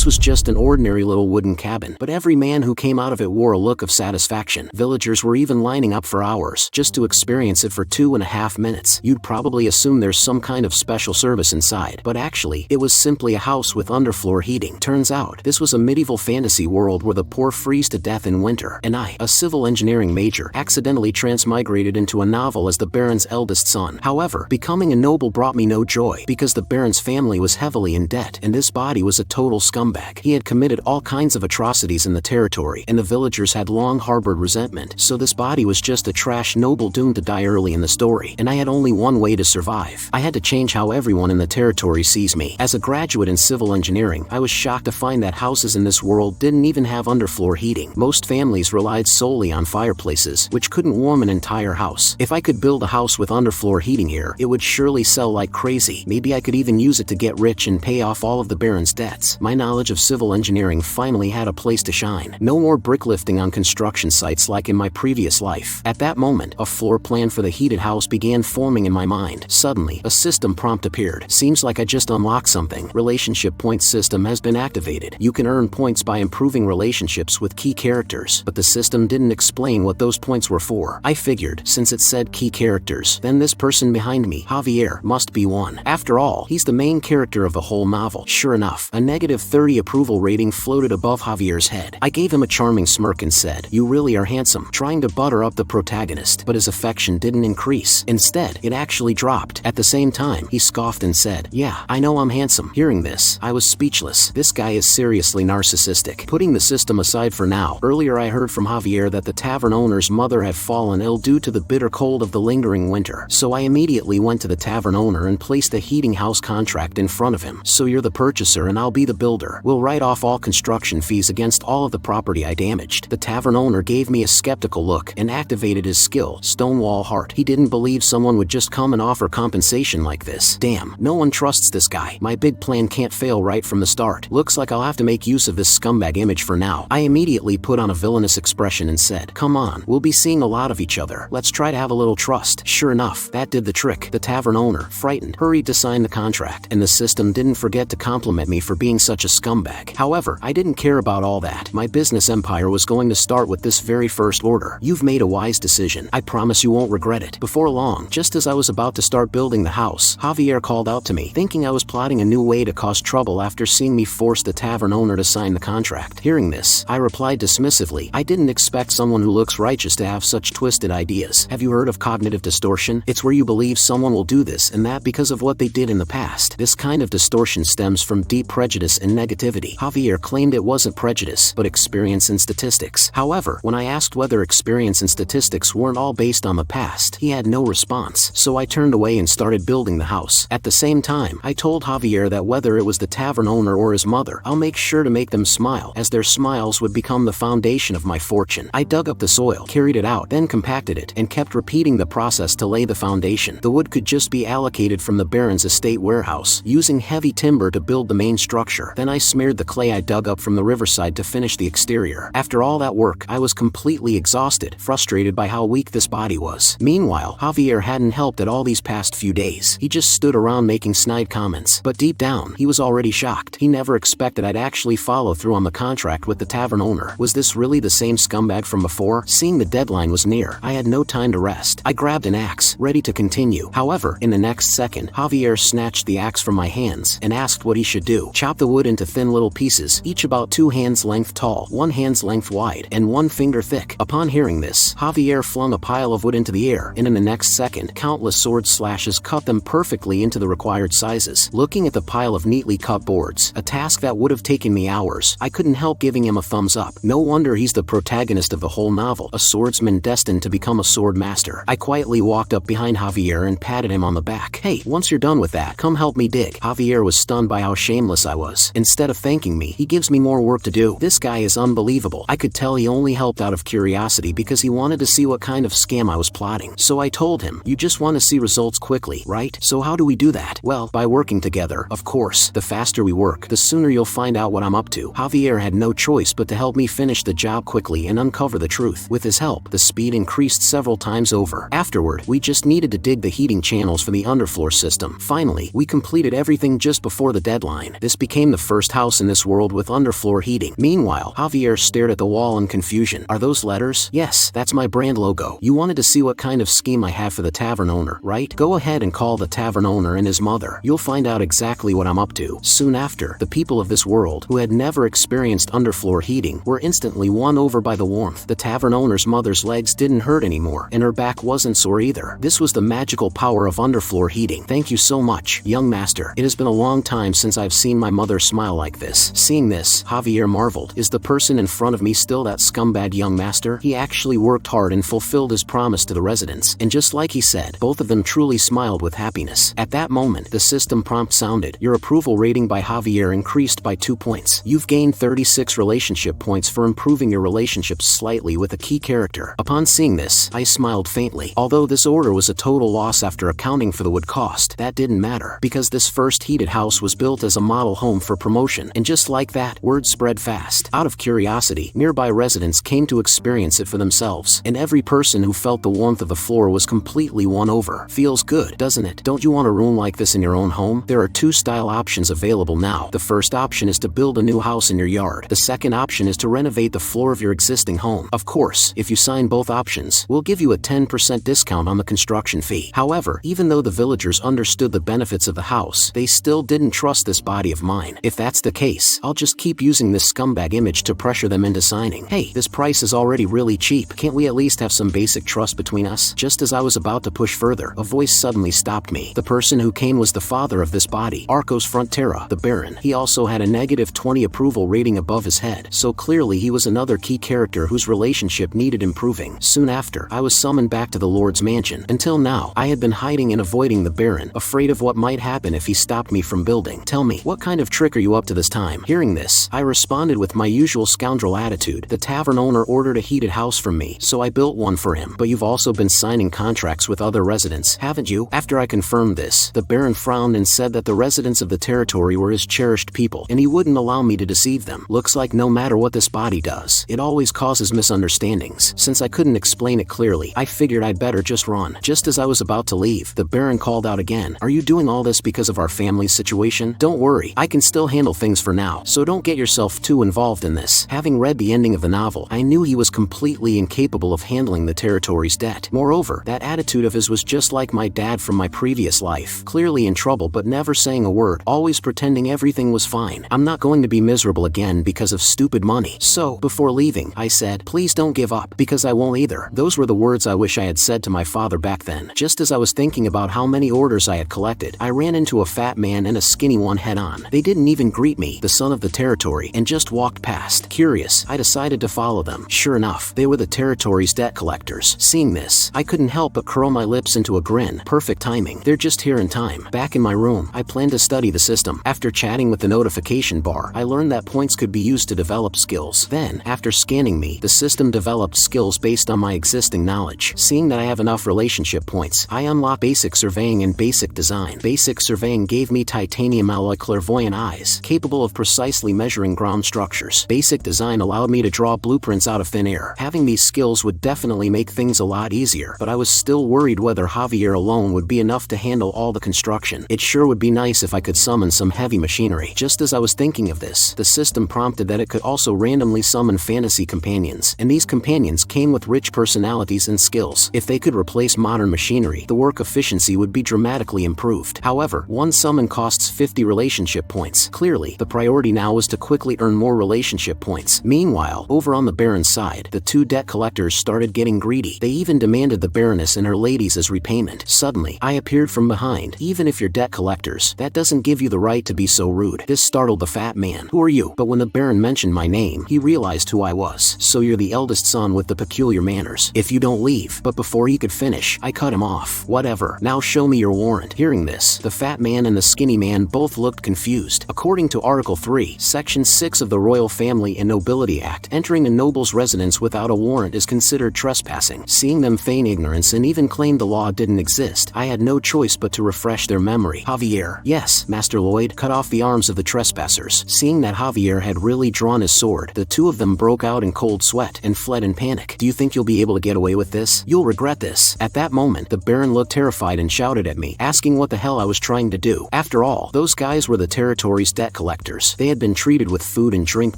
This was just an ordinary little wooden cabin, but every man who came out of it wore a look of satisfaction. Villagers were even lining up for hours just to experience it for 2.5 minutes. You'd probably assume there's some kind of special service inside, but actually, it was simply a house with underfloor heating. Turns out, this was a medieval fantasy world where the poor freeze to death in winter, and I, a civil engineering major, accidentally transmigrated into a novel as the Baron's eldest son. However, becoming a noble brought me no joy, because the Baron's family was heavily in debt, and this body was a total scumbag. He had committed all kinds of atrocities in the territory, and the villagers had long harbored resentment, so this body was just a trash noble doomed to die early in the story, and I had only one way to survive. I had to change how everyone in the territory sees me. As a graduate in civil engineering, I was shocked to find that houses in this world didn't even have underfloor heating. Most families relied solely on fireplaces, which couldn't warm an entire house. If I could build a house with underfloor heating here, it would surely sell like crazy. Maybe I could even use it to get rich and pay off all of the Baron's debts. My knowledge of civil engineering finally had a place to shine. No more bricklifting on construction sites like in my previous life. At that moment, a floor plan for the heated house began forming in my mind. Suddenly, a system prompt appeared. Seems like I just unlocked something. Relationship points system has been activated. You can earn points by improving relationships with key characters, but the system didn't explain what those points were for. I figured, since it said key characters, then this person behind me, Javier, must be one. After all, he's the main character of the whole novel. Sure enough, a -30 approval rating floated above Javier's head. I gave him a charming smirk and said, "You really are handsome," trying to butter up the protagonist, but his affection didn't increase. Instead, it actually dropped. At the same time, he scoffed and said, "Yeah, I know I'm handsome." Hearing this, I was speechless. This guy is seriously narcissistic. Putting the system aside for now, earlier I heard from Javier that the tavern owner's mother had fallen ill due to the bitter cold of the lingering winter. So I immediately went to the tavern owner and placed a heating house contract in front of him. "So you're the purchaser and I'll be the builder. We'll write off all construction fees against all of the property I damaged." The tavern owner gave me a skeptical look and activated his skill, Stonewall Heart. He didn't believe someone would just come and offer compensation like this. Damn, no one trusts this guy. My big plan can't fail right from the start. Looks like I'll have to make use of this scumbag image for now. I immediately put on a villainous expression and said, "Come on, we'll be seeing a lot of each other. Let's try to have a little trust." Sure enough, that did the trick. The tavern owner, frightened, hurried to sign the contract, and the system didn't forget to compliment me for being such a scumbag. However, I didn't care about all that. My business empire was going to start with this very first order. "You've made a wise decision. I promise you won't regret it." Before long, just as I was about to start building the house, Javier called out to me, thinking I was plotting a new way to cause trouble after seeing me force the tavern owner to sign the contract. Hearing this, I replied dismissively, "I didn't expect someone who looks righteous to have such twisted ideas. Have you heard of cognitive distortion? It's where you believe someone will do this and that because of what they did in the past. This kind of distortion stems from deep prejudice and negativity." Javier claimed it wasn't prejudice, but experience and statistics. However, when I asked whether experience and statistics weren't all based on the past, he had no response, so I turned away and started building the house. At the same time, I told Javier that whether it was the tavern owner or his mother, I'll make sure to make them smile, as their smiles would become the foundation of my fortune. I dug up the soil, carried it out, then compacted it, and kept repeating the process to lay the foundation. The wood could just be allocated from the Baron's estate warehouse, using heavy timber to build the main structure. Then I smeared the clay I dug up from the riverside to finish the exterior. After all that work, I was completely exhausted, frustrated by how weak this body was. Meanwhile, Javier hadn't helped at all these past few days. He just stood around making snide comments. But deep down, he was already shocked. He never expected I'd actually follow through on the contract with the tavern owner. Was this really the same scumbag from before? Seeing the deadline was near, I had no time to rest. I grabbed an axe, ready to continue. However, in the next second, Javier snatched the axe from my hands and asked what he should do. Chop the wood into thin little pieces, each about 2 hands length tall, 1 hand's length wide, and 1 finger thick. Upon hearing this, Javier flung a pile of wood into the air, and in the next second, countless sword slashes cut them perfectly into the required sizes. Looking at the pile of neatly cut boards, a task that would have taken me hours, I couldn't help giving him a thumbs up. No wonder he's the protagonist of the whole novel, a swordsman destined to become a sword master. I quietly walked up behind Javier and patted him on the back. "Hey, once you're done with that, come help me dig." Javier was stunned by how shameless I was. Instead of thanking me, he gives me more work to do. This guy is unbelievable. I could tell he only helped out of curiosity because he wanted to see what kind of scam I was plotting. So I told him, "You just want to see results quickly, right? So how do we do that?" "Well, by working together, of course. The faster we work, the sooner you'll find out what I'm up to." Javier had no choice but to help me finish the job quickly and uncover the truth. With his help, the speed increased several times over. Afterward, we just needed to dig the heating channels for the underfloor system. Finally, we completed everything just before the deadline. This became the first first house in this world with underfloor heating. Meanwhile, Javier stared at the wall in confusion. Are those letters? Yes, that's my brand logo. You wanted to see what kind of scheme I have for the tavern owner, right? Go ahead and call the tavern owner and his mother. You'll find out exactly what I'm up to. Soon after, the people of this world, who had never experienced underfloor heating, were instantly won over by the warmth. The tavern owner's mother's legs didn't hurt anymore, and her back wasn't sore either. This was the magical power of underfloor heating. Thank you so much, young master. It has been a long time since I've seen my mother smile like this. Seeing this, Javier marveled. Is the person in front of me still that scumbag young master? He actually worked hard and fulfilled his promise to the residents, and just like he said, both of them truly smiled with happiness. At that moment, the system prompt sounded. Your approval rating by Javier increased by 2 points. You've gained 36 relationship points for improving your relationships slightly with a key character. Upon seeing this, I smiled faintly. Although this order was a total loss after accounting for the wood cost, that didn't matter, because this first heated house was built as a model home for promotion, and just like that, word spread fast. Out of curiosity, nearby residents came to experience it for themselves, and every person who felt the warmth of the floor was completely won over. Feels good, doesn't it? Don't you want a room like this in your own home? There are 2 style options available now. The first option is to build a new house in your yard. The second option is to renovate the floor of your existing home. Of course, if you sign both options, we'll give you a 10% discount on the construction fee. However, even though the villagers understood the benefits of the house, they still didn't trust this body of mine. If that's the case, I'll just keep using this scumbag image to pressure them into signing. Hey, this price is already really cheap. Can't we at least have some basic trust between us? Just as I was about to push further, a voice suddenly stopped me. The person who came was the father of this body, Arcos Frontera, the Baron. He also had a negative 20 approval rating above his head, so clearly he was another key character whose relationship needed improving. Soon after, I was summoned back to the Lord's mansion. Until now, I had been hiding and avoiding the Baron, afraid of what might happen if he stopped me from building. Tell me, what kind of trick are you up to this time? Hearing this, I responded with my usual scoundrel attitude. The tavern owner ordered a heated house from me, so I built one for him. But you've also been signing contracts with other residents, haven't you? After I confirmed this, the Baron frowned and said that the residents of the territory were his cherished people, and he wouldn't allow me to deceive them. Looks like no matter what this body does, it always causes misunderstandings. Since I couldn't explain it clearly, I figured I'd better just run. Just as I was about to leave, the Baron called out again. Are you doing all this because of our family's situation? Don't worry, I can still handle things for now, so don't get yourself too involved in this. Having read the ending of the novel, I knew he was completely incapable of handling the territory's debt. Moreover, that attitude of his was just like my dad from my previous life. Clearly in trouble but never saying a word, always pretending everything was fine. I'm not going to be miserable again because of stupid money. So, before leaving, I said, please don't give up, because I won't either. Those were the words I wish I had said to my father back then. Just as I was thinking about how many orders I had collected, I ran into a fat man and a skinny one head on. They didn't even greet me, the son of the territory, and just walked past. Curious, I decided to follow them. Sure enough, they were the territory's debt collectors. Seeing this, I couldn't help but curl my lips into a grin. Perfect timing. They're just here in time. Back in my room, I planned to study the system. After chatting with the notification bar, I learned that points could be used to develop skills. Then, after scanning me, the system developed skills based on my existing knowledge. Seeing that I have enough relationship points, I unlocked basic surveying and basic design. Basic surveying gave me titanium alloy clairvoyant eyes, capable of precisely measuring ground structures. Basic design allowed me to draw blueprints out of thin air. Having these skills would definitely make things a lot easier, but I was still worried whether Javier alone would be enough to handle all the construction. It sure would be nice if I could summon some heavy machinery. Just as I was thinking of this, the system prompted that it could also randomly summon fantasy companions, and these companions came with rich personalities and skills. If they could replace modern machinery, the work efficiency would be dramatically improved. However, one summon costs 50 relationship points. Clearly, the priority now was to quickly earn more relationship points. Meanwhile, over on the Baron's side, the 2 debt collectors started getting greedy. They even demanded the Baroness and her ladies as repayment. Suddenly, I appeared from behind. Even if you're debt collectors, that doesn't give you the right to be so rude. This startled the fat man. Who are you? But when the Baron mentioned my name, he realized who I was. So you're the eldest son with the peculiar manners. If you don't leave. But before he could finish, I cut him off. Whatever. Now show me your warrant. Hearing this, the fat man and the skinny man both looked confused. According to Article 3, Section 6 of the Royal Family and Nobility Act, entering a noble's residence without a warrant is considered trespassing. Seeing them feign ignorance and even claim the law didn't exist, I had no choice but to refresh their memory. Javier. Yes, Master Lloyd. Cut off the arms of the trespassers. Seeing that Javier had really drawn his sword, the 2 of them broke out in cold sweat and fled in panic. Do you think you'll be able to get away with this? You'll regret this. At that moment, the Baron looked terrified and shouted at me, asking what the hell I was trying to do. After all, those guys were the territory's debt collectors. They had been treated with food and drink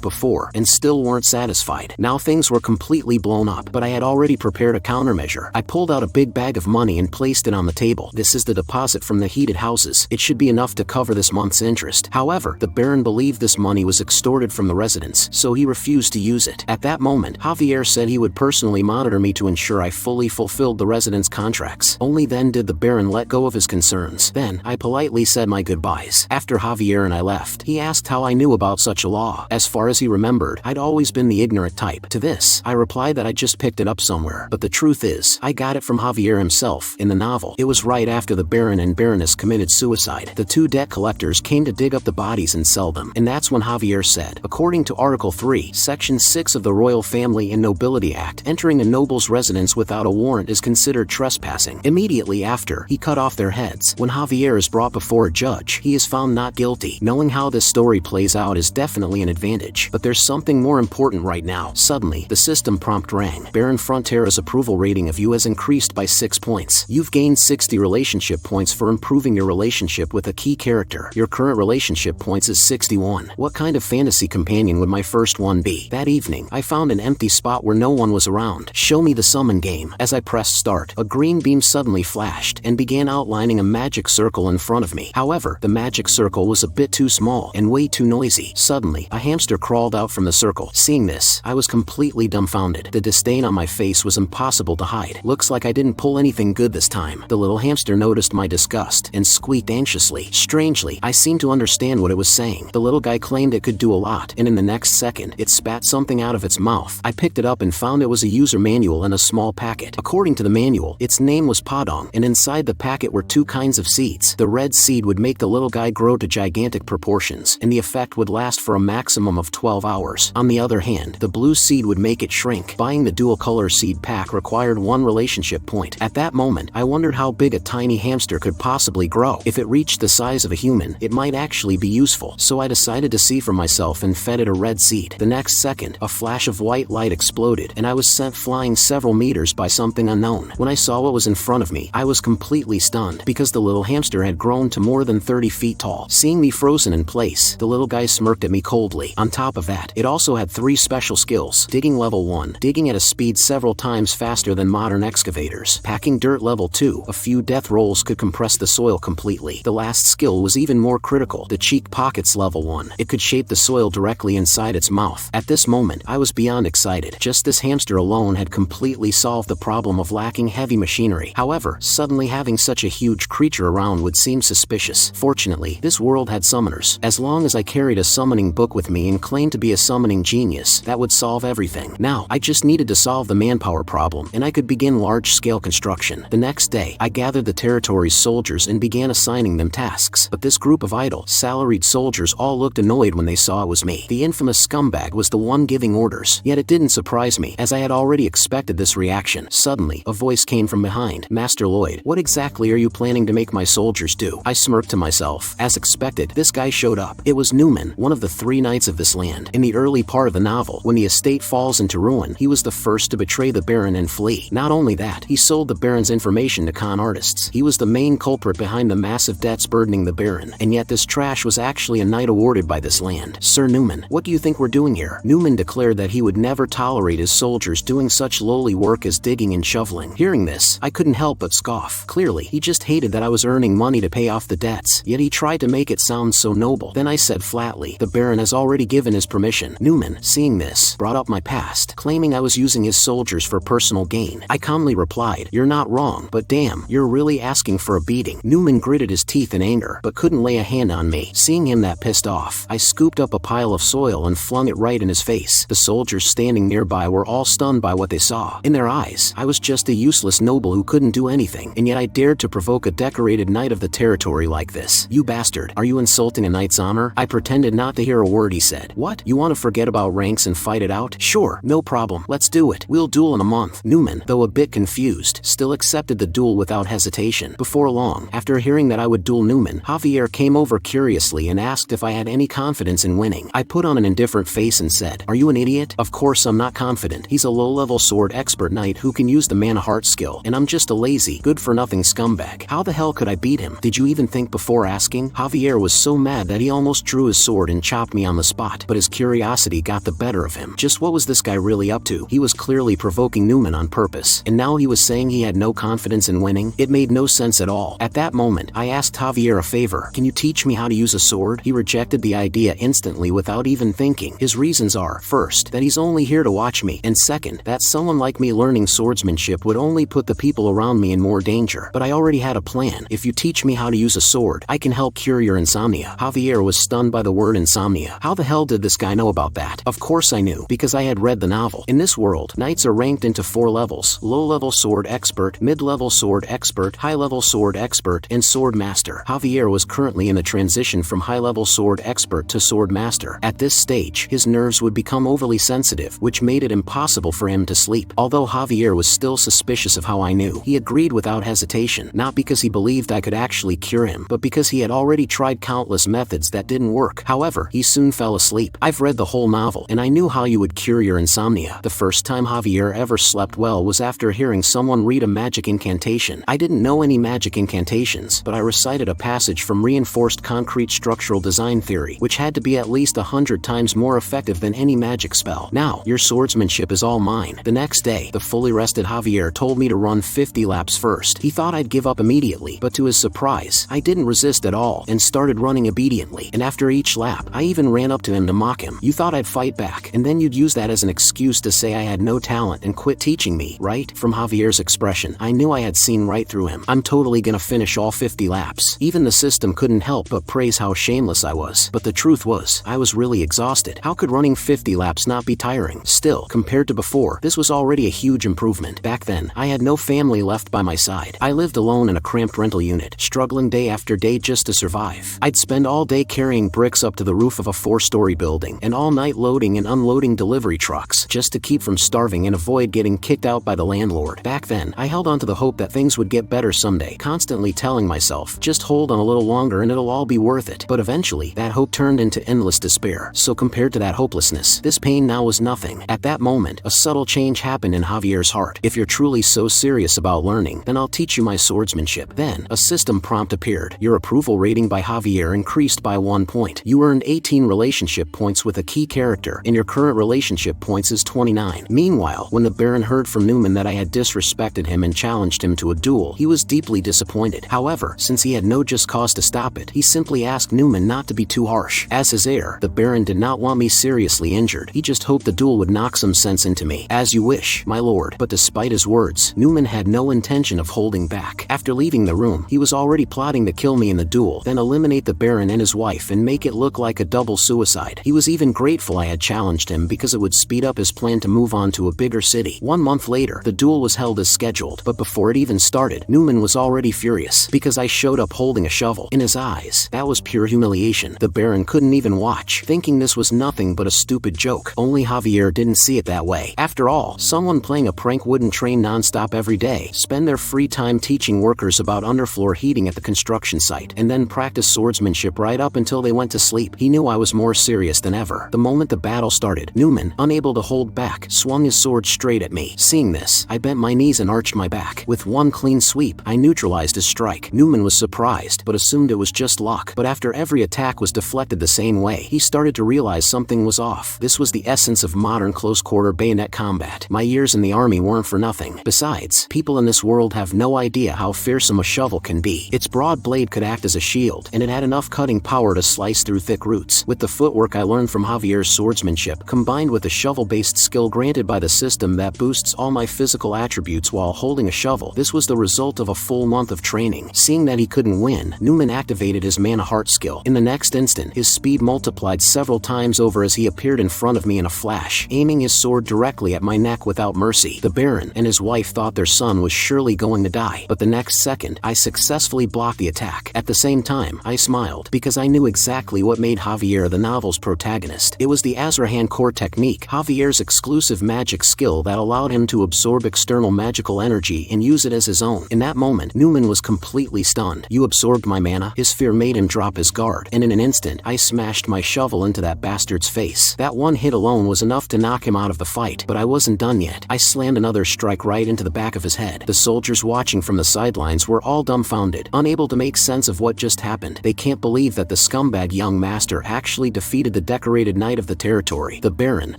before, and still weren't satisfied. Now things were completely blown up, but I had already prepared a countermeasure. I pulled out a big bag of money and placed it on the table. This is the deposit from the heated houses. It should be enough to cover this month's interest. However, the Baron believed this money was extorted from the residents, so he refused to use it. At that moment, Javier said he would personally monitor me to ensure I fully fulfilled the residents' contracts. Only then did the Baron let go of his concerns. Then, I politely said my goodbyes. After Javier and I left, he asked how I knew about such a law. As far as he remembered, I'd always been the ignorant type. To this, I replied that I just picked it up somewhere. But the truth is, I got it from Javier himself. In the novel, it was right after the Baron and Baroness committed suicide. The two debt collectors came to dig up the bodies and sell them. And that's when Javier said, according to Article 3, Section 6 of the Royal Family and Nobility Act, entering a noble's residence without a warrant is considered trespassing. Immediately after, he cut off their heads. When Javier is brought before a judge, he is found not guilty. Knowing how this story plays out is definitely an advantage. But there's something more important right now. Suddenly, the system prompt rang. Baron Frontera's approval rating of you has increased by 6 points. You've gained 60 relationship points for improving your relationship with a key character. Your current relationship points is 61. What kind of fantasy companion would my first one be? That evening, I found an empty spot where no one was around. Show me the summon game. As I pressed start, a green beam suddenly flashed and began outlining a magic circle in front of me. However, the magic circle was a bit too small and way too noisy. Suddenly, a hamster crawled out from the circle. Seeing this, I was completely dumbfounded. The disdain on my face was impossible to hide. Looks like I didn't pull anything good this time. The little hamster noticed my disgust and squeaked anxiously. Strangely, I seemed to understand what it was saying. The little guy claimed it could do a lot, and in the next second, it spat something out of its mouth. I picked it up and found it was a user manual and a small packet. According to the manual, its name was Padong, and inside the packet were two kinds of seeds. The red seed would make the little guy grow to gigantic proportions, and the effect would last for a maximum of 12 hours. On the other hand, the blue seed would make it shrink. Buying the dual color seed pack required 1 relationship point. At that moment, I wondered how big a tiny hamster could possibly grow. If it reached the size of a human, it might actually be useful. So I decided to see for myself and fed it a red seed. The next second, a flash of white light exploded, and I was sent flying several meters by something unknown. When I saw what was in front of me, I was completely stunned, because the little hamster had grown to more than 30 feet tall. Seeing me frozen in place, the little guy smirked at me coldly. On top of that, it also had 3 special skills. Digging level 1, digging at a speed several times faster than modern excavators. Packing dirt level 2, a few death rolls could compress the soil completely. The last skill was even more critical. The cheek pockets level 1, it could shape the soil directly inside its mouth. At this moment, I was beyond excited. Just this hamster alone had completely solved the problem of lacking heavy machinery. However, suddenly having such a huge creature around would seem suspicious. Fortunately, this world had summoners. As long as I carried a summoning book with me and claimed to be a summoning genius, that would solve everything. Now, I just needed to solve the manpower problem, and I could begin large-scale construction. The next day, I gathered the territory's soldiers and began assigning them tasks. But this group of idle, salaried soldiers all looked annoyed when they saw it was me. The infamous scumbag was the one giving orders. Yet it didn't surprise me, as I had already expected this reaction. Suddenly, a voice came from behind. Master Lloyd, what exactly are you planning to make my soldiers do? I smirked to myself. As expected, this guy showed up. It was Newman, one of the 3 knights of this land. In the early part of the novel, when the estate falls into ruin, he was the first to betray the Baron and flee. Not only that, he sold the Baron's information to con artists. He was the main culprit behind the massive debts burdening the Baron, and yet this trash was actually a knight awarded by this land. Sir Newman, what do you think we're doing here? Newman declared that he would never tolerate his soldiers doing such lowly work as digging and shoveling. Hearing this, I couldn't help but scoff. Clearly, he just hated that I was earning money to pay off the debts, yet he tried to make it sound so noble. Then I said flatly, the Baron has already given his permission. Newman, seeing this, brought up my past, claiming I was using his soldiers for personal gain. I calmly replied, you're not wrong, but damn, you're really asking for a beating. Newman gritted his teeth in anger, but couldn't lay a hand on me. Seeing him that pissed off, I scooped up a pile of soil and flung it right in his face. The soldiers standing nearby were all stunned by what they saw. In their eyes, I was just a useless noble who couldn't do anything, and yet I dared to provoke a decorated knight of the territory like this. You bastard, are you insulting a knight's honor? I pretended not to hear a word he said. What? You want to forget about ranks and fight it out? Sure, no problem. Let's do it. We'll duel in a month. Newman, though a bit confused, still accepted the duel without hesitation. Before long, after hearing that I would duel Newman, Javier came over curiously and asked if I had any confidence in winning. I put on an indifferent face and said, are you an idiot? Of course I'm not confident. He's a low-level sword expert knight who can use the mana heart skill, and I'm just a lazy, good-for-nothing scumbag. How the hell could I beat him? Did you even think before asking? Javier was so mad that he almost drew his sword and chopped me on the spot, but his curiosity got the better of him. Just what was this guy really up to? He was clearly provoking Newman on purpose, and now he was saying he had no confidence in winning? It made no sense at all. At that moment, I asked Javier a favor. Can you teach me how to use a sword? He rejected the idea instantly without even thinking. His reasons are, first, that he's only here to watch me, and second, that someone like me learning swordsmanship would only put the people around me in more danger. But I already had a plan. If you teach me how to use a sword, I can help cure your insomnia. Javier was stunned by the word insomnia. How the hell did this guy know about that? Of course I knew, because I had read the novel. In this world, knights are ranked into 4 levels: low-level sword expert, mid-level sword expert, high-level sword expert, and sword master. Javier was currently in the transition from high-level sword expert to sword master. At this stage, his nerves would become overly sensitive, which made it impossible for him to sleep. Although Javier was still suspicious of how I knew, he agreed without hesitation, not because he believed I could actually cure him, but because he had already tried countless methods that didn't work. However, he soon fell asleep. I've read the whole novel, and I knew how you would cure your insomnia. The first time Javier ever slept well was after hearing someone read a magic incantation. I didn't know any magic incantations, but I recited a passage from reinforced concrete structural design theory, which had to be at least 100 times more effective than any magic spell. Now, your swordsmanship is all mine. The next day, the fully rested Javier told me to run 50 laps first. He thought I'd give up immediately, but to his surprise, I didn't resist at all and started running obediently. And after each lap, I even ran up to him to mock him. You thought I'd fight back, and then you'd use that as an excuse to say I had no talent and quit teaching me, right? From Javier's expression, I knew I had seen right through him. I'm totally gonna finish all 50 laps. Even the system couldn't help but praise how shameless I was. But the truth was, I was really exhausted. How could running 50 laps not be tiring? Still, compared to before, this was already a huge improvement. Back then, I had no family left by my side. I lived alone in a cramped rental unit, struggling day after day just to survive. I'd spend all day carrying bricks up to the roof of a 4-story building, and all night loading and unloading delivery trucks, just to keep from starving and avoid getting kicked out by the landlord. Back then, I held on to the hope that things would get better someday, constantly telling myself, just hold on a little longer and it'll all be worth it. But eventually, that hope turned into endless despair. So compared to that hopelessness, this pain now was nothing. At that moment, a subtle change happened in Javier's heart. If you're truly so serious about learning, then I'll teach you my swordsmanship. Then, a system prompt appeared. Your approval rating by Javier increased by 1 point. You earned 18 relationship points with a key character, and your current relationship points is 29. Meanwhile, when the Baron heard from Newman that I had disrespected him and challenged him to a duel, he was deeply disappointed. However, since he had no just cause to stop it, he simply asked Newman not to be too harsh. As his heir, the Baron did not want me seriously injured. He just hoped the duel would knock some sense into me. As you wish, my lord. But despite his words, Newman had no intention of holding back. After leaving the room, he was already plotting to kill me in the duel, then eliminate the Baron and his wife and make it look like a double suicide. He was even grateful I had challenged him because it would speed up his plan to move on to a bigger city. 1 month later, the duel was held as scheduled, but before it even started, Newman was already furious because I showed up holding a shovel. In his eyes, that was pure humiliation. The Baron couldn't even watch, thinking this was nothing but a stupid joke. Only Javier didn't see it that way. After all, someone playing a prank wouldn't train non-stop every day, spend their free time teaching workers about underfloor heating at the construction site, and then practice swordsmanship right up until they went to sleep. He knew I was more serious than ever. The moment the battle started, Newman, unable to hold back, swung his sword straight at me. Seeing this, I bent my knees and arched my back. With one clean sweep, I neutralized his strike. Newman was surprised, but assumed it was just luck. But after every attack was deflected the same way, he started to realize something was off. This was the essence of modern close-quarter bayonet combat. My years in the army weren't for nothing. Besides, people in this world have no idea how fearsome a shovel can be. Its broad blade could act as a shield, and it had enough cutting power to slice through thick roots. With the footwork I learned from Javier's swordsmanship, combined with the shovel-based skill granted by the system that boosts all my physical attributes while holding a shovel, this was the result of a full month of training. Seeing that he couldn't win, Newman activated his mana heart skill. In the next instant, his speed multiplied several times over as he appeared in front of me in a flash, aiming his sword directly at my neck without mercy. The Baron and his wife thought their son was surely going to die, but the next second, I successfully blocked the attack. At the same time, I smiled, because I knew exactly what made Javier the novel's protagonist. It was the Azrahan core technique, Javier's exclusive magic skill that allowed him to absorb external magical energy and use it as his own. In that moment, Newman was completely stunned. You absorbed my mana? His fear made him drop his guard, and in an instant, I smashed my shovel into that bastard's face. That one hit alone was enough to knock him out of the fight, but I wasn't done yet. I slammed another strike right into the back of his head. The soldiers watching from the sidelines were all dumbfounded, unable to make sense of what just happened. They can't believe that the scumbag young master actually defeated the decorated knight of the territory. The Baron,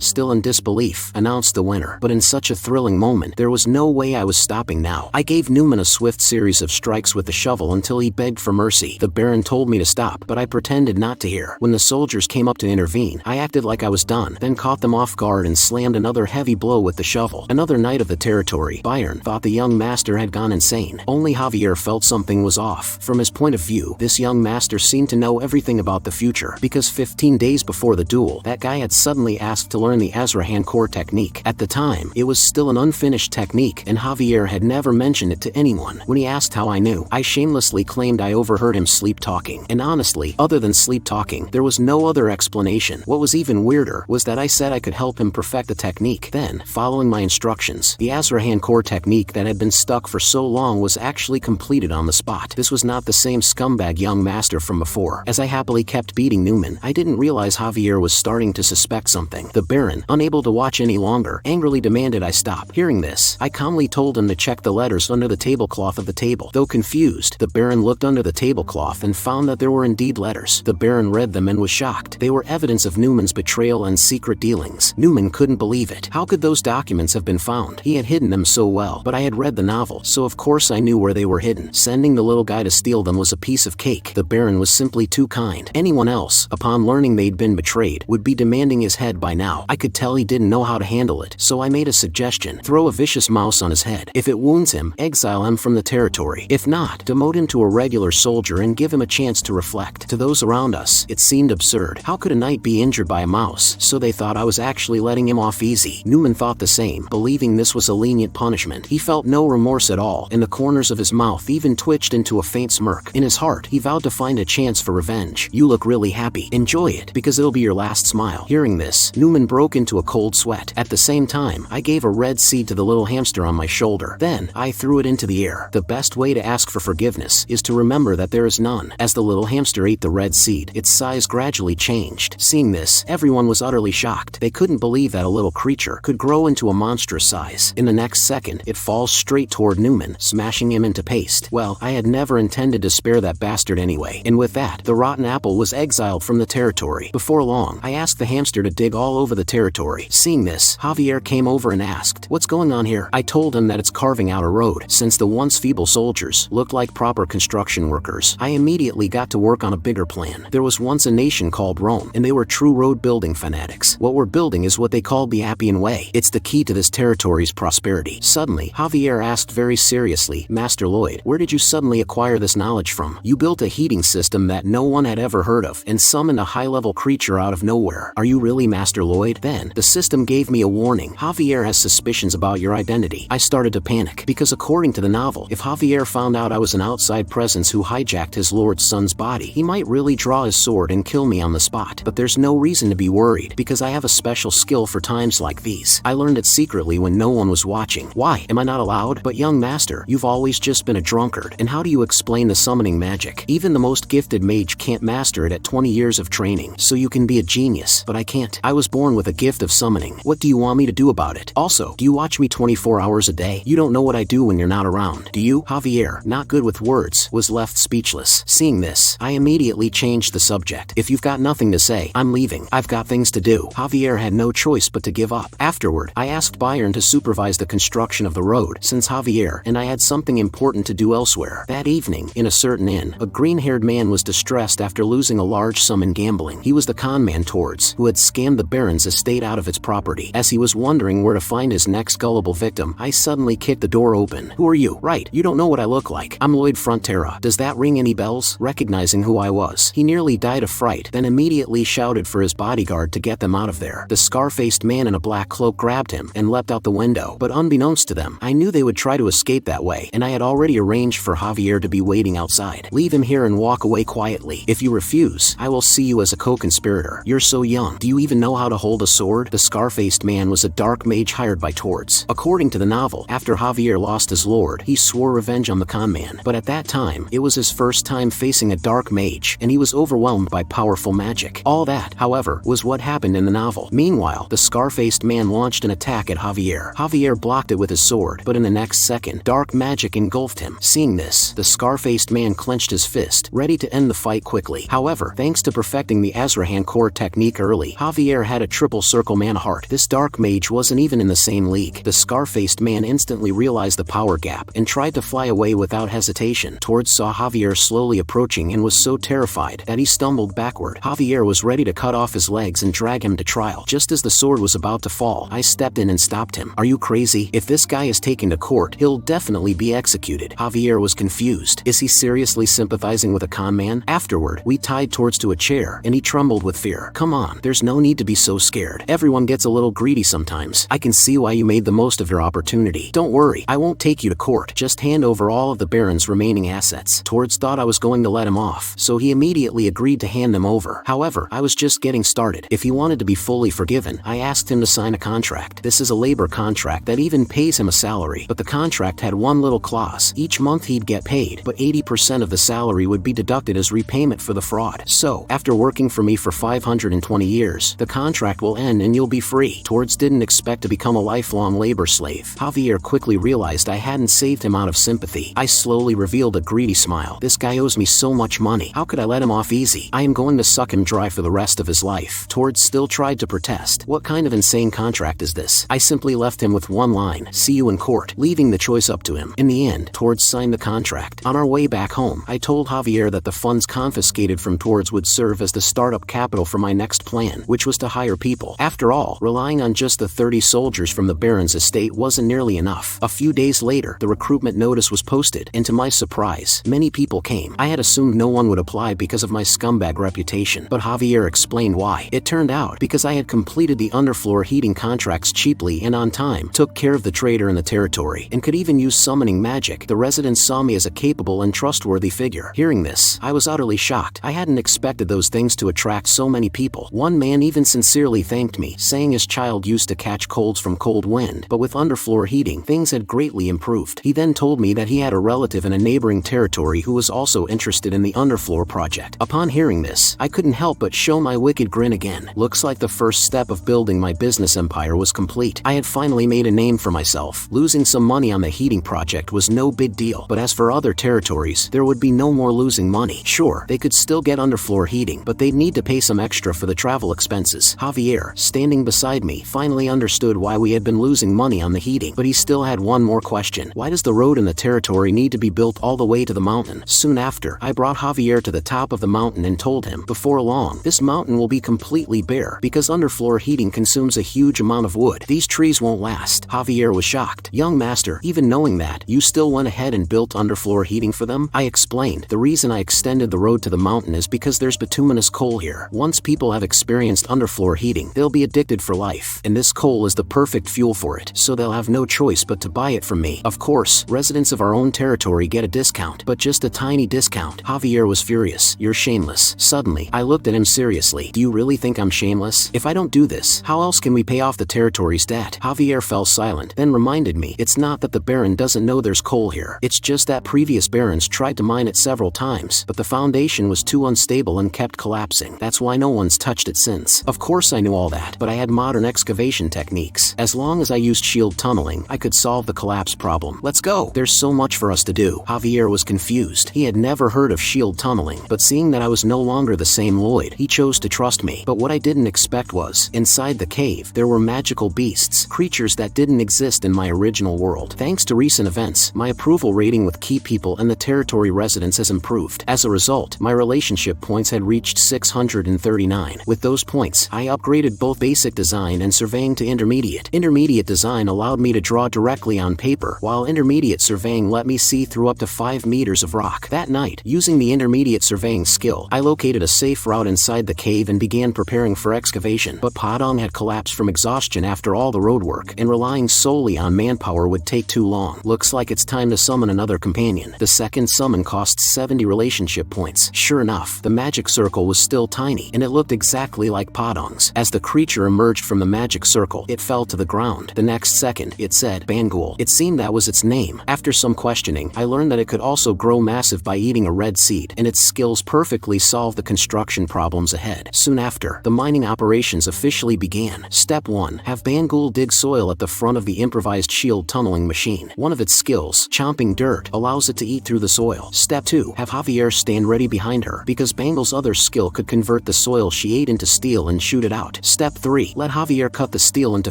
still in disbelief, announced the winner. But in such a thrilling moment, there was no way I was stopping now. I gave Newman a swift series of strikes with the shovel until he begged for mercy. The Baron told me to stop, but I pretended not to hear. When the soldiers came up to intervene, I acted like I was done, then caught them off guard and slammed another heavy blow with the shovel. Another knight of the territory, Byron, thought the young master had gone insane. Only Javier felt something was off. From his point of view, this young master seemed to know everything about the future, because 15 days before the duel, that guy had suddenly asked to learn the Azrahan core technique. At the time, it was still an unfinished technique, and Javier had never mentioned it to anyone. When he asked how I knew, I shamelessly claimed I overheard him sleep talking. And honestly, other than sleep talking, there was no other explanation. What was even weirder was that I said I could help him perfect the technique. Then, following my instructions, the Azrahan core technique that had been stuck for so long was actually completed on the spot. This was not the same scumbag young master from before. As I happily kept beating Newman, I didn't realize Javier was starting to suspect something. The Baron, unable to watch any longer, angrily demanded I stop. Hearing this, I calmly told him to check the letters under the tablecloth of the table. Though confused, the Baron looked under the tablecloth and found that there were indeed letters. The Baron read them and was shocked. They were evidence of Newman's betrayal and secret dealings. Newman couldn't believe it. How could those documents have been found? He had hidden them so well, but I had read the novel, so of course I knew where they were hidden. Sending the little guy to steal them was a piece of cake. The Baron was simply too kind. Anyone else, upon learning they'd been betrayed, would be demanding his head by now. I could tell he didn't know how to handle it, so I made a suggestion. Throw a vicious mouse on his head. If it wounds him, exile him from the territory. If not, demote him to a regular soldier and give him a chance to reflect. To those around us, it seemed absurd. How could a knight be injured by a mouse? So they thought I was actually letting him off easy. Newman thought the same, believing this was a lenient punishment. He felt no remorse at all, and the corners of his mouth even twitched into a faint smirk. In his heart, he vowed to find a chance for revenge. You look really happy. Enjoy it, because it'll be your last smile. Hearing this, Newman broke into a cold sweat. At the same time, I gave a red seed to the little hamster on my shoulder. Then, I threw it into the air. The best way to ask for forgiveness is to remember that there is none. As the little hamster ate the red seed, its size gradually changed. Seeing this, everyone was utterly shocked. They couldn't believe that a little creature could grow into a monstrous size. In the next second, it falls straight toward Newman, smashing him into paste. Well, I had never intended to spare that bastard anyway. And with that, the rotten apple was exiled from the territory. Before long, I asked the hamster to dig all over the territory. Seeing this, Javier came over and asked, "What's going on here?" I told him that it's carving out a road. Since the once feeble soldiers looked like proper construction workers, I immediately got to work on a bigger plan. There was once a nation called Rome, and they were true road building fanatics. What we're building is what they called the Appian Way. It's the key to this territory's prosperity. Suddenly, Javier asked very seriously, "Master Lloyd, where did you suddenly acquire this knowledge from? You built a heating system that no one had ever heard of, and summoned a high-level creature out of nowhere. Are you really Master Lloyd?" Then, the system gave me a warning. Javier has suspicions about your identity. I started to panic, because according to the novel, if Javier found out I was an outside presence who hijacked his lord's son's body, he might really draw his sword and kill me on the spot. But there's no reason to be worried, because I have a special skill for times like these. I learned it secretly when no one was watching. Why? Am I not allowed? But young master, you've always just been a drunkard. And how do you explain the summoning magic? Even the most gifted mage can't master it at 20 years of training. So you can be a genius, but I can't. I was born with a gift of summoning. What do you want me to do about it? Also, do you watch me 24 hours a day? You don't know what I do when you're not around, do you? Javier, not good with words, was left speechless. Seeing this, I immediately changed the subject. If you've got nothing to say, I'm leaving. I've got things to do. Javier had no choice but to give up. Afterward, I asked Byron to supervise the construction of the road, since Javier and I had something important to do elsewhere. That evening, in a certain inn, a green-haired man was distressed after losing a large sum in gambling. He was the con man Tords, who had scammed the Baron's estate out of its property. As he was wondering where to find his next gullible victim, I suddenly kicked the door open. "Who are you?" "Right, you don't know what I look like. I'm Lloyd Frontera. Does that ring any bells?" Recognizing who I was, he nearly died of fright, then immediately shouted for his bodyguard to get them out of there. The scar-faced man in a black cloak grabbed him and leapt out the window. But unbeknownst to them, I knew they would try to escape that way, and I had already arranged for Javier to be waiting outside. "Leave him here and walk away quietly. If you refuse, I will see you as a co-conspirator. You're so young. Do you even know how to hold a sword?" The scar-faced man was a dark mage hired by Tords. According to the novel, after Javier lost his lord, he swore revenge on the con man. But at that time, it was his first time facing a dark mage, and he was overwhelmed by powerful magic. All that, however, was what happened in the novel. Meanwhile, the scar-faced man launched an attack at Javier. Javier blocked it with his sword, but in the next second, dark magic engulfed him. Seeing this, the scar-faced man clenched his fist, ready to end the fight quickly. However, thanks to perfecting the Azrahan core technique early, Javier had a triple circle man heart. This dark mage wasn't even in the same league. The scar-faced man instantly realized the power gap and tried to fly away without hesitation. Tords saw Javier slowly approaching and was so terrified that he stumbled backward. Javier was ready to cut off his legs and drag him to trial. Just as the sword was about to fall, I stepped in and stopped him. "Are you crazy? If this guy is taken to court, he'll definitely be executed." Javier was confused. Is he seriously sympathizing with a con man? Afterward, we tied Tords to a chair and he trembled with fear. "Come on, there's no need to be so scared. Everyone gets a little greedy sometimes. I can see why you made the most of your opportunity. Don't worry, I won't take you to court. Just hand over all of the Baron's remaining assets." Tords thought I was going to let him off, so he immediately agreed to hand them over. However, I was just getting started. If he wanted to be fully forgiven, I asked him to sign a contract. This is a labor contract that even pays him a salary, but the contract had one little clause. Each month he'd get paid, but 80% of the salary would be deducted as repayment for the fraud. So, after working for me for 520 years, the contract will end and you'll be free. Tords didn't expect to become a lifelong labor slave. Javier quickly realized I hadn't saved him out of sympathy. I slowly revealed a greedy smile. This guy owes me so much money. How could I let him off easy? I am going to suck him dry for the rest of his life. Tords still tried to protest. What kind of insane contract is this? I simply left him with one line: "See you in court," leaving the choice up to him. In the end, Tords signed the contract. On our way back home, I told Javier that the funds confiscated from Tords would serve as the startup capital for my next plan, which was to hire people. After all, relying on just the 30 soldiers from the Baron's estate wasn't nearly enough. A few days later, the recruitment notice was posted, and to my surprise, many people came. I had assumed no one would apply because of my scumbag reputation, but Javier explained why. It turned out because I had completed the underfloor heating contracts cheaply and on time, took care of the trader in the territory, and could even use summoning magic. The residents saw me as a capable and trustworthy figure. Hearing this, I was utterly shocked. I hadn't expected those things to attract so many people. One man even sincerely thanked me, saying his child used to catch colds from cold wind, but with underfloor heating, things had greatly improved. He then told me that he had a relative in a neighboring territory who was also interested in the underfloor project. Upon hearing this, I couldn't help but show my wicked grin again. Looks like the first step of building my business empire was complete. I had finally made a name for myself. Losing some money on the heating project was no big deal, but as for other territories, there would be no more losing money. Sure, they could still get underfloor heating, but they'd need to pay some extra for the travel expenses. Javier, standing beside me, finally understood why we had been losing money on the heating, but he still had one more question. Why does the road in the territory need to be built all the way to the mountain? Soon after, I brought Javier to the top of the mountain and told him, before long, this mountain will be completely bare because underfloor heating consumes a huge amount of wood. These trees won't last. Javier was shocked. "Young master, even knowing that, you still went ahead and built underfloor heating for them?" I explained. The reason I extended the road to the mountain is because there's bituminous coal here. Once people have experienced underfloor heating, they'll be addicted for life, and this coal is the perfect fuel for it, so they'll have no choice but to buy it from me. Of course, residents of our own territory get a discount, but just a tiny discount. Javier was furious. "You're shameless." Suddenly, I looked at him seriously. "Do you really think I'm shameless? If I don't do this, how else can we pay off the territory's debt?" Javier fell silent, then reminded me, "It's not that the Baron doesn't know there's coal here. It's just that previous Barons tried to mine it several times, but the foundation was too unstable and kept collapsing. That's why no one's touched it since." Of course I knew all that, but I had modern excavation techniques. As long as I used shield tunneling, I could solve the collapse problem. "Let's go. There's so much for us to do." Javier was confused. He had never heard of shield tunneling, but seeing that I was no longer the same Lloyd, he chose to trust me. But what I didn't expect was, inside the cave, there were magical beasts, creatures that didn't exist in my original world. Thanks to recent events, my approval rating with key people and the territory residents has improved. As a result, my relationship points had reached 639. With those points, I upgraded both basic design and surveying to intermediate. Intermediate design allowed me to draw directly on paper, while intermediate surveying let me see through up to 5 meters of rock. That night, using the intermediate surveying skill, I located a safe route inside the cave and began preparing for excavation. But Padang had collapsed from exhaustion after all the roadwork, and relying solely on manpower would take too long. Looks like it's time to summon another companion. The second summon costs 70 relationship points. Sure enough, the magic circle was still tiny, and it looked exactly like Padang's. As the creature emerged from the magic circle, it fell to the ground. The next second, it said, "Bangul." It seemed that was its name. After some questioning, I learned that it could also grow massive by eating a red seed, and its skills perfectly solved the construction problems ahead. Soon after, the mining operations officially began. Step 1. Have Bangul dig soil at the front of the improvised shield tunneling machine. One of its skills, chomping dirt, allows it to eat through the soil. Step 2. Have Javier stand ready behind her, because Bangle's other skill could convert the soil she ate into steel and shoot it out. Step 3. Let Javier cut the steel into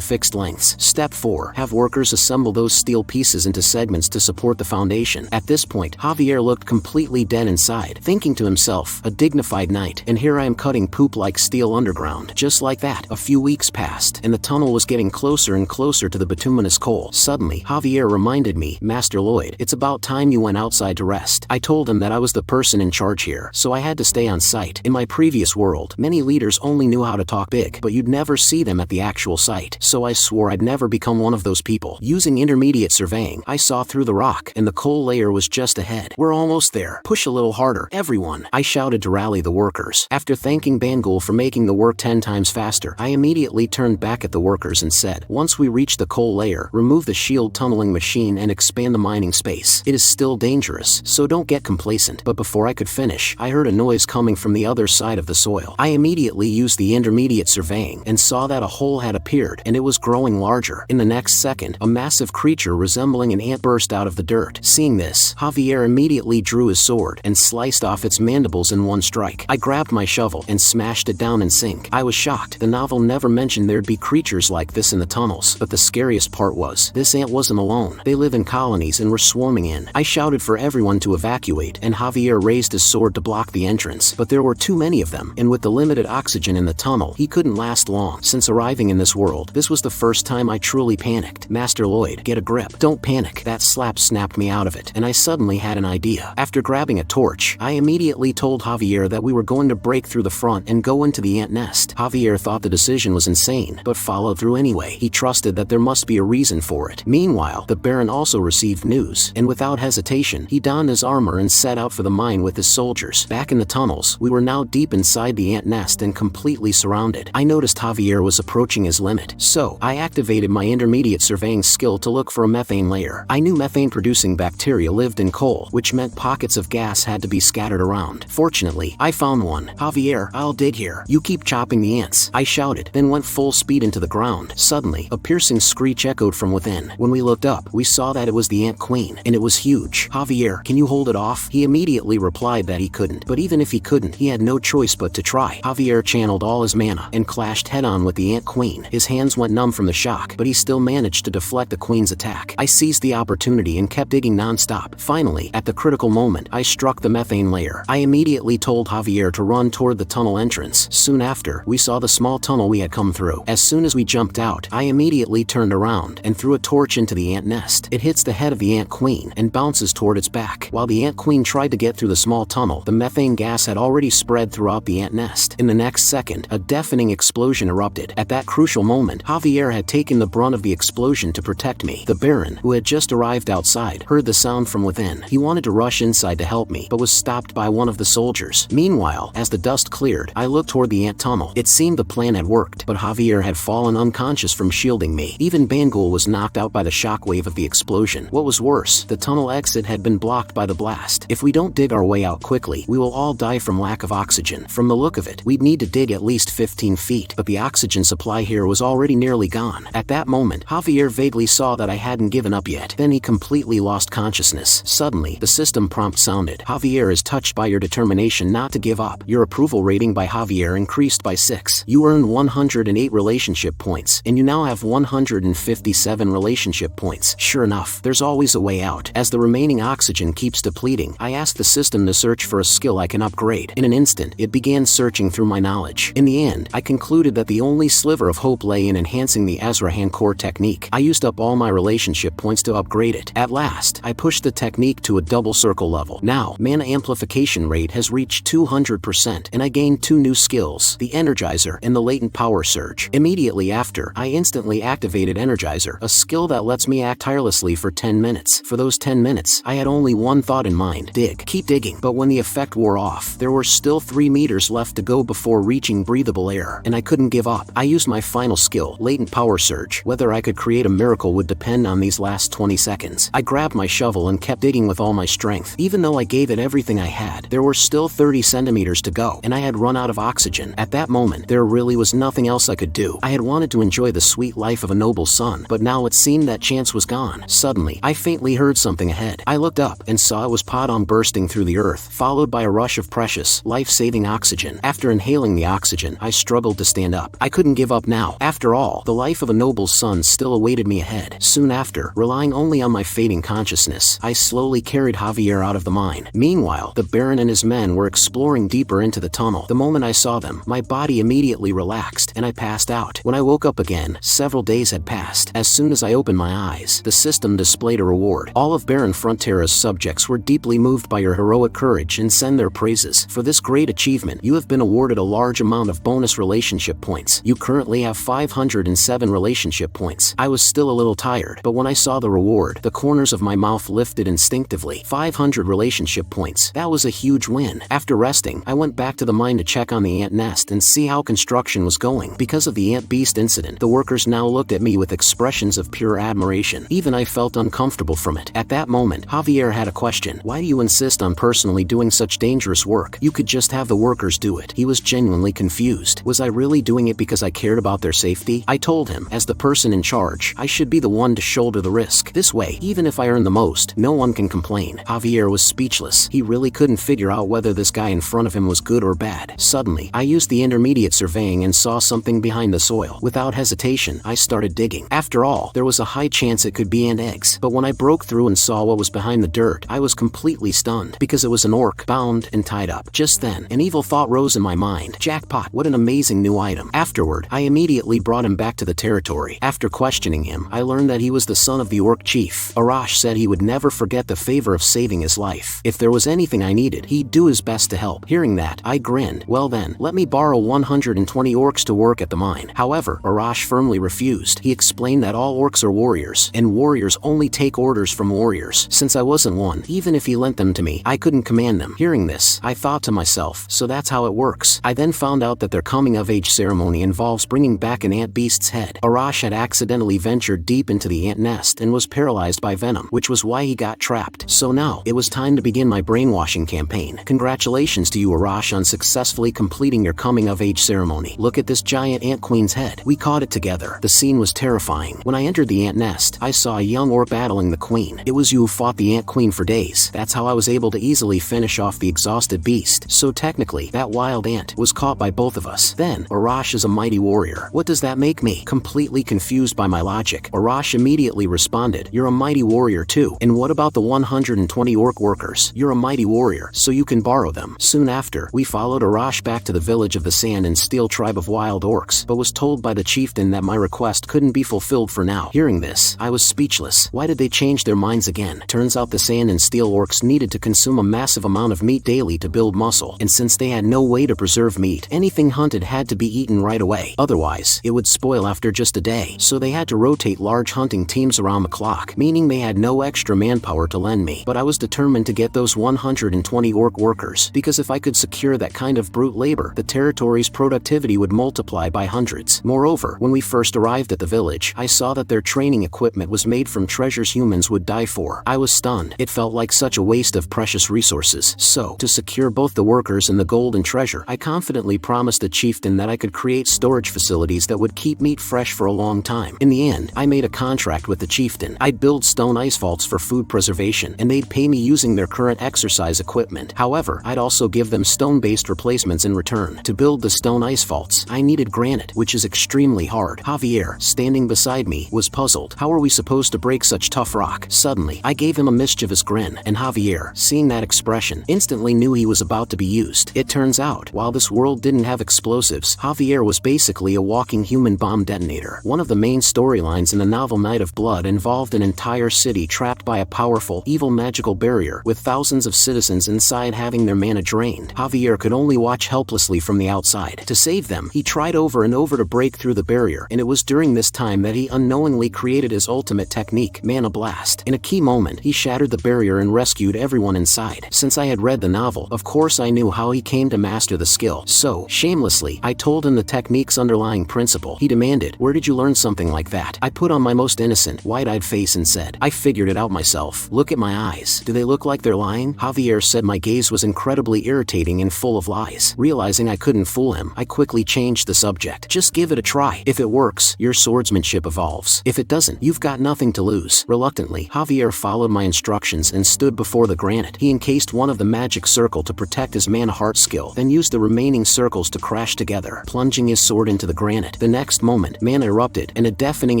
fixed lengths. Step 4. Have workers assemble those steel pieces into segments to support the foundation. At this point, Javier looked completely dead inside, thinking to himself, a dignified knight, and here I am cutting poop like steel underground. Just like that, a few weeks passed, and the tunnel was getting closer and closer to the bituminous coal. Suddenly, Javier reminded me, Master Lloyd, it's about time you went outside to rest. I told him that I was the person in charge here, so I had to stay on site. In my previous world, many leaders only knew how to talk big, but you'd never see them at the actual site, so I swore I'd never become one of those people. Using intermediate surveying, I saw through the rock, and the coal layer was just ahead. We're almost there. Push a little harder, everyone, I shouted to rally the workers. After thanking Bangul for making the work 10 times faster, I immediately turned back at the workers and said, once we reach the coal layer, remove the shield tunneling machine and expand the mining space. It is still dangerous, so don't get complacent. But before I could finish, I heard a noise coming from the other side of the soil. I immediately used the intermediate surveying and saw that a hole had appeared, and it was growing larger. In the next second, a massive creature resembling an ant burst out of the dirt. Seeing this, Javier immediately drew his sword and sliced off its mandibles in one strike. I grabbed my shovel and smashed it down in sync. I was shocked. The novel never mentioned there'd be creatures like this in the tunnels, but the scariest part was, this ant wasn't alone. They live in colonies and were swarming in. I shouted for everyone to evacuate, and Javier raised his sword to block the entrance, but there were too many of them, and with the limited oxygen in the tunnel, he couldn't last long. Since arriving in this world, this was the first time I truly panicked. Master Lloyd, get a grip. Don't panic. That slap snapped me out of it, and I suddenly had an idea. After grabbing a torch, I immediately told Javier that we were going to break through the front and go into the ant nest. Javier thought the decision was insane, but followed through anyway. He trusted that there must be a reason for it. Meanwhile, the Baron also received news, and without hesitation, he donned his armor and set out for the mine with his soldiers. Back in the tunnels, we were now deep inside the ant nest and completely surrounded. I noticed Javier was approaching his limit, so I activated my intermediate surveying skill to look for a methane layer. I knew methane-producing bacteria lived in coal, which meant pockets of gas had to be scattered around. Fortunately, I found one. Javier, I'll dig here. You keep chopping the ants, I shouted, then went full speed into the ground. Suddenly, a piercing screech echoed from within. When we looked up, we saw that it was the ant queen, and it was huge. Javier, can you hold it off? He immediately replied that he couldn't, but even if he couldn't, he had no choice but to try. Javier channeled all his mana and clashed head-on with the ant queen. His hands went numb from the shock, but he still managed to deflect the queen's attack. I seized the opportunity and kept digging non-stop. Finally, at the critical moment, I struck the methane layer. I immediately told Javier to run toward the tunnel entrance. Soon after, we saw the small tunnel we had come through. As soon as we jumped out, I immediately turned around and threw a torch into the ant nest. It hits the head of the ant queen and bounces toward its back. While the ant queen tried to get through the small tunnel, the methane gas had already spread throughout the ant nest. In the next second, a deafening explosion erupted. At that crucial moment, Javier had taken the brunt of the explosion to protect me. The Baron, who had just arrived outside, heard the sound from within. He wanted to rush inside to help me, but was stopped by one of the soldiers. Meanwhile, as the dust cleared, I looked toward the ant tunnel. It seemed the plan had worked, but Javier had fallen unconscious from shielding me. Even Bangul was knocked out by the shockwave of the explosion. What was worse, the tunnel exit had been blocked by the blast. If we don't dig our way out quickly, we will all die from lack of oxygen. From the look of it, we'd need to dig at least 15 feet, but the oxygen supply here was already nearly gone. At that moment, Javier vaguely saw that I hadn't given up yet. Then he completely lost consciousness. Suddenly, the system prompt sounded. Javier is touched by your determination not to give up. Your approval rating by Javier increased by 6. You earned 108 relationship points, and you now have 157 relationship points. Sure enough, there's always a way out. As the remaining oxygen keeps depleting, I asked the system to search for a skill I can upgrade. In an instant, it began searching through my knowledge. In the end, I concluded that the only sliver of hope lay in enhancing the Azrahan core technique. I used up all my relationship points to upgrade it. At last, I pushed the technique to a double circle level. Now, mana amplification rate has reached 200%, and I gained 2 new skills, the Energizer and the Latent Power Surge. Immediately after, I instantly activated Energizer, a skill that lets me act tirelessly for 10 minutes. For those 10 minutes, I had only one thought in mind: dig. Keep digging. But when the effect wore off, there were still 3 meters left to go before reaching breathable air, and I couldn't give up. I used my final skill, Latent Power Surge. Whether I could create a miracle would depend on these last 20 seconds. I grabbed my shovel and kept digging with all my strength. Even though I gave it everything I had, there were still 30 centimeters to go, and I had run out of oxygen. At that moment, there really was nothing else I could do. I had wanted to enjoy the sweet life of a noble son, but now it seemed that chance was gone. Suddenly, I faintly heard something ahead. I looked up and saw it was Podon bursting through the earth, followed followed by a rush of precious, life-saving oxygen. After inhaling the oxygen, I struggled to stand up. I couldn't give up now. After all, the life of a noble's son still awaited me ahead. Soon after, relying only on my fading consciousness, I slowly carried Javier out of the mine. Meanwhile, the Baron and his men were exploring deeper into the tunnel. The moment I saw them, my body immediately relaxed, and I passed out. When I woke up again, several days had passed. As soon as I opened my eyes, the system displayed a reward. All of Baron Frontera's subjects were deeply moved by your heroic courage and send their praises. For this great achievement, you have been awarded a large amount of bonus relationship points. You currently have 507 relationship points. I was still a little tired, but when I saw the reward, the corners of my mouth lifted instinctively. 500 relationship points. That was a huge win. After resting, I went back to the mine to check on the ant nest and see how construction was going. Because of the ant beast incident, the workers now looked at me with expressions of pure admiration. Even I felt uncomfortable from it. At that moment, Javier had a question. Why do you insist on personally doing such dangerous work? You could just have the workers do it. He was genuinely confused. Was I really doing it because I cared about their safety? I told him, as the person in charge, I should be the one to shoulder the risk. This way, even if I earn the most, no one can complain. Javier was speechless. He really couldn't figure out whether this guy in front of him was good or bad. Suddenly, I used the intermediate surveying and saw something behind the soil. Without hesitation, I started digging. After all, there was a high chance it could be ant eggs. But when I broke through and saw what was behind the dirt, I was completely stunned, because it was an orc, bound and tied up. Just then, an evil thought rose in my mind. Jackpot, what an amazing new item. Afterward, I immediately brought him back to the territory. After questioning him, I learned that he was the son of the orc chief. Arash said he would never forget the favor of saving his life. If there was anything I needed, he'd do his best to help. Hearing that, I grinned. Well then, let me borrow 120 orcs to work at the mine. However, Arash firmly refused. He explained that all orcs are warriors, and warriors only take orders from warriors. Since I wasn't one, even if he lent them to me, I couldn't command them. Hearing this, I thought to myself, so that's how it works. I then found out that their coming-of-age ceremony involves bringing back an ant beast's head. Arash had accidentally ventured deep into the ant nest and was paralyzed by venom, which was why he got trapped. So now, it was time to begin my brainwashing campaign. Congratulations to you, Arash, on successfully completing your coming-of-age ceremony. Look at this giant ant queen's head. We caught it together. The scene was terrifying. When I entered the ant nest, I saw a young orc battling the queen. It was you who fought the ant queen for days. That's how I was able to easily finish off the exhausted beast. So technically, that wild ant was caught by both of us. Then, Arash is a mighty warrior. What does that make me? Completely confused by my logic, Arash immediately responded, you're a mighty warrior too. And what about the 120 orc workers? You're a mighty warrior, so you can borrow them. Soon after, we followed Arash back to the village of the Sand and Steel tribe of wild orcs, but was told by the chieftain that my request couldn't be fulfilled for now. Hearing this, I was speechless. Why did they change their minds again? Turns out the Sand and Steel orcs needed to consume a massive amount of meat daily to build muscle, and since they had no way to preserve meat, anything hunted had to be eaten right away. Otherwise, it would spoil after just a day. So they had to rotate large hunting teams around the clock, meaning they had no extra manpower to lend me. But I was determined to get those 120 orc workers, because if I could secure that kind of brute labor, the territory's productivity would multiply by hundreds. Moreover, when we first arrived at the village, I saw that their training equipment was made from treasures humans would die for. I was stunned. It felt like such a waste of precious resources. So, to secure both the workers and the gold and treasure, I confidently promised the chieftain that I could create storage facilities that would keep meat fresh for a long time. In the end, I made a contract with the chieftain. I'd build stone ice vaults for food preservation, and they'd pay me using their current exercise equipment. However, I'd also give them stone-based replacements in return. To build the stone ice vaults, I needed granite, which is extremely hard. Javier, standing beside me, was puzzled. How are we supposed to break such tough rock? Suddenly, I gave him a mischievous grin, and Javier, seeing that expression, instantly knew he was about to be used. It turns out, while this world didn't have explosives, Javier was basically a walking human bomb detonator. One of the main storylines in the novel Night of Blood involved an entire city trapped by a powerful, evil magical barrier, with thousands of citizens inside having their mana drained. Javier could only watch helplessly from the outside. To save them, he tried over and over to break through the barrier, and it was during this time that he unknowingly created his ultimate technique, Mana Blast. In a key moment, he shattered the barrier and rescued everyone inside. Since I had read the novel, of course I knew how he came to master the skill. So, shamelessly, I told him the technique's underlying principle. He demanded, where did you learn something like that? I put on my most innocent, wide-eyed face and said, I figured it out myself. Look at my eyes. Do they look like they're lying? Javier said my gaze was incredibly irritating and full of lies. Realizing I couldn't fool him, I quickly changed the subject. Just give it a try. If it works, your swordsmanship evolves. If it doesn't, you've got nothing to lose. Reluctantly, Javier followed my instructions and stood before the granite. He encased one of the magic circle to protect his mana heart skill, then used the remaining circles to crash together, plunging his sword into the granite. The next moment, mana erupted, and a deafening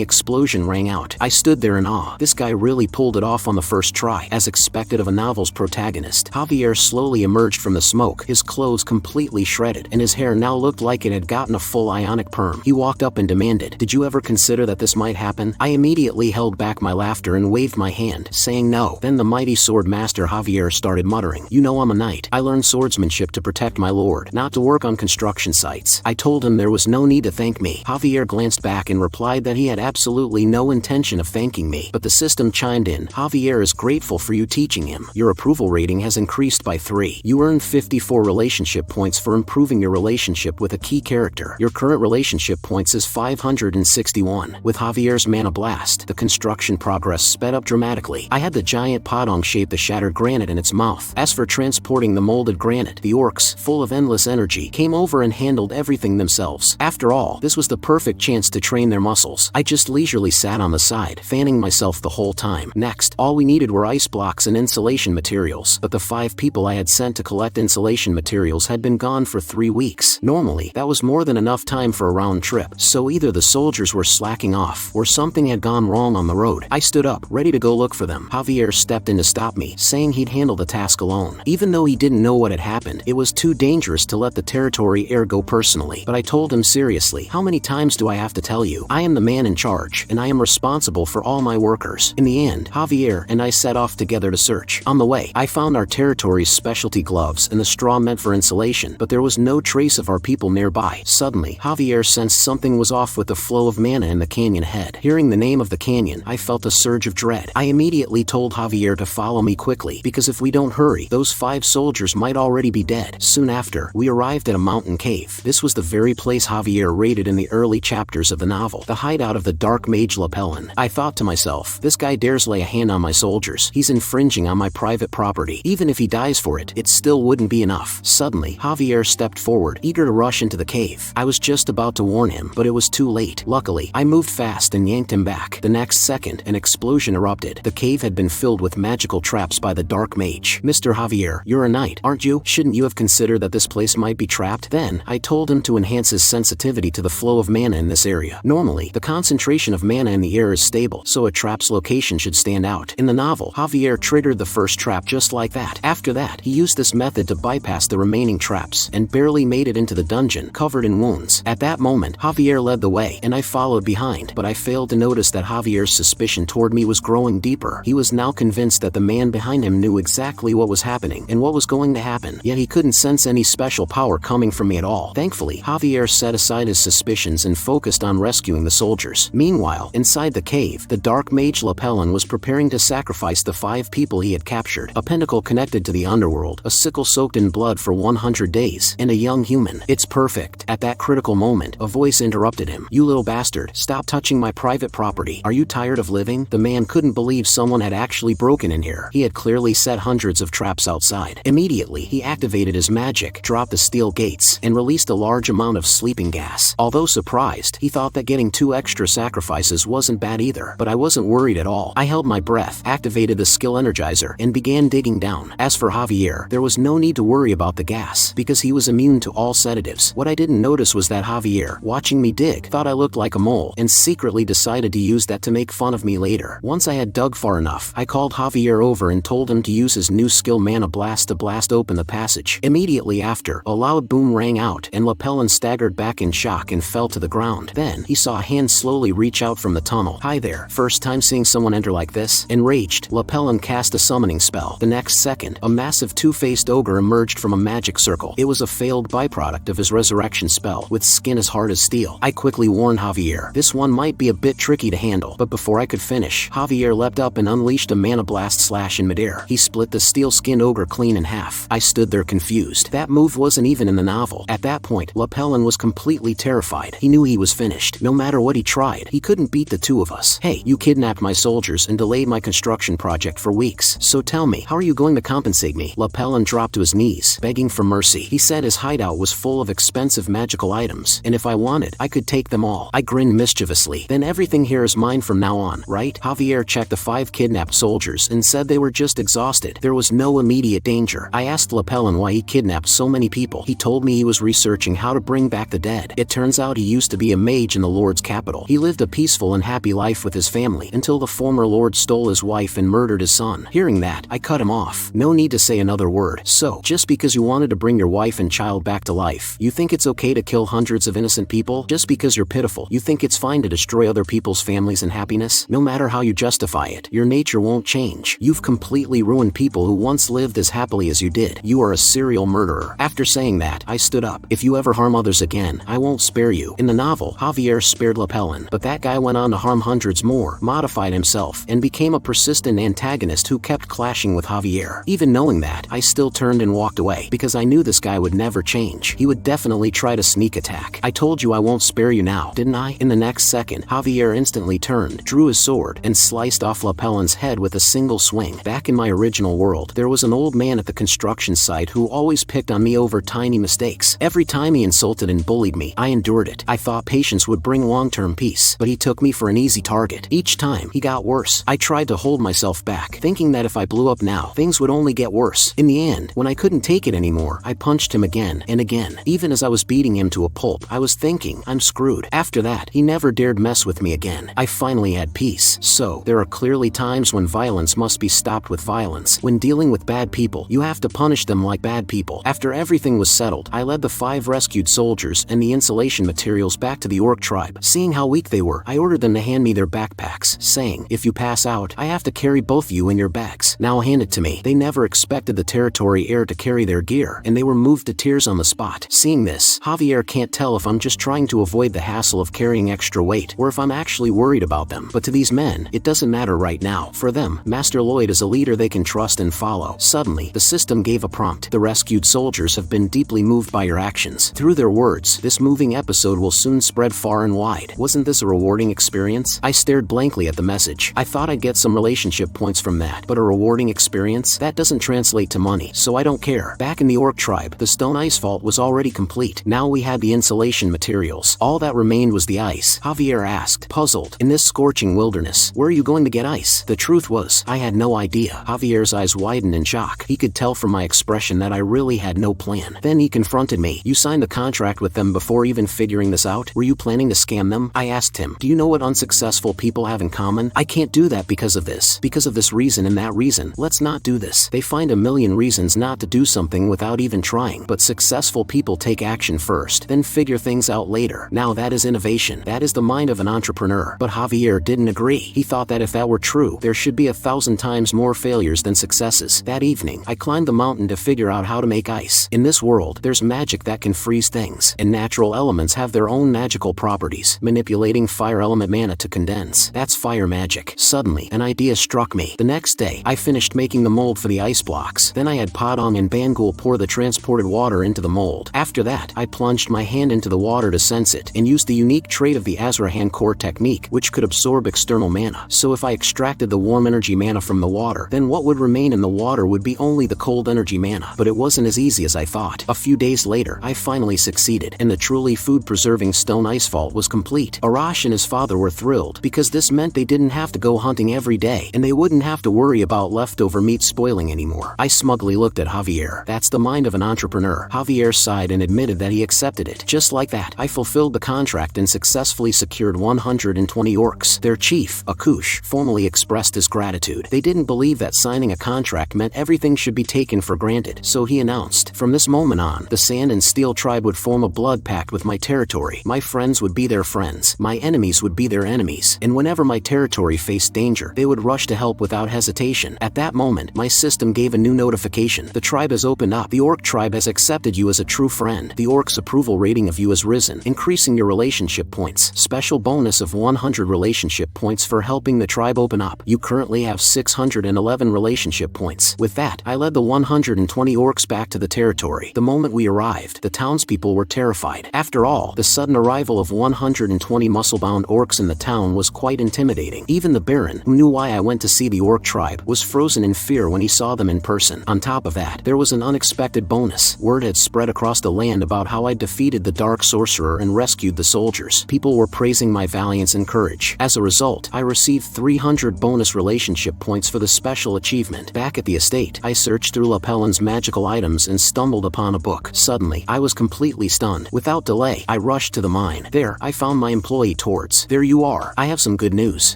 explosion rang out. I stood there in awe. This guy really pulled it off on the first try. As expected of a novel's protagonist, Javier slowly emerged from the smoke, his clothes completely shredded, and his hair now looked like it had gotten a full ionic perm. He walked up and demanded, "Did you ever consider that this might happen?" I immediately held back my laughter and waved my hand, saying no. Then the mighty sword master Javier started muttering, "You know I'm a knight. I learned swordsmanship to protect my lord, not to work on construction sites." I told him there was no need to thank me. Javier glanced back and replied that he had absolutely no intention of thanking me, but the system chimed in, "Javier is grateful for you teaching him. Your approval rating has increased by 3. You earned 54 relationship points for improving your relationship with a key character. Your current relationship points is 561. With Javier's mana blast, the construction progress sped up dramatically. I had the giant podong shape the shattered granite in its mouth. As for transporting the molded granite, the orcs, full of endless energy, came over and handled everything themselves. After all, this was the perfect chance to train their muscles. I just leisurely sat on the side, fanning myself the whole time. Next, all we needed were ice blocks and insulation materials, but the 5 people I had sent to collect insulation materials had been gone for 3 weeks. Normally, that was more than enough time for a round trip, so either the soldiers were slacking off, or something had gone wrong on the road. I stood up, ready to go look for them. Javier stepped in to stop me, saying he'd handle the task alone. Even though he didn't know what had happened, it was too dangerous to let the territory heir go personally. But I told him seriously, "How many times do I have to tell you? I am the man in charge, and I am responsible for all my workers." In the end, Javier and I set off together to search. On the way, I found our territory's specialty gloves and the straw meant for insulation, but there was no trace of our people nearby. Suddenly, Javier sensed something was off with the flow of mana in the canyon ahead. Hearing the name of the canyon, I felt a surge of dread. I immediately told Javier to follow me quickly, because if we don't hurry, those 5 soldiers might already be dead. Soon after, we arrived at a mountain cave. This was the very place Javier raided in the early chapters of the novel, the hideout of the dark mage Lapellin. I thought to myself, this guy dares lay a hand on my soldiers. He's infringing on my private property. Even if he dies for it, it still wouldn't be enough. Suddenly, Javier stepped forward, eager to rush into the cave. I was just about to warn him, but it was too late. Luckily, I moved fast and yanked him back. The next second, an explosion erupted. The cave had been filled with magical traps by the dark mage. "Mr. Javier, you're a knight, aren't you? Shouldn't you have considered that this place might be trapped?" Then, I told him to enhance his sensitivity to the flow of mana in this area. Normally, the concentration of mana in the air is stable, so a trap's location should stand out. In the novel, Javier triggered the first trap just like that. After that, he used this method to bypass the remaining traps, and barely made it into the dungeon, covered in wounds. At that moment, Javier led the way, and I followed behind, but I failed to notice that Javier's suspicion toward me was growing deeper. He was now convinced that the man behind him knew exactly what was happening, and what was going to happen, yet he couldn't sense any special power coming from me at all. Thankfully, Javier set aside his suspicions and focused on rescuing the soldiers. Meanwhile, inside the cave, the dark mage Lapellin was preparing to sacrifice the 5 people he had captured, a pentacle connected to the underworld, a sickle soaked in blood for 100 days, and a young human. "It's perfect." At that critical moment, a voice interrupted him. "You little bastard, stop touching my private property. Are you tired of living?" The man couldn't believe someone had actually broken in here. He had clearly set hundreds of traps outside. Immediately, he activated his magic, dropped the steel gates, and released a large amount of sleeping gas. Although surprised, he thought that getting 2 extra sacrifices wasn't bad either, but I wasn't worried at all. I held my breath, activated the skill energizer, and began digging down. As for Javier, there was no need to worry about the gas, because he was immune to all sedatives. What I didn't notice was that Javier, watching me dig, thought I looked like a mole, and secretly decided to use that to make fun of me later. Once I had dug far enough, I called Javier over and told him to use his new skill Mana Blast to blast open the passage. Immediately after, a loud boom rang out, and Lapellin staggered back in shock and fell to the ground. Then, he saw a hand slowly reach out from the tunnel. "Hi there. First time seeing someone enter like this?" Enraged, Lapellin cast a summoning spell. The next second, a massive 2-faced ogre emerged from a magic circle. It was a failed byproduct of his resurrection spell, with skin as hard as steel. I quickly warned Javier, this one might be a bit tricky to handle, but before I could finish, Javier leapt up and unleashed a Mana Blast slash in midair. He split the steel-skinned ogre clean in half. I stood there confused. That move wasn't even in the novel. At that point, Lapellin was completely terrified. He knew he was finished. No matter what he tried, he couldn't beat the 2 of us. "Hey, you kidnapped my soldiers and delayed my construction project for weeks. So tell me, how are you going to compensate me?" Lapellin dropped to his knees, begging for mercy. He said his hideout was full of expensive magical items, and if I wanted, I could take them all. I grinned mischievously. "Then everything here is mine from now on, right?" Javier checked the 5 kidnapped soldiers and said they were just exhausted. There was no immediate immediate danger. I asked Lapellin why he kidnapped so many people. He told me he was researching how to bring back the dead. It turns out he used to be a mage in the Lord's capital. He lived a peaceful and happy life with his family until the former Lord stole his wife and murdered his son. Hearing that, I cut him off. No need to say another word. So, just because you wanted to bring your wife and child back to life, you think it's okay to kill hundreds of innocent people? Just because you're pitiful, you think it's fine to destroy other people's families and happiness? No matter how you justify it, your nature won't change. You've completely ruined people who once lived as happily as you did. You are a serial murderer. After saying that, I stood up. If you ever harm others again, I won't spare you. In the novel, Javier spared Lapellin, but that guy went on to harm hundreds more, modified himself, and became a persistent antagonist who kept clashing with Javier. Even knowing that, I still turned and walked away, because I knew this guy would never change. He would definitely try to sneak attack. I told you I won't spare you now, didn't I? In the next second, Javier instantly turned, drew his sword, and sliced off Lapellin's head with a single swing. Back in my original world, there was an old man at the construction site who always picked on me over tiny mistakes. Every time he insulted and bullied me, I endured it. I thought patience would bring long-term peace, but he took me for an easy target. Each time, he got worse. I tried to hold myself back, thinking that if I blew up now, things would only get worse. In the end, when I couldn't take it anymore, I punched him again and again. Even as I was beating him to a pulp, I was thinking, I'm screwed. After that, he never dared mess with me again. I finally had peace. So, there are clearly times when violence must be stopped with violence. When dealing with bad people, you have to punish them like bad people. After everything was settled, I led the 5 rescued soldiers and the insulation materials back to the orc tribe. Seeing how weak they were, I ordered them to hand me their backpacks, saying, if you pass out, I have to carry both you in your bags. Now hand it to me. They never expected the territory heir to carry their gear, and they were moved to tears on the spot. Seeing this, Javier can't tell if I'm just trying to avoid the hassle of carrying extra weight, or if I'm actually worried about them. But to these men, it doesn't matter right now. For them, Master Lloyd is a leader they can trust and follow. Suddenly, the system gave a prompt. The rescued soldiers have been deeply moved by your actions. Through their words, this moving episode will soon spread far and wide. Wasn't this a rewarding experience? I stared blankly at the message. I thought I'd get some relationship points from that, but a rewarding experience? That doesn't translate to money, so I don't care. Back in the orc tribe, the stone ice vault was already complete. Now we had the insulation materials. All that remained was the ice. Javier asked, puzzled. In this scorching wilderness, where are you going to get ice? The truth was, I had no idea. Javier's eyes widened in shock. He could tell from my expression that I really had no plan. Then he confronted me. You signed the contract with them before even figuring this out? Were you planning to scam them? I asked him. Do you know what unsuccessful people have in common? I can't do that because of this. Because of this reason and that reason. Let's not do this. They find a million reasons not to do something without even trying. But successful people take action first, then figure things out later. Now that is innovation. That is the mind of an entrepreneur. But Javier didn't agree. He thought that if that were true, there should be 1,000 times more failures than successes. That evening, I climbed the mountain to figure out how to make ice. In this world, there's magic that can freeze things, and natural elements have their own magical properties. Manipulating fire element mana to condense. That's fire magic. Suddenly, an idea struck me. The next day, I finished making the mold for the ice blocks. Then I had Padong and Bangul pour the transported water into the mold. After that, I plunged my hand into the water to sense it, and used the unique trait of the Azrahan core technique, which could absorb external mana. So if I extracted the warm energy mana from the water, then what would remain in the water would be only the cold energy mana. But it wasn't as easy as I thought. A few days later, I finally succeeded, and the truly food-preserving stone ice vault was complete. Arash and his father were thrilled, because this meant they didn't have to go hunting every day, and they wouldn't have to worry about leftover meat spoiling anymore. I smugly looked at Javier. That's the mind of an entrepreneur. Javier sighed and admitted that he accepted it. Just like that, I fulfilled the contract and successfully secured 120 orcs. Their chief, Akush, formally expressed his gratitude. They didn't believe that signing a contract meant everything should be taken for granted, so he announced, from this moment on, the Sand and Steel tribe would form a blood pact with my territory. My friends would be their friends, my enemies would be their enemies, and whenever my territory faced danger, they would rush to help without hesitation. At that moment, my system gave a new notification. The tribe has opened up. The orc tribe has accepted you as a true friend. The orc's approval rating of you has risen, increasing your relationship points. Special bonus of 100 relationship points for helping the tribe open up. You currently have 611 relationship points. With that, I led the 120 orcs back to the territory. The moment we arrived, the townspeople were terrified. After all, the sudden arrival of 120 muscle-bound orcs in the town was quite intimidating. Even the Baron, who knew why I went to see the orc tribe, was frozen in fear when he saw them in person. On top of that, there was an unexpected bonus. Word had spread across the land about how I defeated the dark sorcerer and rescued the soldiers. People were praising my valiance and courage. As a result, I received 300 bonus relationship points for the special achievement. Back at the estate, state. I searched through Lapellin's magical items and stumbled upon a book. Suddenly, I was completely stunned. Without delay, I rushed to the mine. There, I found my employee Torts. There you are. I have some good news.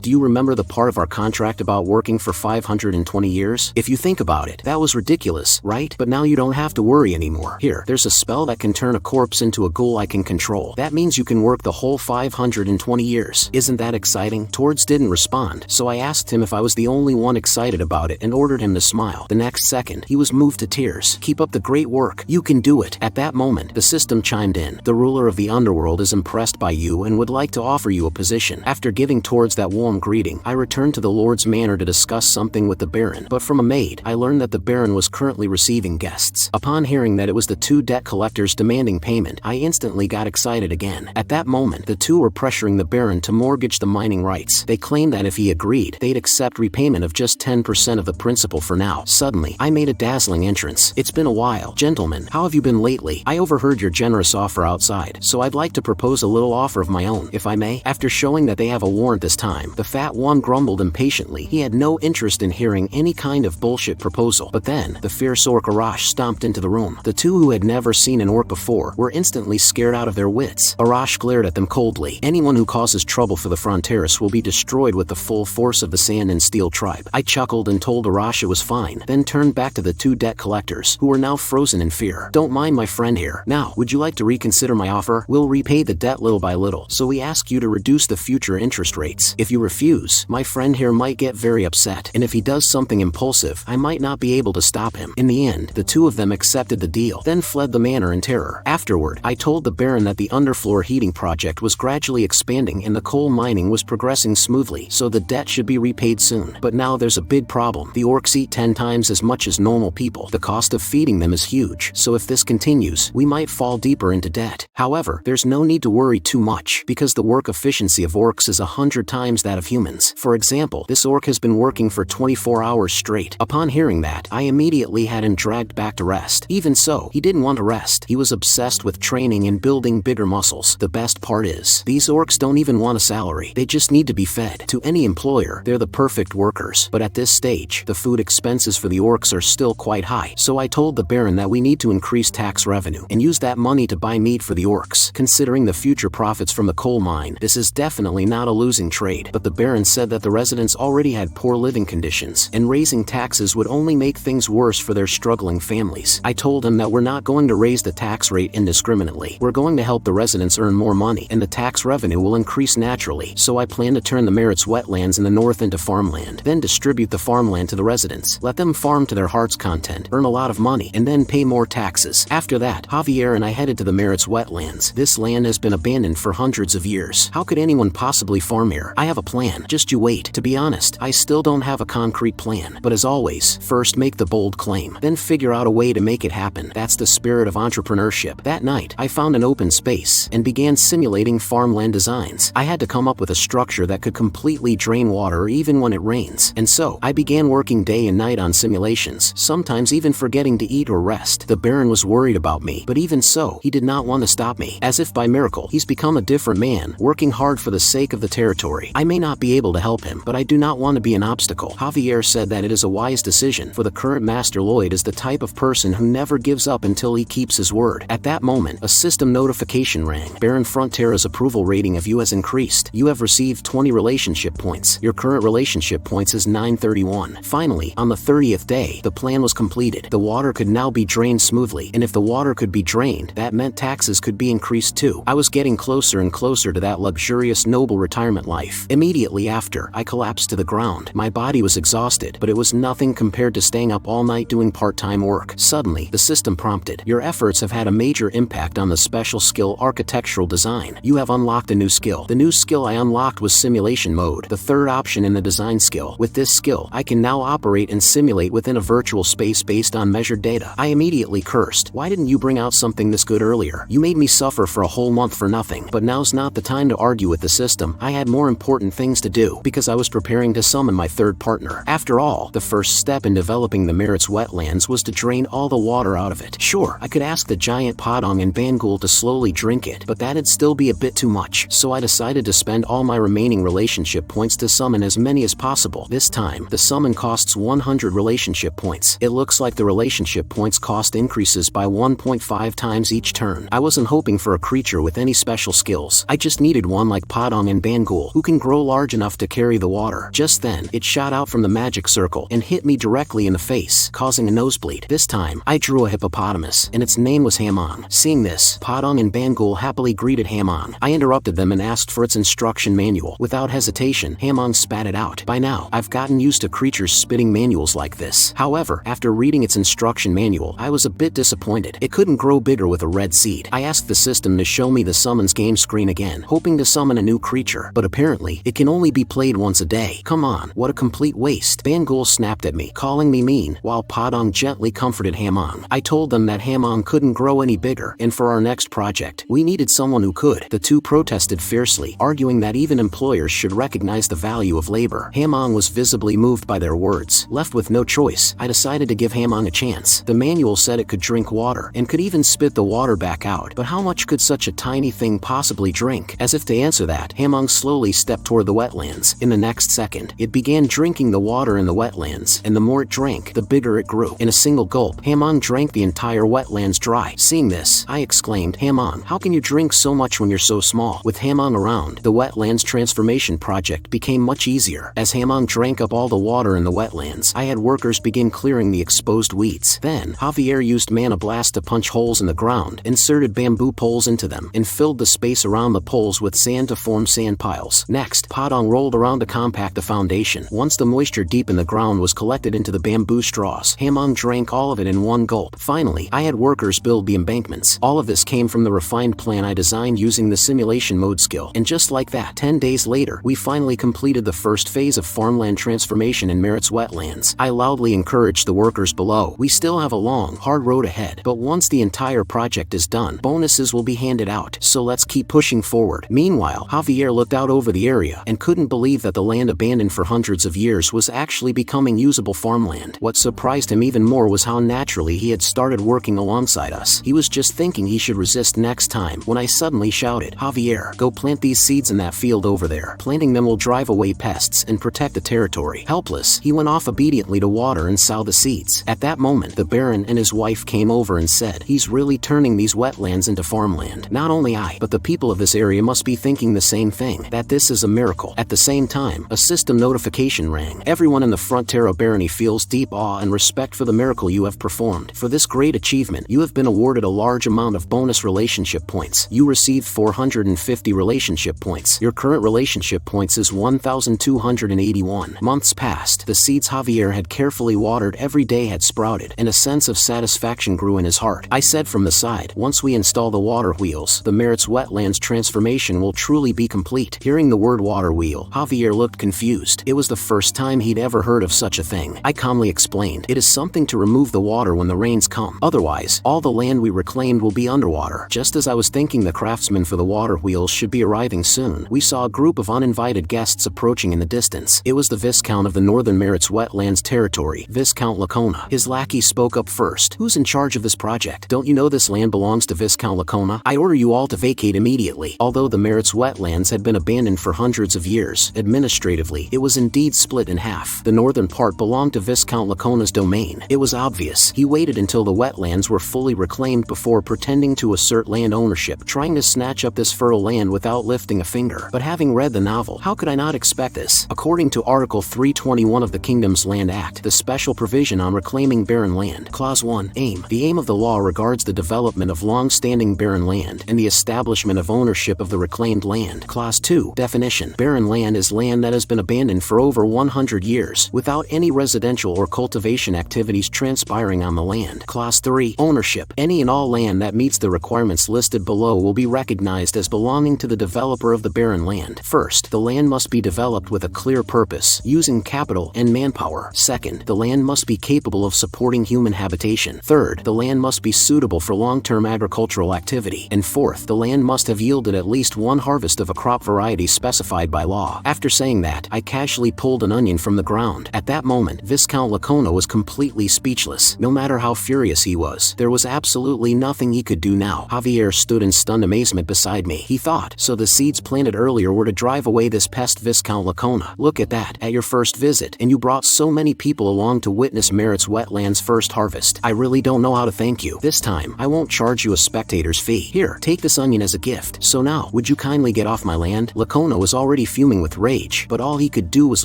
Do you remember the part of our contract about working for 520 years? If you think about it, that was ridiculous, right? But now you don't have to worry anymore. Here, there's a spell that can turn a corpse into a ghoul I can control. That means you can work the whole 520 years. Isn't that exciting? Torts didn't respond, so I asked him if I was the only one excited about it and ordered him to smile. The next second, he was moved to tears. Keep up the great work. You can do it. At that moment, the system chimed in. The ruler of the underworld is impressed by you and would like to offer you a position. After giving Torts that warm greeting, I returned to the Lord's manor to discuss something with the Baron, but from a maid, I learned that the Baron was currently receiving guests. Upon hearing that it was the two debt collectors demanding payment, I instantly got excited again. At that moment, the two were pressuring the Baron to mortgage the mining rights. They claimed that if he agreed, they'd accept repayment of just 10% of the principal for now. Suddenly, I made a dazzling entrance. It's been a while. Gentlemen, how have you been lately? I overheard your generous offer outside, so I'd like to propose a little offer of my own, if I may. After showing that they have a warrant this time, the fat one grumbled impatiently. He had no interest in hearing any kind of bullshit proposal. But then, the fierce orc Arash stomped into the room. The two who had never seen an orc before were instantly scared out of their wits. Arash glared at them coldly. Anyone who causes trouble for the Fronteras will be destroyed with the full force of the Sand and Steel tribe. I chuckled and told Arash it was fine, then turned back to the two debt collectors, who were now frozen in fear. Don't mind my friend here. Now, would you like to reconsider my offer? We'll repay the debt little by little, so we ask you to reduce the future interest rates. If you refuse, my friend here might get very upset, and if he does something impulsive, I might not be able to stop him. In the end, the two of them accepted the deal, then fled the manor in terror. Afterward, I told the Baron that the underfloor heating project was gradually expanding and the coal mining was progressing smoothly, so the debt should be repaid soon. But now there's a big problem. The orcs eat 10 times as much as normal people. The cost of feeding them is huge, so if this continues, we might fall deeper into debt. However, there's no need to worry too much, because the work efficiency of orcs is 100 times that of humans. For example, this orc has been working for 24 hours straight. Upon hearing that, I immediately had him dragged back to rest. Even so, he didn't want to rest. He was obsessed with training and building bigger muscles. The best part is, these orcs don't even want a salary. They just need to be fed. To any employer, they're the perfect workers. But at this stage, the food expenses for the orcs are still quite high. So I told the Baron that we need to increase tax revenue and use that money to buy meat for the orcs. Considering the future profits from the coal mine, this is definitely not a losing trade. But the Baron said that the residents already had poor living conditions, and raising taxes would only make things worse for their struggling families. I told him that we're not going to raise the tax rate indiscriminately. We're going to help the residents earn more money, and the tax revenue will increase naturally. So I plan to turn the Merit's wetlands in the north into farmland, then distribute the farmland to the residents. Let them farm to their heart's content, earn a lot of money, and then pay more taxes. After that, Javier and I headed to the Merit's wetlands. This land has been abandoned for hundreds of years. How could anyone possibly farm here? I have a plan. Just you wait. To be honest, I still don't have a concrete plan. But as always, first make the bold claim, then figure out a way to make it happen. That's the spirit of entrepreneurship. That night, I found an open space and began simulating farmland designs. I had to come up with a structure that could completely drain water even when it rains. And so, I began working day and night on simulations, sometimes even forgetting to eat or rest. The Baron was worried about me, but even so, he did not want to stop me. As if by miracle, he's become a different man, working hard for the sake of the territory. I may not be able to help him, but I do not want to be an obstacle. Javier said that it is a wise decision, for the current Master Lloyd is the type of person who never gives up until he keeps his word. At that moment, a system notification rang. Baron Frontera's approval rating of you has increased. You have received 20 relationship points. Your current relationship points is 931. Finally, on the 30th day, the plan was completed. The water could now be drained smoothly, and if the water could be drained, that meant taxes could be increased too. I was getting closer and closer to that luxurious, noble retirement life. Immediately after, I collapsed to the ground. My body was exhausted, but it was nothing compared to staying up all night doing part-time work. Suddenly, the system prompted, your efforts have had a major impact on the special skill architectural design. You have unlocked a new skill. The new skill I unlocked was simulation mode, the third option in the design skill. With this skill, I can now operate and simulate within a virtual space based on measured data. I immediately cursed. Why didn't you bring out something this good earlier? You made me suffer for a whole month for nothing. But now's not the time to argue with the system. I had more important things to do, because I was preparing to summon my third partner. After all, the first step in developing the Merit's wetlands was to drain all the water out of it. Sure, I could ask the giant Podong and Bangul to slowly drink it, but that'd still be a bit too much. So I decided to spend all my remaining relationship points to summon as many as possible. This time, the summon costs 100 relationship relationship points. It looks like the relationship points cost increases by 1.5 times each turn. I wasn't hoping for a creature with any special skills. I just needed one like Padang and Bangul, who can grow large enough to carry the water. Just then, it shot out from the magic circle and hit me directly in the face, causing a nosebleed. This time, I drew a hippopotamus, and its name was Hamon. Seeing this, Padang and Bangul happily greeted Hamon. I interrupted them and asked for its instruction manual. Without hesitation, Hamon spat it out. By now, I've gotten used to creatures spitting manuals like this. However, after reading its instruction manual, I was a bit disappointed. It couldn't grow bigger with a red seed. I asked the system to show me the summons game screen again, hoping to summon a new creature, but apparently, it can only be played once a day. Come on, what a complete waste. Bangul snapped at me, calling me mean, while Padang gently comforted Hamon. I told them that Hamon couldn't grow any bigger, and for our next project, we needed someone who could. The two protested fiercely, arguing that even employers should recognize the value of labor. Hamon was visibly moved by their words. Left with no choice, I decided to give Hamon a chance. The manual said it could drink water, and could even spit the water back out, but how much could such a tiny thing possibly drink? As if to answer that, Hamon slowly stepped toward the wetlands. In the next second, it began drinking the water in the wetlands, and the more it drank, the bigger it grew. In a single gulp, Hamon drank the entire wetlands dry. Seeing this, I exclaimed, Hamon, how can you drink so much when you're so small? With Hamon around, the wetlands transformation project became much easier. As Hamon drank up all the water in the wetlands, I had workers begin clearing the exposed weeds. Then, Javier used Mana Blast to punch holes in the ground, inserted bamboo poles into them, and filled the space around the poles with sand to form sand piles. Next, Padang rolled around to compact the foundation. Once the moisture deep in the ground was collected into the bamboo straws, Hamon drank all of it in one gulp. Finally, I had workers build the embankments. All of this came from the refined plan I designed using the simulation mode skill. And just like that, 10 days later, we finally completed the first phase of farmland transformation in Merit's wetlands. I loudly encouraged the workers below. We still have a long, hard road ahead, but once the entire project is done, bonuses will be handed out, so let's keep pushing forward. Meanwhile, Javier looked out over the area and couldn't believe that the land abandoned for hundreds of years was actually becoming usable farmland. What surprised him even more was how naturally he had started working alongside us. He was just thinking he should resist next time when I suddenly shouted, Javier, go plant these seeds in that field over there. Planting them will drive away pests and protect the territory. Helpless, he went off obediently to water and sow the seeds. At that moment, the Baron and his wife came over and said, he's really turning these wetlands into farmland. Not only I, but the people of this area must be thinking the same thing, that this is a miracle. At the same time, a system notification rang. Everyone in the Frontera Barony feels deep awe and respect for the miracle you have performed. For this great achievement, you have been awarded a large amount of bonus relationship points. You received 450 relationship points. Your current relationship points is 1,281. Months passed. The seeds Javier had carefully watered every day had sprouted, and a sense of satisfaction grew in his heart. I said from the side, once we install the water wheels, the Merit's wetlands transformation will truly be complete. Hearing the word water wheel, Javier looked confused. It was the first time he'd ever heard of such a thing. I calmly explained, it is something to remove the water when the rains come. Otherwise, all the land we reclaimed will be underwater. Just as I was thinking the craftsmen for the water wheels should be arriving soon, we saw a group of uninvited guests approaching in the distance. It was the Viscount of the Northern Merit's wetlands territory, Viscount Lacona. His lackey spoke up first. Who's in charge of this project? Don't you know this land belongs to Viscount Lacona? I order you all to vacate immediately. Although the Merit's wetlands had been abandoned for hundreds of years, administratively, it was indeed split in half. The northern part belonged to Viscount Lacona's domain. It was obvious. He waited until the wetlands were fully reclaimed before pretending to assert land ownership, trying to snatch up this fertile land without lifting a finger. But having read the novel, how could I not expect this? According to Article 321 of the Kingdom's Land Act, the special provision on reclaiming barren land, Clause 1, Aim. The aim of the law regards the development of long-standing barren land and the establishment of ownership of the reclaimed land. Clause 2, Definition. Barren land is land that has been abandoned for over 100 years, without any residential or cultivation activities transpiring on the land. Clause 3, Ownership. Any and all land that meets the requirements listed below will be recognized as belonging to the developer of the barren land. First, the land must be developed with a clear purpose, using capital and manpower. Second, the land must be capable of supporting human habitation. Third, the land must be suitable for long-term agricultural activity. And fourth, the land must have yielded at least one harvest of a crop variety specified by law. After saying that, I casually pulled an onion from the ground. At that moment, Viscount Lacona was completely speechless. No matter how furious he was, there was absolutely nothing he could do now. Javier stood in stunned amazement beside me. He thought, so the seeds planted earlier were to drive away this pest, Viscount Lacona. Look at that. At your first visit, and you brought so many people people along to witness Merit's wetland's first harvest. I really don't know how to thank you. This time, I won't charge you a spectator's fee. Here, take this onion as a gift. So now, would you kindly get off my land? Lakona was already fuming with rage, but all he could do was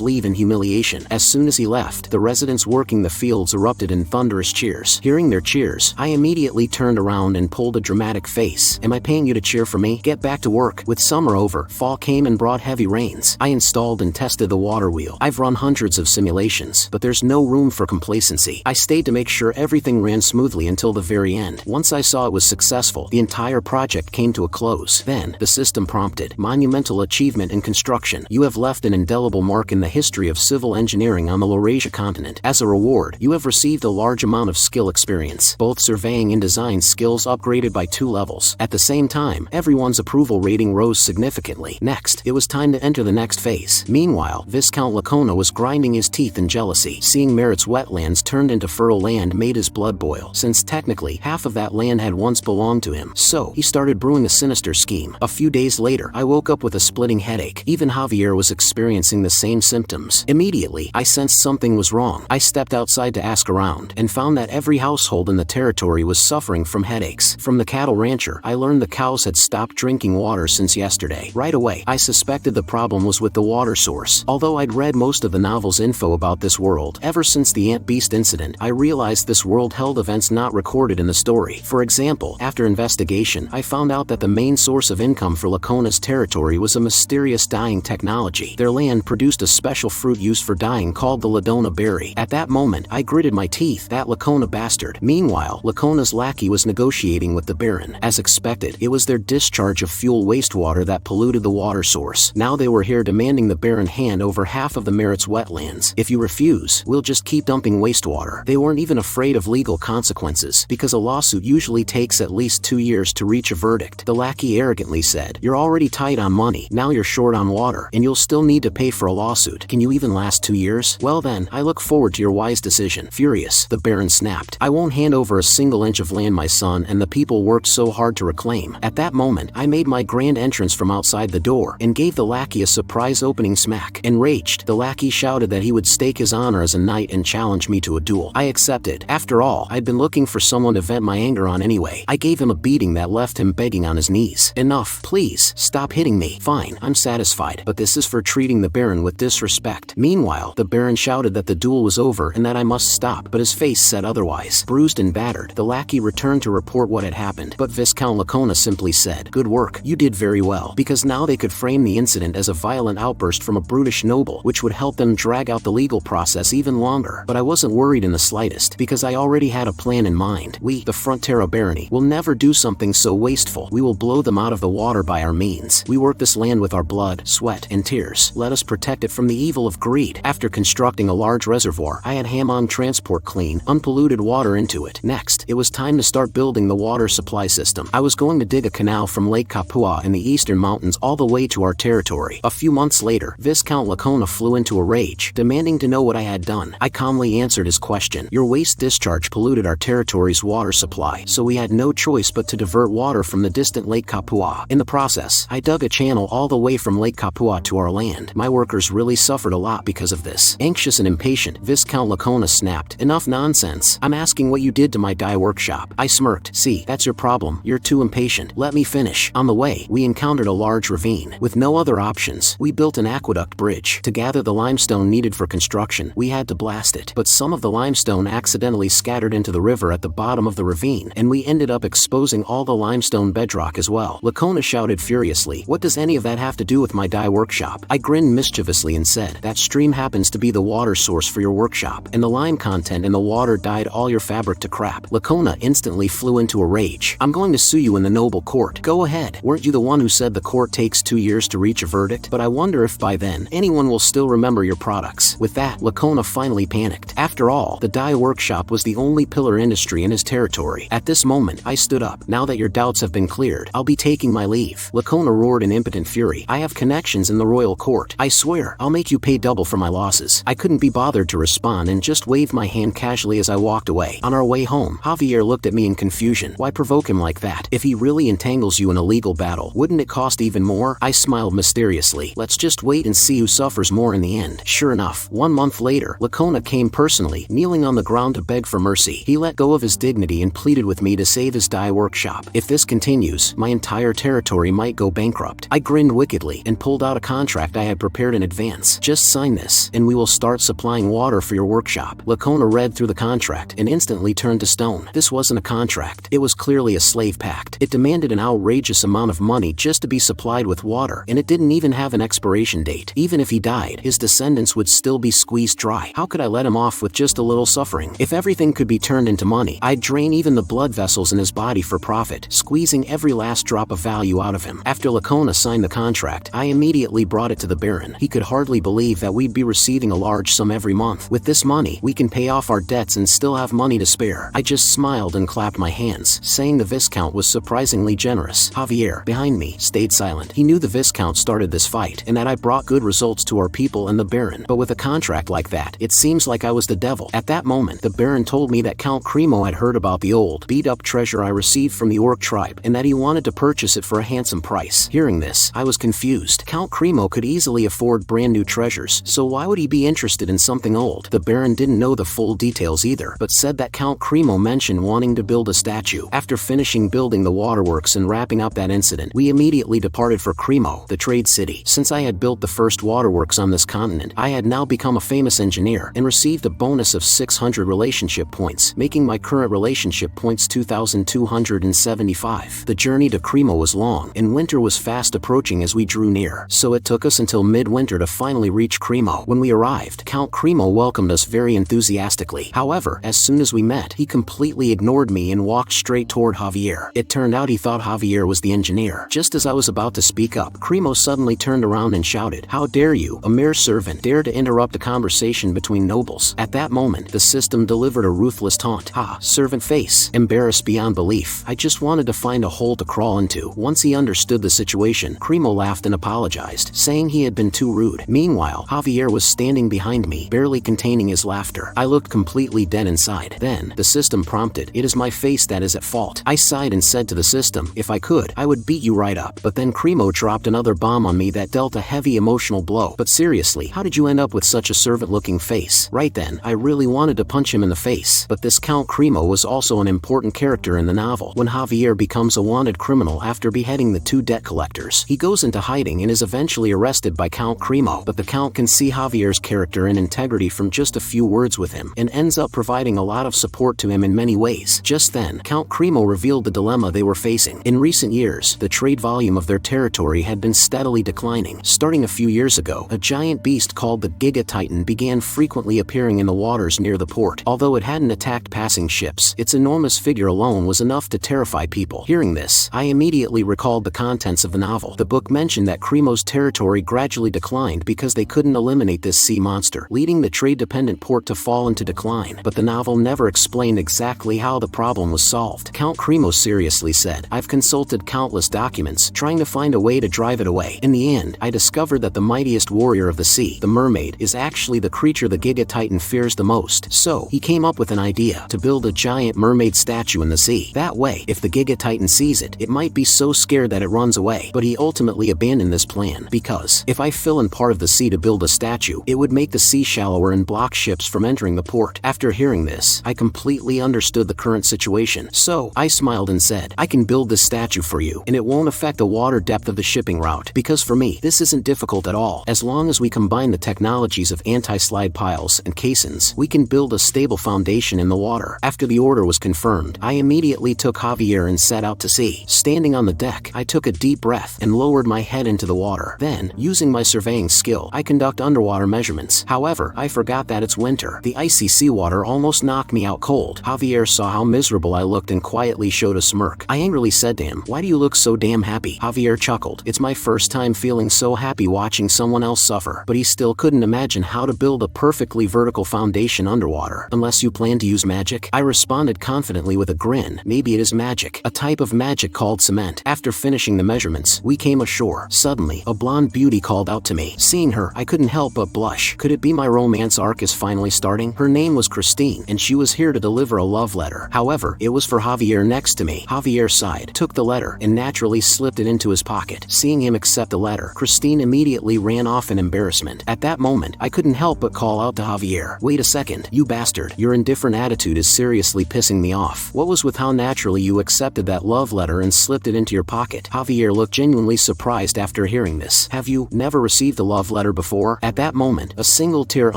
leave in humiliation. As soon as he left, the residents working the fields erupted in thunderous cheers. Hearing their cheers, I immediately turned around and pulled a dramatic face. Am I paying you to cheer for me? Get back to work. With summer over, fall came and brought heavy rains. I installed and tested the water wheel. I've run hundreds of simulations, but there's no room for complacency. I stayed to make sure everything ran smoothly until the very end. Once I saw it was successful, the entire project came to a close. Then, the system prompted, monumental achievement in construction. You have left an indelible mark in the history of civil engineering on the Laurasia continent. As a reward, you have received a large amount of skill experience. Both surveying and design skills upgraded by 2 levels. At the same time, everyone's approval rating rose significantly. Next, it was time to enter the next phase. Meanwhile, Viscount Lakona was grinding his teeth in jealousy. Seeing Merit's wetlands turned into fertile land made his blood boil, since technically, half of that land had once belonged to him. So, he started brewing a sinister scheme. A few days later, I woke up with a splitting headache. Even Javier was experiencing the same symptoms. Immediately, I sensed something was wrong. I stepped outside to ask around, and found that every household in the territory was suffering from headaches. From the cattle rancher, I learned the cows had stopped drinking water since yesterday. Right away, I suspected the problem was with the water source. Although I'd read most of the novel's info about this world, ever since the Ant Beast incident, I realized this world held events not recorded in the story. For example, after investigation, I found out that the main source of income for Lakona's territory was a mysterious dyeing technology. Their land produced a special fruit used for dyeing called the Ladona berry. At that moment, I gritted my teeth. That Lakona bastard. Meanwhile, Lakona's lackey was negotiating with the Baron. As expected, it was their discharge of fuel wastewater that polluted the water source. Now they were here demanding the Baron hand over half of the Merit's wetlands. If you refuse, we'll just keep dumping wastewater. They weren't even afraid of legal consequences, because a lawsuit usually takes at least 2 years to reach a verdict. The lackey arrogantly said, "You're already tight on money, now you're short on water, and you'll still need to pay for a lawsuit. Can you even last 2 years? Well then, I look forward to your wise decision." Furious, the Baron snapped, "I won't hand over a single inch of land my son and the people worked so hard to reclaim." At that moment, I made my grand entrance from outside the door, and gave the lackey a surprise opening smack. Enraged, the lackey shouted that he would stake his honor as a knight and challenge me to a duel. I accepted. After all, I'd been looking for someone to vent my anger on anyway. I gave him a beating that left him begging on his knees. "Enough, please, stop hitting me." "Fine, I'm satisfied, but this is for treating the Baron with disrespect." Meanwhile, the Baron shouted that the duel was over and that I must stop, but his face said otherwise. Bruised and battered, the lackey returned to report what had happened, but Viscount Lakona simply said, "Good work, you did very well," because now they could frame the incident as a violent outburst from a brutish noble, which would help them drag out the legal process even longer. But I wasn't worried in the slightest, because I already had a plan in mind. We, the Frontera Barony, will never do something so wasteful. We will blow them out of the water by our means. We work this land with our blood, sweat, and tears. Let us protect it from the evil of greed. After constructing a large reservoir, I had Hamon transport clean, unpolluted water into it. Next, it was time to start building the water supply system. I was going to dig a canal from Lake Kapua in the eastern mountains all the way to our territory. A few months later, Viscount Lakona flew into a rage, demanding to know what I had done. I calmly answered his question. "Your waste discharge polluted our territory's water supply, so we had no choice but to divert water from the distant Lake Kapua. In the process, I dug a channel all the way from Lake Kapua to our land. My workers really suffered a lot because of this." Anxious and impatient, Viscount Lakona snapped, "Enough nonsense. I'm asking what you did to my dye workshop." I smirked. "See, that's your problem. You're too impatient. Let me finish." On the way, we encountered a large ravine. With no other options, we built an aqueduct bridge. To gather the limestone needed for construction, we had to blast it. But some of the limestone accidentally scattered into the river at the bottom of the ravine, and we ended up exposing all the limestone bedrock as well. Lakona shouted furiously, "What does any of that have to do with my dye workshop?" I grinned mischievously and said, "That stream happens to be the water source for your workshop, and the lime content in the water dyed all your fabric to crap." Lakona instantly flew into a rage. "I'm going to sue you in the noble court." "Go ahead. Weren't you the one who said the court takes 2 years to reach a verdict? But I wonder if by then, anyone will still remember your products." With that, Lakona finally panicked. After all, the dye workshop was the only pillar industry in his territory. At this moment, I stood up. "Now that your doubts have been cleared, I'll be taking my leave." Lakona roared in impotent fury. "I have connections in the royal court. I swear, I'll make you pay double for my losses." I couldn't be bothered to respond and just waved my hand casually as I walked away. On our way home, Javier looked at me in confusion. "Why provoke him like that? If he really entangles you in a legal battle, wouldn't it cost even more?" I smiled mysteriously. "Let's just wait and see who suffers more in the end." Sure enough, 1 month later, Lacona came personally, kneeling on the ground to beg for mercy. He let go of his dignity and pleaded with me to save his dye workshop. If this continues, my entire territory might go bankrupt. I grinned wickedly and pulled out a contract I had prepared in advance. Just sign this, and we will start supplying water for your workshop. Lacona read through the contract and instantly turned to stone. This wasn't a contract. It was clearly a slave pact. It demanded an outrageous amount of money just to be supplied with water, and it didn't even have an expiration date. Even if he died, his descendants would still be squeezed dry. How could I let him off with just a little suffering? If everything could be turned into money, I'd drain even the blood vessels in his body for profit, squeezing every last drop of value out of him. After Lacona signed the contract, I immediately brought it to the Baron. He could hardly believe that we'd be receiving a large sum every month. With this money, we can pay off our debts and still have money to spare. I just smiled and clapped my hands, saying the Viscount was surprisingly generous. Javier, behind me, stayed silent. He knew the Viscount started this fight, and that I brought good results to our people and the Baron. But with a contract like that, it seems like I was the devil. At that moment, the Baron told me that Count Cremo had heard about the old, beat-up treasure I received from the Orc tribe, and that he wanted to purchase it for a handsome price. Hearing this, I was confused. Count Cremo could easily afford brand new treasures, so why would he be interested in something old? The Baron didn't know the full details either, but said that Count Cremo mentioned wanting to build a statue. After finishing building the waterworks and wrapping up that incident, we immediately departed for Cremo, the trade city. Since I had built the first waterworks on this continent, I had now become a famous engineer and received a bonus of 600 relationship points, making my current relationship points 2,275. The journey to Cremo was long, and winter was fast approaching as we drew near, so it took us until midwinter to finally reach Cremo. When we arrived, Count Cremo welcomed us very enthusiastically. However, as soon as we met, he completely ignored me and walked straight toward Javier. It turned out he thought Javier was the engineer. Just as I was about to speak up, Cremo suddenly turned around and shouted, "How dare you, a mere servant, dare to interrupt a conversation between nobles?" At that moment, the system delivered a ruthless taunt. "Ha, servant face." Embarrassed beyond belief, I just wanted to find a hole to crawl into. Once he understood the situation, Cremo laughed and apologized, saying he had been too rude. Meanwhile, Javier was standing behind me, barely containing his laughter. I looked completely dead inside. Then, the system prompted, "It is my face that is at fault." I sighed and said to the system, "If I could, I would beat you right up." But then Cremo dropped another bomb on me that dealt a heavy emotional blow. "But seriously, how did you end up with such a servant-looking face?" Right then, I really wanted to punch him in the face. But this Count Cremo was also an important character in the novel. When Javier becomes a wanted criminal after beheading the two debt collectors, he goes into hiding and is eventually arrested by Count Cremo. But the Count can see Javier's character and integrity from just a few words with him, and ends up providing a lot of support to him in many ways. Just then, Count Cremo revealed the dilemma they were facing. In recent years, the trade volume of their territory had been steadily declining. Starting a few years ago, a giant beast called the Giga Titan began frequently appearing in the waters near the port. Although it hadn't attacked passing ships, its enormous figure alone was enough to terrify people. Hearing this, I immediately recalled the contents of the novel. The book mentioned that Cremo's territory gradually declined because they couldn't eliminate this sea monster, leading the trade-dependent port to fall into decline. But the novel never explained exactly how the problem was solved. Count Cremo seriously said, "I've consulted countless documents, trying to find a way to drive it away. In the end, I discovered that the mightiest warrior of the sea, the mermaid, is actually the creature the Giga Titan fears the most. So, he came up with an idea to build a giant mermaid statue in the sea. That way, if the Giga Titan sees it, it might be so scared that it runs away." But he ultimately abandoned this plan, because if I fill in part of the sea to build a statue, it would make the sea shallower and block ships from entering the port. After hearing this, I completely understood the current situation. So, I smiled and said, "I can build this statue for you, and it won't affect the water depth of the shipping route, because for me, this isn't difficult at all. As long as we combine the technologies of anti-slide piles and caissons, we can build a stable foundation in the water." After the order was confirmed, I immediately took Javier and set out to sea. Standing on the deck, I took a deep breath and lowered my head into the water. Then, using my surveying skill, I conduct underwater measurements. However, I forgot that it's winter. The icy seawater almost knocked me out cold. Javier saw how miserable I looked and quietly showed a smirk. I angrily said to him, "Why do you look so damn happy?" Javier chuckled. It's my first time feeling so happy watching someone else suffer. But he still couldn't imagine how to build a perfectly vertical foundation underwater. "Unless you plan to use magic?" I responded confidently with a grin. "Maybe it is magic. A type of magic called cement." After finishing the measurements, we came ashore. Suddenly, a blonde beauty called out to me. Seeing her, I couldn't help but blush. Could it be my romance arc is finally starting? Her name was Christine, and she was here to deliver a love letter. However, it was for Javier next to me. Javier sighed, took the letter, and naturally slipped it into his pocket. Seeing him accept the letter, Christine immediately ran off in embarrassment. At that moment, I couldn't help but call call out to Javier, "Wait a second, you bastard. Your indifferent attitude is seriously pissing me off. What was with how naturally you accepted that love letter and slipped it into your pocket?" Javier looked genuinely surprised after hearing this. "Have you never received a love letter before?" At that moment, a single tear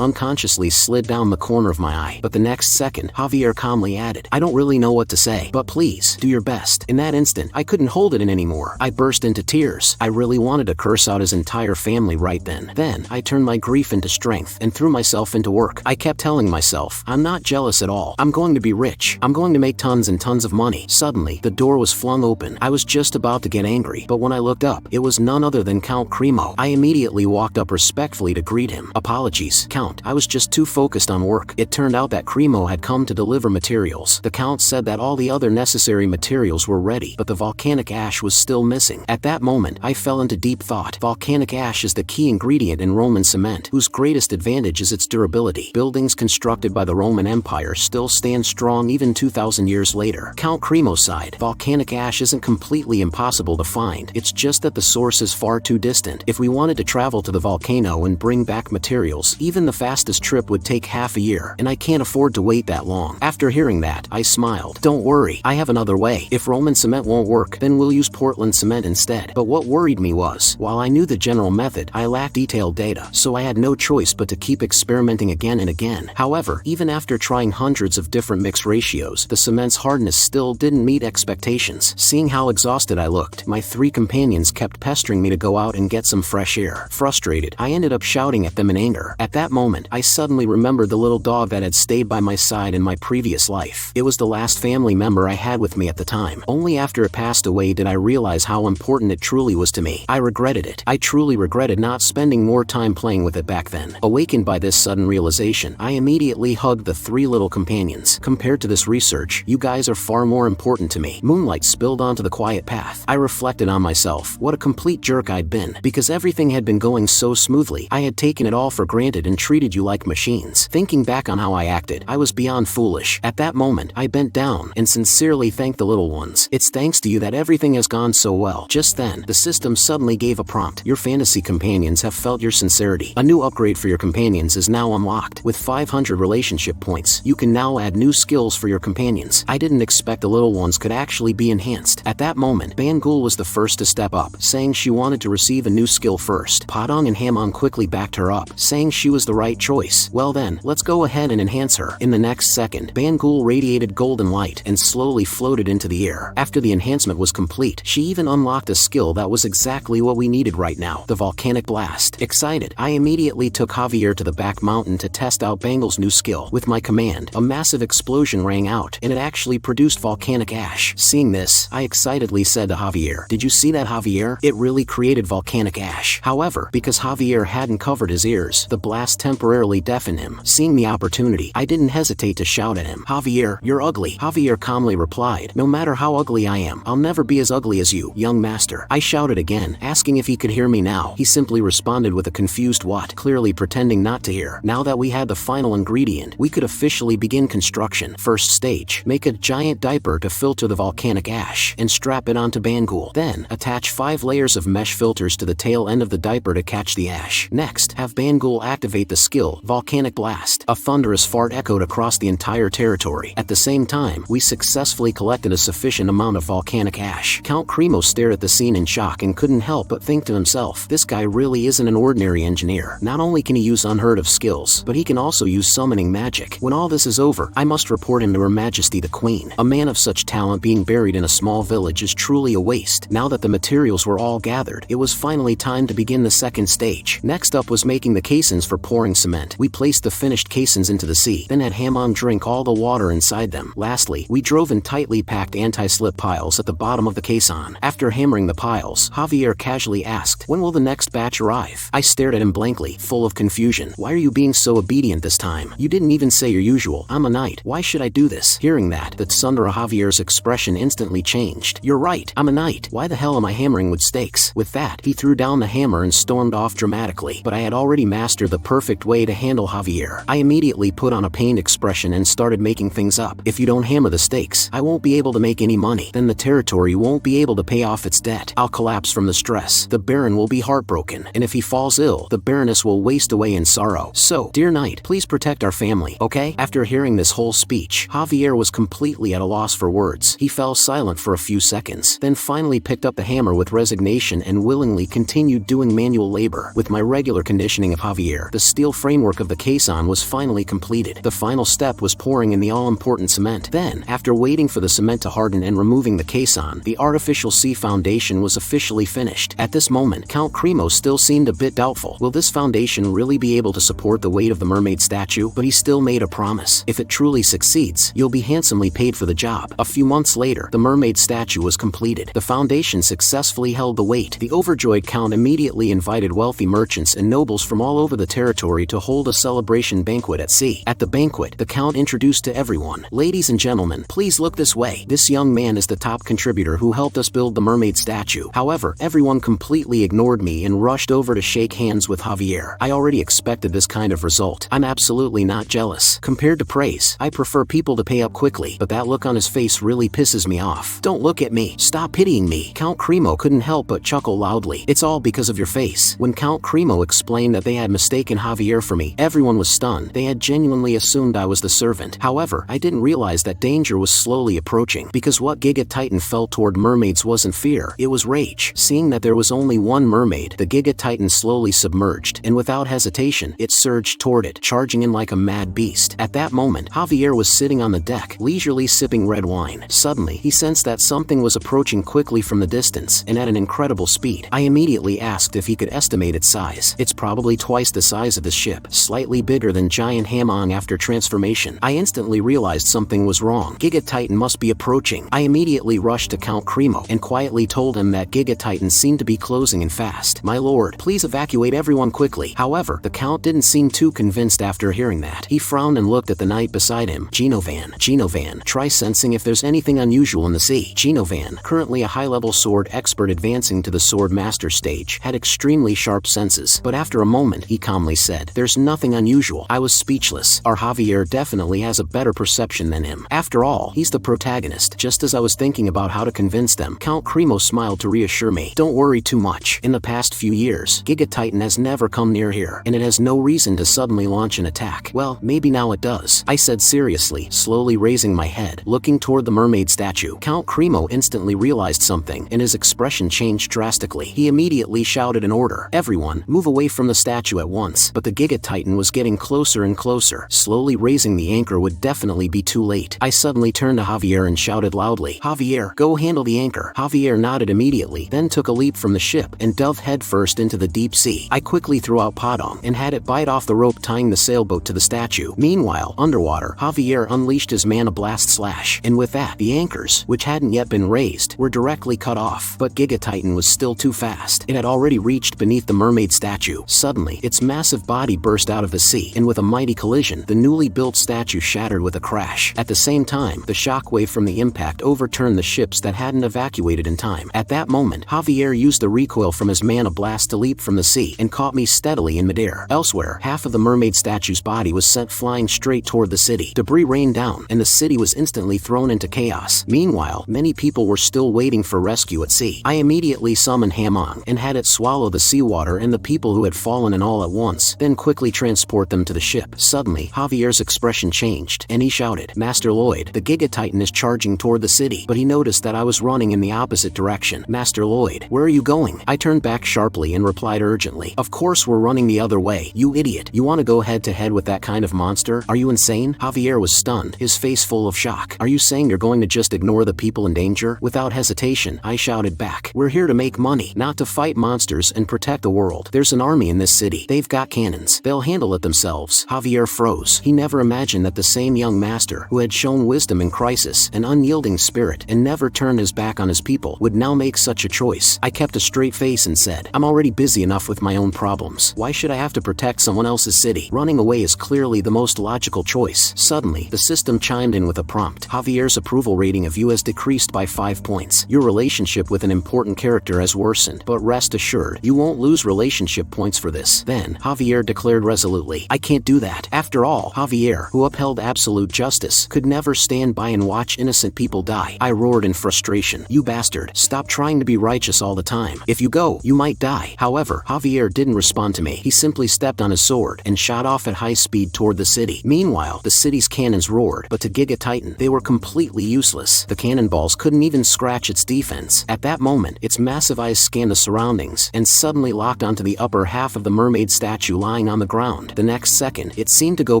unconsciously slid down the corner of my eye. But the next second, Javier calmly added, "I don't really know what to say, but please, do your best." In that instant, I couldn't hold it in anymore. I burst into tears. I really wanted to curse out his entire family right then. Then, I turned my grief into strength and threw myself into work. I kept telling myself, I'm not jealous at all. I'm going to be rich. I'm going to make tons and tons of money. Suddenly, the door was flung open. I was just about to get angry, but when I looked up, it was none other than Count Cremo. I immediately walked up respectfully to greet him. "Apologies, Count. I was just too focused on work." It turned out that Cremo had come to deliver materials. The Count said that all the other necessary materials were ready, but the volcanic ash was still missing. At that moment, I fell into deep thought. Volcanic ash is the key ingredient in Roman cement, whose greatest advantage is its durability. Buildings constructed by the Roman Empire still stand strong even 2,000 years later. Count Cremo sighed. Volcanic ash isn't completely impossible to find. It's just that the source is far too distant. If we wanted to travel to the volcano and bring back materials, even the fastest trip would take half a year, and I can't afford to wait that long. After hearing that, I smiled. "Don't worry, I have another way. If Roman cement won't work, then we'll use Portland cement instead." But what worried me was, while I knew the general method, I lacked detailed data, so I had no choice but to keep experimenting again and again. However, even after trying hundreds of different mix ratios, the cement's hardness still didn't meet expectations. Seeing how exhausted I looked, my 3 companions kept pestering me to go out and get some fresh air. Frustrated, I ended up shouting at them in anger. At that moment, I suddenly remembered the little dog that had stayed by my side in my previous life. It was the last family member I had with me at the time. Only after it passed away did I realize how important it truly was to me. I regretted it. I truly regretted not spending more time playing with it back then. Awakened by this sudden realization, I immediately hugged the 3 little companions. Compared to this research, you guys are far more important to me. Moonlight spilled onto the quiet path. I reflected on myself. What a complete jerk I'd been. Because everything had been going so smoothly, I had taken it all for granted and treated you like machines. Thinking back on how I acted, I was beyond foolish. At that moment, I bent down and sincerely thanked the little ones. "It's thanks to you that everything has gone so well." Just then, the system suddenly gave a prompt. "Your fantasy companions have felt your sincerity. A new upgrade for your companions is now unlocked. With 500 relationship points, you can now add new skills for your companions." I didn't expect the little ones could actually be enhanced. At that moment, Bangul was the first to step up, saying she wanted to receive a new skill first. Padong and Hamon quickly backed her up, saying she was the right choice. "Well then, let's go ahead and enhance her." In the next second, Bangul radiated golden light and slowly floated into the air. After the enhancement was complete, she even unlocked a skill that was exactly what we needed right now, the volcanic blast. Excited, I immediately took Javier to the back mountain to test out Bangul's new skill. With my command, a massive explosion rang out, and it actually produced volcanic ash. Seeing this, I excitedly said to Javier, "Did you see that, Javier? It really created volcanic ash." However, because Javier hadn't covered his ears, the blast temporarily deafened him. Seeing the opportunity, I didn't hesitate to shout at him, "Javier, you're ugly." Javier calmly replied, "No matter how ugly I am, I'll never be as ugly as you, young master." I shouted again, asking if he could hear me now. He simply responded with a confused what, clearly pretending not to hear. Now that we had the final ingredient, we could officially begin construction. First stage, make a giant diaper to filter the volcanic ash, and strap it onto Bangul. Then, attach 5 layers of mesh filters to the tail end of the diaper to catch the ash. Next, have Bangul activate the skill, Volcanic Blast. A thunderous fart echoed across the entire territory. At the same time, we successfully collected a sufficient amount of volcanic ash. Count Cremo stared at the scene in shock and couldn't help but think to himself, this guy really isn't an ordinary engineer. Not only can he use unheard of skills, but he can also use summoning magic. When all this is over, I must report him to Her Majesty the Queen. A man of such talent being buried in a small village is truly a waste. Now that the materials were all gathered, it was finally time to begin the second stage. Next up was making the caissons for pouring cement. We placed the finished caissons into the sea, then had Hamon drink all the water inside them. Lastly, we drove in tightly packed anti-slip piles at the bottom of the caisson. After hammering the piles, Javier casually asked, "When will the next batch arrive?" I stared at him blankly, full of confusion. "Why are you being so obedient this time? You didn't even say your usual, 'I'm a knight.' Why should I do this?" Hearing that, the Tsundere Javier's expression instantly changed. "You're right, I'm a knight. Why the hell am I hammering with stakes?" With that, he threw down the hammer and stormed off dramatically. But I had already mastered the perfect way to handle Javier. I immediately put on a pained expression and started making things up. "If you don't hammer the stakes, I won't be able to make any money. Then the territory won't be able to pay off its debt. I'll collapse from the stress. The Baron will be heartbroken. And if he falls ill, the Baroness will waste away in sorrow. hero. So, dear knight, please protect our family, okay? After hearing this whole speech, Javier was completely at a loss for words. He fell silent for a few seconds, then finally picked up the hammer with resignation and willingly continued doing manual labor. With my regular conditioning of Javier, the steel framework of the caisson was finally completed. The final step was pouring in the all-important cement. Then, after waiting for the cement to harden and removing the caisson, the artificial sea foundation was officially finished. At this moment, Count Cremo still seemed a bit doubtful. Will this foundation really be able to support the weight of the mermaid statue? But he still made a promise. If it truly succeeds, you'll be handsomely paid for the job. A few months later, the mermaid statue was completed. The foundation successfully held the weight. The overjoyed Count immediately invited wealthy merchants and nobles from all over the territory to hold a celebration banquet at sea. At the banquet, the Count introduced to everyone, "Ladies and gentlemen, please look this way. This young man is the top contributor who helped us build the mermaid statue." However, everyone completely ignored me and rushed over to shake hands with Javier. I already expected this kind of result. I'm absolutely not jealous. Compared to praise, I prefer people to pay up quickly, but that look on his face really pisses me off. "Don't look at me. Stop pitying me." Count Cremo couldn't help but chuckle loudly. "It's all because of your face." When Count Cremo explained that they had mistaken Javier for me, everyone was stunned. They had genuinely assumed I was the servant. However, I didn't realize that danger was slowly approaching, because what Giga Titan felt toward mermaids wasn't fear, it was rage. Seeing that there was only one mermaid, the Giga Titan slowly submerged, and without hesitation, it surged toward it, charging in like a mad beast. At that moment, Javier was sitting on the deck, leisurely sipping red wine. Suddenly, he sensed that something was approaching quickly from the distance, and at an incredible speed. I immediately asked if he could estimate its size. "It's probably twice the size of the ship, slightly bigger than giant Hamong after transformation." I instantly realized something was wrong. Giga Titan must be approaching. I immediately rushed to Count Cremo and quietly told him that Giga Titan seemed to be closing in fast. "My lord, please evacuate everyone quickly." However, the Count didn't seem too convinced after hearing that. He frowned and looked at the knight beside him. Genovan, try sensing if there's anything unusual in the sea." Genovan, currently a high-level sword expert advancing to the sword master stage, had extremely sharp senses, but after a moment he calmly said, "There's nothing unusual." I was speechless. Our Javier definitely has a better perception than him. After all, he's the protagonist. Just as I was thinking about how to convince them, Count Cremo smiled to reassure me. "Don't worry too much. In the past few years, Giga Titan has never come near here, and it has no reason to suddenly launch an attack." "Well, maybe now it does," I said seriously, slowly raising my head, looking toward the mermaid statue. Count Cremo instantly realized something, and his expression changed drastically. He immediately shouted an order. "Everyone, move away from the statue at once." But the Giga Titan was getting closer and closer. Slowly raising the anchor would definitely be too late. I suddenly turned to Javier and shouted loudly, "Javier, go handle the anchor." Javier nodded immediately, then took a leap from the ship and dove headfirst into the deep sea. I quickly threw out Padong and had it bite off the rope tying the sailboat to the statue. Meanwhile, underwater, Javier unleashed his mana blast slash, and with that, the anchors, which hadn't yet been raised, were directly cut off. But Giga Titan was still too fast. It had already reached beneath the mermaid statue. Suddenly, its massive body burst out of the sea, and with a mighty collision, the newly built statue shattered with a crash. At the same time, the shockwave from the impact overturned the ships that hadn't evacuated in time. At that moment, Javier used the recoil from his mana blast to leap from the sea and caught me steadily in midair. Elsewhere, half of the mermaid statue's body was sent flying straight toward the city. Debris rained down, and the city was instantly thrown into chaos. Meanwhile, many people were still waiting for rescue at sea. I immediately summoned Hamong and had it swallow the seawater and the people who had fallen in all at once, then quickly transport them to the ship. Suddenly, Javier's expression changed, and he shouted, "Master Lloyd, the Giga Titan is charging toward the city." But he noticed that I was running in the opposite direction. "Master Lloyd, where are you going?" I turned back sharply and replied urgently, "Of course we're running the other way, you idiot. You want to go head to head with that kind of monster? Are you insane?" Javier was stunned, his face full of shock. "Are you saying you're going to just ignore the people in danger?" Without hesitation, I shouted back, "We're here to make money, not to fight monsters and protect the world. There's an army in this city. They've got cannons. They'll handle it themselves." Javier froze. He never imagined that the same young master, who had shown wisdom in crisis, an unyielding spirit, and never turned his back on his people, would now make such a choice. I kept a straight face and said, "I'm already busy enough with my own problems. Why should I have to protect someone else's city? Running away is clearly the most logical choice." Suddenly, the system chimed in with a prompt. "Javier's approval rating of you has decreased by 5 points. Your relationship with an important character has worsened, but rest assured, you won't lose relationship points for this." Then, Javier declared resolutely, "I can't do that. After all, Javier, who upheld absolute justice, could never stand by and watch innocent people die." I roared in frustration, "You bastard, stop trying to be righteous all the time. If you go, you might die." However, Javier didn't respond to me. He simply stepped on on his sword and shot off at high speed toward the city. Meanwhile, the city's cannons roared, but to Giga Titan, they were completely useless. The cannonballs couldn't even scratch its defense. At that moment, its massive eyes scanned the surroundings and suddenly locked onto the upper half of the mermaid statue lying on the ground. The next second, it seemed to go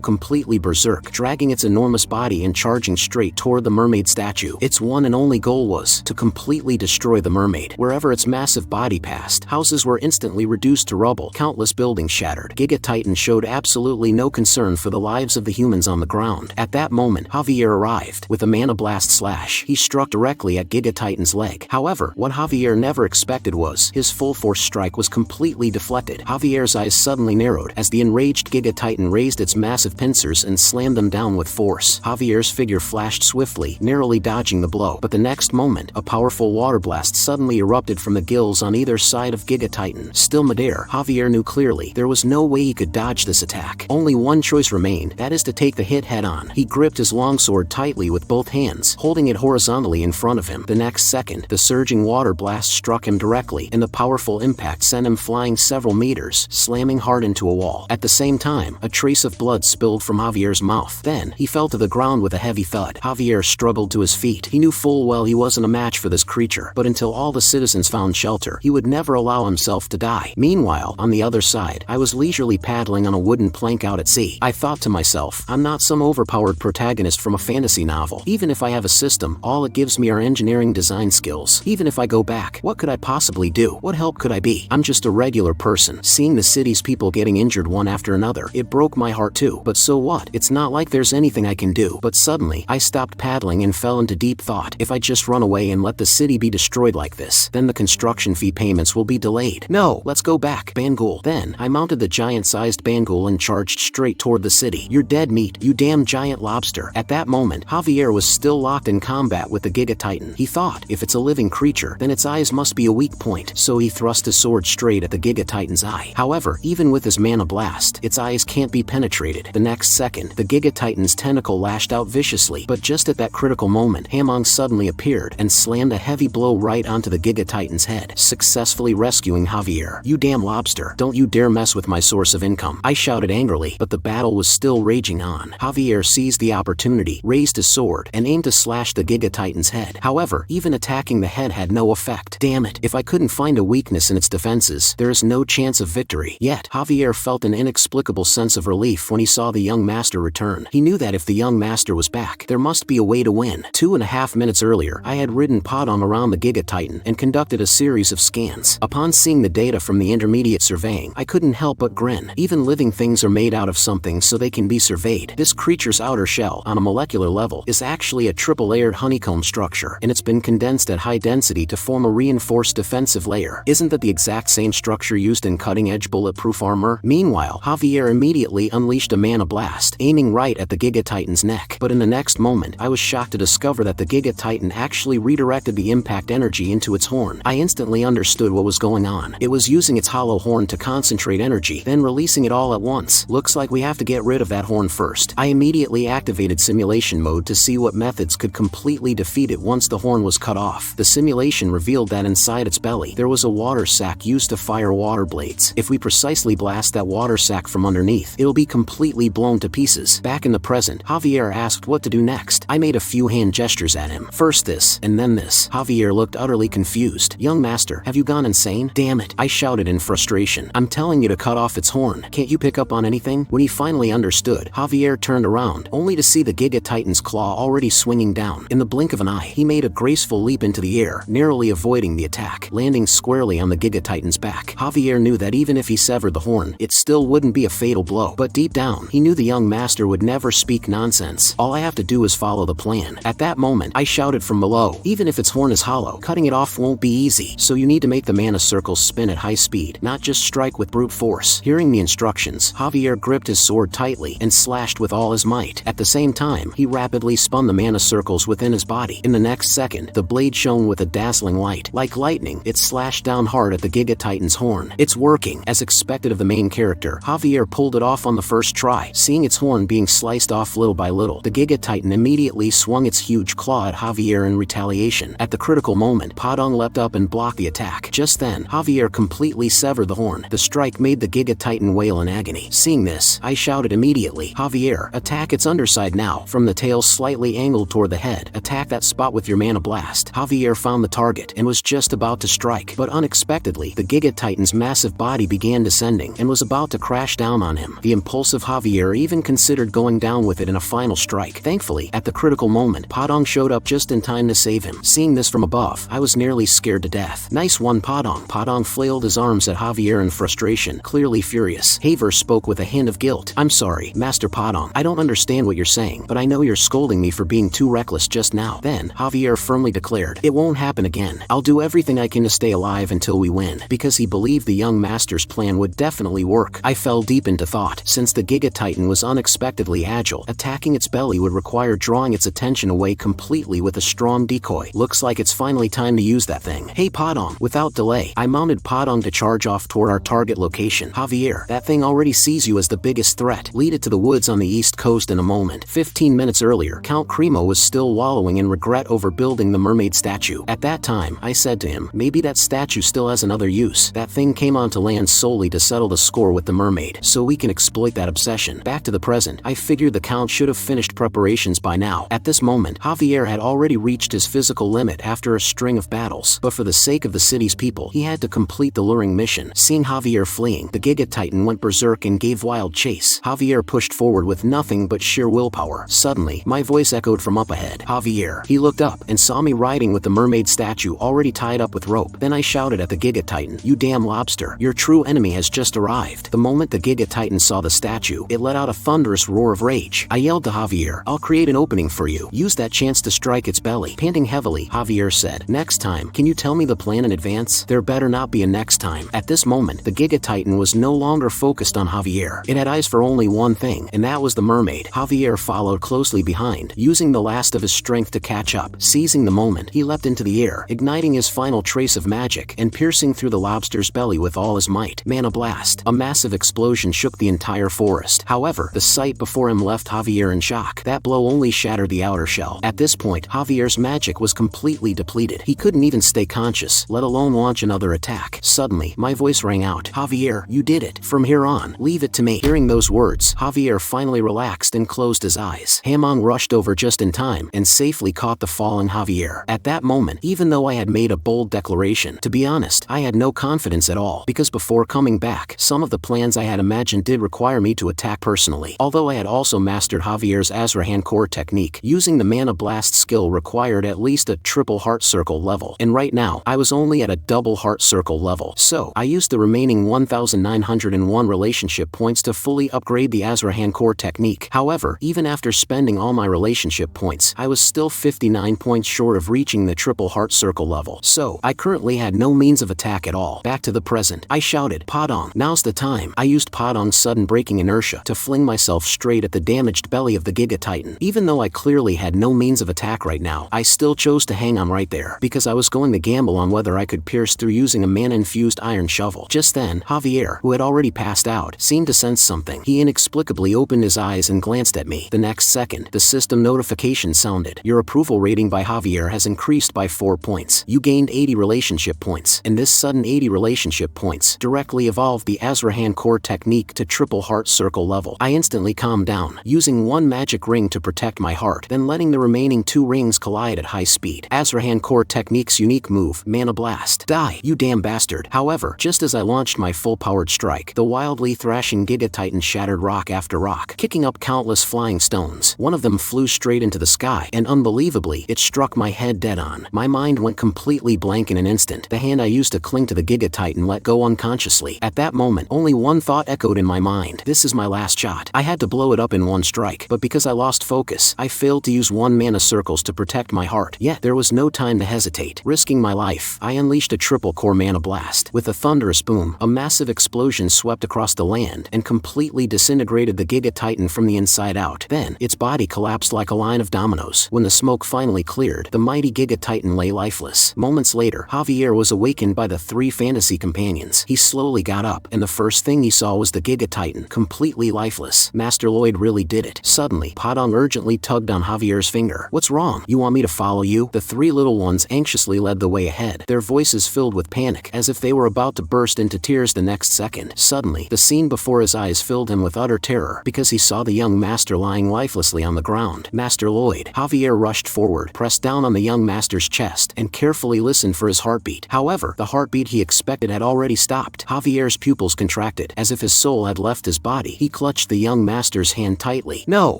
completely berserk, dragging its enormous body and charging straight toward the mermaid statue. Its one and only goal was to completely destroy the mermaid. Wherever its massive body passed, houses were instantly reduced to rubble, countless buildings shattered. Giga Titan showed absolutely no concern for the lives of the humans on the ground. At that moment, Javier arrived. With a mana blast slash, he struck directly at Giga Titan's leg. However, what Javier never expected was, his full force strike was completely deflected. Javier's eyes suddenly narrowed as the enraged Giga Titan raised its massive pincers and slammed them down with force. Javier's figure flashed swiftly, narrowly dodging the blow, but the next moment, a powerful water blast suddenly erupted from the gills on either side of Giga Titan. Still midair, Javier knew clearly there was no way he could dodge this attack. Only one choice remained, that is to take the hit head on. He gripped his longsword tightly with both hands, holding it horizontally in front of him. The next second, the surging water blast struck him directly, and the powerful impact sent him flying several meters, slamming hard into a wall. At the same time, a trace of blood spilled from Javier's mouth. Then, he fell to the ground with a heavy thud. Javier struggled to his feet. He knew full well he wasn't a match for this creature, but until all the citizens found shelter, he would never allow himself to die. Meanwhile, on the other side, I was leisurely paddling on a wooden plank out at sea. I thought to myself, I'm not some overpowered protagonist from a fantasy novel. Even if I have a system, all it gives me are engineering design skills. Even if I go back, what could I possibly do? What help could I be? I'm just a regular person. Seeing the city's people getting injured one after another, it broke my heart too. But so what? It's not like there's anything I can do. But suddenly, I stopped paddling and fell into deep thought. If I just run away and let the city be destroyed like this, then the construction fee payments will be delayed. No, let's go back, Bangul. Then, I mounted the giant-sized Bangul and charged straight toward the city. You're dead meat, you damn giant lobster. At that moment, Javier was still locked in combat with the Giga Titan. He thought, if it's a living creature, then its eyes must be a weak point, so he thrust his sword straight at the Giga Titan's eye. However, even with his mana blast, its eyes can't be penetrated. The next second, the Giga Titan's tentacle lashed out viciously, but just at that critical moment, Hamong suddenly appeared and slammed a heavy blow right onto the Giga Titan's head, successfully rescuing Javier. You damn lobster, don't you dare mess with my source of income, I shouted angrily, but the battle was still raging on. Javier seized the opportunity, raised his sword, and aimed to slash the Giga Titan's head. However, even attacking the head had no effect. Damn it, if I couldn't find a weakness in its defenses, there is no chance of victory. Yet, Javier felt an inexplicable sense of relief when he saw the young master return. He knew that if the young master was back, there must be a way to win. 2.5 minutes earlier, I had ridden Podong around the Giga Titan and conducted a series of scans. Upon seeing the data from the intermediate surveying, I couldn't help but grin. Even living things are made out of something so they can be surveyed. This creature's outer shell, on a molecular level, is actually a triple-layered honeycomb structure, and it's been condensed at high density to form a reinforced defensive layer. Isn't that the exact same structure used in cutting-edge bulletproof armor? Meanwhile, Javier immediately unleashed a mana blast, aiming right at the Giga Titan's neck. But in the next moment, I was shocked to discover that the Giga Titan actually redirected the impact energy into its horn. I instantly understood what was going on. It was using its hollow horn to concentrate energy, then releasing it all at once. Looks like we have to get rid of that horn first. I immediately activated simulation mode to see what methods could completely defeat it once the horn was cut off. The simulation revealed that inside its belly, there was a water sac used to fire water blades. If we precisely blast that water sac from underneath, it'll be completely blown to pieces. Back in the present, Javier asked what to do next. I made a few hand gestures at him. First this, and then this. Javier looked utterly confused. Young master, have you gone insane? Damn it, I shouted in frustration. I'm telling you to cut off its horn. Can't you pick up on anything? When he finally understood, Javier turned around, only to see the Giga Titan's claw already swinging down. In the blink of an eye, he made a graceful leap into the air, narrowly avoiding the attack, landing squarely on the Giga Titan's back. Javier knew that even if he severed the horn, it still wouldn't be a fatal blow. But deep down, he knew the young master would never speak nonsense. All I have to do is follow the plan. At that moment, I shouted from below, even if its horn is hollow, cutting it off won't be easy. So you need to make the mana circles spin at high speed, not just strike with brute force. Hearing the instructions, Javier gripped his sword tightly and slashed with all his might. At the same time, he rapidly spun the mana circles within his body. In the next second, the blade shone with a dazzling light. Like lightning, it slashed down hard at the Giga Titan's horn. It's working. As expected of the main character, Javier pulled it off on the first try. Seeing its horn being sliced off little by little, the Giga Titan immediately swung its huge claw at Javier in retaliation. At the critical moment, Podong leapt up and blocked the attack. Just then, Javier completely severed the horn. The strike made the Giga Titan Titan wail in agony. Seeing this, I shouted immediately, "Javier, attack its underside now." From the tail slightly angled toward the head, attack that spot with your Mana Blast. Javier found the target and was just about to strike, but unexpectedly, the Giga Titan's massive body began descending and was about to crash down on him. The impulsive Javier even considered going down with it in a final strike. Thankfully, at the critical moment, Padong showed up just in time to save him. Seeing this from above, I was nearly scared to death. "Nice one, Padong." Padong flailed his arms at Javier in frustration, clearly furious. Haver spoke with a hint of guilt. "I'm sorry, Master Padong. I don't understand what you're saying, but I know you're scolding me for being too reckless just now." Then, Javier firmly declared, "It won't happen again. I'll do everything I can to stay alive until we win," because he believed the young master's plan would definitely work. I fell deep into thought. Since the Giga Titan was unexpectedly agile, attacking its belly would require drawing its attention away completely with a strong decoy. Looks like it's finally time to use that thing. "Hey Padong." Without delay, I mounted Padong to charge off toward our target location. "Javier, that thing already sees you as the biggest threat. Lead it to the woods on the east coast in a moment." 15 minutes earlier, Count Cremo was still wallowing in regret over building the mermaid statue. At that time, I said to him, "Maybe that statue still has another use. That thing came onto land solely to settle the score with the mermaid, so we can exploit that obsession." Back to the present, I figured the Count should have finished preparations by now. At this moment, Javier had already reached his physical limit after a string of battles, but for the sake of the city's people, he had to complete the luring mission. Seeing Javier fleeing, the Giga Titan went berserk and gave wild chase. Javier pushed forward with nothing but sheer willpower. Suddenly, my voice echoed from up ahead. "Javier." He looked up and saw me riding with the mermaid statue already tied up with rope. Then I shouted at the Giga Titan, "You damn lobster, your true enemy has just arrived." The moment the Giga Titan saw the statue, it let out a thunderous roar of rage. I yelled to Javier, "I'll create an opening for you. Use that chance to strike its belly." Panting heavily, Javier said, "Next time, can you tell me the plan in advance? There better not be a next time." At this moment, the Giga Titan was no longer focused on Javier. It had eyes for only one thing, and that was the mermaid. Javier followed closely behind, using the last of his strength to catch up. Seizing the moment, he leapt into the air, igniting his final trace of magic and piercing through the lobster's belly with all his might. Mana Blast. A massive explosion shook the entire forest. However, the sight before him left Javier in shock. That blow only shattered the outer shell. At this point, Javier's magic was completely depleted. He couldn't even stay conscious, let alone launch another attack. Suddenly, my voice rang out, "Javier, you did it. From here on, leave it to me." Hearing those words, Javier finally relaxed and closed his eyes. Hamong rushed over just in time and safely caught the falling Javier. At that moment, even though I had made a bold declaration, to be honest, I had no confidence at all, because before coming back, some of the plans I had imagined did require me to attack personally. Although I had also mastered Javier's Azrahan core technique, using the Mana Blast skill required at least a triple heart circle level, and right now, I was only at a double heart circle level. So, I used the remaining 1,901 relationship points to fully upgrade the Azrahan core technique. However, even after spending all my relationship points, I was still 59 points short of reaching the triple heart circle level. So, I currently had no means of attack at all. Back to the present, I shouted, "Padong, now's the time." I used Padong's sudden braking inertia to fling myself straight at the damaged belly of the Giga Titan. Even though I clearly had no means of attack right now, I still chose to hang on right there, because I was going to gamble on whether I could pierce through using a mana-infused iron shovel. Just then, Javier, who had already passed out, seemed to sense something. He inexplicably opened his eyes and glanced at me. The next second, the system notification sounded. "Your approval rating by Javier has increased by 4 points. You gained 80 relationship points." And this sudden 80 relationship points directly evolved the Azrahan core technique to triple heart circle level. I instantly calmed down, using one magic ring to protect my heart, then letting the remaining 2 rings collide at high speed. Azrahan core technique's unique move, Mana Blast. "Die, you damn bastard." However, just as I launched my full-powered strike, the wildly thrashing Giga Titan shattered rock after rock, kicking up countless flying stones. One of them flew straight into the sky, and unbelievably, it struck my head dead on. My mind went completely blank in an instant. The hand I used to cling to the Giga Titan let go unconsciously. At that moment, only one thought echoed in my mind. This is my last shot. I had to blow it up in one strike, but because I lost focus, I failed to use 1 mana circles to protect my heart. Yet, there was no time to hesitate. Risking my life, I unleashed a triple core Mana Blast. With a thunderous boom, a massive explosion swept across the land and completely disintegrated the Giga Titan from the inside out. Then, its body collapsed like a line of dominoes. When the smoke finally cleared, the mighty Giga Titan lay lifeless. Moments later, Javier was awakened by the 3 fantasy companions. He slowly got up, and the first thing he saw was the Giga Titan, completely lifeless. Master Lloyd really did it. Suddenly, Padong urgently tugged on Javier's finger. "What's wrong? You want me to follow you?" The 3 little ones anxiously led the way ahead, their voices filled with panic, as if they were about to burst into tears the next second. Suddenly, the scene before his eyes filled him with utter terror because he saw the young master lying lifelessly on the ground. Master Lloyd. Javier rushed forward, pressed down on the young master's chest, and carefully listened for his heartbeat. However, the heartbeat he expected had already stopped. Javier's pupils contracted, as if his soul had left his body. He clutched the young master's hand tightly. "No,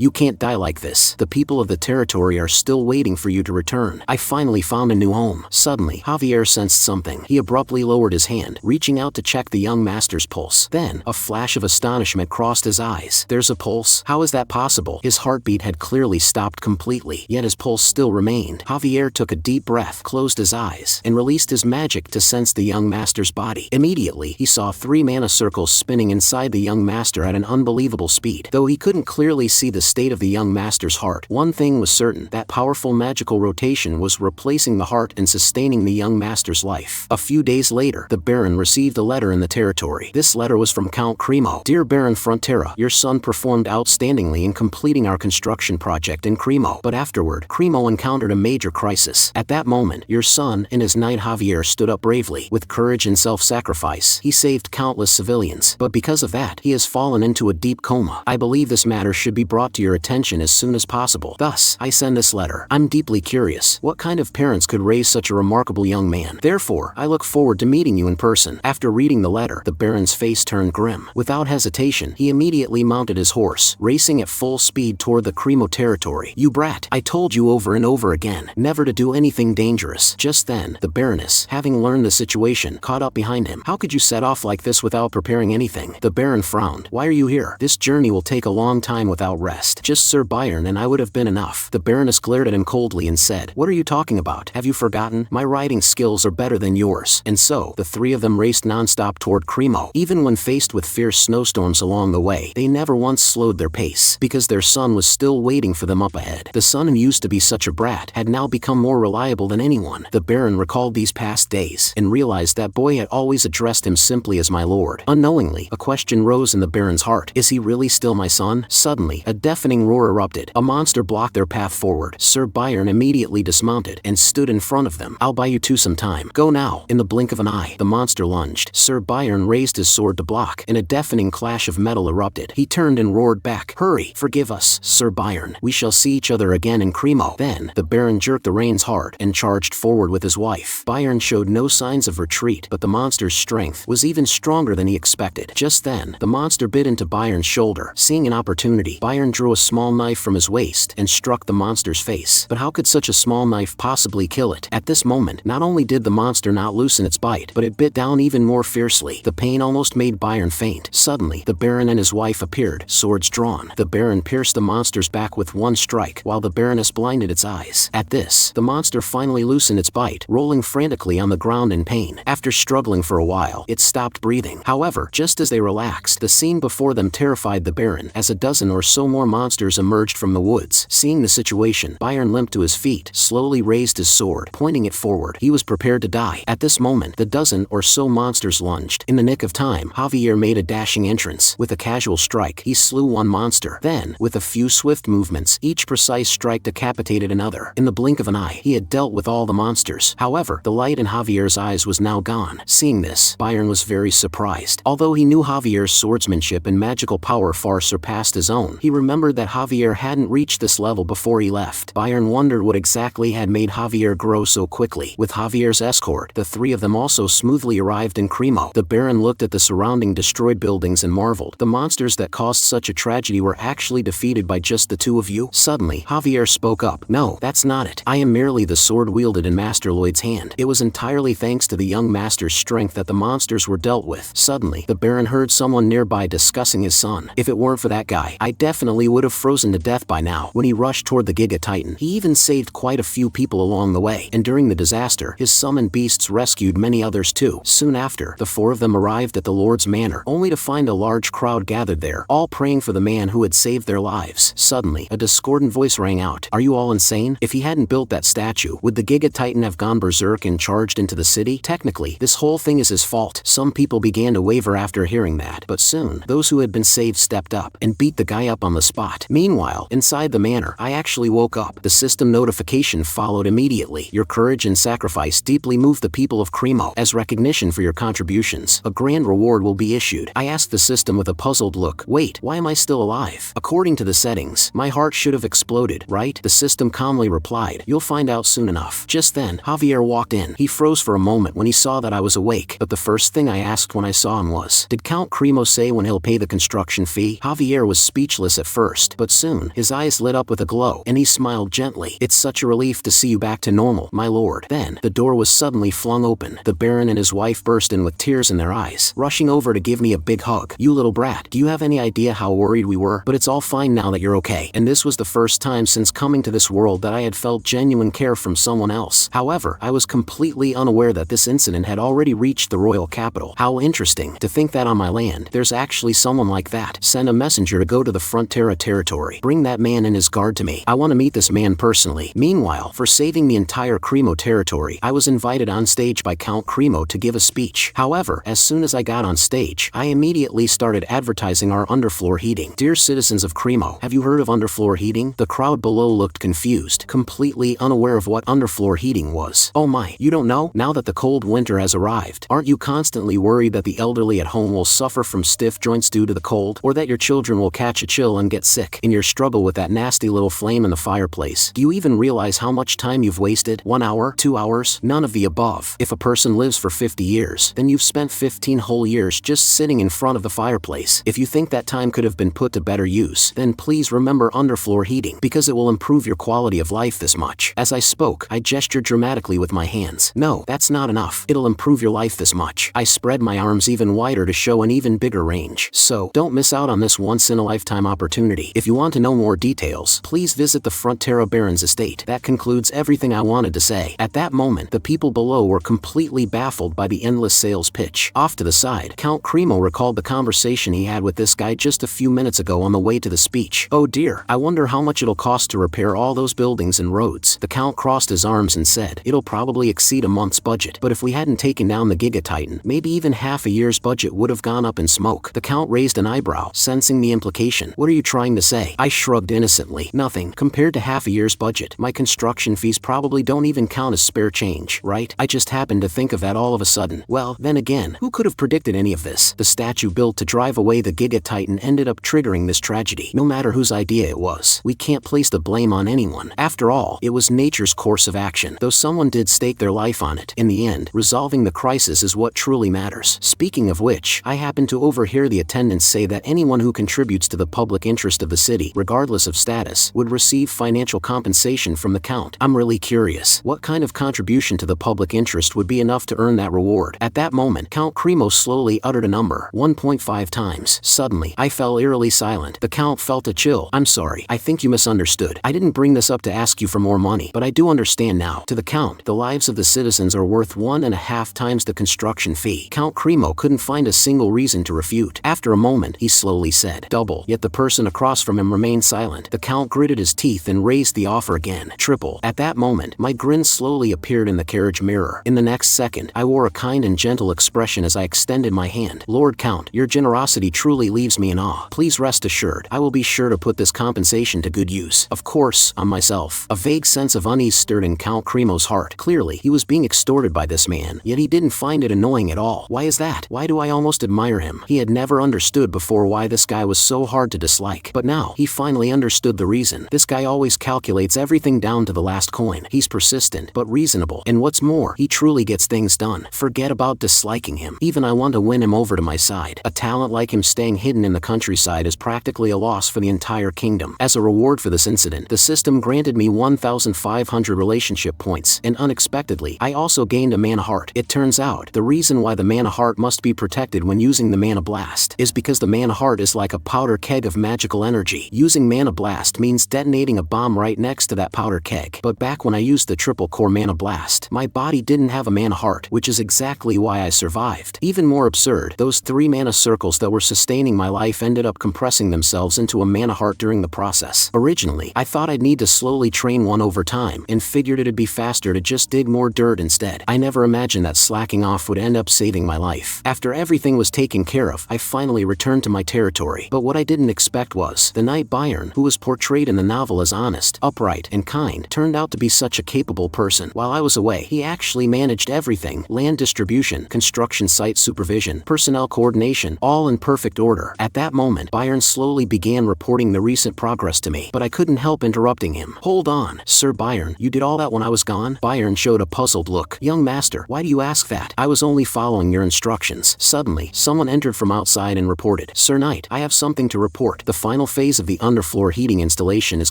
you can't die like this. The people of the territory are still waiting for you to return. I finally found a new home." Suddenly, Javier sensed something. He abruptly lowered his hand, reaching out to check the young master's pulse. Then, a flash of astonishment crossed his eyes. "There's a pulse? How is that possible?" His heartbeat had clearly stopped completely, yet his pulse still remained. Javier took a deep breath, closed his eyes, and released his magic to sense the young master's body. Immediately, he saw 3 mana circles spinning inside the young master at an unbelievable speed. Though he couldn't clearly see the state of the young master's heart, one thing was certain: that powerful magical rotation was replacing the heart and sustaining the young master's life. A few days later, the Baron received a letter in the territory. This letter was from Count Cremo. "Dear Baron Frontera, your son performed outstandingly in completing our construction project in Cremo. But afterward, Cremo encountered a major crisis. At that moment, your son and his knight Javier stood up bravely. With courage and self-sacrifice, he saved countless civilians. But because of that, he has fallen into a deep coma. I believe this matter should be brought to your attention as soon as possible. Thus, I send this letter. I'm deeply curious. What kind of parents could raise such a remarkable young man? Therefore, I look forward to meeting you in person." After reading the letter, the Baron's face turned grim. Without hesitation, he immediately mounted his horse, racing at full speed toward the Cremo territory. "You brat! I told you over and over again never to do anything dangerous." Just then, the Baroness, having learned the situation, caught up behind him. "How could you set off like this without preparing anything?" The Baron frowned. "Why are you here? This journey will take a long time without rest. Just Sir Byron and I would have been enough." The Baroness glared at him coldly and said, "What are you talking about? Have you forgotten? My riding skills are better than yours." And so, the 3 of them raced non-stop toward Cremo. Even when faced with fierce snowstorms along the way, they never once slowed their pace, because their son was still waiting for them up ahead. The son who used to be such a brat had now become more reliable than anyone. The Baron recalled these past days, and realized that boy had always addressed him simply as my lord. Unknowingly, a question rose in the Baron's heart. Is he really still my son? Suddenly, a deafening roar erupted. A monster blocked their path forward. Sir Byron immediately dismounted, and stood in front of them. "I'll buy you 2 some time. Go now." In the blink of an eye, the monster lunged. Sir Byron raised his sword to block, and a deafening clash of metal erupted. He turned and roared back, "Hurry! Forgive us, Sir Byron. We shall see each other again in Cremo." Then, the Baron jerked the reins hard, and charged forward with his wife. Byron showed no signs of retreat, but the monster's strength was even stronger than he expected. Just then, the monster bit into Byron's shoulder. Seeing an opportunity, Byron drew a small knife from his waist, and struck the monster's face. But how could such a small knife possibly kill it? At this moment, not only did the monster not loosen its bite, but it bit down even more fiercely. The pain almost made Byron faint. Suddenly, the Baron and his wife appeared, swords drawn. The Baron pierced the monster's back with one strike, while the Baroness blinded its eyes. At this, the monster finally loosened its bite, rolling frantically on the ground in pain. After struggling for a while, it stopped breathing. However, just as they relaxed, the scene before them terrified the Baron, as a dozen or so more monsters emerged from the woods. Seeing the situation, Byron limped to his feet, slowly raised his sword, pointing it forward. He was prepared to die. At this moment, the dozen or so monsters lunged. In the nick of time, Javier made a dashing entrance. With a casual strike, he slew one monster. Then, with a few swift movements, each precise strike decapitated another. In the blink of an eye, he had dealt with all the monsters. However, the light in Javier's eyes was now gone. Seeing this, Byron was very surprised. Although he knew Javier's swordsmanship and magical power far surpassed his own, he remembered that Javier hadn't reached this level before he left. Byron wondered what exactly had made Javier grow so quickly. With Javier's escort, the 3 of them also smoothly arrived in Cremo. The Baron looked at the surrounding destroyed buildings and marveled. The monsters that caused such a tragedy were actually defeated by just the 2 of you? Suddenly, Javier spoke up. "No, that's not it. I am merely the sword wielded in Master Lloyd's hand. It was entirely thanks to the young master's strength that the monsters were dealt with." Suddenly, the Baron heard someone nearby discussing his son. "If it weren't for that guy, I definitely would have frozen to death by now." When he rushed toward the Giga Titan, he even saved quite a few people along the way, and during the disaster, his summoned beasts rescued many others too. Soon after, the 4 of them arrived at the Lord's manor, only to find a large crowd gathered there, all praying for the man who had saved their lives. Suddenly, a discordant voice rang out. "Are you all insane? If he hadn't built that statue, would the Giga Titan have gone berserk and charged into the city? Technically, this whole thing is his fault." Some people began to waver after hearing that, but soon, those who had been saved stepped up, and beat the guy up on the spot. Meanwhile, inside the manor, I actually woke up. The system notification followed immediately. "Your courage and sacrifice deeply moved the people of Cremo. As recognition for your contributions, a grand reward reward will be issued? I asked the system with a puzzled look. Wait, why am I still alive? According to the settings, my heart should have exploded, right? The system calmly replied, you'll find out soon enough. Just then, Javier walked in. He froze for a moment when he saw that I was awake, but the first thing I asked when I saw him was, did Count Cremo say when he'll pay the construction fee? Javier was speechless at first, but soon, his eyes lit up with a glow, and he smiled gently. It's such a relief to see you back to normal, my lord. Then, the door was suddenly flung open. The Baron and his wife burst in with tears in their eyes, rushing over to give me a big hug. You little brat, do you have any idea how worried we were? But it's all fine now that you're okay. And this was the first time since coming to this world that I had felt genuine care from someone else. However, I was completely unaware that this incident had already reached the royal capital. How interesting to think that on my land, there's actually someone like that. Send a messenger to go to the Frontera territory. Bring that man and his guard to me. I want to meet this man personally. Meanwhile, for saving the entire Cremo territory, I was invited on stage by Count Cremo to give a speech. However, as soon as I got on stage, I immediately started advertising our underfloor heating. Dear citizens of Cremo, have you heard of underfloor heating? The crowd below looked confused, completely unaware of what underfloor heating was. Oh my, you don't know? Now that the cold winter has arrived, aren't you constantly worried that the elderly at home will suffer from stiff joints due to the cold, or that your children will catch a chill and get sick in your struggle with that nasty little flame in the fireplace? Do you even realize how much time you've wasted? 1 hour? 2 hours? None of the above. If a person lives for 50 years, then you've spent 15 whole years just sitting in front of the fireplace. If you think that time could have been put to better use, then please remember underfloor heating, because it will improve your quality of life this much. As I spoke, I gestured dramatically with my hands. No, that's not enough. It'll improve your life this much. I spread my arms even wider to show an even bigger range. So, don't miss out on this once-in-a-lifetime opportunity. If you want to know more details, please visit the Frontera Baron's estate. That concludes everything I wanted to say. At that moment, the people below were completely baffled by the endless sales pitch. Off to the side, Count Cremo recalled the conversation he had with this guy just a few minutes ago on the way to the speech. Oh dear, I wonder how much it'll cost to repair all those buildings and roads. The Count crossed his arms and said, it'll probably exceed a month's budget, but if we hadn't taken down the Giga Titan, maybe even half a year's budget would have gone up in smoke. The Count raised an eyebrow, sensing the implication. What are you trying to say? I shrugged innocently. Nothing. Compared to half a year's budget, my construction fees probably don't even count as spare change, right? I just happened to think of that all of a sudden. Well, then again, who could have predicted any of this? The statue built to drive away the Giga Titan ended up triggering this tragedy. No matter whose idea it was, we can't place the blame on anyone. After all, it was nature's course of action, though someone did stake their life on it. In the end, resolving the crisis is what truly matters. Speaking of which, I happened to overhear the attendants say that anyone who contributes to the public interest of the city, regardless of status, would receive financial compensation from the Count. I'm really curious, what kind of contribution to the public interest would be enough to earn that reward? At that moment, Count Cremo slowly uttered a number, 1.5 times. Suddenly, I fell eerily silent. The Count felt a chill. I'm sorry, I think you misunderstood. I didn't bring this up to ask you for more money, but I do understand now. To the Count, the lives of the citizens are worth 1.5 times the construction fee. Count Cremo couldn't find a single reason to refute. After a moment, he slowly said, double. Yet the person across from him remained silent. The Count gritted his teeth and raised the offer again. Triple. At that moment, my grin slowly appeared in the carriage mirror. In the next second, I wore a kind and gentle expression as I extended my hand. Lord Count, your generosity truly leaves me in awe. Please rest assured, I will be sure to put this compensation to good use. Of course, on myself. A vague sense of unease stirred in Count Cremo's heart. Clearly, he was being extorted by this man, yet he didn't find it annoying at all. Why is that? Why do I almost admire him? He had never understood before why this guy was so hard to dislike. But now, he finally understood the reason. This guy always calculates everything down to the last coin. He's persistent, but reasonable. And what's more, he truly gets things done. Forget about disliking him. Even I want to win him over to my side. A talent like him staying hidden in the countryside is practically a loss for the entire kingdom. As a reward for this incident, the system granted me 1,500 relationship points, and unexpectedly, I also gained a mana heart. It turns out, the reason why the mana heart must be protected when using the mana blast is because the mana heart is like a powder keg of magical energy. Using mana blast means detonating a bomb right next to that powder keg. But back when I used the triple core mana blast, my body didn't have a mana heart, which is exactly why I survived. Even more absurd, those 3 mana circles that were sustaining my life ended up compressing themselves into a mana heart during the process. Originally, I thought I'd need to slowly train one over time, and figured it'd be faster to just dig more dirt instead. I never imagined that slacking off would end up saving my life. After everything was taken care of, I finally returned to my territory. But what I didn't expect was, the knight Byron, who was portrayed in the novel as honest, upright, and kind, turned out to be such a capable person. While I was away, he actually managed everything: land distribution, construction site supervision, supervision, personnel coordination, all in perfect order. At that moment, Byron slowly began reporting the recent progress to me, but I couldn't help interrupting him. Hold on, Sir Byron, you did all that when I was gone? Byron showed a puzzled look. Young master, why do you ask that? I was only following your instructions. Suddenly, someone entered from outside and reported, Sir Knight, I have something to report. The final phase of the underfloor heating installation is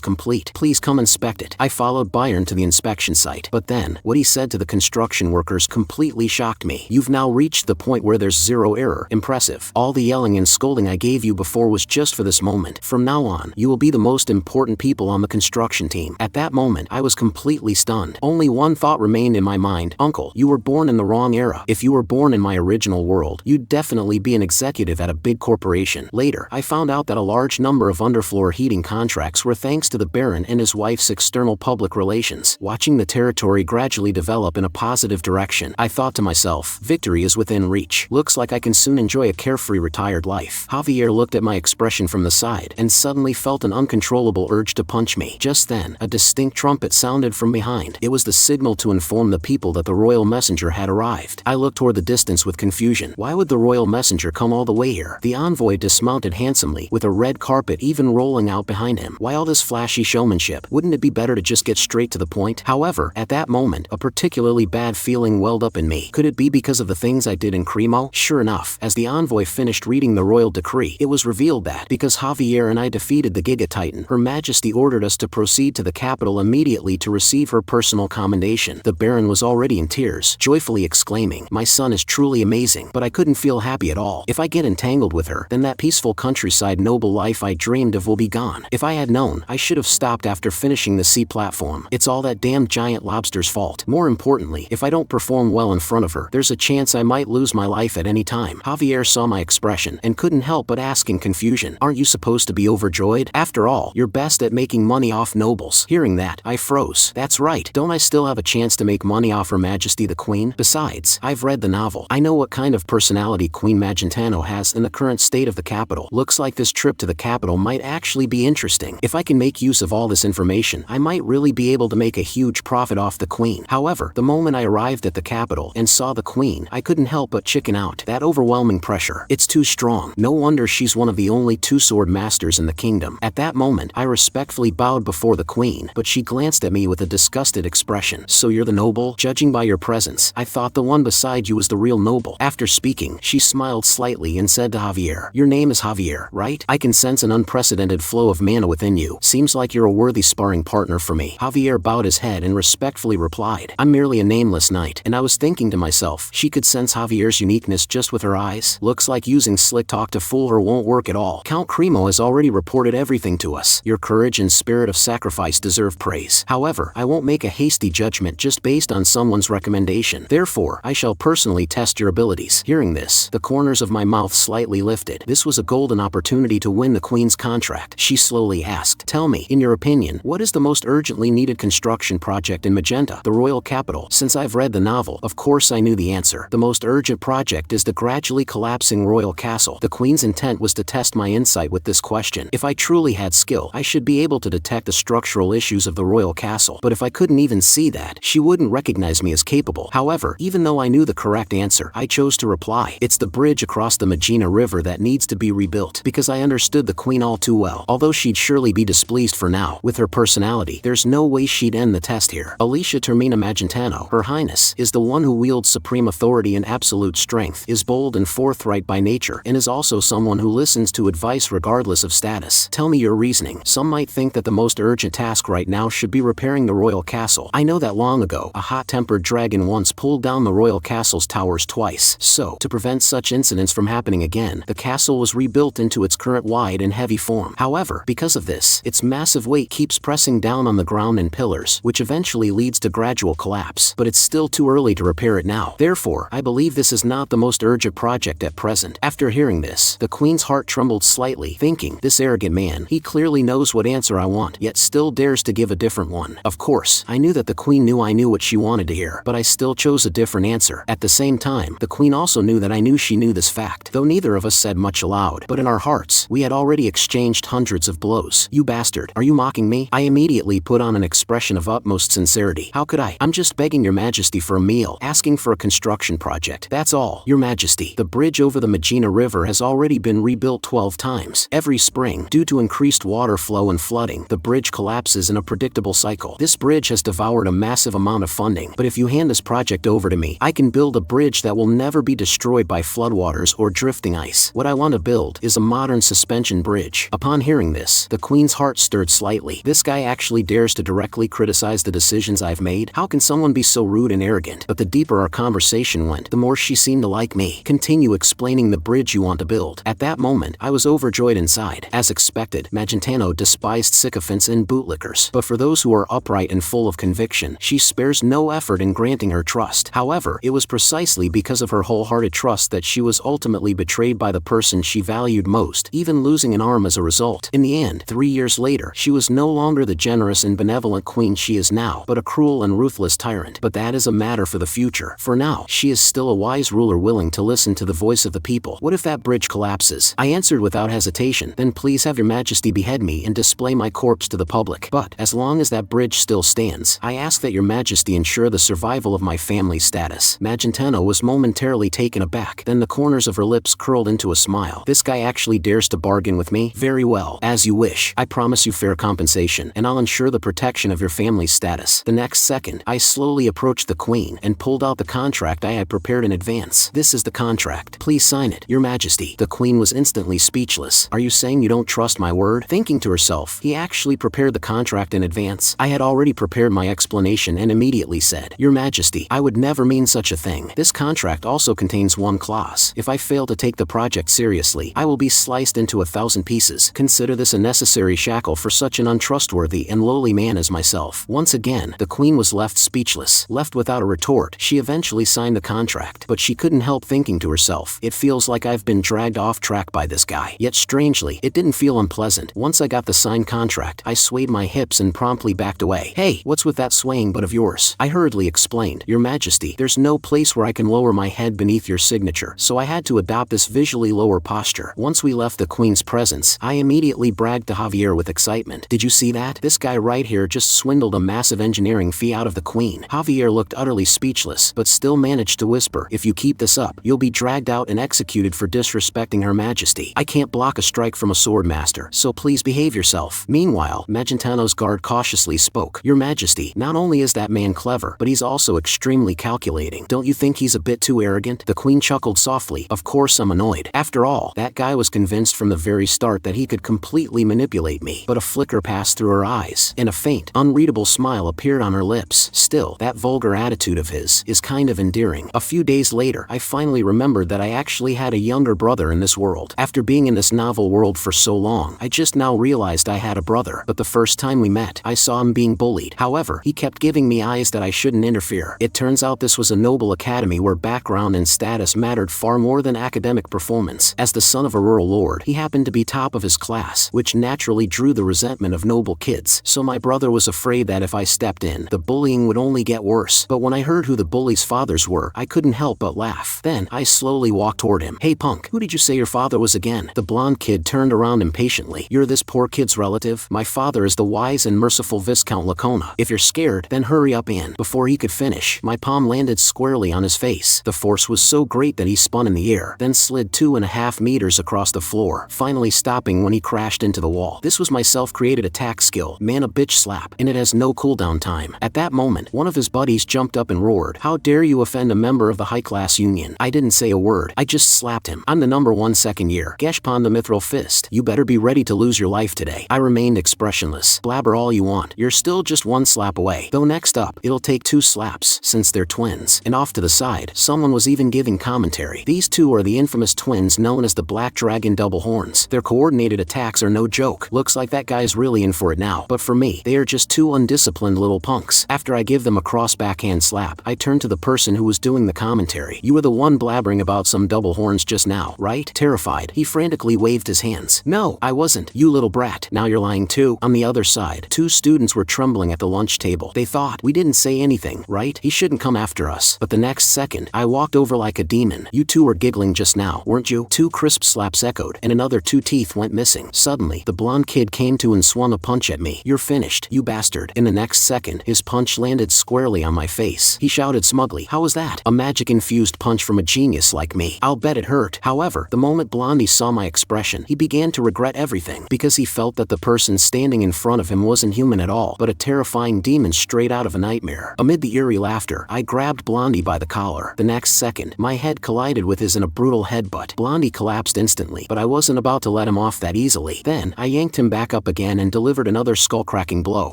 complete. Please come inspect it. I followed Byron to the inspection site, but then, what he said to the construction workers completely shocked me. You've now reached the point where there's zero error. Impressive. All the yelling and scolding I gave you before was just for this moment. From now on, you will be the most important people on the construction team. At that moment, I was completely stunned. Only one thought remained in my mind. Uncle, you were born in the wrong era. If you were born in my original world, you'd definitely be an executive at a big corporation. Later, I found out that a large number of underfloor heating contracts were thanks to the Baron and his wife's external public relations. Watching the territory gradually develop in a positive direction, I thought to myself, victory is within reach. Looks like I can soon enjoy a carefree retired life. Javier looked at my expression from the side and suddenly felt an uncontrollable urge to punch me. Just then, a distinct trumpet sounded from behind. It was the signal to inform the people that the royal messenger had arrived. I looked toward the distance with confusion. Why would the royal messenger come all the way here? The envoy dismounted handsomely, with a red carpet even rolling out behind him. Why all this flashy showmanship? Wouldn't it be better to just get straight to the point? However, at that moment, a particularly bad feeling welled up in me. Could it be because of the things I did in Cremo? Sure enough, as the envoy finished reading the royal decree, it was revealed that, because Javier and I defeated the Giga Titan, Her Majesty ordered us to proceed to the capital immediately to receive her personal commendation. The Baron was already in tears, joyfully exclaiming, my son is truly amazing, but I couldn't feel happy at all. If I get entangled with her, then that peaceful countryside noble life I dreamed of will be gone. If I had known, I should have stopped after finishing the sea platform. It's all that damn giant lobster's fault. More importantly, if I don't perform well in front of her, there's a chance I might lose my life at any time. Javier saw my expression and couldn't help but ask in confusion, aren't you supposed to be overjoyed? After all, you're best at making money off nobles. Hearing that, I froze. That's right, don't I still have a chance to make money off Her Majesty the Queen? Besides, I've read the novel. I know what kind of personality Queen Magentano has in the current state of the capital. Looks like this trip to the capital might actually be interesting. If I can make use of all this information, I might really be able to make a huge profit off the Queen. However, the moment I arrived at the capital and saw the Queen, I couldn't help but chicken out. That overwhelming pressure. It's too strong. No wonder she's one of the only two sword masters in the kingdom. At that moment, I respectfully bowed before the Queen, but she glanced at me with a disgusted expression. So you're the noble? Judging by your presence, I thought the one beside you was the real noble. After speaking, she smiled slightly and said to Javier, your name is Javier, right? I can sense an unprecedented flow of mana within you. Seems like you're a worthy sparring partner for me. Javier bowed his head and respectfully replied, I'm merely a nameless knight. And I was thinking to myself, she could sense Javier's uniqueness just with her eyes. Looks like using slick talk to fool her won't work at all. Count Cremo has already reported everything to us. Your courage and spirit of sacrifice deserve praise. However, I won't make a hasty judgment just based on someone's recommendation. Therefore, I shall personally test your abilities. Hearing this, the corners of my mouth slightly lifted. This was a golden opportunity to win the Queen's contract. She slowly asked, tell me, in your opinion, what is the most urgently needed construction project in Magenta, the royal capital? Since I've read the novel, of course I knew the answer. The most urgent project is the gradually collapsing royal castle. The Queen's intent was to test my insight with this question. If I truly had skill, I should be able to detect the structural issues of the royal castle. But if I couldn't even see that, she wouldn't recognize me as capable. However, even though I knew the correct answer, I chose to reply, it's the bridge across the Magina River that needs to be rebuilt, because I understood the Queen all too well. Although she'd surely be displeased for now, with her personality, there's no way she'd end the test here. Alicia Termina Magentano, Her Highness, is the one who wields supreme authority and absolute strength, is bold and forthright by nature, and is also someone who listens to advice regardless of status. Tell me your reasoning. Some might think that the most urgent task right now should be repairing the royal castle. I know that long ago, a hot-tempered dragon once pulled down the royal castle's towers twice. So, to prevent such incidents from happening again, the castle was rebuilt into its current wide and heavy form. However, because of this, its massive weight keeps pressing down on the ground and pillars, which eventually leads to gradual collapse. But it's still too early to repair it now. Therefore, I believe this is not the most urgent project at present. After hearing this, the Queen's heart trembled slightly, thinking, this arrogant man, he clearly knows what answer I want, yet still dares to give a different one. Of course, I knew that the Queen knew I knew what she wanted to hear, but I still chose a different answer. At the same time, the Queen also knew that I knew she knew this fact, though neither of us said much aloud. But in our hearts, we had already exchanged hundreds of blows. You bastard, are you mocking me? I immediately put on an expression of utmost sincerity. How could I? I'm just begging your majesty for a meal, asking for a construction project. That's all. Your Your Majesty, the bridge over the Magina River has already been rebuilt 12 times. Every spring, due to increased water flow and flooding, the bridge collapses in a predictable cycle. This bridge has devoured a massive amount of funding, but if you hand this project over to me, I can build a bridge that will never be destroyed by floodwaters or drifting ice. What I want to build is a modern suspension bridge. Upon hearing this, the queen's heart stirred slightly. This guy actually dares to directly criticize the decisions I've made? How can someone be so rude and arrogant? But the deeper our conversation went, the more she seemed to like me. Continue explaining the bridge you want to build. At that moment, I was overjoyed inside. As expected, Magentano despised sycophants and bootlickers. But for those who are upright and full of conviction, she spares no effort in granting her trust. However, it was precisely because of her wholehearted trust that she was ultimately betrayed by the person she valued most, even losing an arm as a result. In the end, 3 years later, she was no longer the generous and benevolent queen she is now, but a cruel and ruthless tyrant. But that is a matter for the future. For now, she is still a wise ruler willing to listen to the voice of the people. What if that bridge collapses? I answered without hesitation. Then please have your majesty behead me and display my corpse to the public. But, as long as that bridge still stands, I ask that your majesty ensure the survival of my family's status. Magentano was momentarily taken aback. Then the corners of her lips curled into a smile. This guy actually dares to bargain with me? Very well. As you wish. I promise you fair compensation, and I'll ensure the protection of your family's status. The next second, I slowly approached the queen and pulled out the contract I had prepared in advance. This is the contract. Please sign it, your majesty. The queen was instantly speechless. Are you saying you don't trust my word? Thinking to herself, he actually prepared the contract in advance. I had already prepared my explanation and immediately said, your majesty, I would never mean such a thing. This contract also contains one clause. If I fail to take the project seriously, I will be sliced into 1,000 pieces. Consider this a necessary shackle for such an untrustworthy and lowly man as myself. Once again, the queen was left speechless. Left without a retort, she eventually signed the contract. But she couldn't help thinking to herself, it feels like I've been dragged off track by this guy. Yet strangely, it didn't feel unpleasant. Once I got the signed contract, I swayed my hips and promptly backed away. Hey, what's with that swaying but of yours? I hurriedly explained, your majesty, there's no place where I can lower my head beneath your signature, so I had to adopt this visually lower posture. Once we left the queen's presence, I immediately bragged to Javier with excitement. Did you see that? This guy right here just swindled a massive engineering fee out of the queen. Javier looked utterly speechless, but still managed to whisper, if you keep this up, you'll be dragged out and executed for disrespecting her majesty. I can't block a strike from a sword master, so please behave yourself. Meanwhile, Magentano's guard cautiously spoke. Your majesty, not only is that man clever, but he's also extremely calculating. Don't you think he's a bit too arrogant? The queen chuckled softly. Of course I'm annoyed. After all, that guy was convinced from the very start that he could completely manipulate me. But a flicker passed through her eyes, and a faint, unreadable smile appeared on her lips. Still, that vulgar attitude of his is kind of endearing. A few days later, I finally remembered that I actually had a younger brother in this world. After being in this novel world for so long, I just now realized I had a brother. But the first time we met, I saw him being bullied. However, he kept giving me eyes that I shouldn't interfere. It turns out this was a noble academy where background and status mattered far more than academic performance. As the son of a rural lord, he happened to be top of his class, which naturally drew the resentment of noble kids. So my brother was afraid that if I stepped in, the bullying would only get worse. But when I heard who the bullies' fathers were, I couldn't help but laugh. Then, I slowly walked toward him. Hey punk, who did you say your father was again? The blonde kid turned around impatiently. You're this poor kid's relative? My father is the wise and merciful Viscount Lacona. If you're scared, then hurry up in. Before he could finish, my palm landed squarely on his face. The force was so great that he spun in the air, then slid 2.5 meters across the floor, finally stopping when he crashed into the wall. This was my self-created attack skill, man a bitch slap, and it has no cooldown time. At that moment, one of his buddies jumped up and roared, how dare you offend a member of the high-class union? I didn't say a word, I just slapped him. I'm the #1 second year. Geshpon the Mithril Fist. You better be ready to lose your life today. I remained expressionless. Blabber all you want. You're still just one slap away. Though next up, it'll take 2 slaps, since they're twins. And off to the side, someone was even giving commentary. These two are the infamous twins known as the Black Dragon Double Horns. Their coordinated attacks are no joke. Looks like that guy's really in for it now. But for me, they are just 2 undisciplined little punks. After I give them a cross backhand slap, I turn to the person who was doing the commentary. You were the one blabbering about some double horns just now, right? Terrified, he frantically waved his hands. No, I wasn't. You little brat. Now you're lying too. On the other side, 2 students were trembling at the lunch table. They thought, we didn't say anything, right? He shouldn't come after us. But the next second, I walked over like a demon. You two were giggling just now, weren't you? 2 crisp slaps echoed, and another 2 teeth went missing. Suddenly, the blonde kid came to and swung a punch at me. You're finished, you bastard. In the next second, his punch landed squarely on my face. He shouted smugly, how was that? A magic-infused punch from a genius like me. I'll bet it hurt. However, the moment Blondie saw my expression, he began to regret everything, because he felt that the person standing in front of him wasn't human at all, but a terrifying demon straight out of a nightmare. Amid the eerie laughter, I grabbed Blondie by the collar. The next second, my head collided with his in a brutal headbutt. Blondie collapsed instantly, but I wasn't about to let him off that easily. Then, I yanked him back up again and delivered another skull-cracking blow.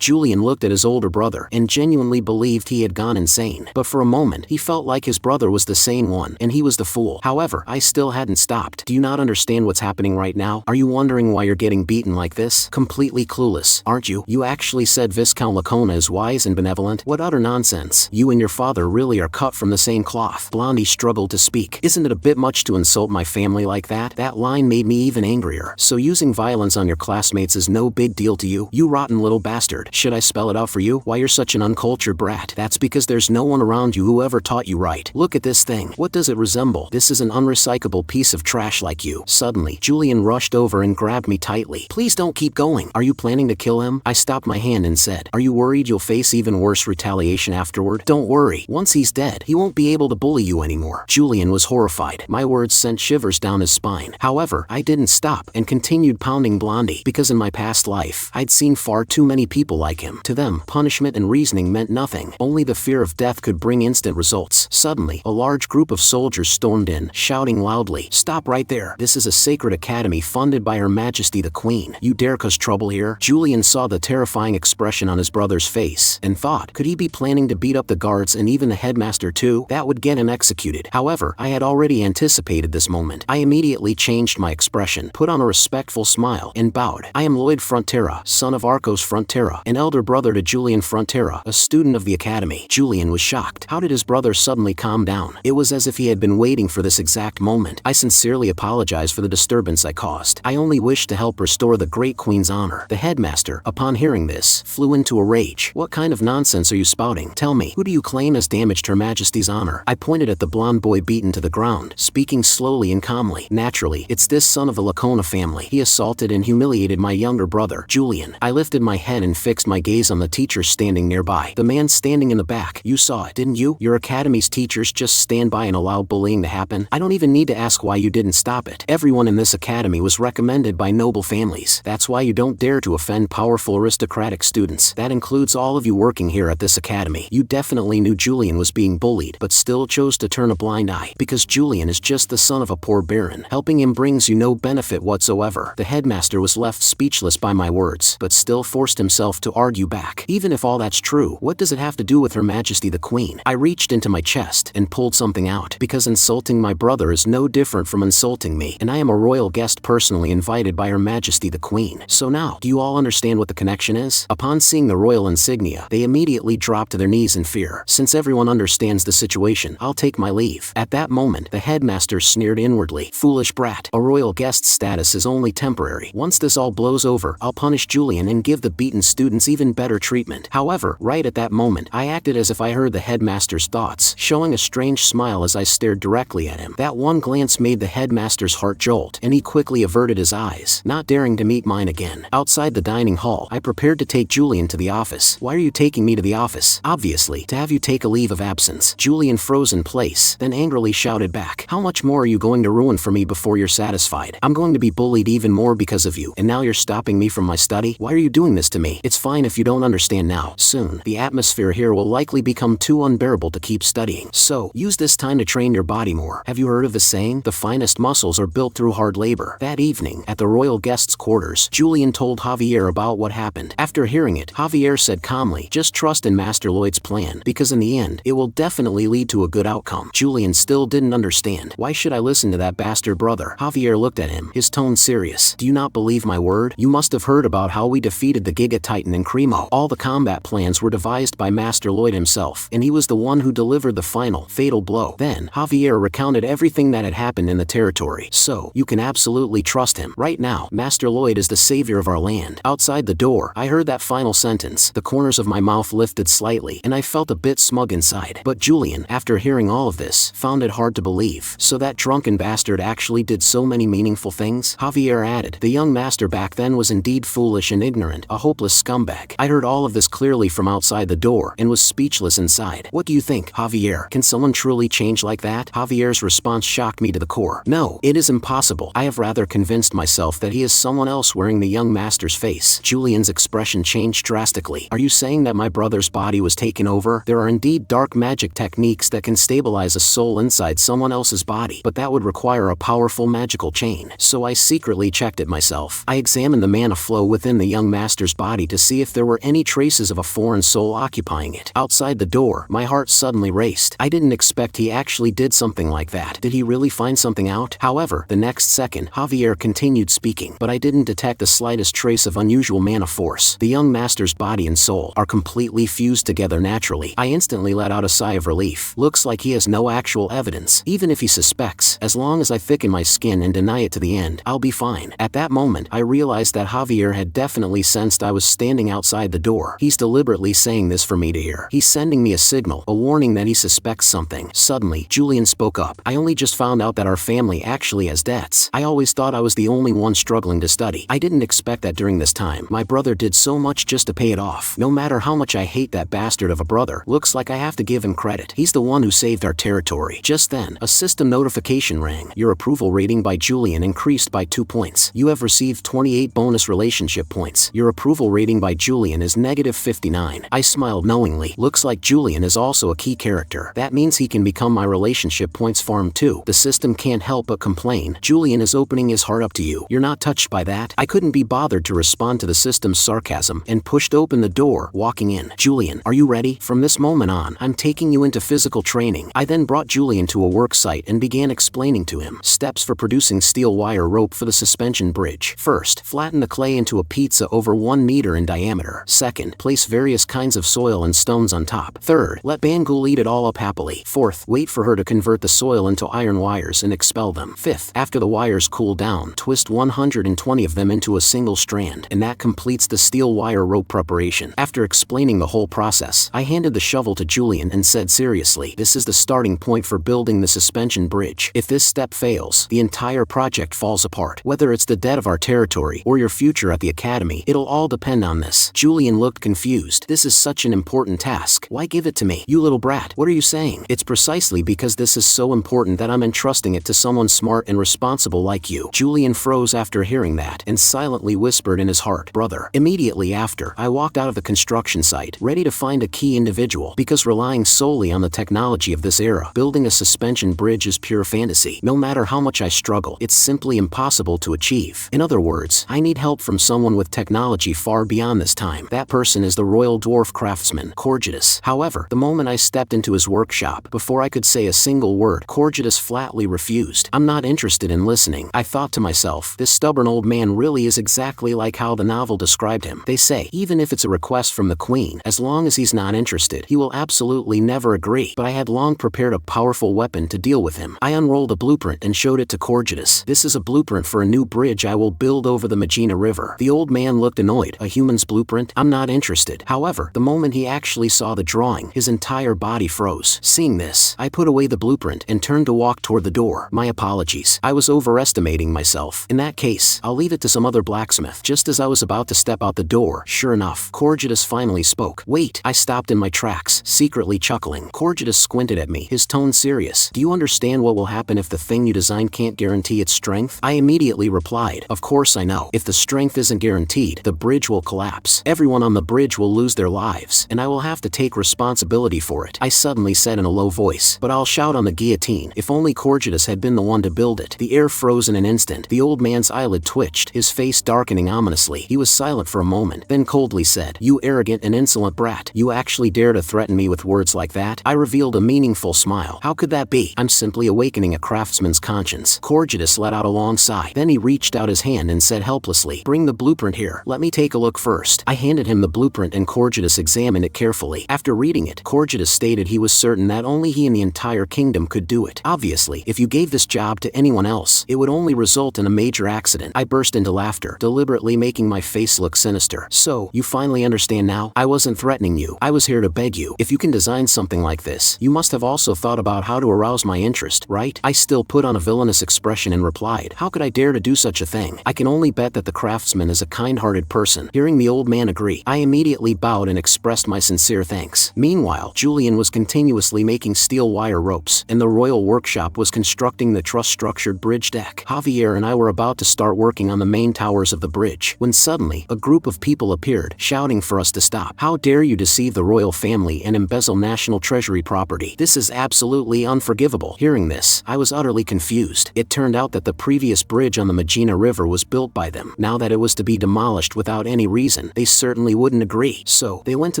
Julian looked at his older brother and genuinely believed he had gone insane. But for a moment, he felt like his brother was the sane one, and he was the fool. However, I still hadn't stopped. Do you not understand what's happening right now? Are you wondering why you're getting beaten like this? Completely clueless, aren't you? You actually said Viscount Lacona is wise and benevolent? What utter nonsense. You and your father really are cut from the same cloth. Blondie struggled to speak. Isn't it a bit much to insult my family like that? That line made me even angrier. So using violence on your classmates is no big deal to you? You rotten little bastard. Should I spell it out for you? Why you're such an uncultured brat? That's because there's no one around you who ever taught you right. Look at this thing. What does it resemble? This is an unrecyclable piece of trash like you. Suddenly, Julian rushed over and grabbed me tightly. Please don't keep going. Are you planning to kill him? I stopped my hand and said, are you worried you'll face even worse retaliation afterward? Don't worry. Once he's dead, he won't be able to bully you anymore. Julian was horrified. My words sent shivers down his spine. However, I didn't stop and continued pounding Blondie, because in my past life, I'd seen far too many people like him. To them, punishment and reasoning meant nothing. Only the fear of death could bring instant results. Suddenly, a large group of soldiers stormed in, shouting loudly, "Stop right there. This is a sacred academy funded by Her Majesty the Queen. You dare cause trouble here?" Julian saw the terrifying expression on his brother's face and thought, could he be planning to beat up the guards and even the headmaster too? That would get him executed. However, I had already anticipated this moment. I immediately changed my expression, put on a respectful smile, and bowed. I am Lloyd Frontera, son of Arcos Frontera, an elder brother to Julian Frontera, a student of the academy. Julian was shocked. How did his brother suddenly calm down? It was as if he had been waiting for this exact moment. I sincerely apologize for the disturbance I caused. I only wish to help restore the great queen's honor. The headmaster, upon hearing this, flew into a rage. What kind of nonsense are you spouting? Tell me, who do you claim has damaged Her Majesty's honor? I pointed at the blonde boy beaten to the ground, speaking slowly and calmly. Naturally, it's this son of the Lacona family. He assaulted and humiliated my younger brother, Julian. I lifted my head and fixed my gaze on the teacher standing nearby. The man standing in the back. You saw it, didn't you? Your academy's teachers just stand by and allow bullying to happen. I don't even need to ask why you didn't stop it. Everyone in this academy was recommended by noble families. That's why you don't dare to offend powerful aristocratic students. That includes all of you working here at this academy. You definitely knew Julian was being bullied, but still chose to turn a blind eye, because Julian is just the son of a poor baron. Helping him brings you no benefit whatsoever. The headmaster was left speechless by my words, but still forced himself to argue back. Even if all that's true, what does it have to do with Her Majesty the Queen? I reached into my chest and pulled something out, because insulting my brother is no different from insulting me, and I am a royal guest personally invited by Her Majesty the Queen. So now, do you all understand what the connection is? Upon seeing the royal insignia, they immediately dropped to their knees in fear. Since everyone understands the situation, I'll take my leave. At that moment, the headmaster sneered inwardly. Foolish brat. A royal guest status is only temporary. Once this all blows over, I'll punish Julian and give the beaten students even better treatment. However, right at that moment, I acted as if I heard the headmaster's thoughts, showing a strange smile as I stared directly at him. That one glance made the headmaster's heart jolt, and he quickly averted his eyes, not daring to meet mine again. Outside the dining hall, I prepared to take Julian to the office. Why are you taking me to the office? Obviously, to have you take a leave of absence. Julian froze in place, then angrily shouted back, how much more are you going to ruin for me before you're satisfied? I'm going to be bullied even more because of you, and now you're stopping me from my study? Why are you doing this to me? It's fine if you don't understand now. Soon, the atmosphere here will likely become too unbearable to keep studying. So, use this time to train your body more. Have you heard of the saying, the finest muscles are built through hard labor? That evening, at the royal guests' quarters, Julian told Javier about what happened. After hearing it, Javier said calmly, just trust in Master Lloyd's plan, because in the end, it will definitely lead to a good outcome. Julian still didn't understand. Why should I listen to that bastard brother? Javier looked at him, his tone serious. Do you not believe my word? You must have heard about how we defeated the Giga Titan in Cremo. All the combat plans were devised by Master Lloyd himself, and he was the one who delivered the final, fatal blow. Then, Javier recounted everything that had happened in the territory. So, you can absolutely trust him. Right now, Master Lloyd is the savior of our land. Outside the door, I heard that final sentence. The corners of my mouth lifted slightly, and I felt a bit smug inside. But Julian, after hearing all of this, found it hard to believe. So that drunken bastard actually did so many meaningful things? Javier added, the young master back then was indeed foolish and ignorant, a hopeless scumbag. I heard all of this clearly from outside the door, and was speechless inside. What do you think, Javier? Can someone truly change change like that? Javier's response shocked me to the core. No, it is impossible. I have rather convinced myself that he is someone else wearing the young master's face. Julian's expression changed drastically. Are you saying that my brother's body was taken over? There are indeed dark magic techniques that can stabilize a soul inside someone else's body, but that would require a powerful magical chain. So I secretly checked it myself. I examined the mana flow within the young master's body to see if there were any traces of a foreign soul occupying it. Outside the door, my heart suddenly raced. I didn't expect he actually did something like that. Did he really find something out? However, the next second, Javier continued speaking, but I didn't detect the slightest trace of unusual mana force. The young master's body and soul are completely fused together naturally. I instantly let out a sigh of relief. Looks like he has no actual evidence. Even if he suspects, as long as I thicken my skin and deny it to the end, I'll be fine. At that moment, I realized that Javier had definitely sensed I was standing outside the door. He's deliberately saying this for me to hear. He's sending me a signal, a warning that he suspects something. Suddenly, Julian spoke up. I only just found out that our family actually has debts. I always thought I was the only one struggling to study. I didn't expect that during this time. My brother did so much just to pay it off. No matter how much I hate that bastard of a brother, looks like I have to give him credit. He's the one who saved our territory. Just then, a system notification rang. Your approval rating by Julian increased by 2 points. You have received 28 bonus relationship points. Your approval rating by Julian is -59. I smiled knowingly. Looks like Julian is also a key character. That means he can become my relationship points farm too. The system can't help but complain. Julian is opening his heart up to you. You're not touched by that? I couldn't be bothered to respond to the system's sarcasm and pushed open the door, walking in. Julian, are you ready? From this moment on, I'm taking you into physical training. I then brought Julian to a work site and began explaining to him steps for producing steel wire rope for the suspension bridge. First, flatten the clay into a pizza over 1 meter in diameter. Second, place various kinds of soil and stones on top. Third, let Bangul eat it all up happily. Fourth, wait for her to convert the soil into iron wires and expel them. Fifth, after the wires cool down, twist 120 of them into a single strand, and that completes the steel wire rope preparation. After explaining the whole process, I handed the shovel to Julian and said seriously, this is the starting point for building the suspension bridge. If this step fails, the entire project falls apart. Whether it's the debt of our territory or your future at the academy, it'll all depend on this. Julian looked confused. This is such an important task. Why give it to me? You little brat. What are you saying? It's precisely because this is so important that I'm entrusting it to someone smart and responsible like you. Julian froze after hearing that and silently whispered in his heart, brother. Immediately after, I walked out of the construction site, ready to find a key individual, because relying solely on the technology of this era, building a suspension bridge is pure fantasy. No matter how much I struggle, it's simply impossible to achieve. In other words, I need help from someone with technology far beyond this time. That person is the royal dwarf craftsman, Corgitus. However, the moment I stepped into his workshop, before I could say a single word, Corgitus flatly refused. I'm not interested in listening. I thought to myself, this stubborn old man really is exactly like how the novel described him. They say, even if it's a request from the queen, as long as he's not interested, he will absolutely never agree. But I had long prepared a powerful weapon to deal with him. I unrolled a blueprint and showed it to Corgitus. This is a blueprint for a new bridge I will build over the Magina River. The old man looked annoyed. A human's blueprint? I'm not interested. However, the moment he actually saw the drawing, his entire body froze. Seeing this, I put away the blueprint and turned to walk toward the door. My apologies. I was overestimating myself. In that case, I'll leave it to some other blacksmith. Just as I was about to step out the door, sure enough, Corgitus finally spoke. Wait! I stopped in my tracks, secretly chuckling. Corgitus squinted at me, his tone serious. Do you understand what will happen if the thing you designed can't guarantee its strength? I immediately replied, of course I know. If the strength isn't guaranteed, the bridge will collapse. Everyone on the bridge will lose their lives, and I will have to take responsibility for it. I suddenly said in a low voice, but I'll shout on the guillotine. If only Corgitus had been the one to build it. The air froze in an instant. The old man's eyelid twitched, his face darkening ominously. He was silent for a moment, then coldly said, you arrogant and insolent brat. You actually dare to threaten me with words like that? I revealed a meaningful smile. How could that be? I'm simply awakening a craftsman's conscience. Corgitus let out a long sigh. Then he reached out his hand and said helplessly, bring the blueprint here. Let me take a look first. I handed him the blueprint and Corgitus examined it carefully. After reading it, Corgitus stated he was certain that only he in the entire kingdom could do it. Obviously, if you gave this job to anyone else, it would only result in a major accident. I burst into laughter, deliberately making my face look sinister. So, you finally understand now? I wasn't threatening you. I was here to beg you. If you can design something like this, you must have also thought about how to arouse my interest, right? I still put on a villainous expression and replied, how could I dare to do such a thing? I can only bet that the craftsman is a kind-hearted person. Hearing the old man agree, I immediately bowed and expressed my sincere thanks. Meanwhile, Julian was continuously making steel wire wire ropes, and the royal workshop was constructing the truss-structured bridge deck. Javier and I were about to start working on the main towers of the bridge, when suddenly, a group of people appeared, shouting for us to stop. "How dare you deceive the royal family and embezzle national treasury property? This is absolutely unforgivable." Hearing this, I was utterly confused. It turned out that the previous bridge on the Magina River was built by them. Now that it was to be demolished without any reason, they certainly wouldn't agree. So, they went to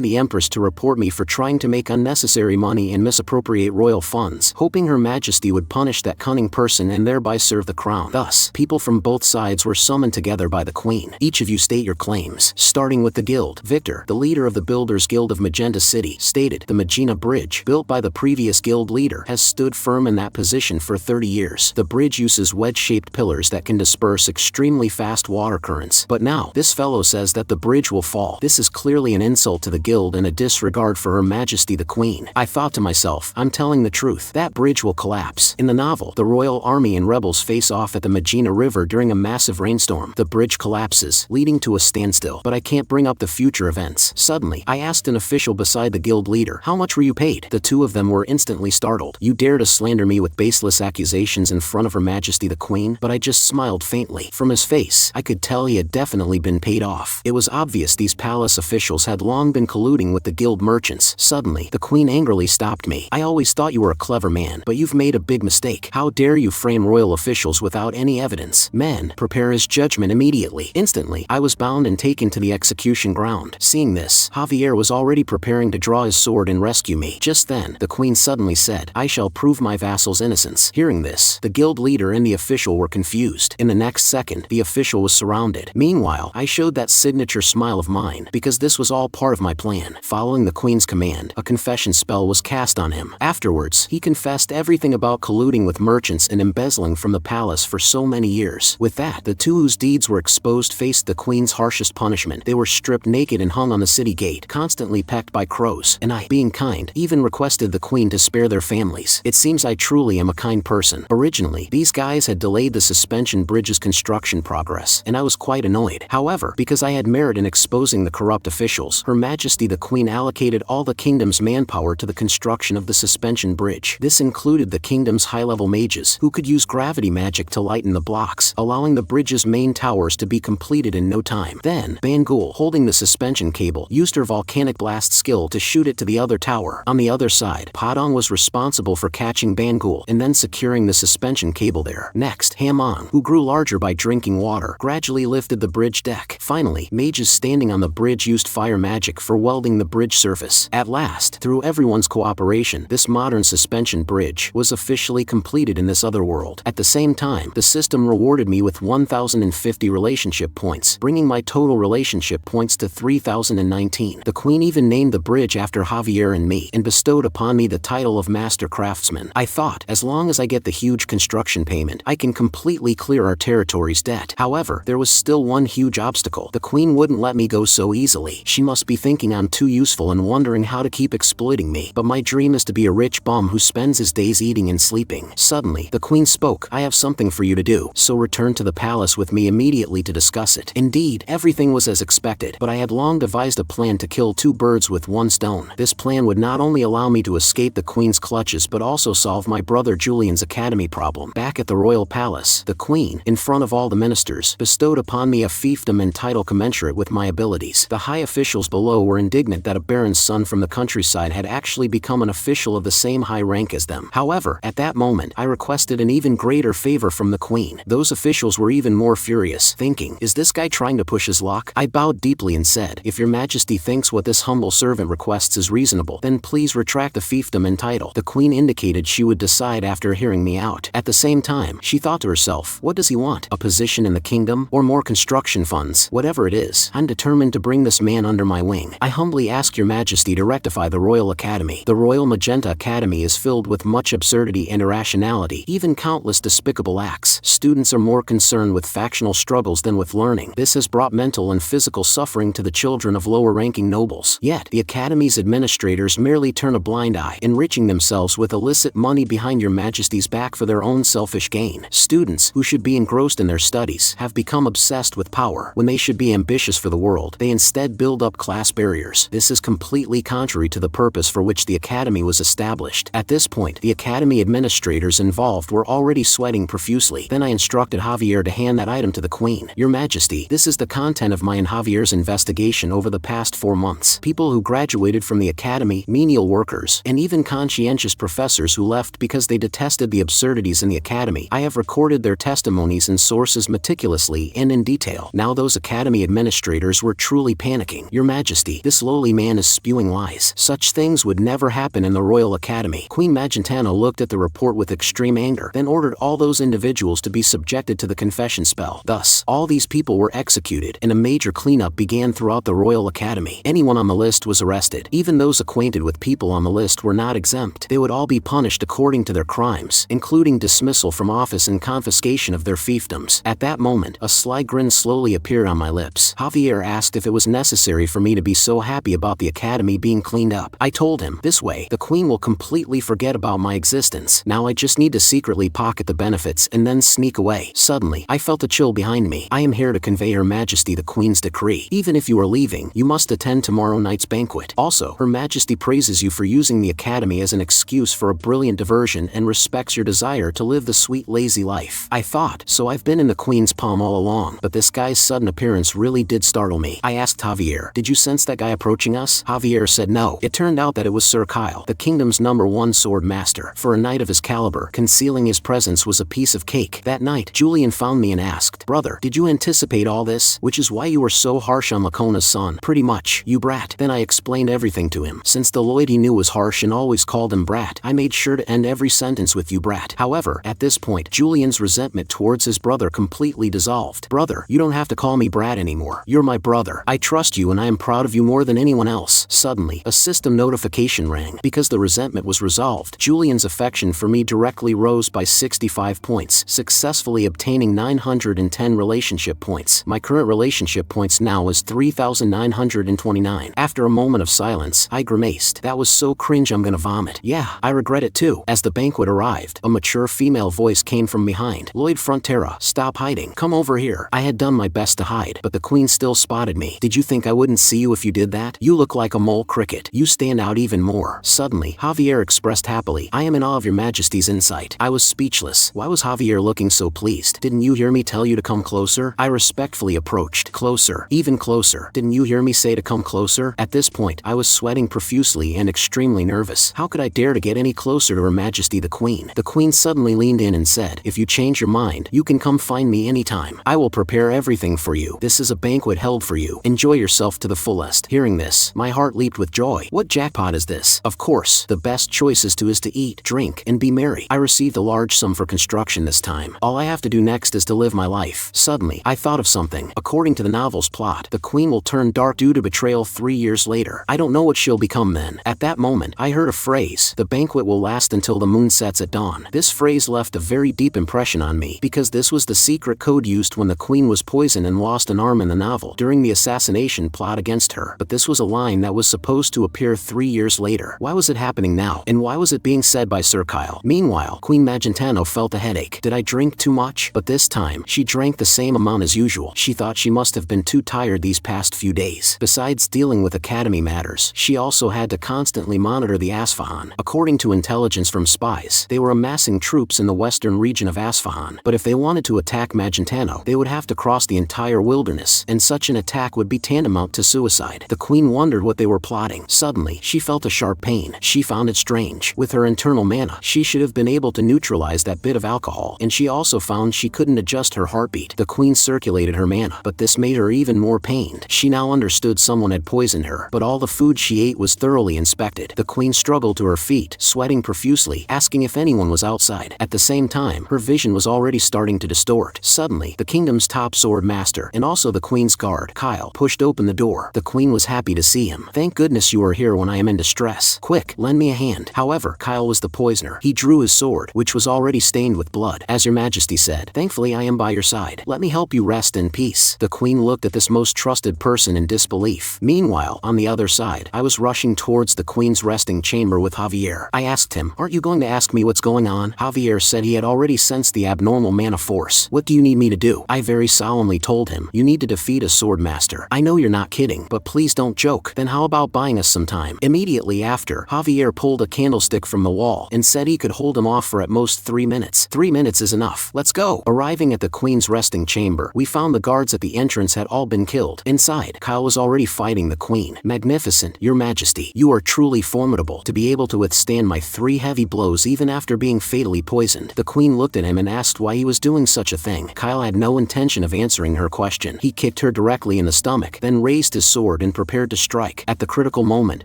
the Empress to report me for trying to make unnecessary money and misappropriate royal funds, hoping Her Majesty would punish that cunning person and thereby serve the crown. Thus, people from both sides were summoned together by the Queen. "Each of you state your claims." Starting with the guild, Victor, the leader of the Builders Guild of Magenta City, stated, "The Magina Bridge, built by the previous guild leader, has stood firm in that position for 30 years. The bridge uses wedge-shaped pillars that can disperse extremely fast water currents. But now, this fellow says that the bridge will fall. This is clearly an insult to the guild and a disregard for Her Majesty the Queen." I thought to myself, I'm telling the truth. That bridge will collapse. In the novel, the royal army and rebels face off at the Magina River during a massive rainstorm. The bridge collapses, leading to a standstill. But I can't bring up the future events. Suddenly, I asked an official beside the guild leader, "How much were you paid?" The two of them were instantly startled. "You dare to slander me with baseless accusations in front of Her Majesty the Queen?" But I just smiled faintly. From his face, I could tell he had definitely been paid off. It was obvious these palace officials had long been colluding with the guild merchants. Suddenly, the Queen angrily stopped me. "I always thought you were a clever man, but you've made a big mistake. How dare you frame royal officials without any evidence? Men, prepare his judgment immediately." Instantly, I was bound and taken to the execution ground. Seeing this, Javier was already preparing to draw his sword and rescue me. Just then, the Queen suddenly said, "I shall prove my vassal's innocence." Hearing this, the guild leader and the official were confused. In the next second, the official was surrounded. Meanwhile, I showed that signature smile of mine, because this was all part of my plan. Following the Queen's command, a confession spell was cast on him. Afterwards, he confessed everything about colluding with merchants and embezzling from the palace for so many years. With that, the two whose deeds were exposed faced the Queen's harshest punishment. They were stripped naked and hung on the city gate, constantly pecked by crows. And I, being kind, even requested the Queen to spare their families. It seems I truly am a kind person. Originally, these guys had delayed the suspension bridge's construction progress, and I was quite annoyed. However, because I had merit in exposing the corrupt officials, Her Majesty the Queen allocated all the kingdom's manpower to the construction of the suspension bridge. This included the kingdom's high-level mages, who could use gravity magic to lighten the blocks, allowing the bridge's main towers to be completed in no time. Then, Bangul, holding the suspension cable, used her volcanic blast skill to shoot it to the other tower. On the other side, Padong was responsible for catching Bangul and then securing the suspension cable there. Next, Hamong, who grew larger by drinking water, gradually lifted the bridge deck. Finally, mages standing on the bridge used fire magic for welding the bridge surface. At last, through everyone's cooperation, this modern suspension bridge was officially completed in this other world. At the same time, the system rewarded me with 1,050 relationship points, bringing my total relationship points to 3,019. The Queen even named the bridge after Javier and me, and bestowed upon me the title of Master Craftsman. I thought, as long as I get the huge construction payment, I can completely clear our territory's debt. However, there was still one huge obstacle. The Queen wouldn't let me go so easily. She must be thinking I'm too useful and wondering how to keep exploiting me. But my dream is to be a rich bum who spends his days eating and sleeping. Suddenly, the Queen spoke. "I have something for you to do, so return to the palace with me immediately to discuss it." Indeed, everything was as expected, but I had long devised a plan to kill two birds with one stone. This plan would not only allow me to escape the Queen's clutches but also solve my brother Julian's academy problem. Back at the royal palace, the Queen, in front of all the ministers, bestowed upon me a fiefdom and title commensurate with my abilities. The high officials below were indignant that a baron's son from the countryside had actually become an official of the same high rank as them. However, at that moment, I requested an even greater favor from the Queen. Those officials were even more furious, thinking, "Is this guy trying to push his luck?" I bowed deeply and said, "If your Majesty thinks what this humble servant requests is reasonable, then please retract the fiefdom and title." The Queen indicated she would decide after hearing me out. At the same time, she thought to herself, what does he want? A position in the kingdom? Or more construction funds? Whatever it is, I'm determined to bring this man under my wing. I humbly ask your Majesty to rectify the Royal Academy. The Royal Magenta Academy is filled with much absurdity and irrationality, even countless despicable acts. Students are more concerned with factional struggles than with learning. This has brought mental and physical suffering to the children of lower-ranking nobles. Yet, the Academy's administrators merely turn a blind eye, enriching themselves with illicit money behind your Majesty's back for their own selfish gain. Students, who should be engrossed in their studies, have become obsessed with power. When they should be ambitious for the world, they instead build up class barriers. This is completely contrary to the purpose for which the Academy was established. accomplished. At this point, the academy administrators involved were already sweating profusely. Then I instructed Javier to hand that item to the queen. Your Majesty, this is the content of my and Javier's investigation over the past 4 months. People who graduated from the academy, menial workers, and even conscientious professors who left because they detested the absurdities in the academy. I have recorded their testimonies and sources meticulously and in detail. Now those academy administrators were truly panicking. Your Majesty, this lowly man is spewing lies. Such things would never happen in the Royal Academy. Queen Magentano looked at the report with extreme anger, then ordered all those individuals to be subjected to the confession spell. Thus, all these people were executed, and a major cleanup began throughout the Royal Academy. Anyone on the list was arrested. Even those acquainted with people on the list were not exempt. They would all be punished according to their crimes, including dismissal from office and confiscation of their fiefdoms. At that moment, a sly grin slowly appeared on my lips. Javier asked if it was necessary for me to be so happy about the academy being cleaned up. I told him, this way, the queen will completely forget about my existence. Now I just need to secretly pocket the benefits and then sneak away. Suddenly, I felt a chill behind me. I am here to convey Her Majesty the Queen's decree. Even if you are leaving, you must attend tomorrow night's banquet. Also, Her Majesty praises you for using the academy as an excuse for a brilliant diversion and respects your desire to live the sweet lazy life. I thought, so I've been in the Queen's palm all along, but this guy's sudden appearance really did startle me. I asked Javier, did you sense that guy approaching us? Javier said no. It turned out that it was Sir Kyle, the kingdom's #1 sword master. For a knight of his caliber, concealing his presence was a piece of cake. That night, Julian found me and asked, brother, did you anticipate all this? Which is why you were so harsh on Lacona's son. Pretty much, you brat. Then I explained everything to him. Since the Lloyd he knew was harsh and always called him brat, I made sure to end every sentence with you brat. However, at this point, Julian's resentment towards his brother completely dissolved. Brother, you don't have to call me brat anymore. You're my brother. I trust you and I am proud of you more than anyone else. Suddenly, a system notification rang. Because the resentment was resolved, Julian's affection for me directly rose by 65 points, successfully obtaining 910 relationship points. My current relationship points now is 3,929. After a moment of silence, I grimaced. That was so cringe I'm gonna vomit. Yeah, I regret it too. As the banquet arrived, a mature female voice came from behind. Lloyd Frontera, stop hiding. Come over here. I had done my best to hide, but the queen still spotted me. Did you think I wouldn't see you if you did that? You look like a mole cricket. You stand out even more. Suddenly, Javier expressed happily, I am in awe of your Majesty's insight. I was speechless. Why was Javier looking so pleased? Didn't you hear me tell you to come closer? I respectfully approached. Closer. Even closer. Didn't you hear me say to come closer? At this point, I was sweating profusely and extremely nervous. How could I dare to get any closer to Her Majesty the Queen? The Queen suddenly leaned in and said, if you change your mind, you can come find me anytime. I will prepare everything for you. This is a banquet held for you. Enjoy yourself to the fullest. Hearing this, my heart leaped with joy. What jackpot is this? Of course, the best choice is to eat, drink, and be merry. I received a large sum for construction this time. All I have to do next is to live my life. Suddenly, I thought of something. According to the novel's plot, the queen will turn dark due to betrayal 3 years later. I don't know what she'll become then. At that moment, I heard a phrase, the banquet will last until the moon sets at dawn. This phrase left a very deep impression on me, because this was the secret code used when the queen was poisoned and lost an arm in the novel during the assassination plot against her. But this was a line that was supposed to appear 3 years later. Why was it happening now? And why was it being said by Sir Kyle? Meanwhile, Queen Magentano felt a headache. Did I drink too much? But this time, she drank the same amount as usual. She thought she must have been too tired these past few days. Besides dealing with academy matters, she also had to constantly monitor the Asfahan. According to intelligence from spies, they were amassing troops in the western region of Asfahan. But if they wanted to attack Magentano, they would have to cross the entire wilderness, and such an attack would be tantamount to suicide. The queen wondered what they were plotting. Suddenly, she felt a sharp pain. She found it strange. With her internal mana, she should have been able to neutralize that bit of alcohol, and she also found she couldn't adjust her heartbeat. The queen circulated her mana, but this made her even more pained. She now understood someone had poisoned her, but all the food she ate was thoroughly inspected. The queen struggled to her feet, sweating profusely, asking if anyone was outside. At the same time, her vision was already starting to distort. Suddenly, the kingdom's top sword master, and also the queen's guard, Kyle, pushed open the door. The queen was happy to see him. Thank goodness you are here when I am in distress. Quick, lend me a hand. However, Kyle was the poisoner. He drew his sword, which was already stained with blood. As your Majesty said, thankfully I am by your side. Let me help you rest in peace. The queen looked at this most trusted person in disbelief. Meanwhile, on the other side, I was rushing towards the queen's resting chamber with Javier. I asked him, aren't you going to ask me what's going on? Javier said he had already sensed the abnormal mana force. What do you need me to do? I very solemnly told him, you need to defeat a sword master. I know you're not kidding, but please don't joke. Then how about buying us some time? Immediately after, Javier pulled pulled a candlestick from the wall and said he could hold him off for at most 3 minutes. 3 minutes is enough. Let's go. Arriving at the queen's resting chamber, we found the guards at the entrance had all been killed. Inside, Kyle was already fighting the queen. Magnificent, your majesty. You are truly formidable to be able to withstand my 3 heavy blows even after being fatally poisoned. The queen looked at him and asked why he was doing such a thing. Kyle had no intention of answering her question. He kicked her directly in the stomach, then raised his sword and prepared to strike. At the critical moment,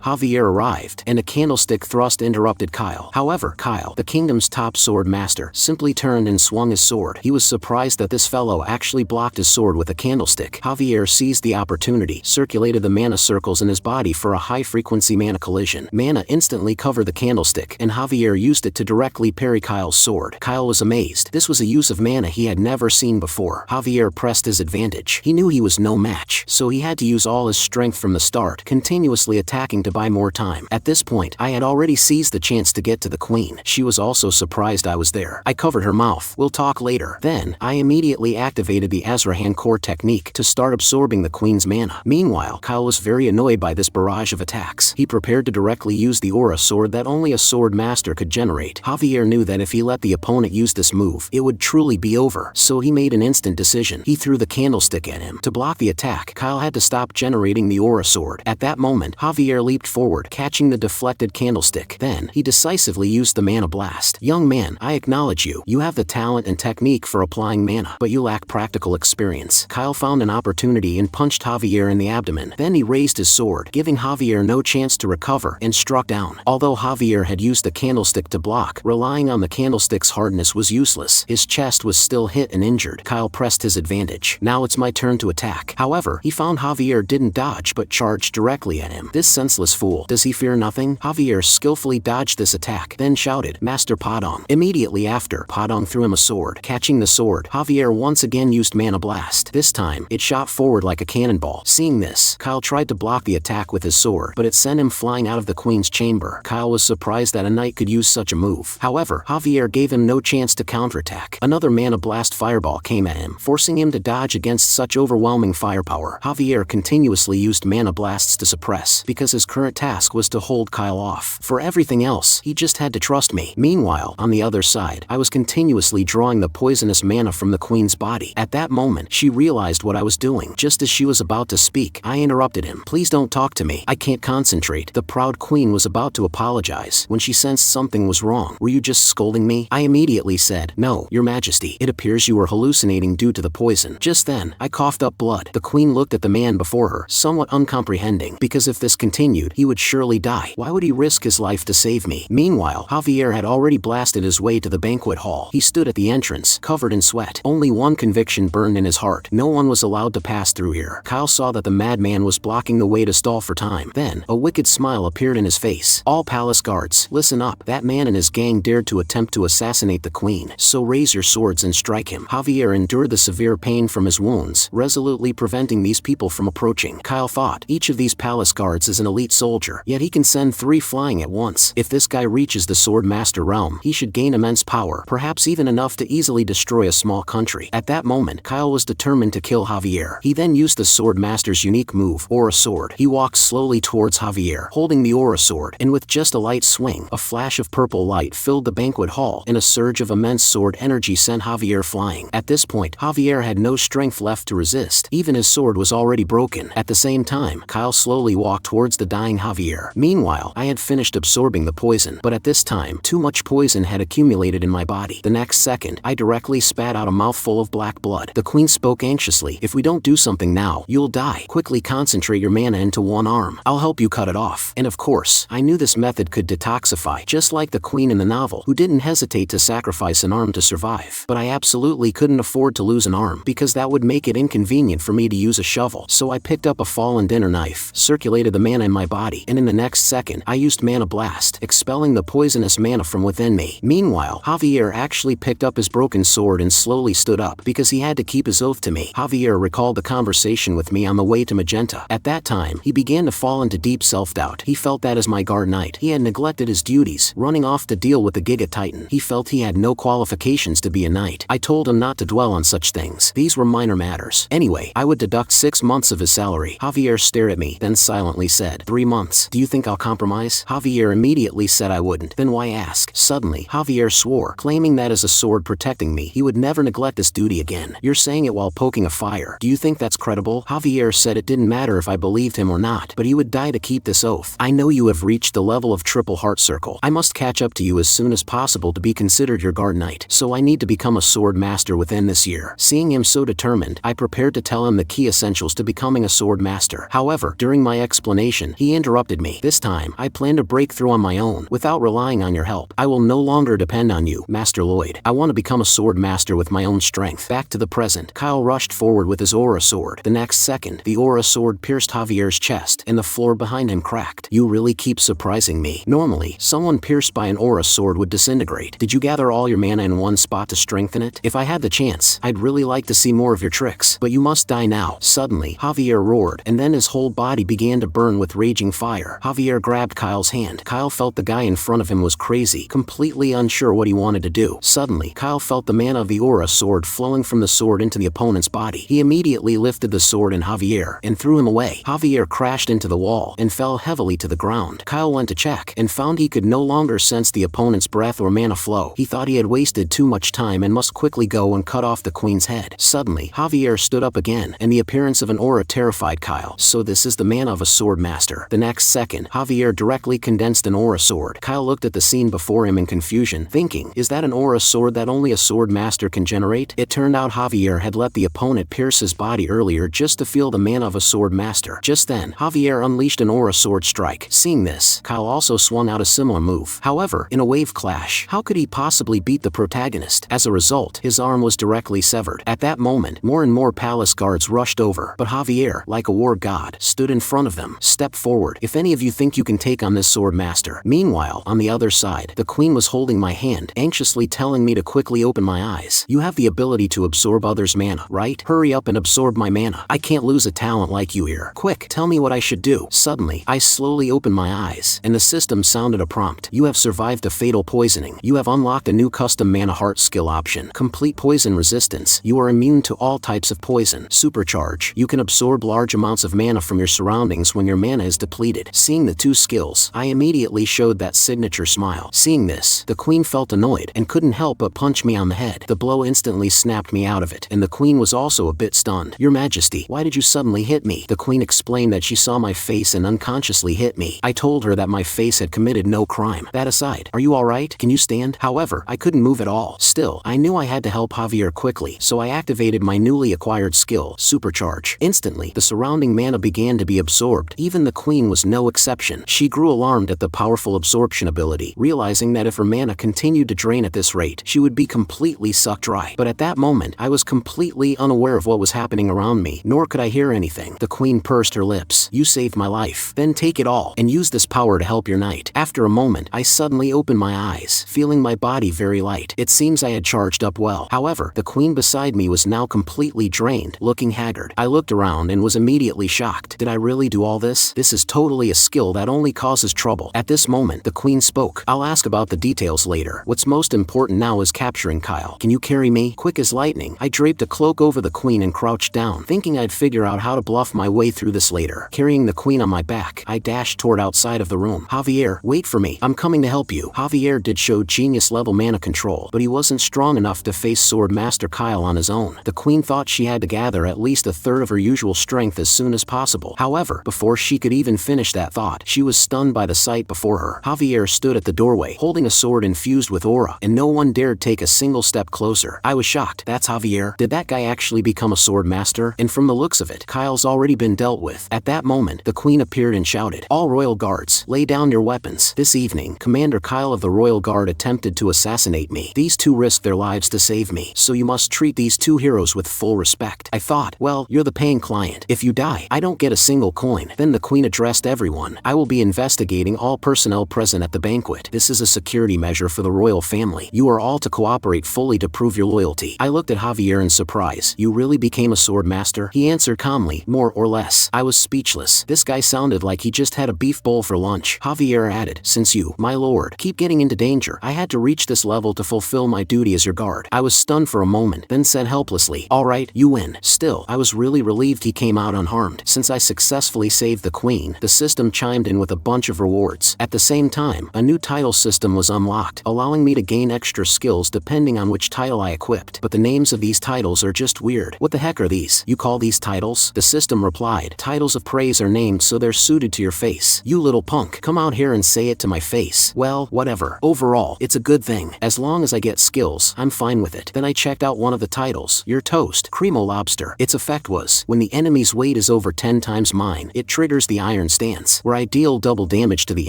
Javier arrived, and a candlestick thrust interrupted Kyle. However, Kyle, the kingdom's top sword master, simply turned and swung his sword. He was surprised that this fellow actually blocked his sword with a candlestick. Javier seized the opportunity, circulated the mana circles in his body for a high-frequency mana collision. Mana instantly covered the candlestick, and Javier used it to directly parry Kyle's sword. Kyle was amazed. This was a use of mana he had never seen before. Javier pressed his advantage. He knew he was no match, so he had to use all his strength from the start, continuously attacking to buy more time. At this point, I had already seized the chance to get to the queen. She was also surprised I was there. I covered her mouth. We'll talk later. Then, I immediately activated the Azrahan core technique to start absorbing the queen's mana. Meanwhile, Kyle was very annoyed by this barrage of attacks. He prepared to directly use the aura sword that only a sword master could generate. Javier knew that if he let the opponent use this move, it would truly be over, so he made an instant decision. He threw the candlestick at him. To block the attack, Kyle had to stop generating the aura sword. At that moment, Javier leaped forward, catching the deflected candlestick. Then, he decisively used the mana blast. Young man, I acknowledge you. You have the talent and technique for applying mana, but you lack practical experience. Kyle found an opportunity and punched Javier in the abdomen. Then he raised his sword, giving Javier no chance to recover, and struck down. Although Javier had used the candlestick to block, relying on the candlestick's hardness was useless. His chest was still hit and injured. Kyle pressed his advantage. Now it's my turn to attack. However, he found Javier didn't dodge but charged directly at him. This senseless fool. Does he fear nothing? Javier skillfully dodged this attack, then shouted, Master Padong. Immediately after, Padong threw him a sword. Catching the sword, Javier once again used Mana Blast. This time, it shot forward like a cannonball. Seeing this, Kyle tried to block the attack with his sword, but it sent him flying out of the queen's chamber. Kyle was surprised that a knight could use such a move. However, Javier gave him no chance to counterattack. Another Mana Blast fireball came at him, forcing him to dodge against such overwhelming firepower. Javier continuously used Mana Blasts to suppress, because his current task was to hold Kyle off. For everything else, he just had to trust me. Meanwhile, on the other side, I was continuously drawing the poisonous mana from the queen's body. At that moment, she realized what I was doing. Just as she was about to speak, I interrupted him. Please don't talk to me. I can't concentrate. The proud queen was about to apologize when she sensed something was wrong. Were you just scolding me? I immediately said, No, your majesty. It appears you were hallucinating due to the poison. Just then, I coughed up blood. The queen looked at the man before her, somewhat uncomprehending, because if this continued, he would surely die. Why would he risk his life to save me? Meanwhile, Javier had already blasted his way to the banquet hall. He stood at the entrance, covered in sweat. Only one conviction burned in his heart. No one was allowed to pass through here. Kyle saw that the madman was blocking the way to stall for time. Then, a wicked smile appeared in his face. All palace guards, listen up. That man and his gang dared to attempt to assassinate the queen, so raise your swords and strike him. Javier endured the severe pain from his wounds, resolutely preventing these people from approaching. Kyle thought, each of these palace guards is an elite soldier, yet he can send 3 flying at once. If this guy reaches the sword master realm, he should gain immense power, perhaps even enough to easily destroy a small country. At that moment, Kyle was determined to kill Javier. He then used the sword master's unique move, Aura Sword. He walked slowly towards Javier, holding the Aura Sword, and with just a light swing, a flash of purple light filled the banquet hall, and a surge of immense sword energy sent Javier flying. At this point, Javier had no strength left to resist. Even his sword was already broken. At the same time, Kyle slowly walked towards the dying Javier. Meanwhile, I had finished absorbing the poison, but at this time, too much poison had accumulated in my body. The next second, I directly spat out a mouthful of black blood. The queen spoke anxiously, If we don't do something now, you'll die. Quickly concentrate your mana into one arm. I'll help you cut it off. And of course, I knew this method could detoxify, just like the queen in the novel, who didn't hesitate to sacrifice an arm to survive. But I absolutely couldn't afford to lose an arm, because that would make it inconvenient for me to use a shovel. So I picked up a fallen dinner knife, circulated the mana in my body, and in the next second, I used Mana Blast, expelling the poisonous mana from within me. Meanwhile, Javier actually picked up his broken sword and slowly stood up, because he had to keep his oath to me. Javier recalled the conversation with me on the way to Magenta. At that time, he began to fall into deep self-doubt. He felt that as my guard knight, he had neglected his duties, running off to deal with the Giga Titan. He felt he had no qualifications to be a knight. I told him not to dwell on such things. These were minor matters. Anyway, I would deduct 6 months of his salary. Javier stared at me, then silently said, 3 months. Do you think I'll compromise? Javier Javier immediately said I wouldn't. Then why ask? Suddenly, Javier swore, claiming that as a sword protecting me, he would never neglect this duty again. You're saying it while poking a fire. Do you think that's credible? Javier said it didn't matter if I believed him or not, but he would die to keep this oath. I know you have reached the level of triple heart circle. I must catch up to you as soon as possible to be considered your guard knight, so I need to become a sword master within this year. Seeing him so determined, I prepared to tell him the key essentials to becoming a sword master. However, during my explanation, he interrupted me. This time, I plan to break through on my own, without relying on your help. I will no longer depend on you, Master Lloyd. I want to become a sword master with my own strength. Back to the present, Kyle rushed forward with his aura sword. The next second, the aura sword pierced Javier's chest, and the floor behind him cracked. You really keep surprising me. Normally, someone pierced by an aura sword would disintegrate. Did you gather all your mana in one spot to strengthen it? If I had the chance, I'd really like to see more of your tricks, but you must die now. Suddenly, Javier roared, and then his whole body began to burn with raging fire. Javier grabbed Kyle's hand. Kyle felt the guy in front of him was crazy, completely unsure what he wanted to do. Suddenly, Kyle felt the mana of the aura sword flowing from the sword into the opponent's body. He immediately lifted the sword in Javier and threw him away. Javier crashed into the wall and fell heavily to the ground. Kyle went to check and found he could no longer sense the opponent's breath or mana flow. He thought he had wasted too much time and must quickly go and cut off the queen's head. Suddenly, Javier stood up again, and the appearance of an aura terrified Kyle. So this is the mana of a sword master. The next second, Javier directly condensed an aura sword. Kyle looked at the scene before him in confusion, thinking, is that an aura sword that only a sword master can generate? It turned out Javier had let the opponent pierce his body earlier just to feel the mana of a sword master. Just then, Javier unleashed an aura sword strike. Seeing this, Kyle also swung out a similar move. However, in a wave clash, how could he possibly beat the protagonist? As a result, his arm was directly severed. At that moment, more and more palace guards rushed over, but Javier, like a war god, stood in front of them. Step forward, if any of you think you can take on this sword master. Meanwhile, on the other side, the queen was holding my hand, anxiously telling me to quickly open my eyes. You have the ability to absorb others' mana, right? Hurry up and absorb my mana. I can't lose a talent like you here. Quick, tell me what I should do. Suddenly, I slowly opened my eyes, and the system sounded a prompt. You have survived a fatal poisoning. You have unlocked a new custom mana heart skill option. Complete poison resistance. You are immune to all types of poison. Supercharge. You can absorb large amounts of mana from your surroundings when your mana is depleted. Seeing the two skills, I immediately showed that signature smile. Seeing this, the queen felt annoyed and couldn't help but punch me on the head. The blow instantly snapped me out of it, and the queen was also a bit stunned. Your Majesty, why did you suddenly hit me? The queen explained that she saw my face and unconsciously hit me. I told her that my face had committed no crime. That aside, are you alright? Can you stand? However, I couldn't move at all. Still, I knew I had to help Javier quickly, so I activated my newly acquired skill, Supercharge. Instantly, the surrounding mana began to be absorbed. Even the queen was no exception. She grew alarmed at the powerful absorption ability, realizing that if her mana continued to drain at this rate, she would be completely sucked dry. But at that moment, I was completely unaware of what was happening around me, nor could I hear anything. The queen pursed her lips. You saved my life. Then take it all, and use this power to help your knight. After a moment, I suddenly opened my eyes, feeling my body very light. It seems I had charged up well. However, the queen beside me was now completely drained, looking haggard. I looked around and was immediately shocked. Did I really do all this? This is totally a skill that only causes trouble. At this moment, the queen spoke. I'll ask about the details later. What's most important now is capturing Kyle. Can you carry me? Quick as lightning, I draped a cloak over the queen and crouched down, thinking I'd figure out how to bluff my way through this later. Carrying the queen on my back, I dashed toward outside of the room. Javier, wait for me. I'm coming to help you. Javier did show genius level mana control, but he wasn't strong enough to face Sword Master Kyle on his own. The queen thought she had to gather at least a third of her usual strength as soon as possible. However, before she could even finish that thought, she was stunned by the sight before her. Javier stood at the doorway, holding a sword infused with aura, and no one dared take a single step closer. I was shocked. That's Javier? Did that guy actually become a sword master? And from the looks of it, Kyle's already been dealt with. At that moment, the queen appeared and shouted, all royal guards, lay down your weapons. This evening, Commander Kyle of the Royal Guard attempted to assassinate me. These two risked their lives to save me, so you must treat these two heroes with full respect. I thought, well, you're the paying client. If you die, I don't get a single coin. Then the queen addressed everyone. I will be investigating all personnel present at the banquet. This is a security measure for the royal family. You are all to cooperate fully to prove your loyalty. I looked at Javier in surprise. You really became a sword master? He answered calmly, more or less. I was speechless. This guy sounded like he just had a beef bowl for lunch. Javier added, since you, my lord, keep getting into danger, I had to reach this level to fulfill my duty as your guard. I was stunned for a moment, then said helplessly, alright, you win. Still, I was really relieved he came out unharmed. Since I successfully saved the queen, the system chimed in with a bunch of rewards. swords. At the same time, a new title system was unlocked, allowing me to gain extra skills depending on which title I equipped. But the names of these titles are just weird. What the heck are these? You call these titles? The system replied. Titles of praise are named so they're suited to your face. You little punk, come out here and say it to my face. Well, whatever. Overall, it's a good thing. As long as I get skills, I'm fine with it. Then I checked out one of the titles. Your toast, Cremo Lobster. Its effect was, when the enemy's weight is over 10 times mine, it triggers the Iron Stance, where I deal double damage to the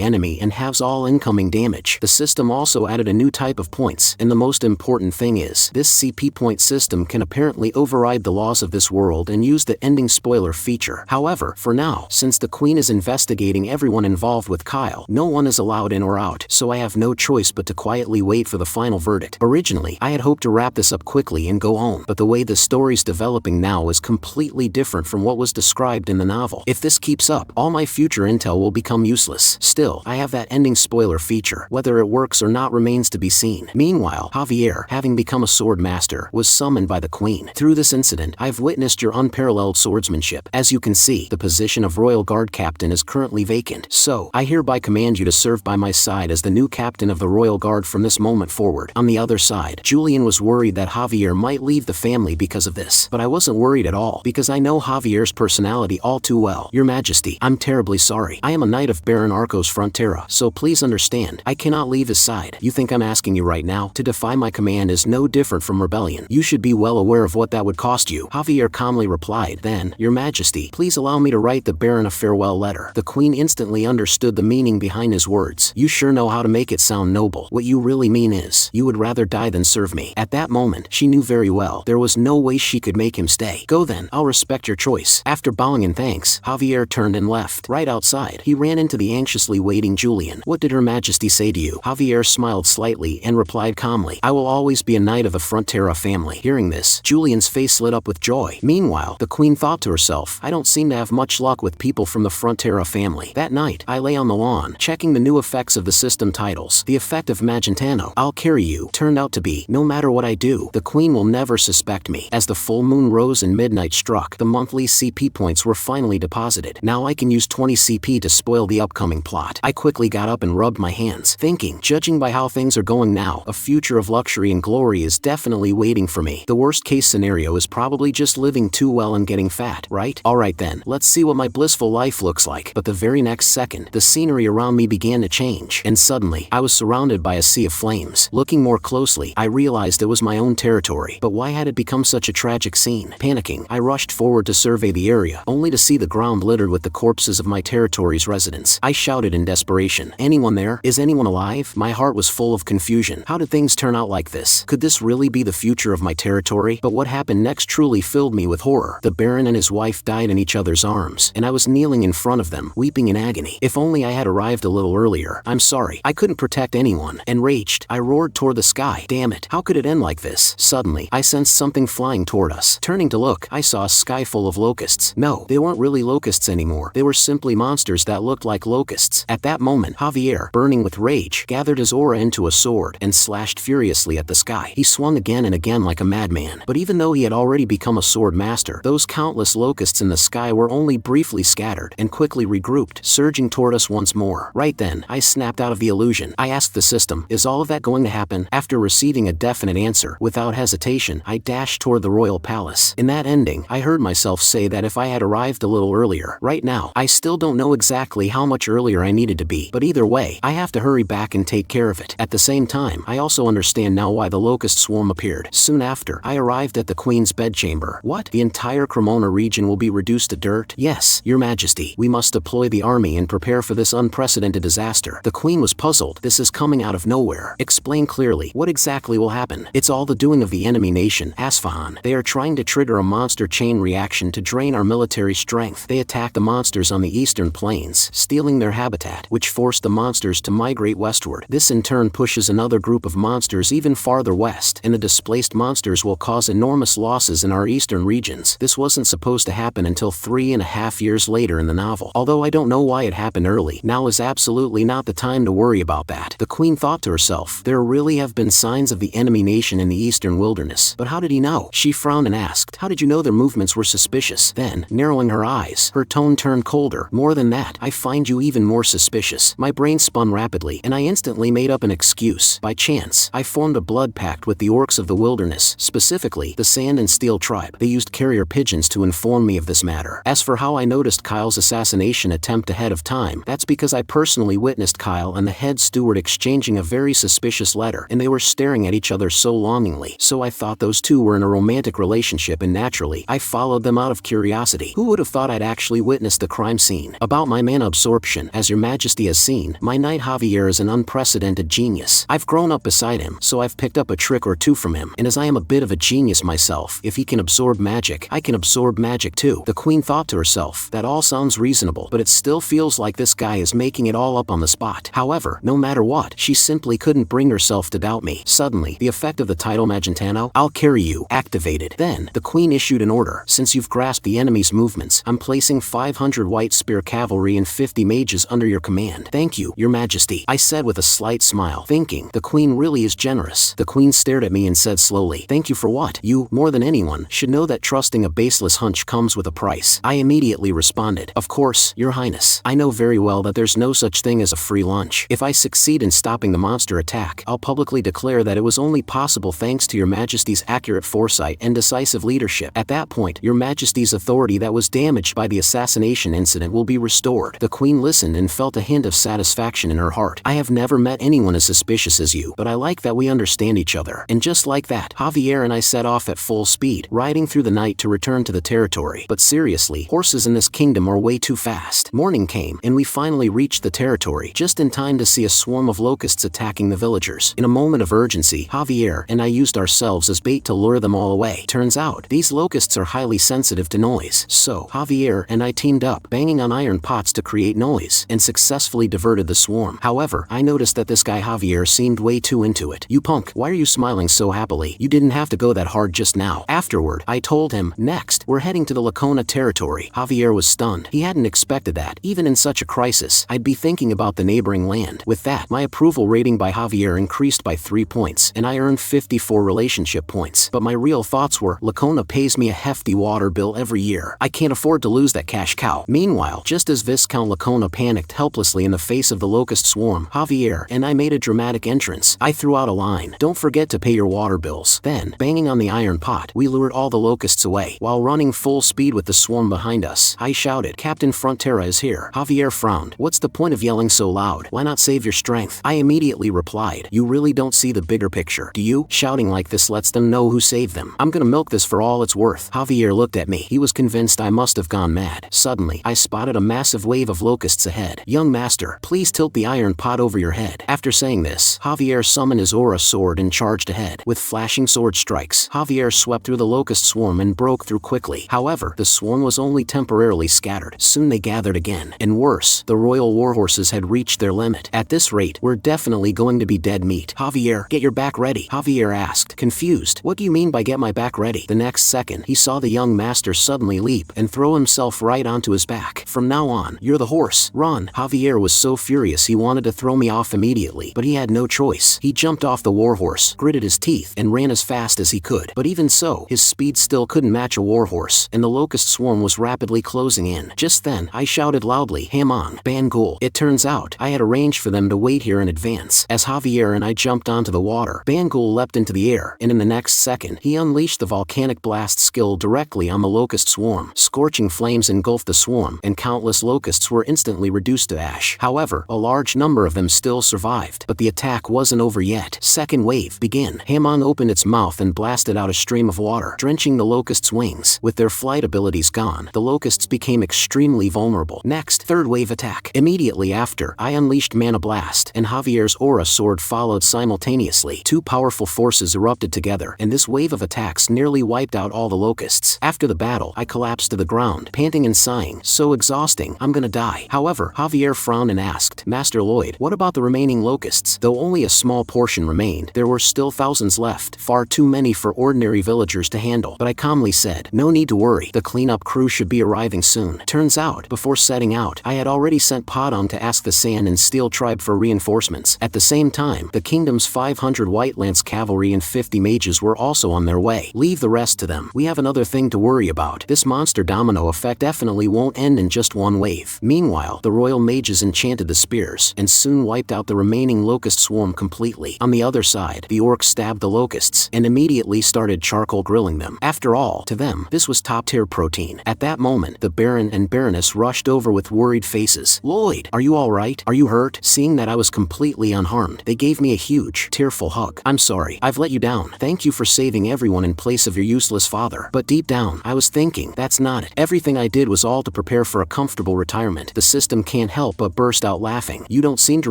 enemy and halves all incoming damage. The system also added a new type of points, and the most important thing is, this CP point system can apparently override the laws of this world and use the ending spoiler feature. However, for now, since the Queen is investigating everyone involved with Kyle, no one is allowed in or out, so I have no choice but to quietly wait for the final verdict. Originally, I had hoped to wrap this up quickly and go home, but the way the story's developing now is completely different from what was described in the novel. If this keeps up, all my future intel will become useless. Still, I have that ending spoiler feature. Whether it works or not remains to be seen. Meanwhile, Javier, having become a sword master, was summoned by the Queen. Through this incident, I've witnessed your unparalleled swordsmanship. As you can see, the position of Royal Guard Captain is currently vacant. So, I hereby command you to serve by my side as the new captain of the Royal Guard from this moment forward. On the other side, Julian was worried that Javier might leave the family because of this. But I wasn't worried at all, because I know Javier's personality all too well. Your Majesty, I'm terribly sorry. I am a knight of Baron Arcos Frontera, so please understand, I cannot leave his side. You think I'm asking you right now? To defy my command is no different from rebellion. You should be well aware of what that would cost you. Javier calmly replied, then, Your Majesty, please allow me to write the Baron a farewell letter. The Queen instantly understood the meaning behind his words. You sure know how to make it sound noble. What you really mean is, you would rather die than serve me. At that moment, she knew very well there was no way she could make him stay. Go then, I'll respect your choice. After bowing in thanks, Javier turned and left. Right outside, he ran into the anxiously waiting Julian. What did Her Majesty say to you? Javier smiled slightly and replied calmly, I will always be a knight of the Frontera family. Hearing this, Julian's face lit up with joy. Meanwhile, the Queen thought to herself, I don't seem to have much luck with people from the Frontera family. That night, I lay on the lawn, checking the new effects of the system titles. The effect of Magentano, I'll carry you, turned out to be, no matter what I do, the Queen will never suspect me. As the full moon rose and midnight struck, the monthly CP points were finally deposited. Now I can use 20 CP to spoil the upcoming plot. I quickly got up and rubbed my hands, thinking, judging by how things are going now, a future of luxury and glory is definitely waiting for me. The worst case scenario is probably just living too well and getting fat, right? Alright then, let's see what my blissful life looks like. But the very next second, the scenery around me began to change, and suddenly, I was surrounded by a sea of flames. Looking more closely, I realized it was my own territory. But why had it become such a tragic scene? Panicking, I rushed forward to survey the area, only to see the ground littered with the corpses of my territory's residents. I shouted in desperation, anyone there? Is anyone alive? My heart was full of confusion. How did things turn out like this? Could this really be the future of my territory? But what happened next truly filled me with horror. The Baron and his wife died in each other's arms, and I was kneeling in front of them, weeping in agony. If only I had arrived a little earlier. I'm sorry. I couldn't protect anyone. Enraged, I roared toward the sky. Damn it. How could it end like this? Suddenly, I sensed something flying toward us. Turning to look, I saw a sky full of locusts. No, they weren't really locusts anymore. They were simply monsters that looked like locusts. At that moment, Javier, burning with rage, gathered his aura into a sword and slashed furiously at the sky. He swung again and again like a madman. But even though he had already become a sword master, those countless locusts in the sky were only briefly scattered and quickly regrouped, surging toward us once more. Right then, I snapped out of the illusion. I asked the system, is all of that going to happen? After receiving a definite answer, without hesitation, I dashed toward the royal palace. In that ending, I heard myself say that if I had arrived a little earlier. Right now, I still don't know exactly how much earlier I needed to be, but either way, I have to hurry back and take care of it. At the same time, I also understand now why the locust swarm appeared. Soon after, I arrived at the Queen's bedchamber. What? The entire Cremona region will be reduced to dirt? Yes, Your Majesty. We must deploy the army and prepare for this unprecedented disaster. The Queen was puzzled. This is coming out of nowhere. Explain clearly. What exactly will happen? It's all the doing of the enemy nation, Asfahan. They are trying to trigger a monster chain reaction to drain our military strength. They attacked the monsters on the eastern plains, stealing their habitat, which forced the monsters to migrate westward. This in turn pushes another group of monsters even farther west, and the displaced monsters will cause enormous losses in our eastern regions. This wasn't supposed to happen until 3.5 years later in the novel. Although I don't know why it happened early, now is absolutely not the time to worry about that. The Queen thought to herself, there really have been signs of the enemy nation in the eastern wilderness. But how did he know? She frowned and asked, how did you know their movements were suspicious? Then, narrowing her eyes, her tone turned colder. More than that, I find you even more suspicious. suspicious. My brain spun rapidly, and I instantly made up an excuse. By chance, I formed a blood pact with the orcs of the wilderness, specifically the Sand and Steel tribe. They used carrier pigeons to inform me of this matter. As for how I noticed Kyle's assassination attempt ahead of time, that's because I personally witnessed Kyle and the head steward exchanging a very suspicious letter, and they were staring at each other so longingly. So I thought those two were in a romantic relationship, and naturally, I followed them out of curiosity. Who would have thought I'd actually witnessed the crime scene? About my mana absorption, as your majesty has seen, my knight Javier is an unprecedented genius. I've grown up beside him, so I've picked up a trick or two from him, and as I am a bit of a genius myself, if he can absorb magic, I can absorb magic too. The queen thought to herself, that all sounds reasonable, but it still feels like this guy is making it all up on the spot. However, no matter what, she simply couldn't bring herself to doubt me. Suddenly, the effect of the title Magentano, I'll carry you, activated. Then, the queen issued an order. Since you've grasped the enemy's movements, I'm placing 500 white spear cavalry and 50 mages under your command. Thank you, your majesty, I said with a slight smile, thinking, the queen really is generous. The queen stared at me and said slowly, thank you for what? You, more than anyone, should know that trusting a baseless hunch comes with a price. I immediately responded, of course, your highness. I know very well that there's no such thing as a free lunch. If I succeed in stopping the monster attack, I'll publicly declare that it was only possible thanks to your majesty's accurate foresight and decisive leadership. At that point, your majesty's authority that was damaged by the assassination incident will be restored. The queen listened and felt a hint of satisfaction in her heart. I have never met anyone as suspicious as you, but I like that we understand each other. And just like that, Javier and I set off at full speed, riding through the night to return to the territory. But seriously, horses in this kingdom are way too fast. Morning came, and we finally reached the territory, just in time to see a swarm of locusts attacking the villagers. In a moment of urgency, Javier and I used ourselves as bait to lure them all away. Turns out, these locusts are highly sensitive to noise. So, Javier and I teamed up, banging on iron pots to create noise, and successfully diverted the swarm. However, I noticed that this guy Javier seemed way too into it. You punk, why are you smiling so happily? You didn't have to go that hard just now. Afterward, I told him, next, we're heading to the Lacona territory. Javier was stunned. He hadn't expected that. Even in such a crisis, I'd be thinking about the neighboring land. With that, my approval rating by Javier increased by 3 points, and I earned 54 relationship points. But my real thoughts were, Lacona pays me a hefty water bill every year. I can't afford to lose that cash cow. Meanwhile, just as Viscount Lacona panicked helplessly in the face of the locust swarm, Javier and I made a dramatic entrance. I threw out a line, don't forget to pay your water bills. Then, banging on the iron pot, we lured all the locusts away. While running full speed with the swarm behind us, I shouted, Captain Frontera is here. Javier frowned. What's the point of yelling so loud? Why not save your strength? I immediately replied, you really don't see the bigger picture, do you? Shouting like this lets them know who saved them. I'm gonna milk this for all it's worth. Javier looked at me. He was convinced I must have gone mad. Suddenly, I spotted a massive wave of locusts ahead. Young master, please tilt the iron pot over your head. After saying this, Javier summoned his aura sword and charged ahead. With flashing sword strikes, Javier swept through the locust swarm and broke through quickly. However, the swarm was only temporarily scattered. Soon they gathered again. And worse, the royal warhorses had reached their limit. At this rate, we're definitely going to be dead meat. Javier, get your back ready. Javier asked, confused. What do you mean by get my back ready? The next second, he saw the young master suddenly leap and throw himself right onto his back. From now on, you're the horse. Run. Javier was so furious he wanted to throw me off immediately, but he had no choice. He jumped off the warhorse, gritted his teeth, and ran as fast as he could. But even so, his speed still couldn't match a warhorse, and the locust swarm was rapidly closing in. Just then, I shouted loudly, Hamon, Bangul. It turns out, I had arranged for them to wait here in advance. As Javier and I jumped onto the water, Bangul leapt into the air, and in the next second, he unleashed the volcanic blast skill directly on the locust swarm. Scorching flames engulfed the swarm, and countless locusts were instantly reduced to ash. However, a large number of them still survived, but the attack wasn't over yet. Second wave, begin. Hamon opened its mouth and blasted out a stream of water, drenching the locusts' wings. With their flight abilities gone, the locusts became extremely vulnerable. Next, third wave attack. Immediately after, I unleashed Mana Blast, and Javier's aura sword followed simultaneously. Two powerful forces erupted together, and this wave of attacks nearly wiped out all the locusts. After the battle, I collapsed to the ground, panting and sighing, so exhausting, I'm gonna die. However, Javier frowned and asked, Master Lloyd, what about the remaining locusts? Though only a small portion remained, there were still thousands left, far too many for ordinary villagers to handle. But I calmly said, no need to worry, the cleanup crew should be arriving soon. Turns out, before setting out, I had already sent Padon to ask the Sand and Steel tribe for reinforcements. At the same time, the kingdom's 500 White Lance cavalry and 50 mages were also on their way. Leave the rest to them. We have another thing to worry about. This monster domino effect definitely won't end in just one wave. Meanwhile, the royal royal mages enchanted the spears and soon wiped out the remaining locust swarm completely. On the other side, the orcs stabbed the locusts and immediately started charcoal grilling them. After all, to them, this was top-tier protein. At that moment, the Baron and Baroness rushed over with worried faces. "Lloyd, are you all right? Are you hurt?" Seeing that I was completely unharmed, they gave me a huge, tearful hug. "I'm sorry, I've let you down. Thank you for saving everyone in place of your useless father." But deep down, I was thinking, that's not it. Everything I did was all to prepare for a comfortable retirement. The system can't help but burst out laughing. "You don't seem to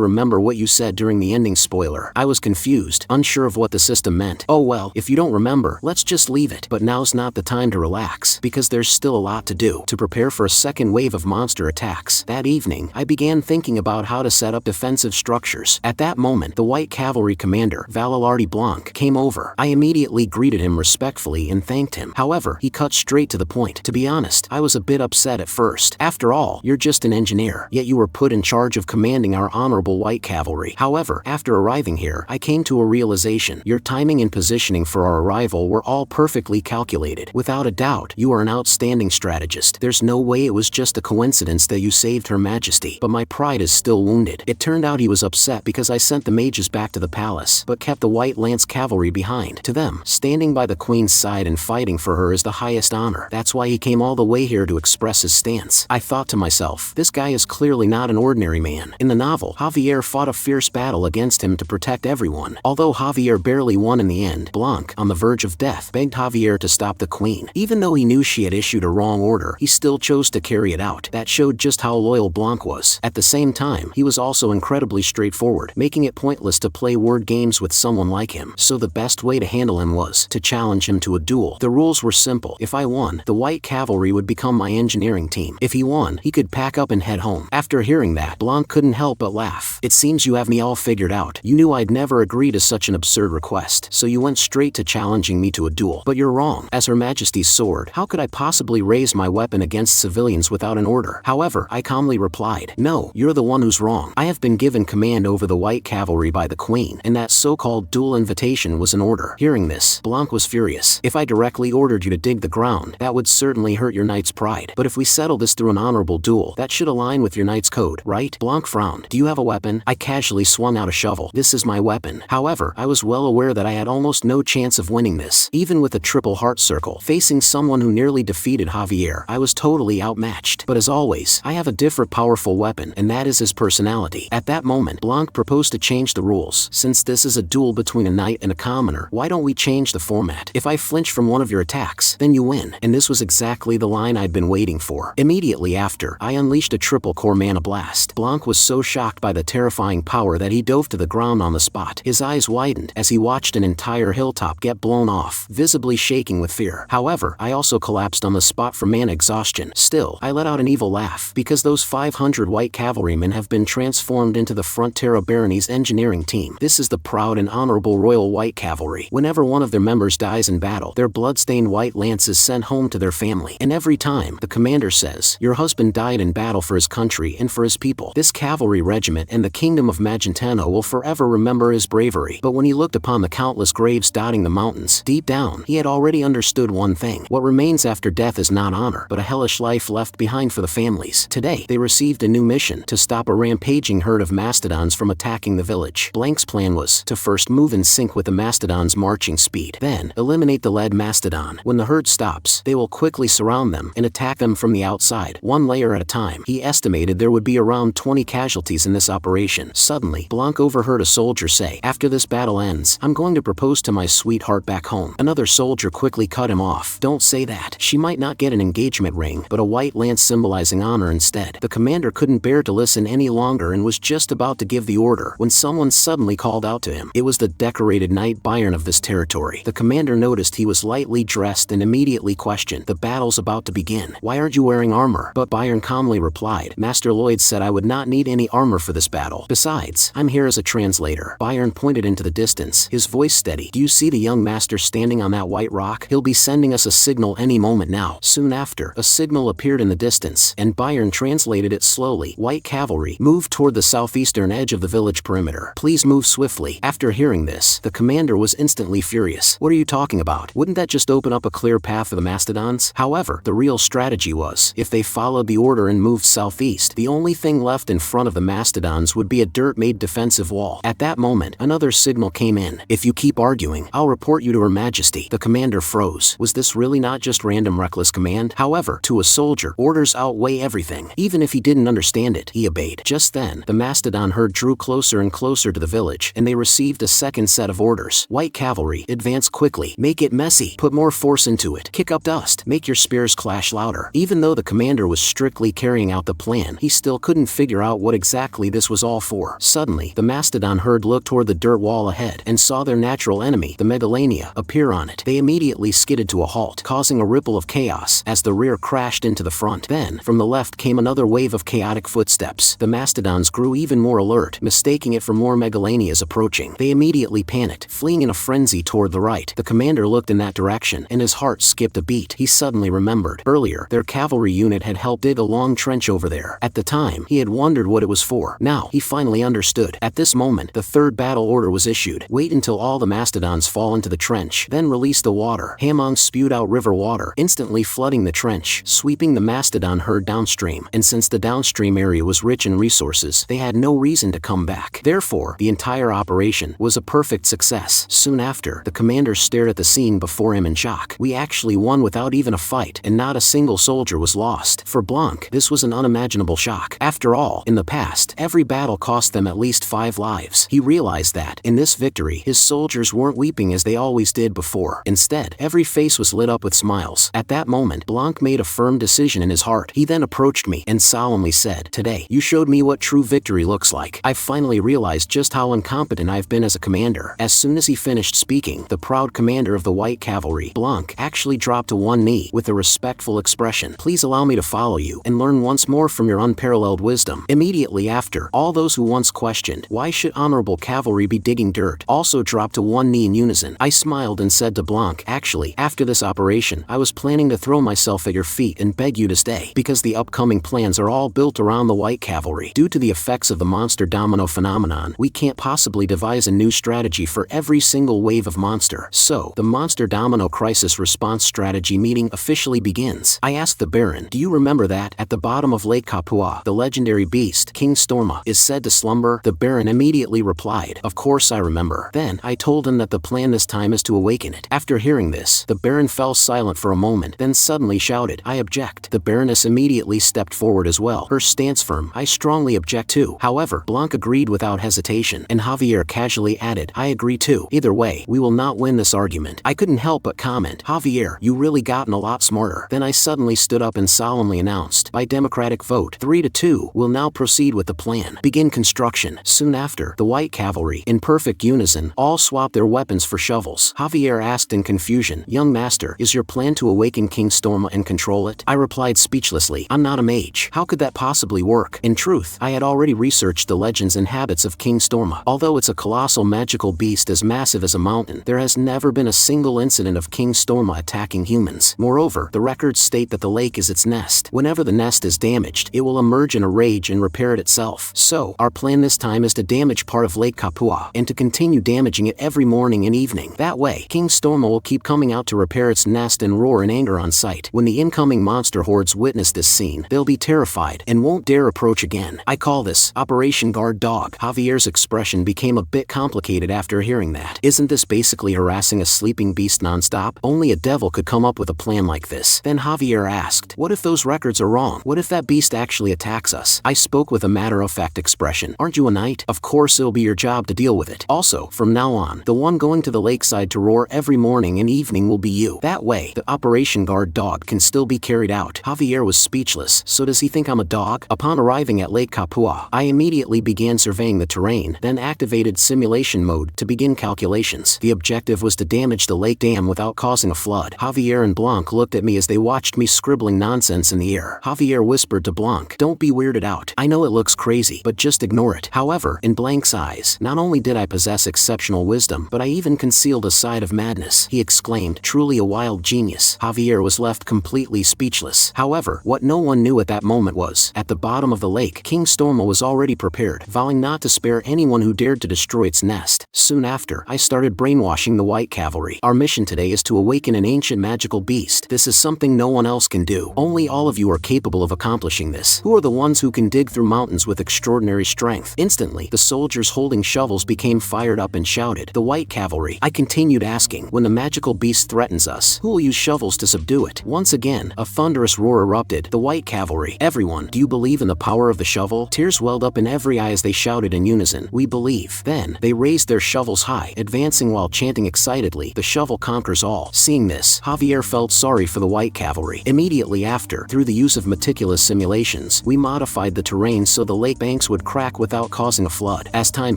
remember what you said during the ending spoiler." I was confused, unsure of what the system meant. "Oh well, if you don't remember, let's just leave it. But now's not the time to relax, because there's still a lot to do to prepare for a second wave of monster attacks." That evening, I began thinking about how to set up defensive structures. At that moment, the White Cavalry commander, Valardi Blanc, came over. I immediately greeted him respectfully and thanked him. However, he cut straight to the point. To be honest, I was a bit upset at first. After all, you're just an engineer, yet you were put in charge of commanding our honorable White Cavalry. However, after arriving here, I came to a realization. Your timing and positioning for our arrival were all perfectly calculated. Without a doubt, you are an outstanding strategist. There's no way it was just a coincidence that you saved Her Majesty. But my pride is still wounded. It turned out he was upset because I sent the mages back to the palace, but kept the White Lance Cavalry behind. To them, standing by the Queen's side and fighting for her is the highest honor. That's why he came all the way here to express his stance. I thought to myself, this guy is clearly not an ordinary man. In the novel, Javier fought a fierce battle against him to protect everyone. Although Javier barely won in the end, Blanc, on the verge of death, begged Javier to stop the Queen. Even though he knew she had issued a wrong order, he still chose to carry it out. That showed just how loyal Blanc was. At the same time, he was also incredibly straightforward, making it pointless to play word games with someone like him. So the best way to handle him was to challenge him to a duel. The rules were simple. If I won, the White Cavalry would become my engineering team. If he won, he could pack up and head home. After hearing that, Blanc couldn't help but laugh. "It seems you have me all figured out. You knew I'd never agree to such an absurd request, so you went straight to challenging me to a duel. But you're wrong. As Her Majesty's sword, how could I possibly raise my weapon against civilians without an order?" However, I calmly replied, "No, you're the one who's wrong. I have been given command over the White Cavalry by the Queen, and that so-called duel invitation was an order." Hearing this, Blanc was furious. "If I directly ordered you to dig the ground, that would certainly hurt your knight's pride. But if we settle this through an honorable duel, that should align with your knight's code, right?" Blanc frowned. "Do you have a weapon?" I casually swung out a shovel. "This is my weapon." However, I was well aware that I had almost no chance of winning this. Even with a triple heart circle, facing someone who nearly defeated Javier, I was totally outmatched. But as always, I have a different powerful weapon, and that is his personality. At that moment, Blanc proposed to change the rules. "Since this is a duel between a knight and a commoner, why don't we change the format? If I flinch from one of your attacks, then you win." And this was exactly the line I'd been waiting for. Immediately after, I unleashed a triple core mana blast. Blanc was so shocked by the terrifying power that he dove to the ground on the spot. His eyes widened as he watched an entire hilltop get blown off, visibly shaking with fear. However, I also collapsed on the spot from mana exhaustion. Still, I let out an evil laugh, because those 500 White Cavalrymen have been transformed into the Frontera Barony's engineering team. This is the proud and honorable Royal White Cavalry. Whenever one of their members dies in battle, their bloodstained white lance is sent home to their family. And every time, the commander says, "Your husband died in battle for his country and for his people." This cavalry regiment and the kingdom of Magentano will forever remember his bravery. But when he looked upon the countless graves dotting the mountains, deep down, he had already understood one thing. What remains after death is not honor, but a hellish life left behind for the families. Today, they received a new mission: to stop a rampaging herd of mastodons from attacking the village. Blank's plan was to first move in sync with the mastodons' marching speed, then eliminate the lead mastodon. When the herd stops, they will quickly surround them and attack them from the outside, one layer at a time. He estimated there would be around 20 casualties in this operation. Suddenly, Blanc overheard a soldier say, "After this battle ends, I'm going to propose to my sweetheart back home." Another soldier quickly cut him off. "Don't say that. She might not get an engagement ring, but a white lance symbolizing honor instead." The commander couldn't bear to listen any longer and was just about to give the order when someone suddenly called out to him. It was the decorated knight Byron of this territory. The commander noticed he was lightly dressed and immediately questioned, "The battle's about to begin. Why aren't you wearing armor?" But Byron calmly replied, "Master Lloyd said I would not need any armor for this battle. Besides, I'm here as a translator." Byron pointed into the distance, his voice steady. "Do you see the young master standing on that white rock? He'll be sending us a signal any moment now." Soon after, a signal appeared in the distance, and Byron translated it slowly. "White Cavalry, move toward the southeastern edge of the village perimeter. Please move swiftly." After hearing this, the commander was instantly furious. "What are you talking about? Wouldn't that just open up a clear path for the mastodons?" However, the real strategy was, if they followed the order and moved southeast, The only thing left in front of the mastodons would be a dirt-made defensive wall. At that moment, another signal came in. If you keep arguing, I'll report you to Her Majesty. The commander froze. Was this really not just random reckless command? However, to a soldier, orders outweigh everything. Even if he didn't understand it, he obeyed. Just then, the mastodon herd drew closer and closer to the village, and they received a second set of orders. White cavalry, advance quickly. Make it messy. Put more force into it. Kick up dust. Make your spears clash louder. Even though the commander was strictly carrying out the plan, he still couldn't figure out what exactly this was all for. Suddenly, the mastodon herd looked toward the dirt wall ahead and saw their natural enemy, the megalania, appear on it. They immediately skidded to a halt, causing a ripple of chaos as the rear crashed into the front. Then, from the left came another wave of chaotic footsteps. The mastodons grew even more alert, mistaking it for more megalanias approaching. They immediately panicked, fleeing in a frenzy toward the right. The commander looked in that direction, and his heart skipped a beat. He suddenly remembered. Earlier, their cavalry unit had helped dig a long trench over there. At the time, he had wondered what it was for. Now, he finally understood. At this moment, the third battle order was issued. Wait until all the mastodons fall into the trench, then release the water. Hamong spewed out river water, instantly flooding the trench, sweeping the mastodon herd downstream. And since the downstream area was rich in resources, they had no reason to come back. Therefore, the entire operation was a perfect success. Soon after, the commander stared at the scene before him in shock. We actually won without even a fight, and not a single soldier was lost. For Blanc, this was an unimaginable shock. After all, in the past, every battle cost them at least 5 lives. He realized that, in this victory, his soldiers weren't weeping as they always did before. Instead, every face was lit up with smiles. At that moment, Blanc made a firm decision in his heart. He then approached me and solemnly said, "Today, you showed me what true victory looks like. I finally realized just how incompetent I've been as a commander." As soon as he finished speaking, the proud commander of the White Cavalry, Blanc, actually dropped to one knee with a respectful expression. "Please allow me to follow you and learn once more from your unparalleled wisdom." Immediately after, all those who once questioned, "Why should honorable cavalry be digging dirt?" also dropped to one knee in unison. I smiled and said to Blanc, "Actually, after this operation, I was planning to throw myself at your feet and beg you to stay, because the upcoming plans are all built around the White Cavalry. Due to the effects of the monster domino phenomenon, we can't possibly devise a new strategy for every single wave of monster. So, the monster domino crisis response strategy meeting officially begins." I asked the Baron, "Do you remember that, at the bottom of Lake Kapua, the legendary beast, King Storma, is said to slumber?" The Baron immediately replied, "Of course I remember." Then, I told him that the plan this time is to awaken it. After hearing this, the Baron fell silent for a moment, then suddenly shouted, "I object." The Baroness immediately stepped forward as well, her stance firm. "I strongly object too." However, Blanc agreed without hesitation, and Javier casually added, "I agree too. Either way, we will not win this argument." I couldn't help but comment, "Javier, you really gotten a lot smarter." Then I suddenly stood up and solemnly announced, "By democratic vote, 3-2, we'll now proceed with the plan. Begin construction." Soon after, the White Cavalry, in perfect unison, all swapped their weapons for shovels. Javier asked in confusion, "Young master, is your plan to awaken King Storma and control it?" I replied speechlessly, "I'm not a mage. How could that possibly work?" In truth, I had already researched the legends and habits of King Storma. Although it's a colossal magical beast as massive as a mountain, there has never been a single incident of King Storma attacking humans. Moreover, the records state that the lake is its nest. Whenever the nest is damaged, it will emerge in a rage and repair it itself. So, our plan this time is to damage part of Lake Kapua, and to continue damaging it every morning and evening. That way, King Storma will keep coming out to repair its nest and roar in anger on sight. When the incoming monster hordes witness this scene, they'll be terrified and won't dare approach again. I call this Operation Guard Dog. Javier's expression became a bit complicated after hearing that. Isn't this basically harassing a sleeping beast non-stop? Only a devil could come up with a plan like this. Then Javier asked, "What if those records are wrong? What if that beast actually attacks us?" I spoke with a matter-of-fact expression. "Aren't you a knight? Of course it'll be your job to deal with it. Also, from now on, the one going to the lakeside to roar every morning and evening will be you. That way, the Operation Guard Dog can still be carried out." Javier was speechless. "So does he think I'm a dog?" Upon arriving at Lake Kapua, I immediately began surveying the terrain, then activated simulation mode to begin calculations. The objective was to damage the lake dam without causing a flood. Javier and Blanc looked at me as they watched me scribbling nonsense in the air. Javier whispered to Blanc, "Don't be weirded out. I know it looks crazy, but just ignore it." However, in Blanc's eyes, not only did I possess exceptional wisdom, but I even concealed a side of madness. He exclaimed, "Truly a wild genius." Javier was left completely speechless. However, what no one knew at that moment was, at the bottom of the lake, King Storma was already prepared, vowing not to spare anyone who dared to destroy its nest. Soon after, I started brainwashing the White Cavalry. Our mission today is to awaken an ancient magical beast. This is something no one else can do. Only all of you are capable of accomplishing this. Who are the ones who can dig through mountains with extraordinary strength? Instantly, the soldiers holding shovels became fired up and shouted, "The White Cavalry." I continued asking, "When the magical beast threatens us, who will use shovels to subdue it?" Once again, a thunderous roar erupted. "The White Cavalry. Everyone, do you believe in the power of the shovel?" Tears welled up in every eye as they shouted in unison, "We believe." Then, they raised their shovels high, advancing while chanting excitedly, "The shovel conquers all." Seeing this, Javier felt sorry for the White Cavalry. Immediately after, through the use of meticulous simulations, we modified the terrain so the lake banks would crack without causing a flood. As time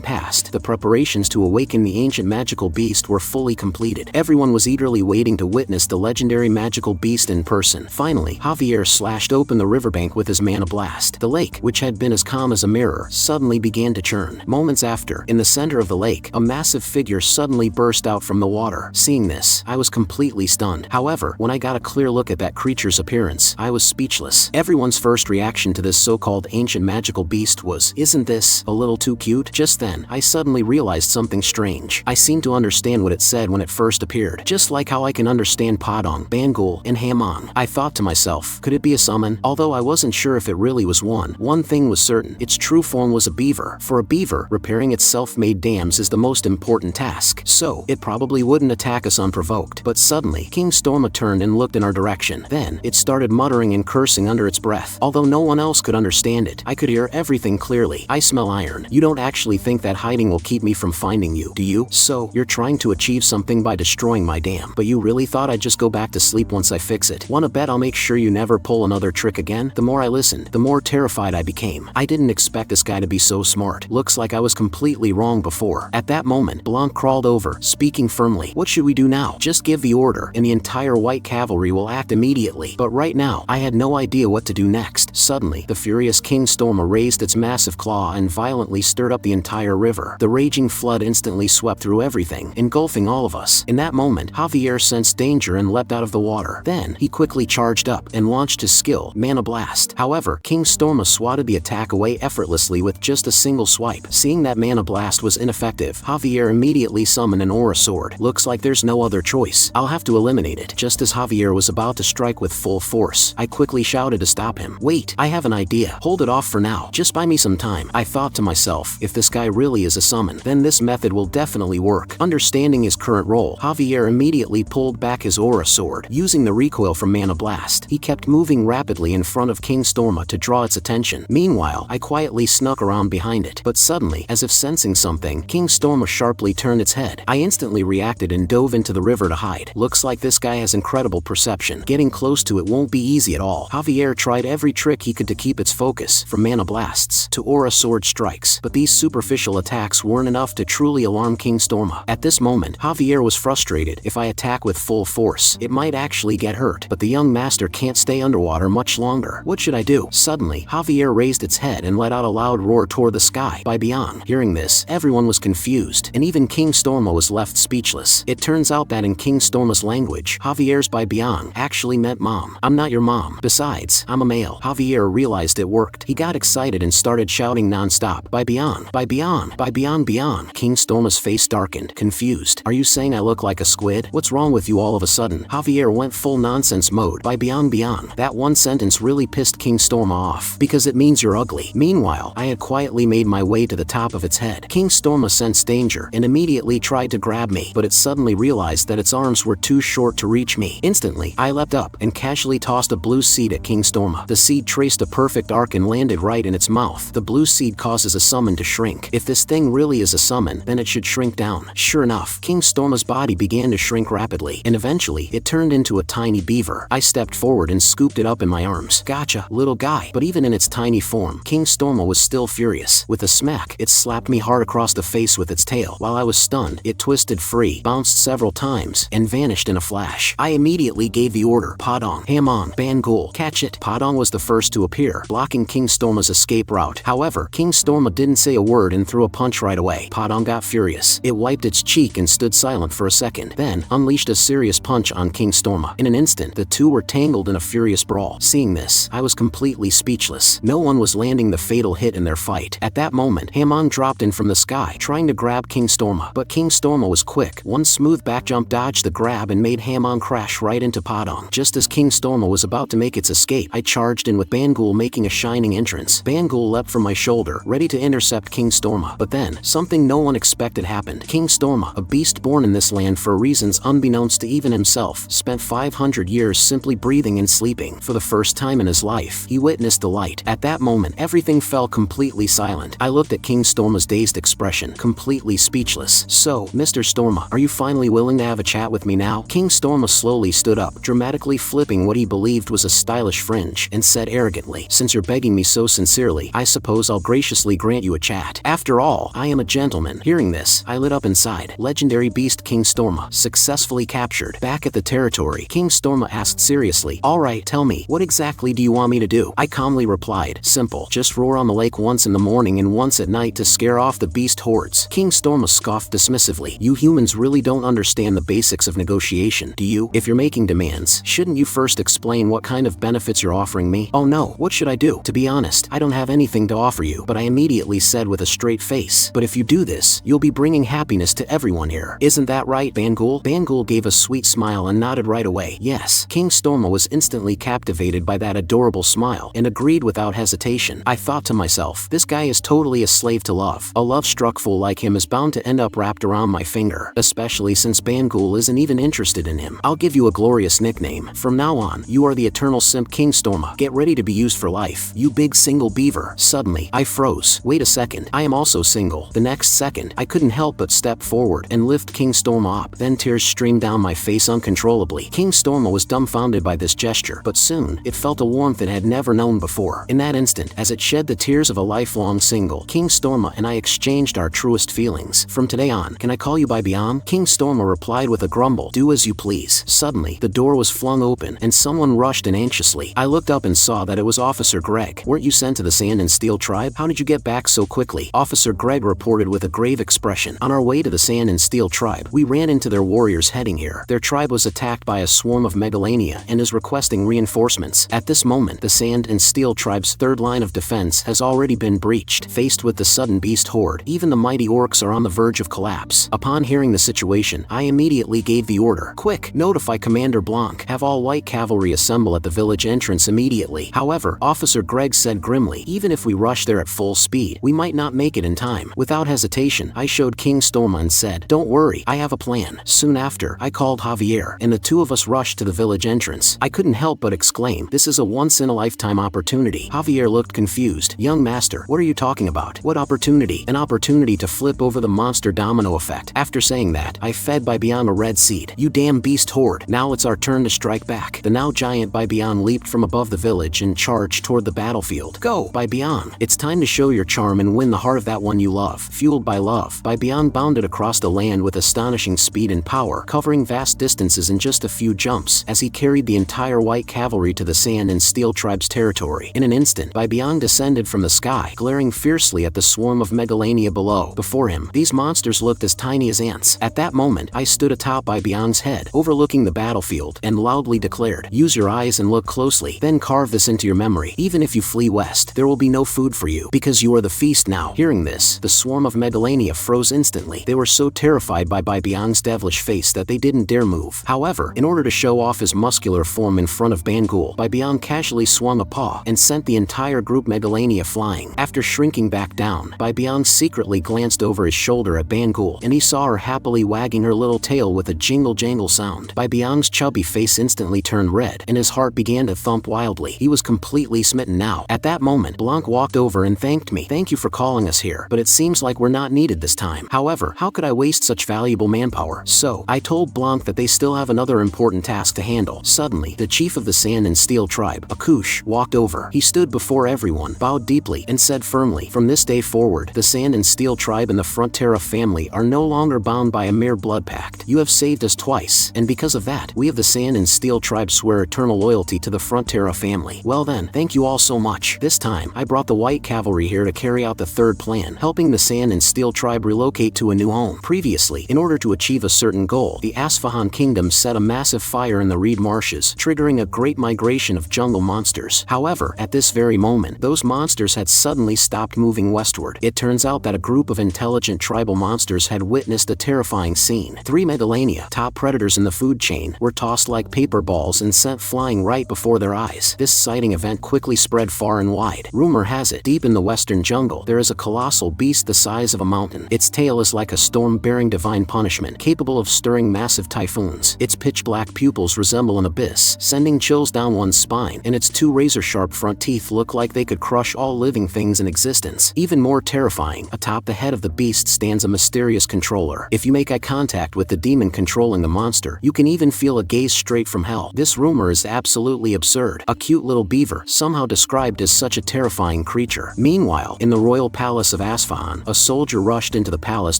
passed, the preparations to awaken the ancient magical beast were fully completed. Everyone was eagerly waiting to witness the legendary magical beast in person. Finally, Javier slashed open the riverbank with his mana blast. The lake, which had been as calm as a mirror, suddenly began to churn. Moments after, in the center of the lake, a massive figure suddenly burst out from the water. Seeing this, I was completely stunned. However, when I got a clear look at that creature's appearance, I was speechless. Everyone's first reaction to this so-called ancient magical beast was, "Isn't this a little too cute?" Just then, I suddenly realized something strange. I seemed to understand what it said when it first appeared, just like how I can understand Padang, Bangul, and Hamon. I thought to myself, could it be a summon? Although I wasn't sure if it really was one thing was certain: its true form was a beaver. For a beaver, repairing its self-made dams is the most important task, so it probably wouldn't attack us unprovoked. But suddenly, King Storma turned and looked in our direction. Then, it started muttering and cursing under its breath. Although no one else could understand it, I could hear everything clearly. "I smell iron. You don't actually think that hiding will keep me from finding you, do you? So, you're trying to achieve something by destroying my dam. But you really thought I'd just go back to sleep once I fix it? Wanna bet I'll make sure you never pull another trick again?" The more I listened, the more terrified I became. I didn't expect this guy to be so smart. Looks like I was completely wrong before. At that moment, Blanc crawled over, speaking firmly. "What should we do now? Just give the order, and the entire White Cavalry will act immediately." But right now, I had no idea what to do next. Suddenly, the furious King Storma raised its massive claw and violently stirred up the entire river. The raging flood instantly swept through everything, engulfing all of us. In that moment, Javier sensed danger and leapt out of the water. Then, he quickly charged up and launched his skill, Mana Blast. However, King Storma swatted the attack away effortlessly with just a single swipe. Seeing that Mana Blast was ineffective, Javier immediately summoned an aura sword. "Looks like there's no other choice. I'll have to eliminate it." Just as Javier was about to strike with full force, I quickly shouted to stop him. "Wait, I have an idea. Hold it off for now. Just buy me some time." I thought to myself, if this guy really is a summon, then this method will definitely work. Understanding his current role, Javier immediately pulled back his aura sword. Using the recoil from Mana Blast, he kept moving rapidly in front of King Storma to draw its attention. Meanwhile, I quietly snuck around behind it. But suddenly, as if sensing something, King Storma sharply turned its head. I instantly reacted and dove into the river to hide. Looks like this guy has incredible perception. Getting close to it won't be easy at all. Javier tried every trick he could to keep its focus, from Mana Blasts to aura sword strikes, but these superficial attacks weren't enough to truly alarm King Storma. At this moment, Javier was frustrated. If I attack with full force, it might actually get hurt, but the young master can't stay underwater much longer. What should I do? Suddenly, Javier raised its head and let out a loud roar toward the sky. By beyond. Hearing this, everyone was confused, and even King Storma was left speechless. It turns out that in King Storma's language, Javier's by beyond actually meant mom. "I'm not your mom. Besides, I'm a male." Javier realized it worked. He got excited and started shouting non-stop, "By beyond, by beyond, by beyond, beyond." King Storma's face darkened, confused. "Are you saying I look like a squid? What's wrong with you all of a sudden?" Javier went full nonsense mode. "By beyond, beyond." That one sentence really pissed King Storma off, because it means you're ugly. Meanwhile, I had quietly made my way to the top of its head. King Storma sensed danger and immediately tried to grab me, but it suddenly realized that its arms were too short to reach me. Instantly, I leapt up and casually tossed a blue seed at King Storma. The seed traced a perfect arc and landed right in its mouth. The blue seed causes a summon to shrink. If this thing really is a summon, then it should shrink down. Sure enough, King Storma's body began to shrink rapidly, and eventually, it turned into a tiny beaver. I stepped forward and scooped it up in my arms. "Gotcha, little guy." But even in its tiny form, King Storma was still furious. With a smack, it slapped me hard across the face with its tail. While I was stunned, it twisted free, bounced several times, and vanished in a flash. I immediately gave the order, "Padang, Hamon, Bangul, catch it." Padang was the first to appear, blocking King Storma's escape route. However, King Storma didn't say a word and threw a punch right away. Padang got furious. It wiped its cheek and stood silent for a second, then unleashed a serious punch on King Storma. In an instant, the two were tangled in a furious brawl. Seeing this, I was completely speechless. No one was landing the fatal hit in their fight. At that moment, Hamon dropped in from the sky, trying to grab King Storma. But King Storma was quick. One smooth back jump dodged the grab and made Hamon crash right into Padang. Just as King Storma was about to make its escape, I charged in with Bangul Bangul making a shining entrance. Bangul leapt from my shoulder, ready to intercept King Storma. But then, something no one expected happened. King Storma, a beast born in this land for reasons unbeknownst to even himself, spent 500 years simply breathing and sleeping. For the first time in his life, he witnessed the light. At that moment, everything fell completely silent. I looked at King Storma's dazed expression, completely speechless. "So, Mr. Storma, are you finally willing to have a chat with me now?" King Storma slowly stood up, dramatically flipping what he believed was a stylish fringe, and said arrogantly, "Since you're begging me so sincerely, I suppose I'll graciously grant you a chat. After all, I am a gentleman." Hearing this, I lit up inside. Legendary beast King Storma, successfully captured. Back at the territory, King Storma asked seriously, "Alright, tell me, what exactly do you want me to do?" I calmly replied, "Simple, just roar on the lake once in the morning and once at night to scare off the beast hordes." King Storma scoffed dismissively. "You humans really don't understand the basics of negotiation, do you? If you're making demands, shouldn't you first explain what kind of benefits you're offering me?" "Oh no, what should I do? To be honest, I don't have anything to offer you," but I immediately said with a straight face, "But if you do this, you'll be bringing happiness to everyone here. Isn't that right, Bangul?" Bangul gave a sweet smile and nodded right away. Yes. King Storma was instantly captivated by that adorable smile and agreed without hesitation. I thought to myself, this guy is totally a slave to love. A love-struck fool like him is bound to end up wrapped around my finger, especially since Bangul isn't even interested in him. I'll give you a glorious nickname. From now on, you are the eternal simp King Storma. Get ready to be used for life, you big single beaver. Suddenly, I froze. Wait a second, I am also single. The next second, I couldn't help but step forward and lift King Storma up. Then tears streamed down my face uncontrollably. King Storma was dumbfounded by this gesture, but soon, it felt a warmth it had never known before. In that instant, as it shed the tears of a lifelong single, King Storma and I exchanged our truest feelings. "From today on, can I call you by Biam?" King Storma replied with a grumble, "Do as you please." Suddenly, the door was flung open, and someone rushed in anxiously. I looked up and saw that it was Officer Greg. "Weren't you sent to the Sand and Steel tribe? How did you get back so quickly?" Officer Greg reported with a grave expression. "On our way to the Sand and Steel tribe, we ran into their warriors heading here. Their tribe was attacked by a swarm of megalania and is requesting reinforcements. At this moment, the Sand and Steel tribe's third line of defense has already been breached. Faced with the sudden beast horde, even the mighty orcs are on the verge of collapse." Upon hearing the situation, I immediately gave the order, "Quick, notify Commander Blanc. Have all white cavalry assemble at the village entrance immediately." However, Officer Greg said grimly, "Even if we rush there at full speed, we might not make it in time." Without hesitation, I showed King Storma and said, "Don't worry, I have a plan." Soon after, I called Javier, and the two of us rushed to the village entrance. I couldn't help but exclaim, "This is a once-in-a-lifetime opportunity." Javier looked confused. "Young master, what are you talking about? What opportunity?" "An opportunity to flip over the monster domino effect." After saying that, I fed Bibian a red seed. "You damn beast horde, now it's our turn to strike back." The now giant Bibian leaped from above the village and charged toward the battlefield. "Go, Bibian! It's time to show your charm and win the heart of that one you love." Fueled by love, Bibian bounded across the land with astonishing speed and power, covering vast distances in just a few jumps, as he carried the entire white cavalry to the Sand and Steel tribe's territory. In an instant, Bibian descended from the sky, glaring fiercely at the swarm of megalania below. Before him, these monsters looked as tiny as ants. At that moment, I stood atop Bibian's head, overlooking the battlefield, and loudly declared, "Use your eyes and look closely, then carve this into your memory. Even if you flee west, there will be no food for you, because you are the feast now." Hearing this, the swarm of megalania froze instantly. They were so terrified by Bibian's devilish face that they didn't dare move. However, in order to show off his muscular form in front of Bangul, Bibian casually swung a paw and sent the entire group megalania flying. After shrinking back down, Bibian secretly glanced over his shoulder at Bangul, and he saw her happily wagging her little tail with a jingle-jangle sound. Bibian's chubby face instantly turned red, and his heart began to thump wildly. He was completely smitten now. At that moment, Blanc walked over and thanked me. "Thank you for calling us here, but it seems like we're not needed this time." However, how could I waste such valuable manpower? So, I told Blanc that they still have another important task to handle. Suddenly, the chief of the Sand and Steel tribe, Akush, walked over. He stood before everyone, bowed deeply, and said firmly, "From this day forward, the Sand and Steel tribe and the Frontera family are no longer bound by a mere blood pact. You have saved us twice, and because of that, we of the Sand and Steel tribe swear eternal loyalty to the Frontera family." Well then, thank you all so much. This time, I brought the white cavalry here to carry out the third plan, helping the Sand and Steel tribe relocate to a new home. Previously, in order to achieve a certain goal, the Asfahan kingdom set a massive fire in the reed marshes, triggering a great migration of jungle monsters. However, at this very moment, those monsters had suddenly stopped moving westward. It turns out that a group of intelligent tribal monsters had witnessed a terrifying scene. 3 megalania, top predators in the food chain, were tossed like paper balls and sent flying right before their eyes. This exciting event event quickly spread far and wide. Rumor has it, deep in the western jungle, there is a colossal beast the size of a mountain. Its tail is like a storm bearing divine punishment, capable of stirring massive typhoons. Its pitch-black pupils resemble an abyss, sending chills down one's spine, and its two razor-sharp front teeth look like they could crush all living things in existence. Even more terrifying, atop the head of the beast stands a mysterious controller. If you make eye contact with the demon controlling the monster, you can even feel a gaze straight from hell. This rumor is absolutely absurd. A cute little beaver, somehow described as such a terrifying creature. Meanwhile, in the royal palace of Asfahan, a soldier rushed into the palace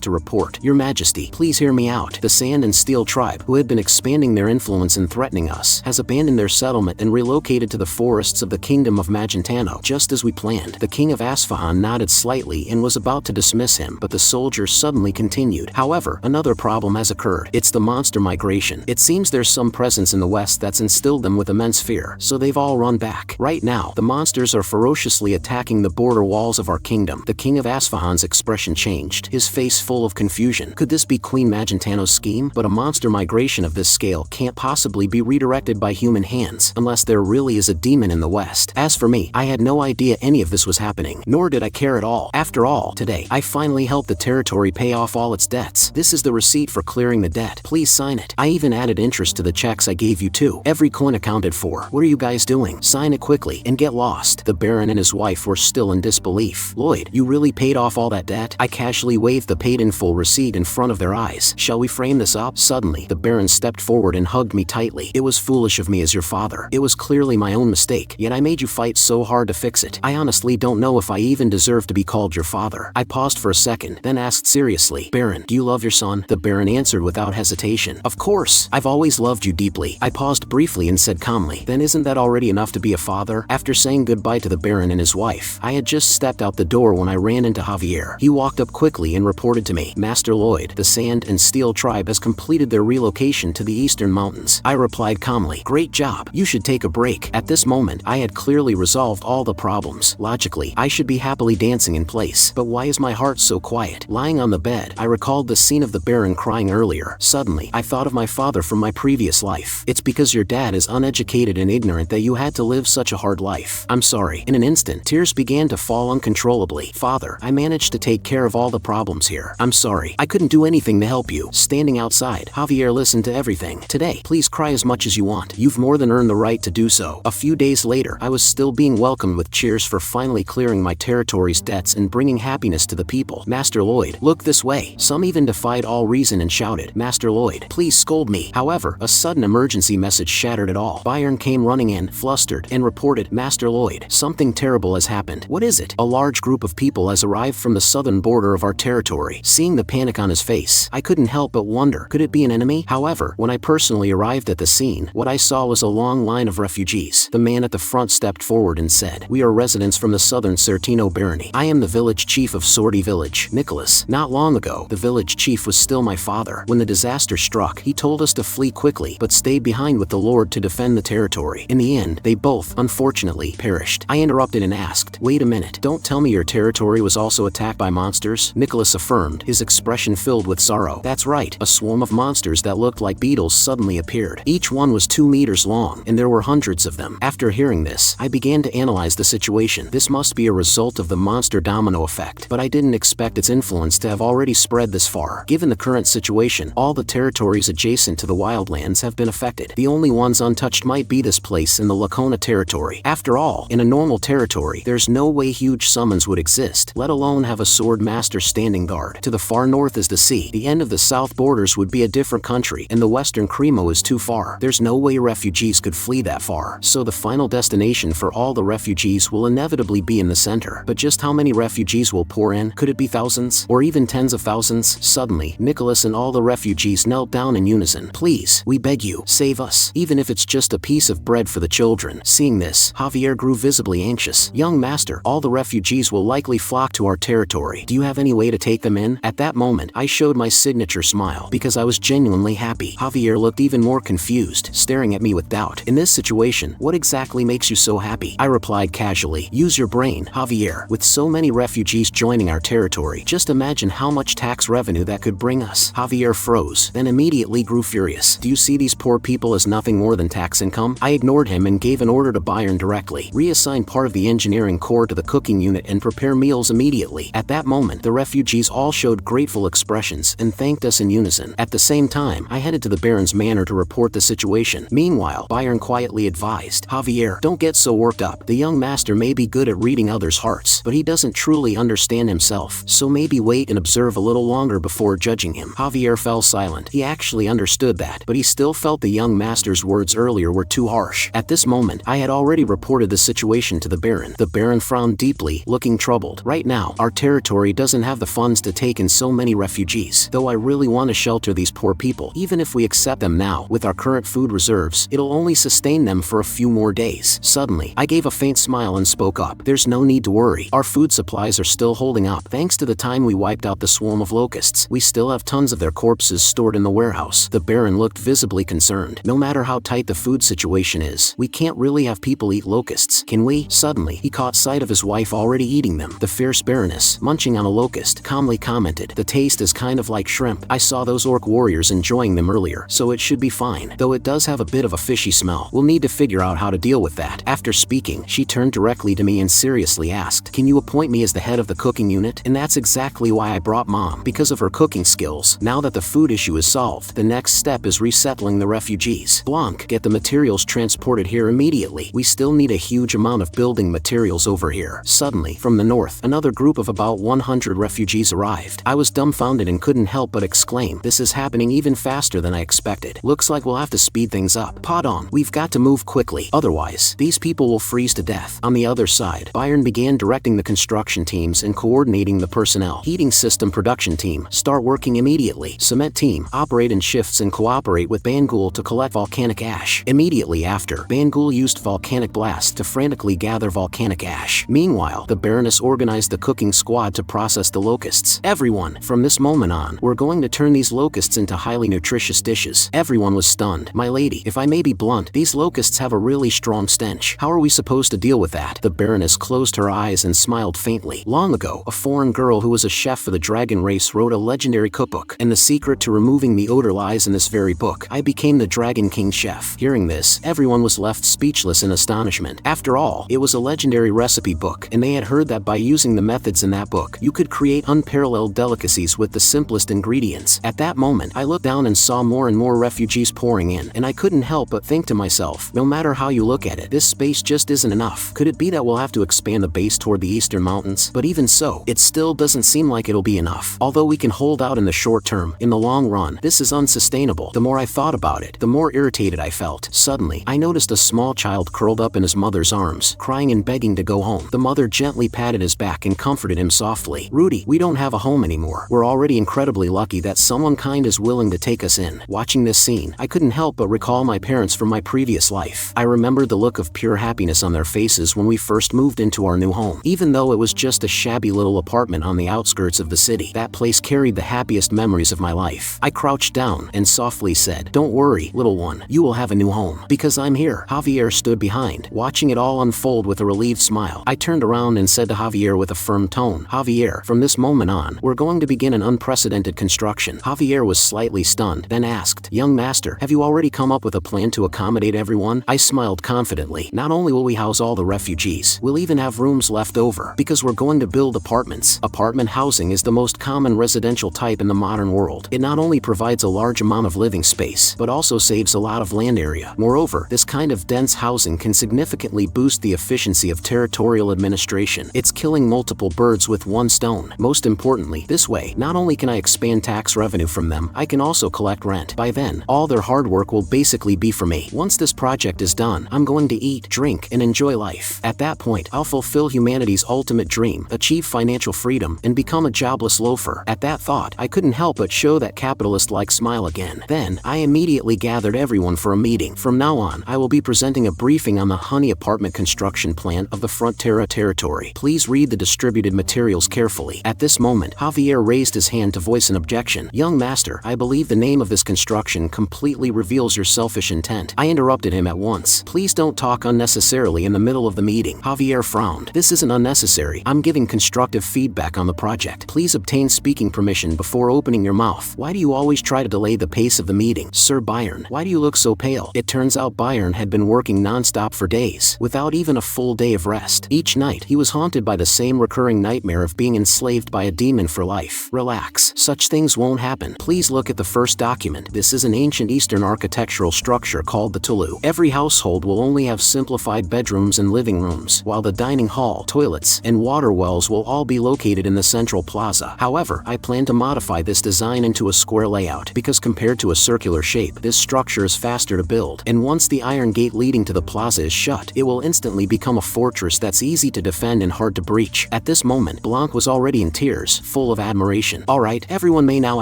to report, "Your Majesty, please hear me out. The Sand and Steel tribe, who had been expanding their influence and threatening us, has abandoned their settlement and relocated to the forests of the kingdom of Magentano, just as we planned." The king of Asfahan nodded slightly and was about to dismiss him, but the soldier suddenly continued, "However, another problem has occurred. It's the monster migration. It seems there's some presence in the west that's instilled them with immense fear, so they've all run back. Right now, the monsters are ferociously attacking the border walls of our kingdom." The king of Asfahan's expression changed, his face full of confusion. Could this be Queen Magentano's scheme? But a monster migration of this scale can't possibly be redirected by human hands, unless there really is a demon in the west. As for me, I had no idea any of this was happening, nor did I care at all. After all, today, I finally helped the territory pay off all its debts. This is the receipt for clearing the debt. Please sign it. I even added interest to the checks I gave you too. Every coin accounted for. What are you guys doing? Sign it quickly and get lost. The Baron and his wife were still in disbelief. "Lloyd, you really paid off all that debt?" I casually waved the paid-in-full receipt in front of their eyes. "Shall we frame this up?" Suddenly, the Baron stepped forward and hugged me tightly. "It was foolish of me as your father. It was clearly my own mistake, yet I made you fight so hard to fix it. I honestly don't know if I even deserve to be called your father." I paused for a second, then asked seriously, "Baron, do you love your son?" The Baron answered without hesitation, "Of course. I've always loved you deeply." I paused briefly and said calmly, "Then isn't that already enough to be a father?" After saying goodbye to the Baron and his wife, I had just stepped out the door when I ran into Javier. He walked up quickly and reported to me, "Master Lloyd, the Sand and Steel tribe has completed their relocation to the eastern mountains." I replied calmly, "Great job. You should take a break." At this moment, I had clearly resolved all the problems. Logically, I should be happily dancing in place. But why is my heart so quiet? Lying on the bed, I recalled the scene of the Baron crying earlier. Suddenly, I thought of my father from my previous life. "It's because your dad is uneducated and ignorant that you had to live such a hard life. I'm sorry." In an instant, tears began to fall uncontrollably. "Father, I managed to take care of all the problems here. I'm sorry. I couldn't do anything to help you." Standing outside, Javier listened to everything. "Today, please cry as much as you want. You've more than earned the right to do so." A few days later, I was still being welcomed with cheers for finally clearing my territory's debts and bringing happiness to the people. "Master Lloyd, look this way." Some even defied all reason and shouted, "Master Lloyd, please scold me." However, a sudden emergency message shattered it all. Byron came running in, flustered, and reported, "Master Lloyd, something terrible has happened." "What is it?" "A large group of people has arrived from the southern border of our territory." Seeing the panic on his face, I couldn't help but wonder, could it be an enemy? However, when I personally arrived at the scene, what I saw was a long line of refugees. The man at the front stepped forward and said, "We are residents from the southern Sertino barony. I am the village chief of Sorty Village, Nicholas. Not long ago, the village chief was still my father. When the disaster struck, he told us to flee quickly, but stayed behind with the Lord to defend the territory. In the end, they both, unfortunately, perished." I interrupted and asked, "Wait a minute, don't tell me your territory was also attacked by monsters?" Nicholas affirmed, his expression filled with sorrow. "That's right, a swarm of monsters that looked like beetles suddenly appeared. Each one was 2 meters long, and there were hundreds of them." After hearing this, I began to analyze the situation. This must be a result of the monster domino effect, but I didn't expect its influence to have already spread this far. Given the current situation, all the territories adjacent to the wildlands have been affected. The only ones untouched might be this place in the Lacona territory. After all, in a normal territory, there's no way huge summons would exist, let alone have a sword master standing guard. To the far north is the sea. The end of the south borders would be a different country, and the western Cremo is too far. There's no way refugees could flee that far. So the final destination for all the refugees will inevitably be in the center. But just how many refugees will pour in? Could it be thousands? Or even tens of thousands? Suddenly, Nicholas and all the refugees knelt down in unison. "Please, we beg you, save us, even if it's just a piece of bread for the children." Seeing this, Javier grew visibly anxious. "Young master, all the refugees will likely flock to our territory. Do you have any way to take them in?" At that moment, I showed my signature smile, because I was genuinely happy. Javier looked even more confused, staring at me with doubt. "In this situation, what exactly makes you so happy?" I replied casually, "Use your brain, Javier. With so many refugees joining our territory, just imagine how much tax revenue that could bring us." Javier froze, then immediately grew furious. "Do you see these poor people as nothing more than tax income?" I ignored him and gave an order to Bayern directly. Reassign part of the engineering core to the cooking unit and prepare meals immediately. At that moment, the refugees all showed grateful expressions and thanked us in unison. At the same time, I headed to the Baron's manor to report the situation. Meanwhile, Bayern quietly advised, Javier, don't get so worked up. The young master may be good at reading others' hearts, but he doesn't truly understand himself, so maybe wait and observe a little longer before judging him. Javier fell silent. He actually understood that, but he still felt the young master's words earlier were too harsh. At this moment, I had already reported the situation to the Baron. The Baron frowned deeply, looking troubled. Right now, our territory doesn't have the funds to take in so many refugees, though I really want to shelter these poor people. Even if we accept them now, with our current food reserves, it'll only sustain them for a few more days. Suddenly, I gave a faint smile and spoke up. There's no need to worry. Our food supplies are still holding up. Thanks to the time we wiped out the swarm of locusts, we still have tons of their corpses stored in the warehouse. The Baron looked visibly concerned. No matter how tight the food situation is, we can't really have people eat locusts, can we? Suddenly, he caught sight of his wife already eating them. The fierce Baroness, munching on a locust, calmly commented, the taste is kind of like shrimp. I saw those orc warriors enjoying them earlier, so it should be fine, though it does have a bit of a fishy smell. We'll need to figure out how to deal with that. After speaking, she turned directly to me and seriously asked, can you appoint me as the head of the cooking unit? And that's exactly why I brought Mom, because of her cooking skills. Now that the food issue is solved, the next step is resettling the refugees. Blanc, get the materials transported here immediately. We still need a huge amount of building materials over here. Suddenly, from the north, another group of about 100 refugees arrived. I was dumbfounded and couldn't help but exclaim, this is happening even faster than I expected. Looks like we'll have to speed things up. Pardon, we've got to move quickly, otherwise, these people will freeze to death. On the other side, Bayern began directing the construction teams and coordinating the personnel. Heating system production team, start working immediately. Cement team, operate in shifts and cooperate with Bangul to collect volcanic ash. Immediately after, Bangul used volcanic blast to frantically gather volcanic ash. Meanwhile, the Baroness organized the cooking squad to process the locusts. Everyone, from this moment on, we're going to turn these locusts into highly nutritious dishes. Everyone was stunned. My lady, if I may be blunt, these locusts have a really strong stench. How are we supposed to deal with that? The Baroness closed her eyes and smiled faintly. Long ago, a foreign girl who was a chef for the dragon race wrote a legendary cookbook, and the secret to removing the odor lies in this very book. I became the Dragon King chef. Hearing this, everyone was left speechless in astonishment. After all, it was a legendary recipe book, and they had heard that by using the methods in that book, you could create unparalleled delicacies with the simplest ingredients. At that moment, I looked down and saw more and more refugees pouring in, and I couldn't help but think to myself, no matter how you look at it, this space just isn't enough. Could it be that we'll have to expand the base toward the eastern mountains? But even so, it still doesn't seem like it'll be enough. Although we can hold out in the short term, in the long run, this is unsustainable. The more I thought about it, the more irritated I felt. Suddenly, I noticed a small child curled up in his mother's arms, crying and begging to go home. The mother gently patted his back and comforted him softly. Rudy, we don't have a home anymore. We're already incredibly lucky that someone kind is willing to take us in. Watching this scene, I couldn't help but recall my parents from my previous life. I remembered the look of pure happiness on their faces when we first moved into our new home. Even though it was just a shabby little apartment on the outskirts of the city, that place carried the happiest memories of my life. I crouched down and softly said, don't worry, little one, you will have a new home. Because I'm here. Javier stood behind, watching it all unfold with a relieved smile. I turned around and said to Javier with a firm tone, Javier, from this moment on, we're going to begin an unprecedented construction. Javier was slightly stunned, then asked, young master, have you already come up with a plan to accommodate everyone? I smiled confidently. Not only will we house all the refugees, we'll even have rooms left over, because we're going to build apartments. Apartment housing is the most common residential type in the modern world. It not only provides a large amount of living space, but also saves a lot of land area. Moreover, this kind of dense housing can significantly boost the efficiency of territorial administration. It's killing multiple birds with one stone. Most importantly, this way, not only can I expand tax revenue from them, I can also collect rent. By then, all their hard work will basically be for me. Once this project is done, I'm going to eat, drink, and enjoy life. At that point, I'll fulfill humanity's ultimate dream, achieve financial freedom, and become a jobless loafer. At that thought, I couldn't help but show that capitalist-like smile again. Then, I immediately gathered everyone for a meeting. From now on, I will be presenting a briefing on the honey apartment construction plan of the Frontera territory. Please read the distributed materials carefully. At this moment, Javier raised his hand to voice an objection. Young master, I believe the name of this construction completely reveals your selfish intent. I interrupted him at once. Please don't talk unnecessarily in the middle of the meeting. Javier frowned. This isn't unnecessary. I'm giving constructive feedback on the project. Please obtain speaking permission before opening your mouth. Why do you always try to delay the pace of the meeting? Sir Bayern, why do you look so pale? It turns out Bayern had been working non-stop stop for days, without even a full day of rest. Each night, he was haunted by the same recurring nightmare of being enslaved by a demon for life. Relax. Such things won't happen. Please look at the first document. This is an ancient Eastern architectural structure called the Tulu. Every household will only have simplified bedrooms and living rooms, while the dining hall, toilets, and water wells will all be located in the central plaza. However, I plan to modify this design into a square layout because compared to a circular shape, this structure is faster to build, and once the iron gate leading to the plaza is shut, it will instantly become a fortress that's easy to defend and hard to breach. At this moment, Blanc was already in tears, full of admiration. Alright, everyone may now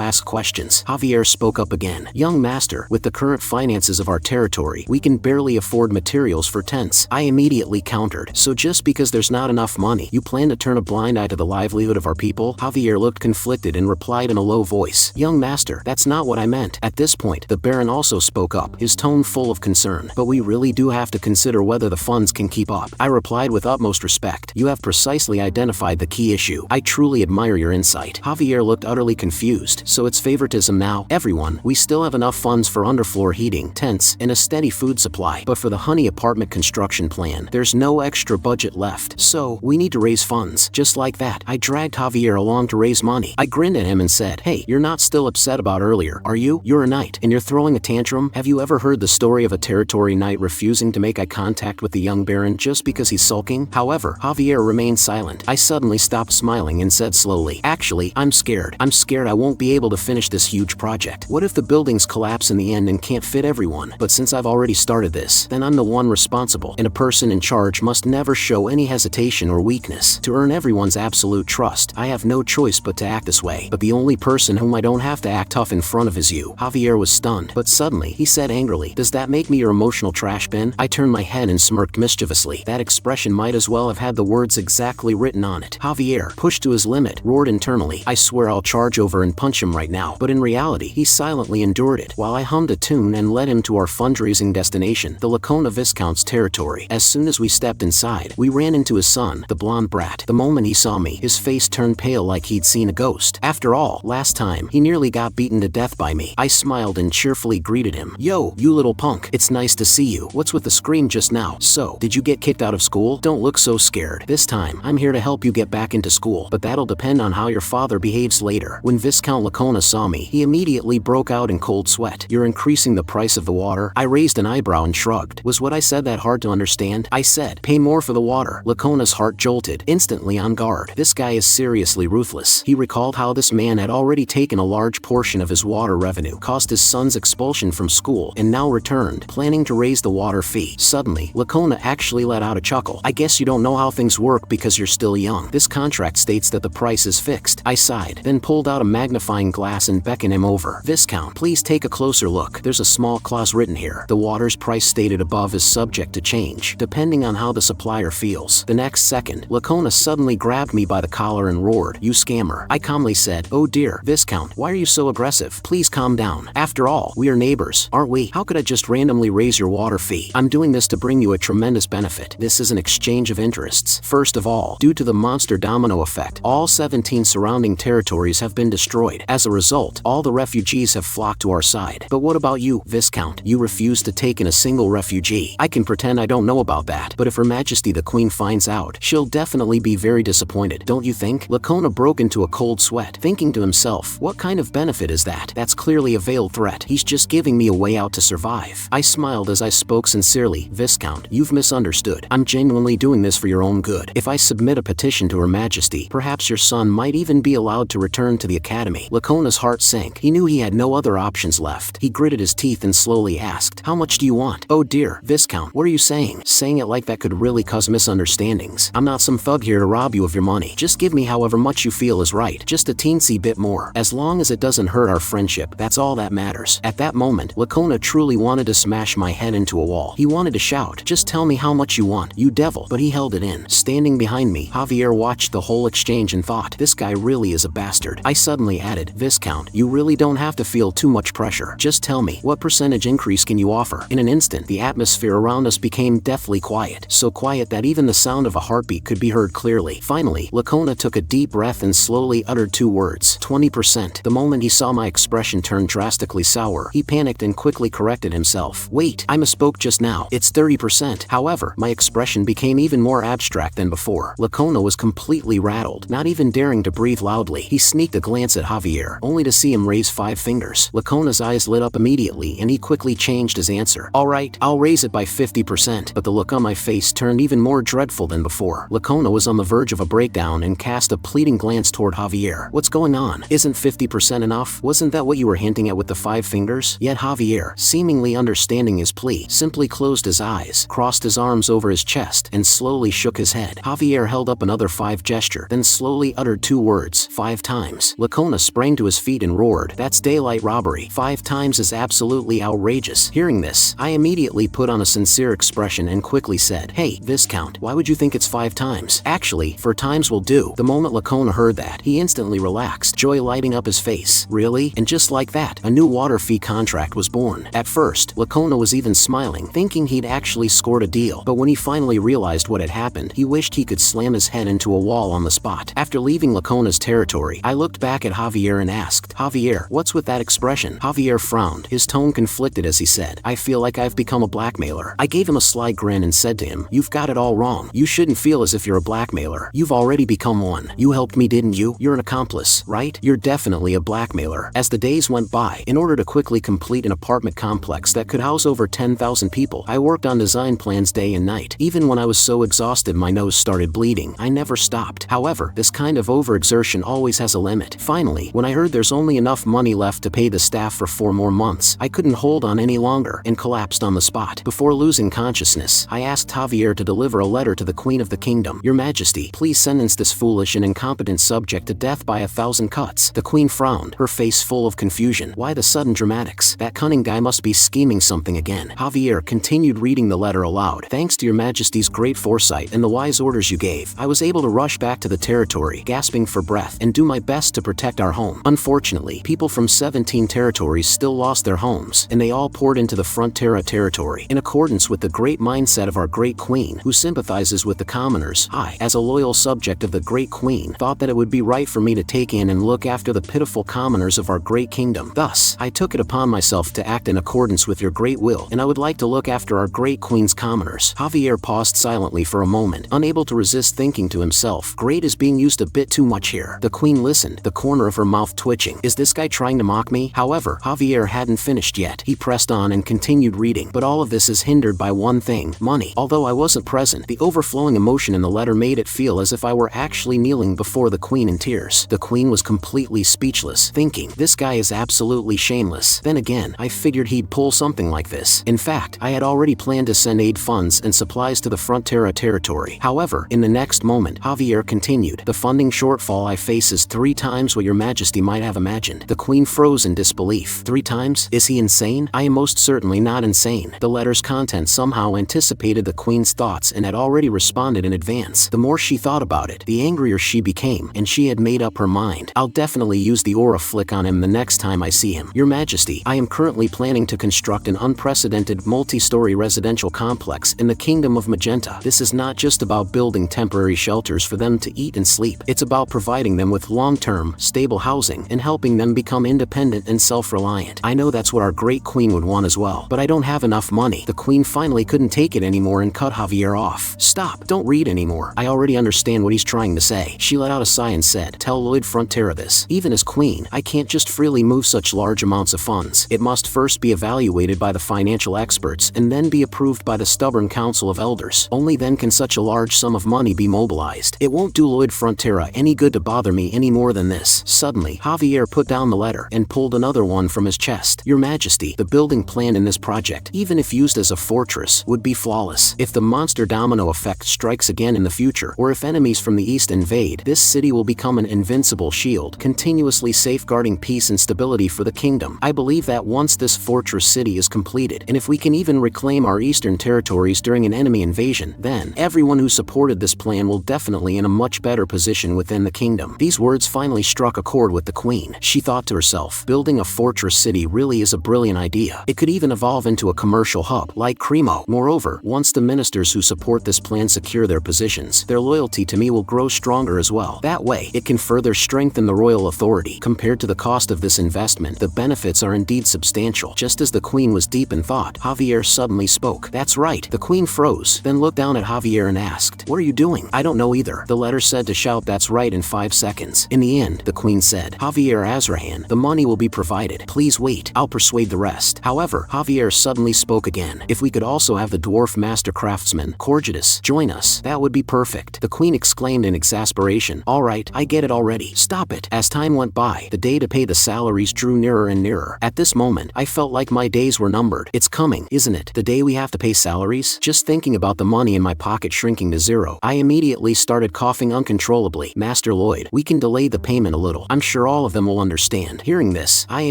ask questions. Javier spoke up again. Young master, with the current finances of our territory, we can barely afford materials for tents. I immediately countered. So just because there's not enough money, you plan to turn a blind eye to the livelihood of our people? Javier looked conflicted and replied in a low voice. Young master, that's not what I meant. At this point, the Baron also spoke up, his tone full of concern. But we really do have to consider whether the funds can keep up. I replied with utmost respect. You have precisely identified the key issue. I truly admire your insight. Javier looked utterly confused. So it's favoritism now? Everyone, we still have enough funds for underfloor heating, tents, and a steady food supply. But for the honey apartment construction plan, there's no extra budget left. So, we need to raise funds. Just like that, I dragged Javier along to raise money. I grinned at him and said, hey, you're not still upset about earlier, are you? You're a knight, and you're throwing a tantrum? Have you ever heard the story of a territory knight refusing to make eye contact with the young baron just because he's sulking? However, Javier remained silent. I suddenly stopped smiling and said slowly, actually, I'm scared. I'm scared I won't be able to finish this huge project. What if the buildings collapse in the end and can't fit everyone? But since I've already started this, then I'm the one responsible, and a person in charge must never show any hesitation or weakness. To earn everyone's absolute trust, I have no choice but to act this way. But the only person whom I don't have to act tough in front of is you. Javier was stunned, but suddenly, he said angrily, does that make me your emotional trash bin? I turned my head and smirked mischievously. That expression might as well have had the words exactly written on it. Javier, pushed to his limit, roared internally, I swear I'll charge over and punch him right now. But in reality, he silently endured it, while I hummed a tune and led him to our fundraising destination, the Lacona Viscount's territory. As soon as we stepped inside, we ran into his son, the blonde brat. The moment he saw me, his face turned pale like he'd seen a ghost. After all, last time, he nearly got beaten to death by me. I smiled and cheerfully greeted him. Yo, you little punk, it's nice to see you. What's with the scream just now? So, did you get kicked out of school? Don't look so scared. This time, I'm here to help you get back into school, but that'll depend on how your father behaves later. When Viscount Lacona saw me, he immediately broke out in cold sweat. You're increasing the price of the water? I raised an eyebrow and shrugged. Was what I said that hard to understand? I said, pay more for the water. Lacona's heart jolted, instantly on guard. This guy is seriously ruthless. He recalled how this man had already taken a large portion of his water revenue, caused his son's expulsion from school, and now returned, planning to raise the water fee. Suddenly, Lacona actually let out a chuckle. I guess you don't know how things work because you're still young. This contract states that the price is fixed. I sighed, then pulled out a magnifying glass and beckoned him over. Viscount, please take a closer look. There's a small clause written here. The water's price stated above is subject to change, depending on how the supplier feels. The next second, Lacona suddenly grabbed me by the collar and roared, you scammer. I calmly said, oh dear, Viscount, why are you so aggressive? Please calm down. After all, we are neighbors, aren't we? How could I just randomly raise your water fee? I'm doing this to bring you a tremendous benefit. This is an exchange of interests. First of all, due to the monster domino effect, all 17 surrounding territories have been destroyed. As a result, all the refugees have flocked to our side. But what about you, Viscount? You refuse to take in a single refugee. I can pretend I don't know about that, but if Her Majesty the Queen finds out, she'll definitely be very disappointed, don't you think? Lacona broke into a cold sweat, thinking to himself, what kind of benefit is that? That's clearly a veiled threat. He's just giving me a way out to survive. I smiled as I spoke sincerely, Viscount, you've misunderstood. I'm genuinely doing this for your own good. If I submit a petition to Her Majesty, perhaps your son might even be allowed to return to the academy. Lacona's heart sank. He knew he had no other options left. He gritted his teeth and slowly asked, how much do you want? Oh dear, Viscount, what are you saying? Saying it like that could really cause misunderstandings. I'm not some thug here to rob you of your money. Just give me however much you feel is right. Just a teensy bit more. As long as it doesn't hurt our friendship, that's all that matters. At that moment, Lacona truly wanted to smash my head into a wall. He wanted to shout, just tell me how much you want, you devil. But he held it in. Standing behind me, Javier watched the whole exchange and thought, this guy really is a bastard. I suddenly added, Viscount, you really don't have to feel too much pressure. Just tell me, what percentage increase can you offer? In an instant, the atmosphere around us became deathly quiet. So quiet that even the sound of a heartbeat could be heard clearly. Finally, Lacona took a deep breath and slowly uttered two words, 20%. The moment he saw my expression turn drastically sour, he panicked and quickly corrected himself. Wait, I misspoke just now. It's 30%. However, my expression became even more abstract than before. Lacona was completely rattled, not even daring to breathe loudly. He sneaked a glance at Javier, only to see him raise 5 fingers. Lacona's eyes lit up immediately and he quickly changed his answer. Alright, I'll raise it by 50%. But the look on my face turned even more dreadful than before. Lacona was on the verge of a breakdown and cast a pleading glance toward Javier. What's going on? Isn't 50% enough? Wasn't that what you were hinting at with the 5 fingers? Yet Javier, seemingly understanding his plea, simply closed his eyes, crossed his arms over his chest, and slowly shook his head. Javier held up another 5 gesture, then slowly uttered 2 words, 5 times. Lacona sprang to his feet and roared, "That's daylight robbery. 5 times is absolutely outrageous." Hearing this, I immediately put on a sincere expression and quickly said, "Hey, Viscount, why would you think it's 5 times? Actually, 4 times will do." The moment Lacona heard that, he instantly relaxed, joy lighting up his face. Really? And just like that, a new water fee contract was born. At first, Lacona was even smiling, thinking he'd actually scored a deal. But when he finally realized what had happened, he wished he could slam his head into a wall on the spot. After leaving Lacona's territory, I looked back at Javier and asked, "Javier, what's with that expression?" Javier frowned, his tone conflicted as he said, "I feel like I've become a blackmailer." I gave him a sly grin and said to him, "You've got it all wrong. You shouldn't feel as if you're a blackmailer. You've already become one. You helped me, didn't you? You're an accomplice, right? You're definitely a blackmailer." As the days went by, in order to quickly complete an apartment complex that could house over 10,000 people, I worked on design plans day and night. Even when I was so exhausted my nose started bleeding, I never stopped. However, this kind of overexertion always has a limit. Finally, when I heard there's only enough money left to pay the staff for 4 more months, I couldn't hold on any longer and collapsed on the spot. Before losing consciousness, I asked Javier to deliver a letter to the Queen of the Kingdom. "Your Majesty, please sentence this foolish and incompetent subject to death by 1,000 cuts." The Queen frowned, her face full of confusion. Why the sudden dramatics? That cunning guy must be scheming something again. Javier continued reading the letter aloud. "Thanks to your Majesty's great foresight and the wise orders you gave, I was able to rush back to the territory, gasping for breath, and do my best to protect our home. Unfortunately, people from 17 territories still lost their homes, and they all poured into the Frontera territory. In accordance with the great mindset of our great queen, who sympathizes with the commoners, I, as a loyal subject of the great queen, thought that it would be right for me to take in and look after the pitiful commoners of our great kingdom. Thus, I took it upon myself to act in accordance with your great will, and I would like to look after our great queen's commoners." Javier paused silently for a moment, unable to resist thinking to himself, "Great is being used a bit too much here." The queen listened, the corner of her mouth twitching. Is this guy trying to mock me? However, Javier hadn't finished yet. He pressed on and continued reading. "But all of this is hindered by one thing, money. Although I wasn't present, the overflowing emotion in the letter made it feel as if I were actually kneeling before the queen in tears." The queen was completely speechless, thinking, "This guy is absolutely shameless." Then again, I figured he'd pull something like this. In fact, I had already planned to send aid funds and supplies to the Frontera territory. However, in the next moment, Javier continued, "The funding shortfall I face is 3 times what your Majesty might have imagined." The queen froze in disbelief. 3 times? Is he insane? I am most certainly not insane. The letter's content somehow anticipated the queen's thoughts and had already responded in advance. The more she thought about it, the angrier she became, and she had made up her mind. "I'll definitely use the aura flick on him the next time I see him. Your Majesty, I am currently planning to construct an unprecedented multi-story residential complex in the Kingdom of Magenta. This is not just about building temporary shelters for them to eat and sleep. It's about providing them with long-term, stable housing and helping them become independent and self-reliant. I know that's what our great queen would want as well, but I don't have enough money." The queen finally couldn't take it anymore and cut Javier off. "Stop, don't read anymore. I already understand what he's trying to say." She let out a sigh and said, "Tell Lloyd Frontera this. Even as queen, I can't just freely move such large amounts of funds. It must first be evaluated by the financial experts and then be approved by the stubborn council of elders. Only then can such a large sum of money be mobilized. It won't do Lloyd Frontera any good to bother me any more than this." Suddenly, Javier put down the letter and pulled another one from his chest. "Your Majesty, the building plan in this project, even if used as a fortress, would be flawless. If the monster domino effect strikes again in the future, or if enemies from the east invade, this city will become an invincible shield, continuously safeguarding peace and stability for the kingdom. I believe that once this fortress city is completed, and if we can even reclaim our eastern territories during an enemy invasion, then everyone who supported this plan will definitely in a much better position within the kingdom." These words finally struck a chord with the queen. She thought to herself, building a fortress city really is a brilliant idea. It could even evolve into a commercial hub, like Cremo. Moreover, once the ministers who support this plan secure their positions, their loyalty to me will grow stronger as well. That way, it can further strengthen the royal authority. Compared to the cost of this investment, the benefits are indeed substantial. Just as the queen was deep in thought, Javier suddenly spoke spoke. That's right. The queen froze, then looked down at Javier and asked, "What are you doing?" "I don't know either." The letter said to shout "that's right" in 5 seconds. In the end, the queen said, "Javier Azrahan, the money will be provided. Please wait. I'll persuade the rest." However, Javier suddenly spoke again. "If we could also have the dwarf master craftsman, Corgidus, join us, that would be perfect." The queen exclaimed in exasperation, "All right, I get it already. Stop it." As time went by, the day to pay the salaries drew nearer and nearer. At this moment, I felt like my days were numbered. It's coming, isn't it? The day we have to pay salaries? Just thinking about the money in my pocket shrinking to zero, I immediately started coughing uncontrollably. "Master Lloyd, we can delay the payment a little. I'm sure all of them will understand." Hearing this, I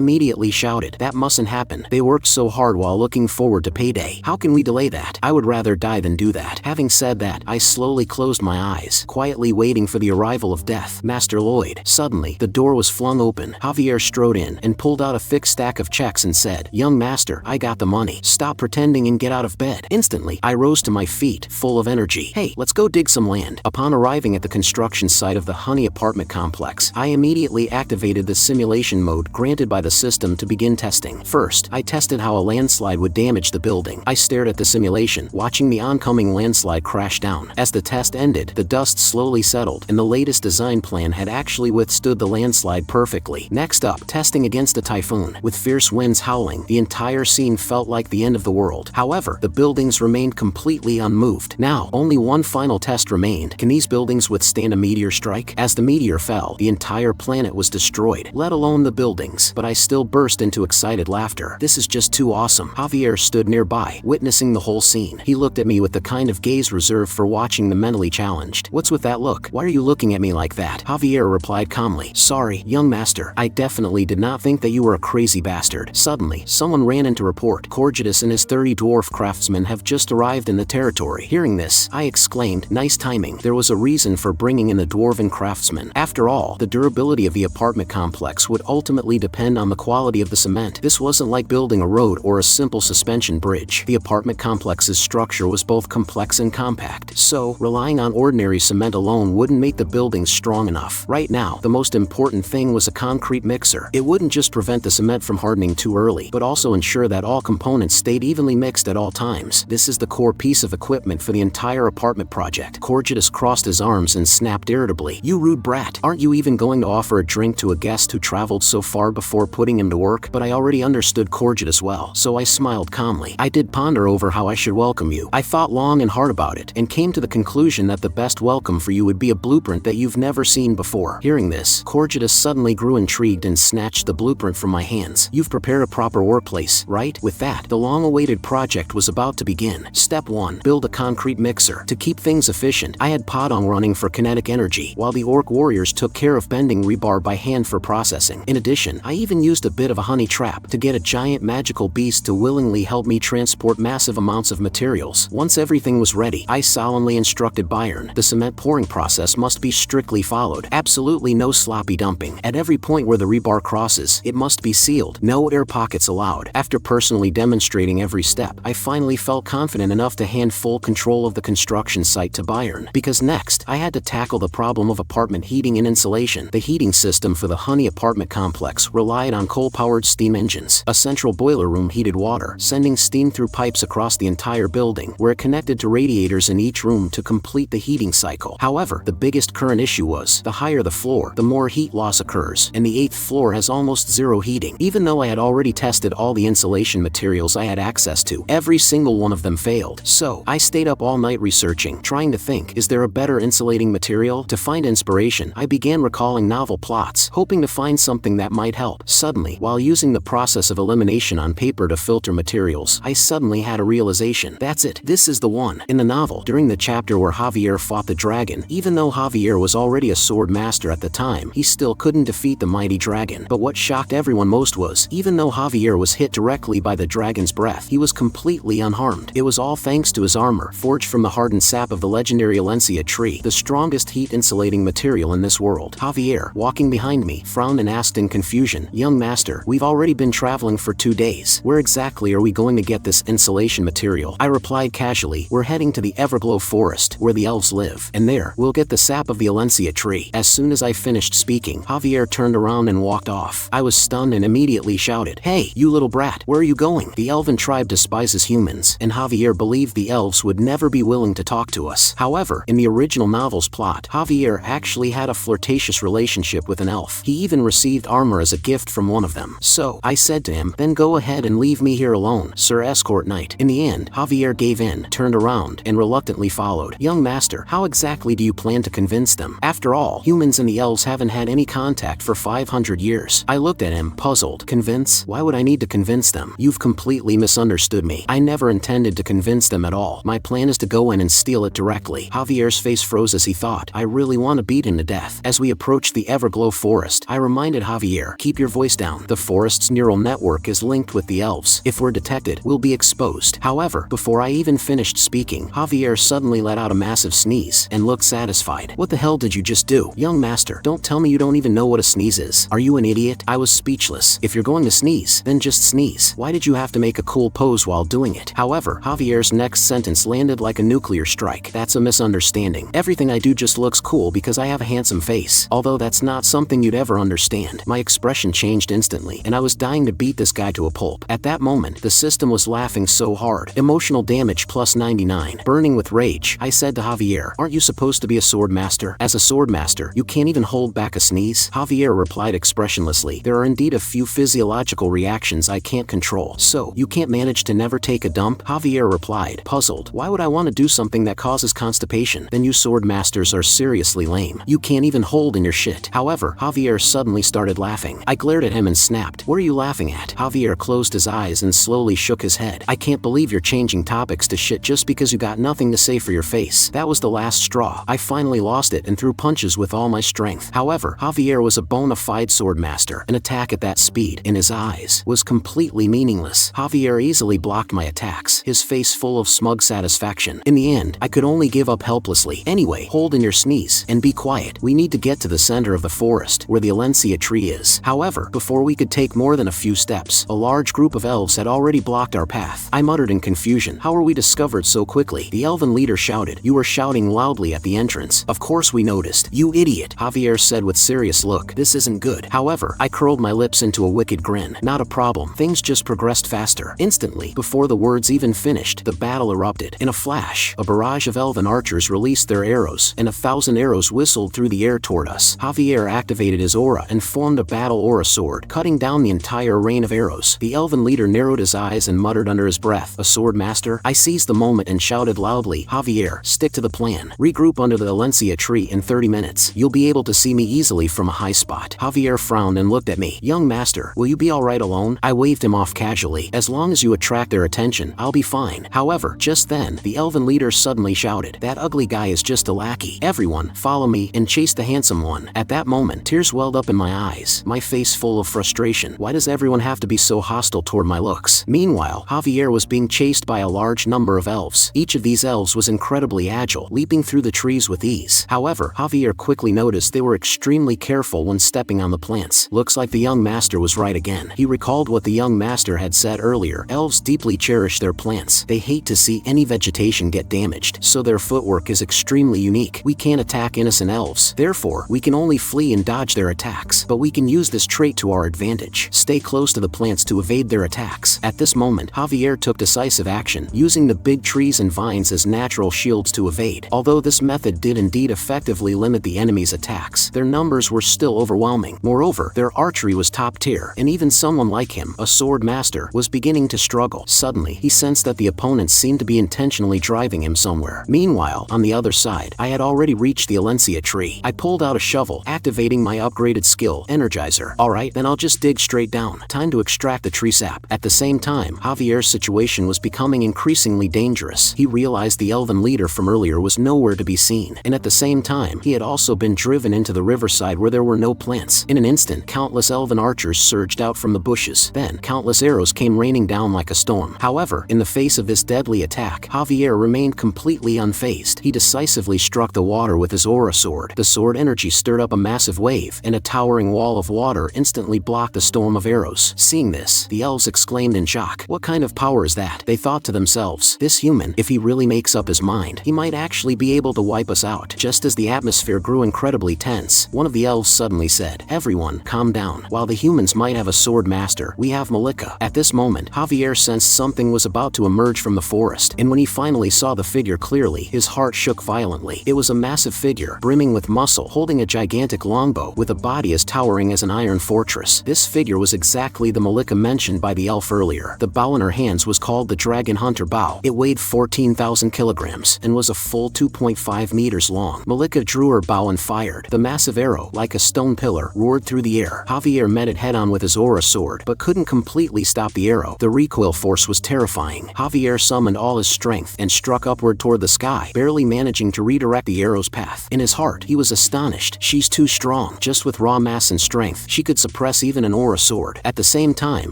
immediately shouted, "That mustn't happen. They worked so hard while looking forward to payday. How can we delay that? I would rather die than do that." Having said that, I slowly closed my eyes, quietly waiting for the arrival of death. "Master Lloyd." Suddenly, the door was flung open. Javier strode in and pulled out a thick stack of checks and said, "Young master, I got the money. Stop pretending and get out of bed." Instantly, I rose to my feet, full of energy. "Hey, let's go dig some land." Upon arriving at the construction site of the Honey apartment complex, I immediately activated the simulation mode granted by the system to begin testing. First, I tested how a landslide would damage the building. I stared at the simulation, watching the oncoming landslide crash down. As the test ended, the dust slowly settled, and the latest design plan had actually withstood the landslide perfectly. Next up, testing against a typhoon. With fierce winds howling, the entire scene felt like the end of the world. However, the buildings remained completely unmoved. Now, only one final test remained. Can these buildings withstand a meteor strike? As the meteor fell, the entire planet was destroyed, let alone the buildings. But I still burst into excited laughter. "This is just too awesome." Javier stood nearby, witnessing the whole scene. He looked at me with the kind of gaze reserved for watching the mentally challenged. "What's with that look? Why are you looking at me like that?" Javier replied calmly, "Sorry, young master. I definitely did not think that you were a crazy bastard." Suddenly, someone ran in to report, "Corgidus and his 30 dwarf craftsmen have just arrived in the territory." Hearing this, I exclaimed, "Nice timing." There was a reason for bringing in the dwarven craftsmen. After all, the durability of the apartment complex would ultimately depend on the quality of the cement. This wasn't like building a road or a simple suspension bridge. The apartment complex's structure was both complex and compact, so relying on ordinary cement alone wouldn't make the buildings strong enough. Right now, the most important thing was a concrete mixer. It wouldn't just prevent the cement from hardening too early, but also ensure that all components stayed evenly mixed at all times. This is the core piece of equipment for the entire apartment project. Corgidus crossed his arms and snapped irritably, "You rude brat. Aren't you even going to offer a drink to a guest who traveled so far before putting him to work?" But I already understood Corgidus well, so I smiled calmly. "I did ponder over how I should welcome you. I thought long and hard about it, and came to the conclusion that the best welcome for you would be a blueprint that you've never seen before." Hearing this, Corgidus suddenly grew intrigued and snatched the blueprint from my hands. "You've prepared a proper workplace, right?" With that, the long-awaited project was about to begin. Step 1. Build a concrete mixer. To keep things efficient, I had Podong running for kinetic energy, while the orc warriors took care of bending rebar by hand for processing. In addition, I even used a bit of a honey trap to get a giant magical beast to willingly help me transport massive amounts of materials. Once everything was ready, I solemnly instructed Byron, "The cement pouring process must be strictly followed. Absolutely no sloppy dumping. At every point where the rebar crosses, it must be sealed. No air pockets allowed." After personally demonstrating every step, I finally felt confident enough to hand full control of the construction site to Byron, because next, I had to tackle the problem of apartment heating and insulation. The heating system for the Honey apartment complex relied on coal-powered steam engines. A central boiler room heated water, sending steam through pipes across the entire building, where it connected to radiators in each room to complete the heating cycle. However, the biggest current issue was, the higher the floor, the more heat loss occurs, and the 8th floor has almost zero heating. Even though I had already tested all the insulation materials I had access to, every single one of them failed. So, I stayed up all night researching, trying to think, is there a better insulating material? To find inspiration, I began recalling novel plots, hoping to find something that might help. Suddenly, while using the process of elimination on paper to filter materials, I suddenly had a realization. That's it. This is the one. In the novel, during the chapter where Javier fought the dragon, even though Javier was already a sword master at the time, he still couldn't defeat the mighty dragon. But what shocked everyone most was, even though Javier was hit directly by the dragon's breath, he was completely unharmed. It was all thanks to his armor, forged from the hardened sap of the legendary Alencia tree, the strongest heat-insulating material in this world. Javier, walking behind me, frowned and asked in confusion, "Young master, we've already been traveling for 2 days. Where exactly are we going to get this insulation material?" I replied casually, "We're heading to the Everglow forest, where the elves live, and there, we'll get the sap of the Alencia tree." As soon as I finished speaking, Javier turned around and walked off. I was stunned and immediately shouted, "Hey, you little brat, where are you going?" The elven tribe despises versus humans, and Javier believed the elves would never be willing to talk to us. However, in the original novel's plot, Javier actually had a flirtatious relationship with an elf. He even received armor as a gift from one of them. So, I said to him, then go ahead and leave me here alone, Sir Escort Knight. In the end, Javier gave in, turned around, and reluctantly followed. Young master, how exactly do you plan to convince them? After all, humans and the elves haven't had any contact for 500 years. I looked at him, puzzled. Convince? Why would I need to convince them? You've completely misunderstood me. I never intended to convince them at all. My plan is to go in and steal it directly. Javier's face froze as he thought, I really want to beat him to death. As we approached the Everglow forest, I reminded Javier, keep your voice down. The forest's neural network is linked with the elves. If we're detected, we'll be exposed. However, before I even finished speaking, Javier suddenly let out a massive sneeze and looked satisfied. What the hell did you just do? Young master, don't tell me you don't even know what a sneeze is. Are you an idiot? I was speechless. If you're going to sneeze, then just sneeze. Why did you have to make a cool pose while doing it? However, Javier's next sentence landed like a nuclear strike. That's a misunderstanding. Everything I do just looks cool because I have a handsome face. Although that's not something you'd ever understand. My expression changed instantly, and I was dying to beat this guy to a pulp. At that moment, the system was laughing so hard. Emotional damage plus 99. Burning with rage, I said to Javier, aren't you supposed to be a sword master? As a sword master, you can't even hold back a sneeze? Javier replied expressionlessly, there are indeed a few physiological reactions I can't control. So, you can't manage to never take a dump? Javier replied, puzzled. Why would I want to do something that causes constipation? Then you sword masters are seriously lame. You can't even hold in your shit. However, Javier suddenly started laughing. I glared at him and snapped, what are you laughing at? Javier closed his eyes and slowly shook his head. I can't believe you're changing topics to shit just because you got nothing to say for your face. That was the last straw. I finally lost it and threw punches with all my strength. However, Javier was a bona fide sword master. An attack at that speed, in his eyes, was completely meaningless. Javier easily blocked my attacks, his face full of smug satisfaction. In the end, I could only give up helplessly. Anyway, hold in your sneeze, and be quiet. We need to get to the center of the forest, where the Alencia tree is. However, before we could take more than a few steps, a large group of elves had already blocked our path. I muttered in confusion, how were we discovered so quickly? The elven leader shouted, you were shouting loudly at the entrance. Of course we noticed. You idiot, Javier said with serious look. This isn't good. However, I curled my lips into a wicked grin. Not a problem. Things just progressed faster. Instantly, before the words even finished, the battle erupted. In a flash, a barrage of elven archers released their arrows, and 1,000 arrows whistled through the air toward us. Javier activated his aura and formed a battle aura sword, cutting down the entire rain of arrows. The elven leader narrowed his eyes and muttered under his breath, a sword master? I seized the moment and shouted loudly, Javier, stick to the plan. Regroup under the Alencia tree in 30 minutes. You'll be able to see me easily from a high spot. Javier frowned and looked at me. Young master, will you be alright alone? I waved him off casually. As long as you attract their attention, I'll be fine. However, just then, the elven leader suddenly shouted, that ugly guy is just a lackey. Everyone, follow me, and chase the handsome one. At that moment, tears welled up in my eyes, my face full of frustration. Why does everyone have to be so hostile toward my looks? Meanwhile, Javier was being chased by a large number of elves. Each of these elves was incredibly agile, leaping through the trees with ease. However, Javier quickly noticed they were extremely careful when stepping on the plants. Looks like the young master was right again. He recalled what the young master had said earlier. Elves deeply cherish their plants. They hate to see any vegetation get damaged, so their footwork is extremely unique. We can't attack innocent elves. Therefore, we can only flee and dodge their attacks. But we can use this trait to our advantage. Stay close to the plants to evade their attacks. At this moment, Javier took decisive action, using the big trees and vines as natural shields to evade. Although this method did indeed effectively limit the enemy's attacks, their numbers were still overwhelming. Moreover, their archery was top tier, and even someone like him, a sword master, was beginning to struggle. Suddenly, he sensed that the opponents seemed to be intentionally driving him somewhere. Meanwhile, on the other side, I had already reached the Alencia tree. I pulled out a shovel, activating my upgraded skill, Energizer. Alright, then I'll just dig straight down. Time to extract the tree sap. At the same time, Javier's situation was becoming increasingly dangerous. He realized the elven leader from earlier was nowhere to be seen, and at the same time, he had also been driven into the riverside where there were no plants. In an instant, countless elven archers surged out from the bushes. Then, countless arrows came raining down like a storm. However, in the face of this deadly attack, Javier remained completely unfazed. He decisively struck the water with his aura sword. The sword energy stirred up a massive wave, and a towering wall of water instantly blocked the storm of arrows. Seeing this, the elves exclaimed in shock. What kind of power is that? They thought to themselves, this human, if he really makes up his mind, he might actually be able to wipe us out. Just as the atmosphere grew incredibly tense, one of the elves suddenly said, everyone, calm down. While the humans might have a sword master, we have Malika. At this moment, Javier sensed something was about to emerge from the forest, and when he finally saw the figure clearly, his heart shook violently. It was a massive figure, brimming with muscle, holding a gigantic longbow, with a body as towering as an iron fortress. This figure was exactly the Malika mentioned by the elf earlier. The bow in her hands was called the Dragon Hunter bow. It weighed 14,000 kilograms, and was a full 2.5 meters long. Malika drew her bow and fired. The massive arrow, like a stone pillar, roared through the air. Javier met it head-on with his aura sword, but couldn't completely stop the arrow. The recoil force was terrifying. Javier summoned all his strength and struck upward toward the sky, barely managing to redirect the arrow's path. In his heart, he was astonished. She's too strong. Just with raw mass and strength, she could suppress even an aura sword. At the same time,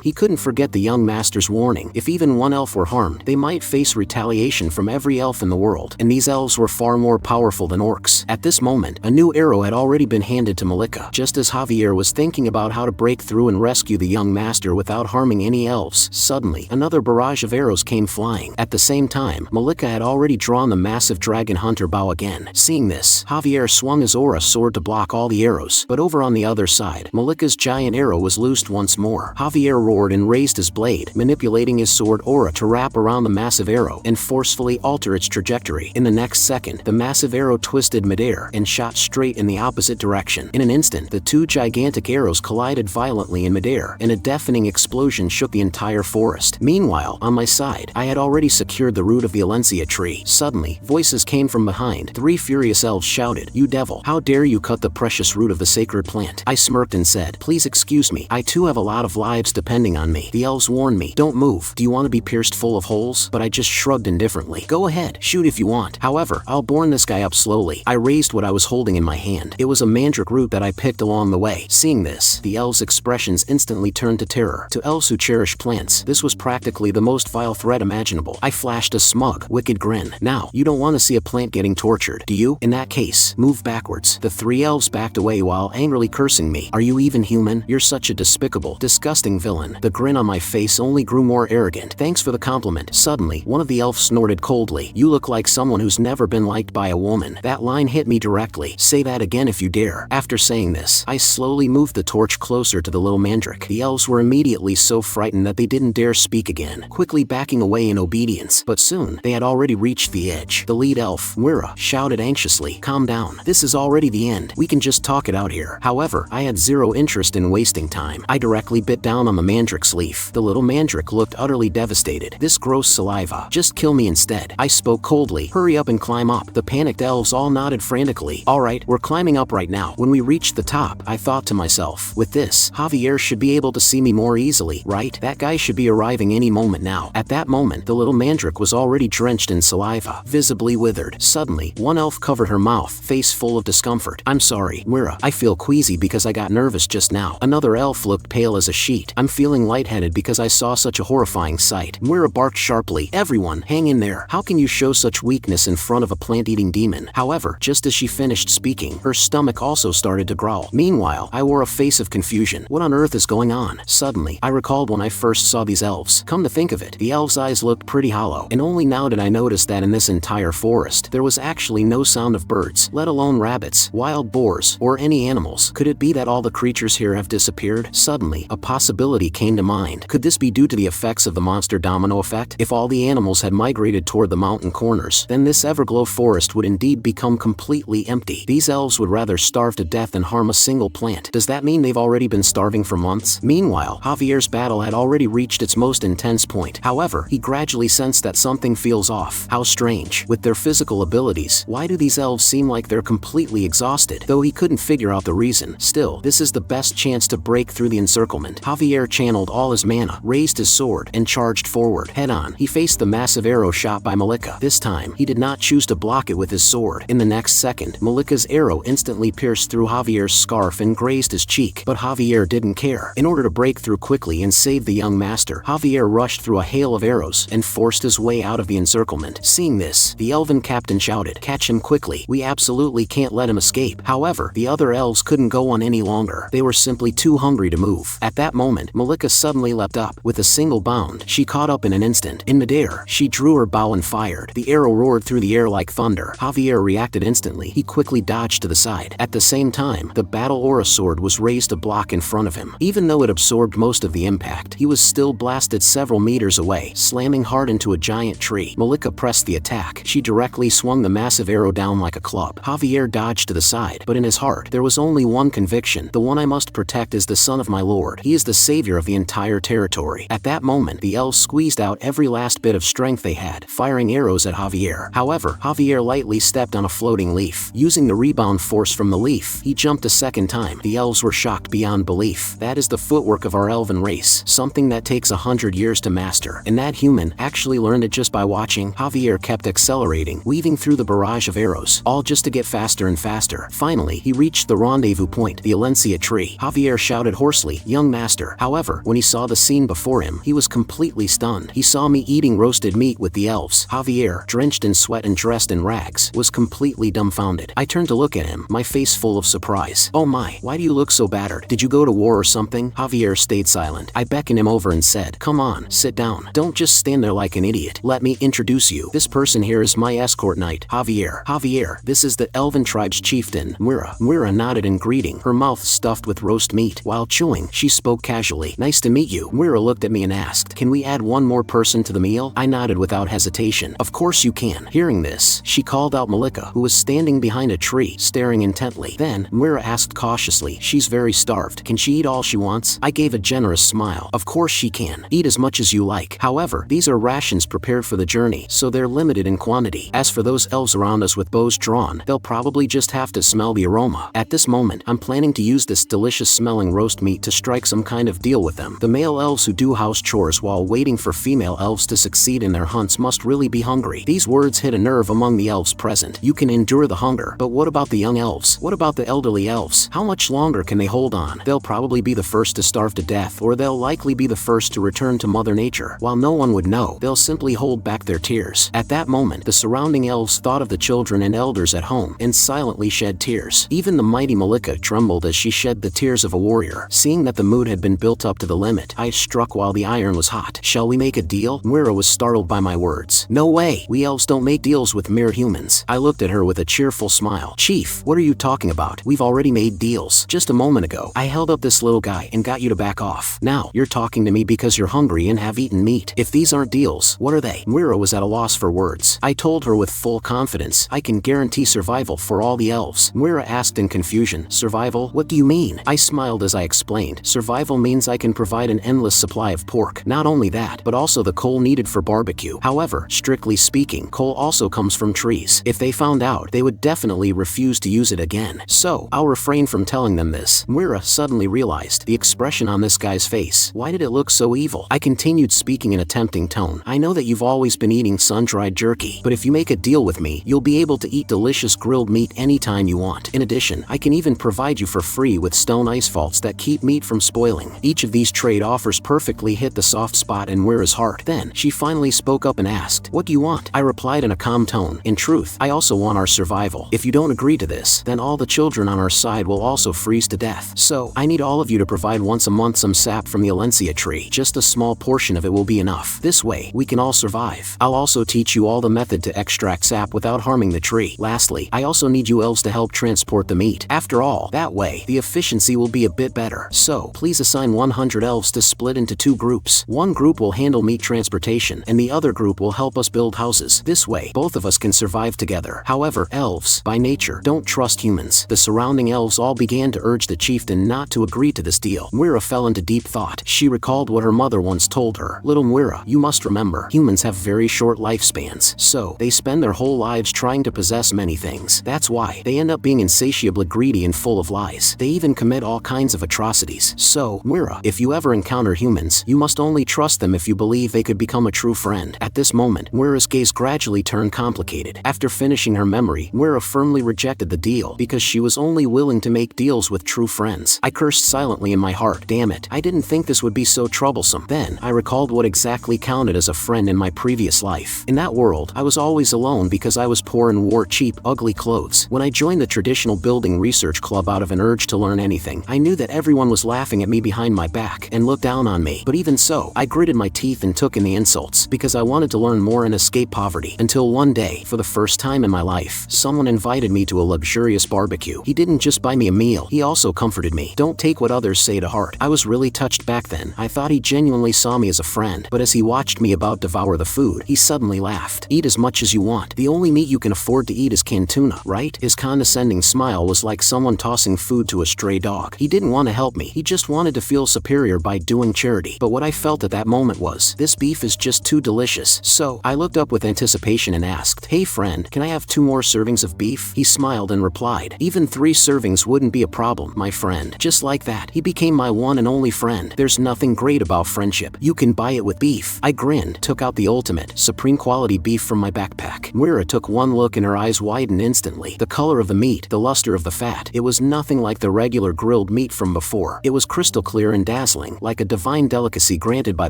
he couldn't forget the young master's warning. If even one elf were harmed, they might face retaliation from every elf in the world, and these elves were far more powerful than orcs. At this moment, a new arrow had already been handed to Malika. Just as Javier was thinking about how to break through and rescue the young master without harming any elves, suddenly, another barrage of arrows came flying. At the same time, Malika had already drawn the massive Dragon Hunter bow again. Seeing this, Javier swung his aura sword to block all the arrows, but over on the other side, Malika's giant arrow was loosed once more. Javier roared and raised his blade, manipulating his sword aura to wrap around the massive arrow and forcefully alter its trajectory. In the next second, the massive arrow twisted midair and shot straight in the opposite direction. In an instant, the two gigantic arrows collided violently in midair, and a deafening explosion shook the entire forest. Meanwhile, on my side, I had already secured the root of the Alencia tree. Suddenly, voices came from behind. 3 furious elves shouted, "You devil! How dare you cut the precious root of the sacred plant?" I smirked and said, "Please excuse me. I too have a lot of lives depending on me." The elves warned me, "Don't move. Do you want to be pierced full of holes?" But I just shrugged indifferently. "Go ahead, shoot if you want. However, I'll burn this guy up slowly." I raised what I was holding in my hand. It was a mandrake root that I picked along the way. Seeing this, the elves' expressions instantly turned to terror. To elves who cherish plants, this was practically the most vile threat imaginable. I flashed a smug, wicked grin. "Now, you don't want to see a plant getting tortured, do you? In that case, move backwards." The 3 elves backed away while angrily cursing me. "Are you even human? You're such a despicable, disgusting villain." The grin on my face only grew more arrogant. "Thanks for the compliment." Suddenly, one of the elves snorted coldly, "You look like someone who's never been liked by a woman." That line hit me directly. "Say that again if you dare." After saying this, I slowly moved the torch closer to the little mandrake. The elves were immediately so frightened that they didn't dare speak again, quickly backing away in obedience. But soon, they had already reached the edge. The lead elf, Wira, shouted anxiously, "Calm down. This is already the end. We can just talk it out here." However, I had zero interest in wasting time. I directly bit down on the mandrake's leaf. The little mandrake looked utterly devastated. "This gross saliva. Just kill me instead." I spoke coldly. "Hurry up and climb up." The panicked elves all nodded frantically. "All right, we're climbing up right now." When we reached the top, I thought to myself, with this, Javier should be able to see me more easily, right? That guy should be arriving any moment now. At that moment, the little mandrake was already drenched in saliva, visibly withered. Suddenly, one elf covered her mouth, face full of discomfort. "I'm sorry, Wira. I feel queasy because I got nervous just now." Another elf looked pale as a sheet. "I'm feeling lightheaded because I saw such a horrifying sight." Wira barked sharply, "Everyone, hang in there. How can you show such weakness in front of a plant-eating demon?" However, just as she finished speaking, her stomach also started to growl. Meanwhile, I wore a face of confusion. What on earth is going on? Suddenly, I recalled when I first saw these elves. Come to think of it, the elves' eyes looked pretty hollow, and only now did I notice that in this entire forest, there was actually no sound of birds, let alone rabbits, wild boars, or any animals. Could it be that all the creatures here have disappeared? Suddenly, a possibility came to mind. Could this be due to the effects of the monster domino effect? If all the animals had migrated toward the mountain corners, then this Everglow forest would indeed become completely empty. These elves would rather starve to death than harm a single plant. Does that mean they've already been starving for months? Meanwhile, Javier's battle had already reached its most intense point. However, he gradually sensed that something feels off. How strange. With their physical abilities, why do these elves seem like they're completely exhausted? Though he couldn't figure out the reason, still, this is the best chance to break through the encirclement. Javier channeled all his mana, raised his sword, and charged forward. Head on, he faced the massive arrow shot by Malika. This time, he did not choose to block it with his sword. In the next second, Malika's arrow instantly pierced through Javier's scarf and grazed his cheek, but Javier didn't care. In order to break through quickly and save the young master, Javier rushed through a hail of arrows and forced his way out of the encirclement. Seeing this, the elven captain shouted, "Catch him quickly. We absolutely can't let him escape." However, the other elves couldn't go on any longer. They were simply too hungry to move. At that moment, Malika suddenly leapt up. With a single bound, she caught up in an instant. In midair, she drew her bow and fired. The arrow roared through the air like thunder. Javier reacted instantly. He quickly dodged to the side. At the same time, the battle aura sword was raised to block in front of him. Even though it absorbed most of the impact, he was still blasted several several meters away, slamming hard into a giant tree. Malika pressed the attack. She directly swung the massive arrow down like a club. Javier dodged to the side, but in his heart, there was only one conviction. The one I must protect is the son of my lord. He is the savior of the entire territory. At that moment, the elves squeezed out every last bit of strength they had, firing arrows at Javier. However, Javier lightly stepped on a floating leaf. Using the rebound force from the leaf, he jumped a second time. The elves were shocked beyond belief. That is the footwork of our elven race, something that takes 100 years to master. And that human actually learned it just by watching. Javier kept accelerating, weaving through the barrage of arrows, all just to get faster and faster. Finally, he reached the rendezvous point, the Alencia tree. Javier shouted hoarsely, "Young master." However, when he saw the scene before him, he was completely stunned. He saw me eating roasted meat with the elves. Javier, drenched in sweat and dressed in rags, was completely dumbfounded. I turned to look at him, my face full of surprise. "Oh my, why do you look so battered? Did you go to war or something?" Javier stayed silent. I beckoned him over and said, "Come on, sit down. Don't just stand there like an idiot. Let me introduce you. This person here is my escort knight, Javier. Javier, this is the elven tribe's chieftain, Muira." Muira nodded in greeting, her mouth stuffed with roast meat. While chewing, she spoke casually. "Nice to meet you." Muira looked at me and asked, "Can we add one more person to the meal?" I nodded without hesitation. "Of course you can." Hearing this, she called out Malika, who was standing behind a tree, staring intently. Then, Muira asked cautiously, "She's very starved. Can she eat all she wants?" I gave a generous smile. "Of course she can. Eat as much as you like. However, these are rations prepared for the journey, so they're limited in quantity. As for those elves around us with bows drawn, they'll probably just have to smell the aroma. At this moment, I'm planning to use this delicious smelling roast meat to strike some kind of deal with them. The male elves who do house chores while waiting for female elves to succeed in their hunts must really be hungry." These words hit a nerve among the elves present. You can endure the hunger, but what about the young elves? What about the elderly elves? How much longer can they hold on? They'll probably be the first to starve to death, or they'll likely be the first to return to Mother Nature. While no one would know, they'll simply hold back their tears. At that moment, the surrounding elves thought of the children and elders at home, and silently shed tears. Even the mighty Malika trembled as she shed the tears of a warrior. Seeing that the mood had been built up to the limit, I struck while the iron was hot. "Shall we make a deal?" Muira was startled by my words. "No way! We elves don't make deals with mere humans." I looked at her with a cheerful smile. "Chief, what are you talking about? We've already made deals. Just a moment ago, I held up this little guy and got you to back off. Now, you're talking to me because you're hungry and have eaten meat. If these aren't deals, what are they?" Muira was at a loss for words. I told her with full confidence, "I can guarantee survival for all the elves." Muira asked in confusion, "Survival? What do you mean?" I smiled as I explained, "Survival means I can provide an endless supply of pork. Not only that, but also the coal needed for barbecue. However, strictly speaking, coal also comes from trees. If they found out, they would definitely refuse to use it again. So, I'll refrain from telling them this." Muira suddenly realized the expression on this guy's face. Why did it look so evil? I continued speaking in a tempting tone. "I know that you've always been eating sun-dried jerky, but if you make a deal with me, you'll be able to eat delicious grilled meat anytime you want. In addition, I can even provide you for free with stone ice vaults that keep meat from spoiling." Each of these trade offers perfectly hit the soft spot in Muira's heart. Then, she finally spoke up and asked, "What do you want?" I replied in a calm tone, "In truth, I also want our survival. If you don't agree to this, then all the children on our side will also freeze to death. So, I need all of you to provide once a month some sap from the Alencia tree. Just a small portion of it will be enough. This way, we can all survive. I'll also teach you all the method to extract sap without harming the tree. Lastly, I also need you elves to help transport the meat. After all, that way, the efficiency will be a bit better. So, please assign 100 elves to split into 2 groups. One group will handle meat transportation, and the other group will help us build houses. This way, both of us can survive together." However, elves, by nature, don't trust humans. The surrounding elves all began to urge the chieftain not to agree to this deal. Muira fell into deep thought. She recalled what her mother once told her. "Little Muira, you must remember, humans have very short lifespans, so they spend their whole lives trying to possess many things. That's why they end up being insatiably greedy and full of lies. They even commit all kinds of atrocities. So, Muira, if you ever encounter humans, you must only trust them if you believe they could become a true friend." At this moment, Muira's gaze gradually turned complicated. After finishing her memory, Muira firmly rejected the deal because she was only willing to make deals with true friends. I cursed silently in my heart. Damn it, I didn't think this would be so troublesome. Then, I recalled what exactly counted as a friend in my previous life. In that world, I was always alone because I was poor and wore cheap, ugly clothes. When I joined the traditional building research club out of an urge to learn anything, I knew that everyone was laughing at me behind my back and looked down on me. But even so, I gritted my teeth and took in the insults because I wanted to learn more and escape poverty. Until one day, for the first time in my life, someone invited me to a luxurious barbecue. He didn't just buy me a meal, he also comforted me. Don't take what others say to heart. I was really touched back then. I thought he genuinely saw me me as a friend, but as he watched me about devour the food, he suddenly laughed. Eat as much as you want. The only meat you can afford to eat is canned tuna, right? His condescending smile was like someone tossing food to a stray dog. He didn't want to help me, he just wanted to feel superior by doing charity. But what I felt at that moment was, this beef is just too delicious. So, I looked up with anticipation and asked, "Hey friend, can I have 2 more servings of beef?" He smiled and replied, "Even 3 servings wouldn't be a problem, my friend." Just like that, he became my one and only friend. There's nothing great about friendship. You can buy it with beef. I grinned, took out the ultimate, supreme quality beef from my backpack. Moira took one look and her eyes widened instantly. The color of the meat, the luster of the fat, it was nothing like the regular grilled meat from before. It was crystal clear and dazzling, like a divine delicacy granted by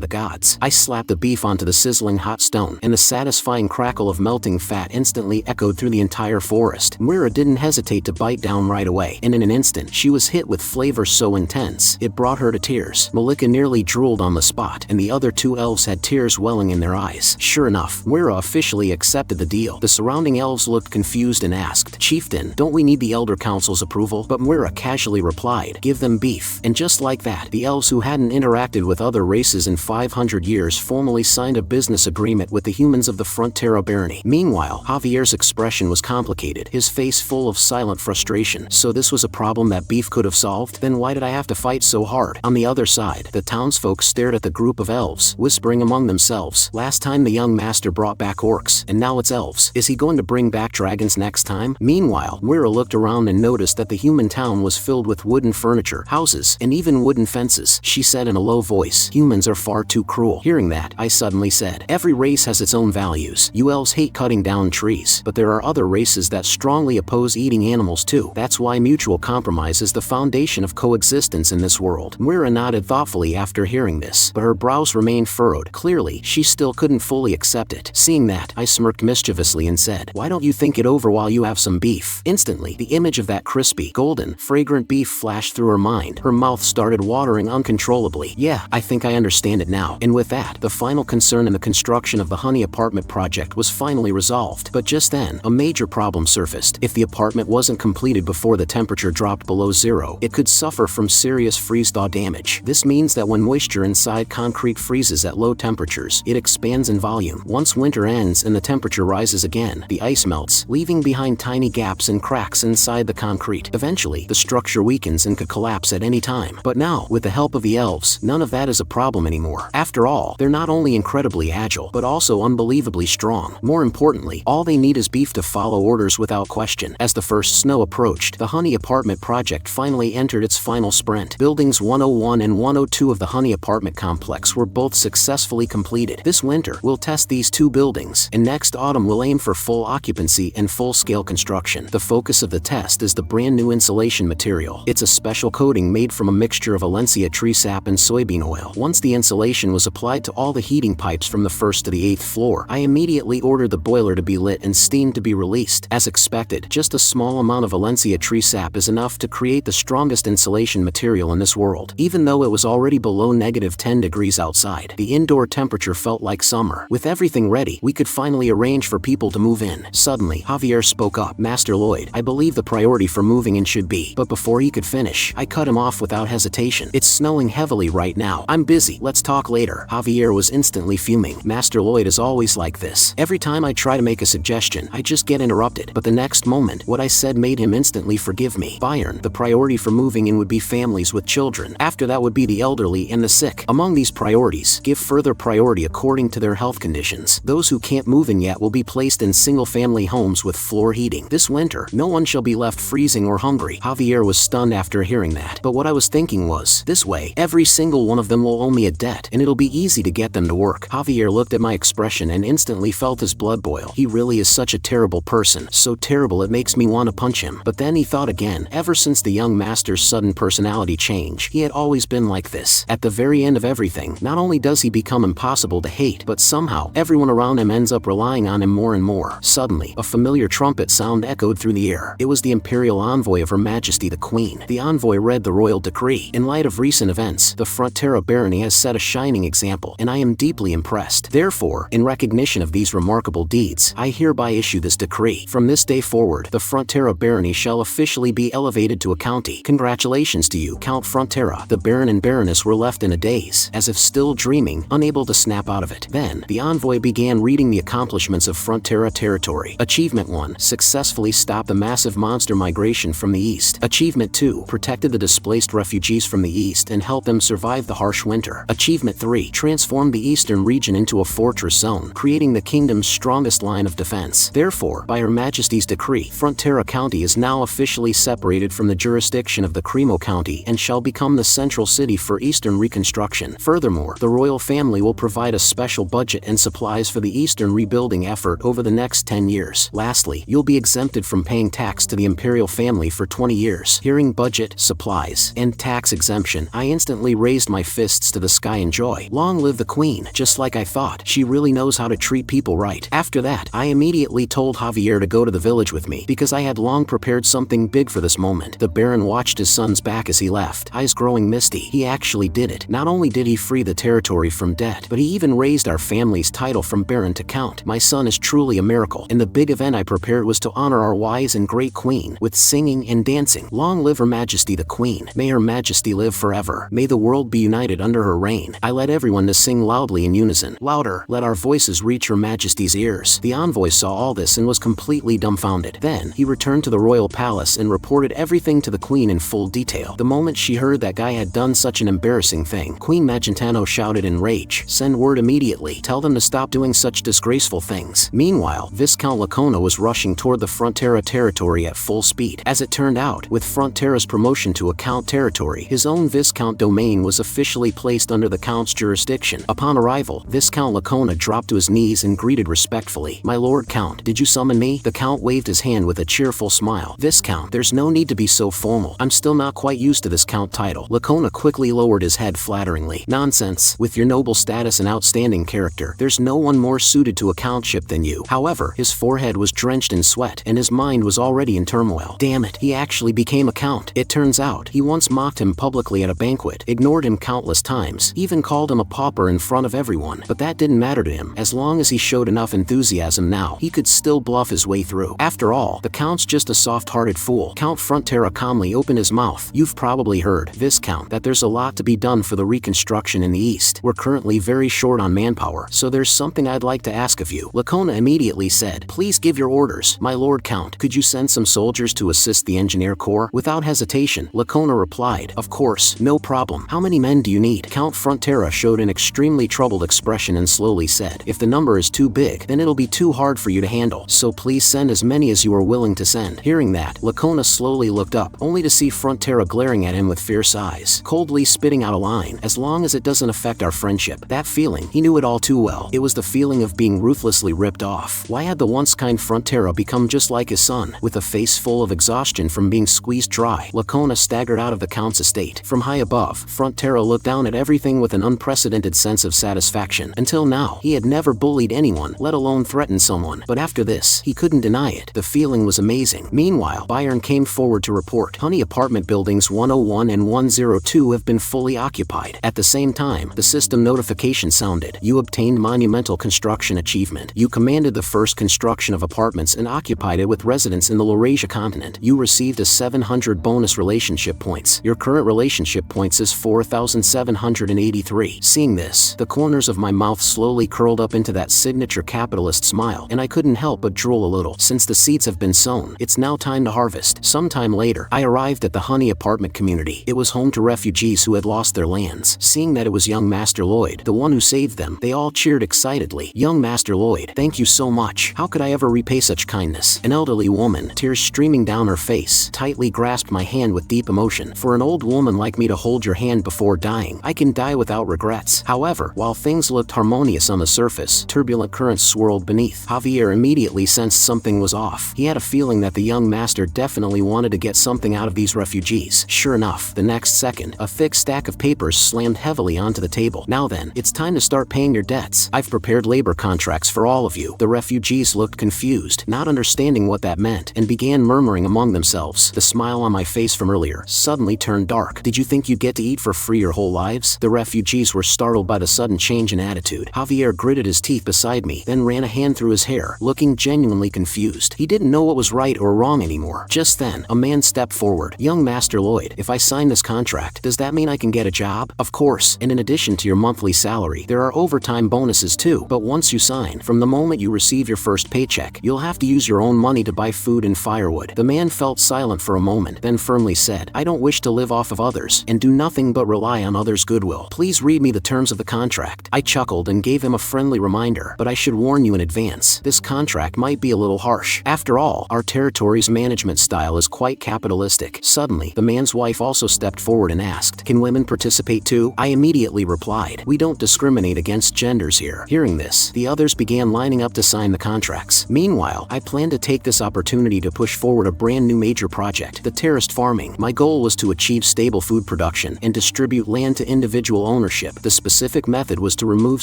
the gods. I slapped the beef onto the sizzling hot stone, and the satisfying crackle of melting fat instantly echoed through the entire forest. Moira didn't hesitate to bite down right away, and in an instant, she was hit with flavor so intense, it brought her to tears. Malika nearly drooled on the spot, and the other 2 elves had tears welling in their eyes. Sure enough, Moira officially accepted the deal. The surrounding elves looked confused and asked, "Chieftain, don't we need the Elder Council's approval?" But Moira casually replied, "Give them beef." And just like that, the elves who hadn't interacted with other races in 500 years formally signed a business agreement with the humans of the Frontera Barony. Meanwhile, Javier's expression was complicated, his face full of silent frustration. So this was a problem that beef could have solved? Then why did I have to fight so hard? On the other side, the townsfolk stared at the group of elves, whispering among themselves, "Last time the young master brought back orcs, and now it's elves. Is he going to bring back dragons next time?" Meanwhile, Moira looked around and noticed that the human town was filled with wooden furniture, houses, and even wooden fences. She said in a low voice, "Humans are far too cruel." Hearing that, I suddenly said, "Every race has its own values. You elves hate cutting down trees, but there are other races that strongly oppose eating animals too. That's why mutual compromise is the foundation of coexistence in this world." Moira nodded thoughtfully after hearing this, but her brows remained furrowed. Clearly, she still couldn't fully accept it. Seeing that, I smirked mischievously and said, "Why don't you think it over while you have some beef?" Instantly, the image of that crispy, golden, fragrant beef flashed through her mind. Her mouth started watering uncontrollably. "Yeah, I think I understand it now." And with that, the final concern in the construction of the honey apartment project was finally resolved. But just then, a major problem surfaced. If the apartment wasn't completed before the temperature dropped below 0, it could suffer from serious freeze-thaw damage. This means that when moisture inside concrete freezes at low temperatures, it expands in volume. Once winter ends and the temperature rises again, the ice melts, leaving behind tiny gaps and cracks inside the concrete. Eventually, the structure weakens and could collapse at any time. But now, with the help of the elves, none of that is a problem anymore. After all, they're not only incredibly agile, but also unbelievably strong. More importantly, all they need is beef to follow orders without question. As the first snow approached, the honey apartment project finally entered its final sprint. Buildings 101 and 102 of the honey apartment complex were both successfully completed. This winter, we'll test these 2 buildings, and next autumn we'll aim for full occupancy and full-scale construction. The focus of the test is the brand new insulation material. It's a special coating made from a mixture of Valencia tree sap and soybean oil. Once the insulation was applied to all the heating pipes from the 1st to the 8th floor, I immediately ordered the boiler to be lit and steam to be released. As expected, just a small amount of Valencia tree sap is enough to create the strongest insulation material in this world. Even though it was already below -10 degrees outside, the indoor temperature felt like summer. With everything ready, we could finally arrange for people to move in. Suddenly, Javier spoke up. "Master Lloyd, I believe the priority for moving in should be..." But before he could finish, I cut him off without hesitation. "It's snowing heavily right now. I'm busy. Let's talk later." Javier was instantly fuming. Master Lloyd is always like this. Every time I try to make a suggestion, I just get interrupted. But the next moment, what I said made him instantly forgive me. "Byron, the priority for moving in would be families with children. After that would be the elderly and the sick. Among these priorities, give further priority according to their health conditions. Those who can't move in yet will be placed in single-family homes with floor heating. This winter, no one shall be left freezing or hungry." Javier was stunned after hearing that. But what I was thinking was, this way, every single one of them will owe me a debt, and it'll be easy to get them to work. Javier looked at my expression and instantly felt his blood boil. He really is such a terrible person. So terrible it makes me want to punch him. But then he thought again. Ever since the young master's sudden personality change, he had always been like this. At the very end of everything, not only does he become impossible to hate, but somehow, everyone around him ends up relying on him more and more. Suddenly, a familiar trumpet sound echoed through the air. It was the imperial envoy of Her Majesty the Queen. The envoy read the royal decree. "In light of recent events, the Frontera Barony has set a shining example, and I am deeply impressed. Therefore, in recognition of these remarkable deeds, I hereby issue this decree. From this day forward, the Frontera Barony shall officially be elevated to a county. Congratulations to you, Count Frontera." The Baron and Baroness were left in a daze, as if still dreaming, unable to snap out of it. Then, the envoy began reading the accomplishments of Frontera territory. Achievement 1. Successfully stopped the massive monster migration from the east. Achievement 2. Protected the displaced refugees from the east and helped them survive the harsh winter. Achievement 3. Transformed the eastern region into a fortress zone, creating the kingdom's strongest line of defense. Therefore, by Her Majesty's decree, Frontera County is now officially separated from the jurisdiction of the Cremo County and shall become the central city for eastern reconstruction. Furthermore, the royal family will provide a special budget and supplies for the eastern rebuilding effort over the next 10 years. Lastly, you'll be exempted from paying tax to the imperial family for 20 years. Hearing budget, supplies, and tax exemption, I instantly raised my fists to the sky in joy. Long live the queen. Just like I thought, she really knows how to treat people right. After that, I immediately told Javier to go to the village with me, because I had long prepared something big for this moment. The Baron watched his son's back as he left, eyes growing misty. He actually did it. Not only did he free the territory from debt, but he even raised our family's title from Baron to Count. My son is truly a miracle, and the big event I prepared was to honor our wise and great queen, with singing and dancing. Long live Her Majesty the Queen. May Her Majesty live forever. May the world be united under her reign. I led everyone to sing loudly in unison. Louder, let our voices reach Her Majesty's ears. The envoy saw all this and was completely dumbfounded. Then, he returned to the royal palace and reported everything to the queen in full detail. The moment she heard that guy had done such an embarrassing thing, Queen Magentano shouted in rage, "Send word immediately. Tell them to stop doing such disgraceful things." Meanwhile, Viscount Lacona was rushing toward the Frontera territory at full speed. As it turned out, with Frontera's promotion to a count territory, his own Viscount domain was officially placed under the count's jurisdiction. Upon arrival, Viscount Lacona dropped to his knees and greeted respectfully. "My lord Count, did you summon me?" The count waved his hand with a cheerful smile. "Viscount, there's no need to be so formal. I'm still not quite used to this count title." Lacona quickly lowered his head flatteringly. "Nonsense. With your noble status and outstanding character, there's no one more suited to a countship than you." However, his forehead was drenched in sweat, and his mind was already in turmoil. Damn it, he actually became a count. It turns out, he once mocked him publicly at a banquet, ignored him countless times, even called him a pauper in front of everyone. But that didn't matter to him. As long as he showed enough enthusiasm now, he could still bluff his way through. After all, the count's just a soft-hearted fool. Count Frontera calmly opened his mouth. "You've probably heard, Viscount, that there's a lot to be done for the reconstruction in the east. We're currently very short on manpower, so there's something I'd like to ask of you." Lacona immediately said, "Please give your orders, my lord Count. Could you send some soldiers to assist the engineer corps?" Without hesitation, Lacona replied, "Of course, no problem. How many men do you need?" Count Frontera showed an extremely troubled expression and slowly said, "If the number is too big, then it'll be too hard for you to handle, so please send as many as you are willing to send." Hearing that, Lacona slowly looked up, only to see Frontera glaring at him with fierce eyes, coldly spitting out a line, "As long as it doesn't affect our friendship." That feeling, he knew it all too well. It was the feeling of being ruthlessly ripped off. Why had the once kind Frontera become just like his son? With a face full of exhaustion from being squeezed dry, Lacona staggered out of the count's estate. From high above, Frontera looked down at everything with an unprecedented sense of satisfaction. Until now, he had never bullied anyone, let alone threatened someone. But after this, he couldn't deny it. The feeling was amazing. Meanwhile, Bayern came forward to report, "Honey apartment buildings 101 and 102 have been fully occupied." At the same time, the system notification sounded. "You obtained monumental construction achievement. You commanded the first construction of apartments and occupied it with residents in the Laurasia continent. You received a 700 bonus relationship points. Your current relationship points is 4,783. Seeing this, the corners of my mouth slowly curled up into that signature capitalist smile, and I couldn't help but drool a little. Since the seeds have been sown, it's now time to harvest. Sometime later, I arrived at the Honey apartment community. It was home to refugees who had lost their lands. Seeing that it was young Master Lloyd, the one who saved them, they all cheered excitedly. "Young Master Lloyd, thank you so much. How could I ever repay such kindness?" An elderly woman, tears streaming down her face, tightly grasped my hand with deep emotion. "For an old woman like me to hold your hand before dying, I can die without regrets." However, while things looked harmonious on the surface, turbulent currents swirled beneath. Javier immediately sensed something was off. He had a feeling that the young master definitely wanted to get something out of these refugees. Sure enough, the next second, a thick stack of papers slammed heavily onto the table. "Now then, it's time to start paying your debts. I've prepared labor contracts for all of you." The refugees looked confused, not understanding what that meant, and began murmuring among themselves. The smile on my face from earlier suddenly turned dark. "Did you think you'd get to eat for free your whole lives?" The refugees were startled by the sudden change in attitude. Javier gritted his teeth beside me, then ran a hand through his hair, looking genuinely confused. He didn't know what was right or wrong anymore. Just then, a man stepped forward. "Young Master Lloyd, if I sign this contract, does that mean I can get a job?" "Of course, and in addition to your monthly salary, there are overtime bonuses too. But once you sign, from the moment you receive your first paycheck, you'll have to use your own money to buy food and firewood. The man felt silent for a moment, then firmly said, I don't wish to live off of others, and do nothing but rely on others' goodwill. Please read me the terms of the contract. I chuckled and gave him a friendly reminder, but I should warn you in advance, this contract might be a little harsh. After all, our territory's management style is quite capitalistic. Suddenly, the man's wife also stepped forward and asked, can women participate too? I immediately replied, we don't discriminate against genders here. Hearing this, the others began lining up to sign the contracts. Meanwhile, I planned to take this opportunity to push forward a brand new major project, the terraced farming. My goal was to achieve stable food production and distribute land to individual ownership. The specific method was to remove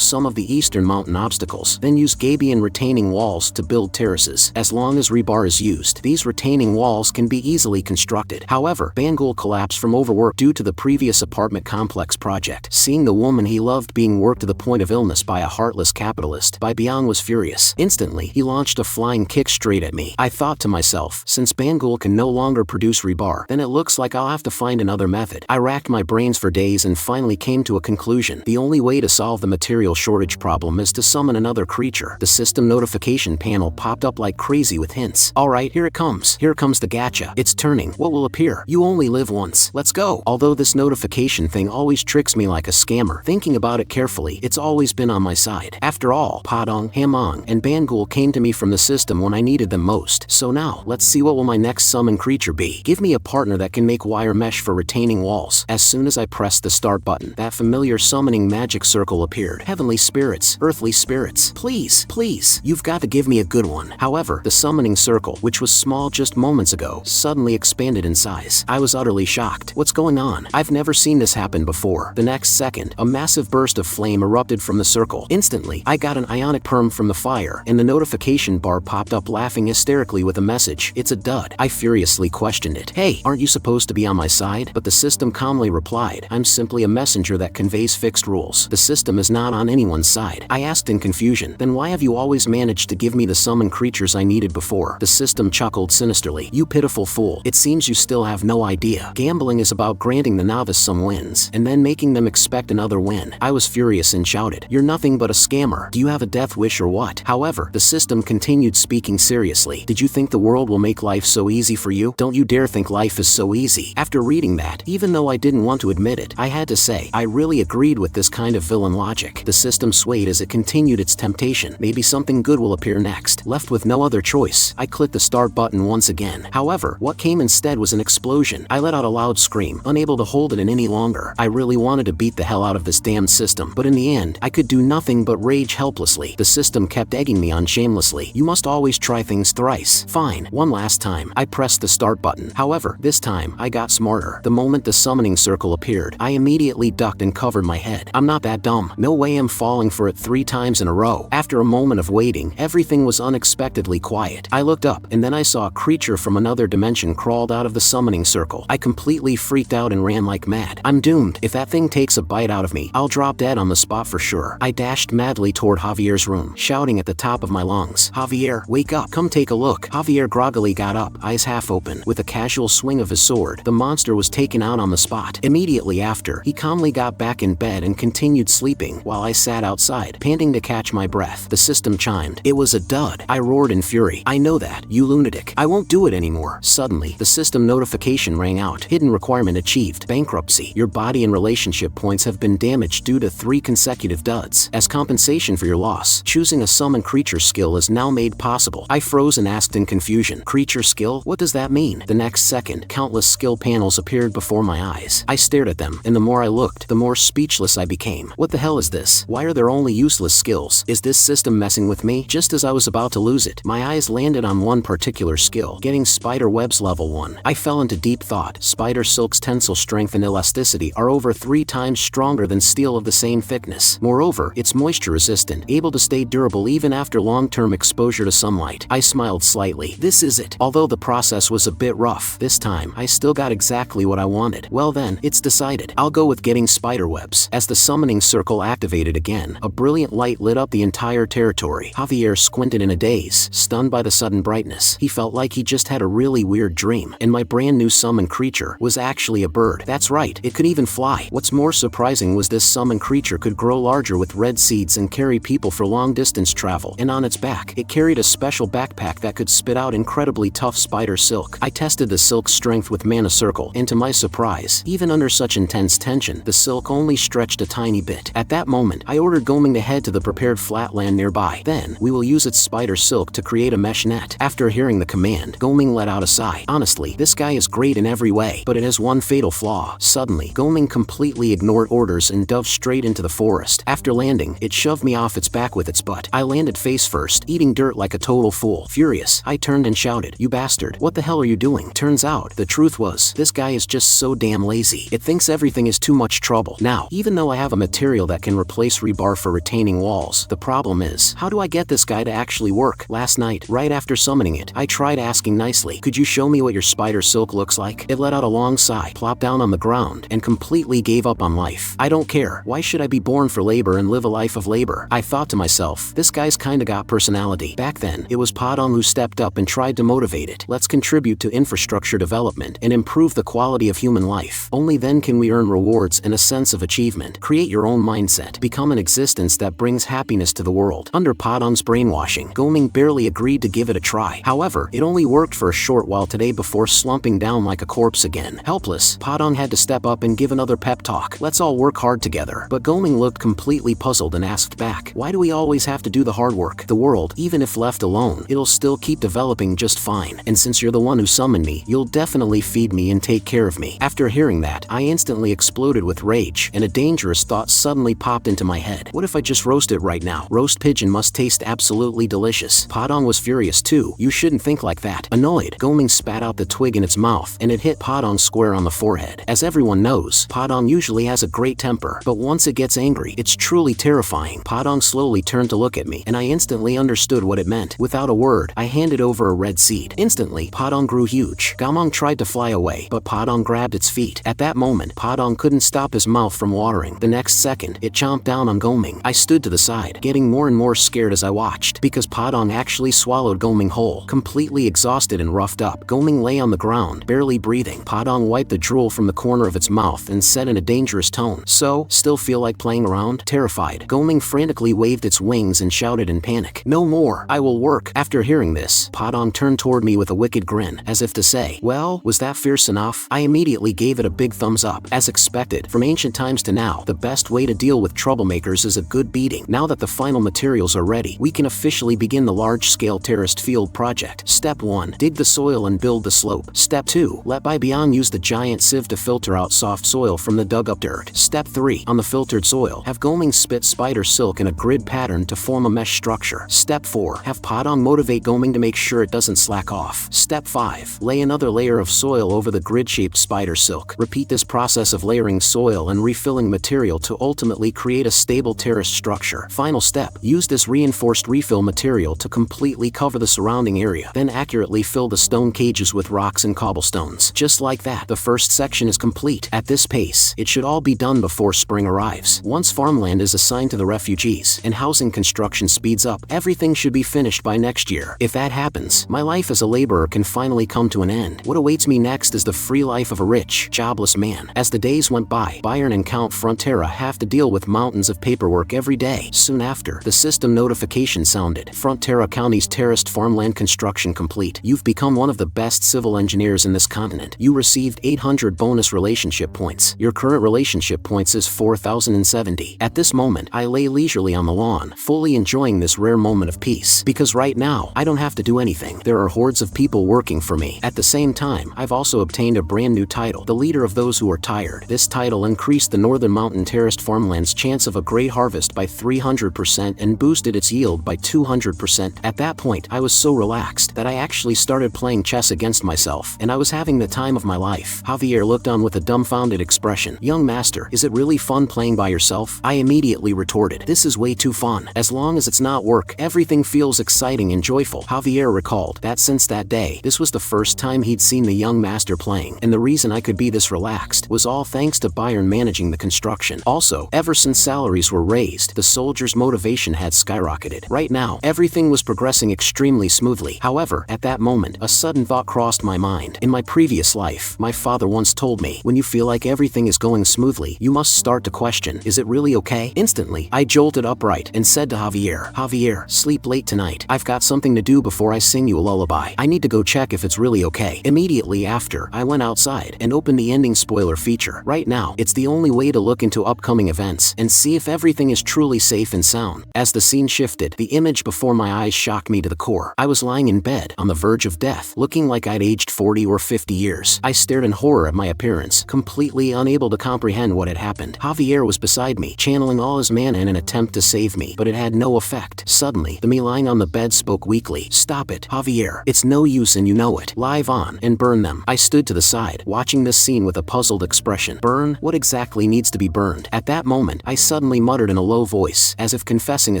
some of the eastern mountain obstacles, then use gabion retaining walls to build terraces. As long as rebar is used, these retaining walls can be easily constructed. However, Bangul collapsed from overwork due to the previous apartment complex project. Seeing the woman he loved being worked to the point of illness by a heartless capitalist, Bai Biang was furious. Instantly, he launched a flying kick straight at me. I thought to myself, since Bangul can no longer produce rebar, then it looks like I'll have to find another method. I racked my brains for days and finally came to a conclusion. The only way to solve the material shortage problem is to summon another creature. The system notification panel popped up like crazy with hints. Alright, here it comes. Here comes the gacha. It's turning. What will appear? You only live once. Let's go. Although this notification thing always tricks me like a scammer, thinking about it carefully, it's always been on my side. After all, Padong, Hamong, and Bangul came to me from the system when I needed them most. So now, let's see what will my next summon creature be. Give me a partner that can make wire mesh for retaining walls. As soon as I pressed the start button, that familiar summoning magic circle appeared. Heavenly spirits, earthly spirits, please, please, you've got to give me a good one. However, the summoning circle, which was small just moments ago, suddenly expanded in size. I was utterly shocked. What's going on? I've never seen this happen before. The next second, a massive burst of flame erupted from the circle. Instantly, I got an ionic perm from the fire, and the notification bar popped up laughing hysterically with a message. It's a dud. I furiously questioned it. Hey, aren't you supposed to be on my side? But the system calmly replied, I'm simply a messenger that conveys fixed rules. The system is not on anyone's side. I asked in confusion, then why have you always managed to give me the summon creatures I needed before? The system chuckled sinisterly. You pitiful fool. It seems you still have no idea. Gambling is about granting the novice some wins, and then making them expect another win. I was furious and shouted, you're nothing but a scammer. Do you have a death wish or what? However, the system continued speaking seriously. Did you think the world will make life so easy for you? Don't you dare think life is so easy. After reading that, even though I didn't want to admit it, I had to say, I really agreed with this kind of villain logic. The system swayed as it continued its temptation. Maybe something good will appear next. Left with no other choice, I clicked the start button once again. However, what came instead was an explosion. I let out a loud scream, unable to hold it in any longer. I really wanted to beat the hell out of this damned system, but in the end, I could do nothing but rage helplessly. The system kept egging me on shamelessly. You must always try things thrice. Fine, one last time. I pressed the start button. However, this time, I got smarter. The moment the summoning circle appeared, I immediately ducked and covered my head. I'm not that dumb. No way I'm falling for it 3 times in a row. After a moment of waiting, everything was unexpectedly quiet. I looked up, and then I saw a creature from another dimension crawled out of the summoning circle. I completely freaked out and ran like mad. I'm doomed. If that thing takes a bite out of me, I'll drop dead on the spot for sure. I dashed madly toward Javier's room, shouting at the top of my lungs, Javier, wake up, come take a look. Javier groggily got up, eyes half open. With a casual swing of his sword, the monster was taken out on the spot. Immediately after, he calmly got back in bed and continued sleeping while I sat outside, panting to catch my breath. The system chimed. It was a dud. I roared in fury. I know that, you lunatic. I won't do it anymore. Suddenly, the system notification rang out. Hidden requirement achieved. Bankruptcy. Your body and relationship points have been damaged due to 3 consecutive duds. As compensation for your loss, choosing a summon creature skill is now made possible. I froze and asked in confusion, creature skill? What does that mean? The next second, countless skill panels appeared before my eyes. I stared at them, and the more I looked, the more speechless I became. What the hell is this? Why are there only useless skills? Is this system messing with me? Just as I was about to lose it, my eyes landed on one particular skill, getting spider webs level 1. I fell into deep thought. Spider silk's tensile strength and elasticity are over 3 times stronger than steel of the same thickness. Moreover, it's moisture resistant, able to stay durable even after long-term exposure to sunlight. I smiled slightly. This is it. Although the process was a bit rough, this time, I still got exactly what I wanted. Well then, it's decided. I'll go with getting spider webs. As the summoning circle activated again, a brilliant light lit up the entire territory. Javier squinted in a daze, stunned by the sudden brightness. He felt like he just had a really weird dream, and my brand new summon creature was actually a bird. That's right, it could even fly. What's more surprising surprising was this summon creature could grow larger with red seeds and carry people for long-distance travel, and on its back, it carried a special backpack that could spit out incredibly tough spider silk. I tested the silk's strength with Mana Circle, and to my surprise, even under such intense tension, the silk only stretched a tiny bit. At that moment, I ordered Goming to head to the prepared flatland nearby. Then, we will use its spider silk to create a mesh net. After hearing the command, Goming let out a sigh. Honestly, this guy is great in every way, but it has one fatal flaw. Suddenly, Goming completely ignored orders and dove straight into the forest. After landing, it shoved me off its back with its butt. I landed face first, eating dirt like a total fool. Furious, I turned and shouted, "You bastard, what the hell are you doing?" Turns out, the truth was, this guy is just so damn lazy. It thinks everything is too much trouble. Now, even though I have a material that can replace rebar for retaining walls, the problem is, how do I get this guy to actually work? Last night, right after summoning it, I tried asking nicely, "Could you show me what your spider silk looks like?" It let out a long sigh, plopped down on the ground, and completely gave up on life. I don't care. Why should I be born for labor and live a life of labor? I thought to myself, this guy's kinda got personality. Back then, it was Padong who stepped up and tried to motivate it. Let's contribute to infrastructure development and improve the quality of human life. Only then can we earn rewards and a sense of achievement. Create your own mindset. Become an existence that brings happiness to the world. Under Padong's brainwashing, Goming barely agreed to give it a try. However, it only worked for a short while today before slumping down like a corpse again. Helpless, Padong had to step up and give another pep talk. Let's all work hard together. But Goming looked completely puzzled and asked back, why do we always have to do the hard work? The world, even if left alone, it'll still keep developing just fine. And since you're the one who summoned me, you'll definitely feed me and take care of me. After hearing that, I instantly exploded with rage, and a dangerous thought suddenly popped into my head. What if I just roast it right now? Roast pigeon must taste absolutely delicious. Padong was furious too. You shouldn't think like that. Annoyed, Goming spat out the twig in its mouth, and it hit Padong square on the forehead. As everyone knows, Padong usually has a great temper, but once it gets angry, it's truly terrifying. Padong slowly turned to look at me, and I instantly understood what it meant. Without a word, I handed over a red seed. Instantly, Padong grew huge. Gamong tried to fly away, but Padong grabbed its feet. At that moment, Padong couldn't stop his mouth from watering. The next second, it chomped down on Goming. I stood to the side, getting more and more scared as I watched, because Padong actually swallowed Goming whole. Completely exhausted and roughed up, Goming lay on the ground, barely breathing. Padong wiped the drool from the corner of its mouth and said in a dangerous tone, "So, still feel like playing around?" Terrified, Goming frantically waved its wings and shouted in panic, "No more! I will work!" After hearing this, Padong turned toward me with a wicked grin, as if to say, "Well, was that fierce enough?" I immediately gave it a big thumbs up. As expected, from ancient times to now, the best way to deal with troublemakers is a good beating. Now that the final materials are ready, we can officially begin the large-scale terraced field project. Step 1. Dig the soil and build the slope. Step 2. Let Baibian use the giant sieve to filter out soft soil from the dug-up dirt. Step 3. On the filtered soil, have Goming spit spider silk in a grid pattern to form a mesh structure. Step 4. Have Padong motivate Goming to make sure it doesn't slack off. Step 5. Lay another layer of soil over the grid-shaped spider silk. Repeat this process of layering soil and refilling material to ultimately create a stable terraced structure. Final step. Use this reinforced refill material to completely cover the surrounding area. Then accurately fill the stone cages with rocks and cobblestones. Just like that, the first section is complete. At this pace, it should all be done before spring arrives. Once farmland is assigned to the refugees and housing construction speeds up, everything should be finished by next year. If that happens, my life as a laborer can finally come to an end. What awaits me next is the free life of a rich, jobless man. As the days went by, Bayern and Count Frontera have to deal with mountains of paperwork every day. Soon after, the system notification sounded. Frontera County's terraced farmland construction complete. You've become one of the best civil engineers in this continent. You received 800 bonus relationship points. Your current relationship points is 4,070. At this moment, I lay leisurely on the lawn, fully enjoying this rare moment of peace. Because right now, I don't have to do anything. There are hordes of people working for me. At the same time, I've also obtained a brand new title, the leader of those who are tired. This title increased the Northern Mountain terraced farmland's chance of a great harvest by 300% and boosted its yield by 200%. At that point, I was so relaxed that I actually started playing chess against myself, and I was having the time of my life. Javier looked on with a dumbfounded expression. "Young master, is it really fun playing by yourself?" I immediately retorted, "This is way too fun. As long as it's not work, everything feels exciting and joyful." Javier recalled that since that day, this was the first time he'd seen the young master playing, and the reason I could be this relaxed was all thanks to Bayern managing the construction. Also, ever since salaries were raised, the soldiers' motivation had skyrocketed. Right now, everything was progressing extremely smoothly. However, at that moment, a sudden thought crossed my mind. In my previous life, my father once told me, when you feel like everything is going smoothly, Immediately, you must start to question, is it really okay? Instantly, I jolted upright and said to Javier, Javier, sleep late tonight. I've got something to do before I sing you a lullaby. I need to go check if it's really okay. Immediately after, I went outside and opened the ending spoiler feature. Right now, it's the only way to look into upcoming events and see if everything is truly safe and sound. As the scene shifted, the image before my eyes shocked me to the core. I was lying in bed, on the verge of death, looking like I'd aged 40 or 50 years. I stared in horror at my appearance, completely unable to comprehend what had happened. Javier was beside me, channeling all his mana in an attempt to save me, but it had no effect. Suddenly, the me lying on the bed spoke weakly. Stop it, Javier. It's no use and you know it. Live on, and burn them. I stood to the side, watching this scene with a puzzled expression. Burn? What exactly needs to be burned? At that moment, I suddenly muttered in a low voice, as if confessing a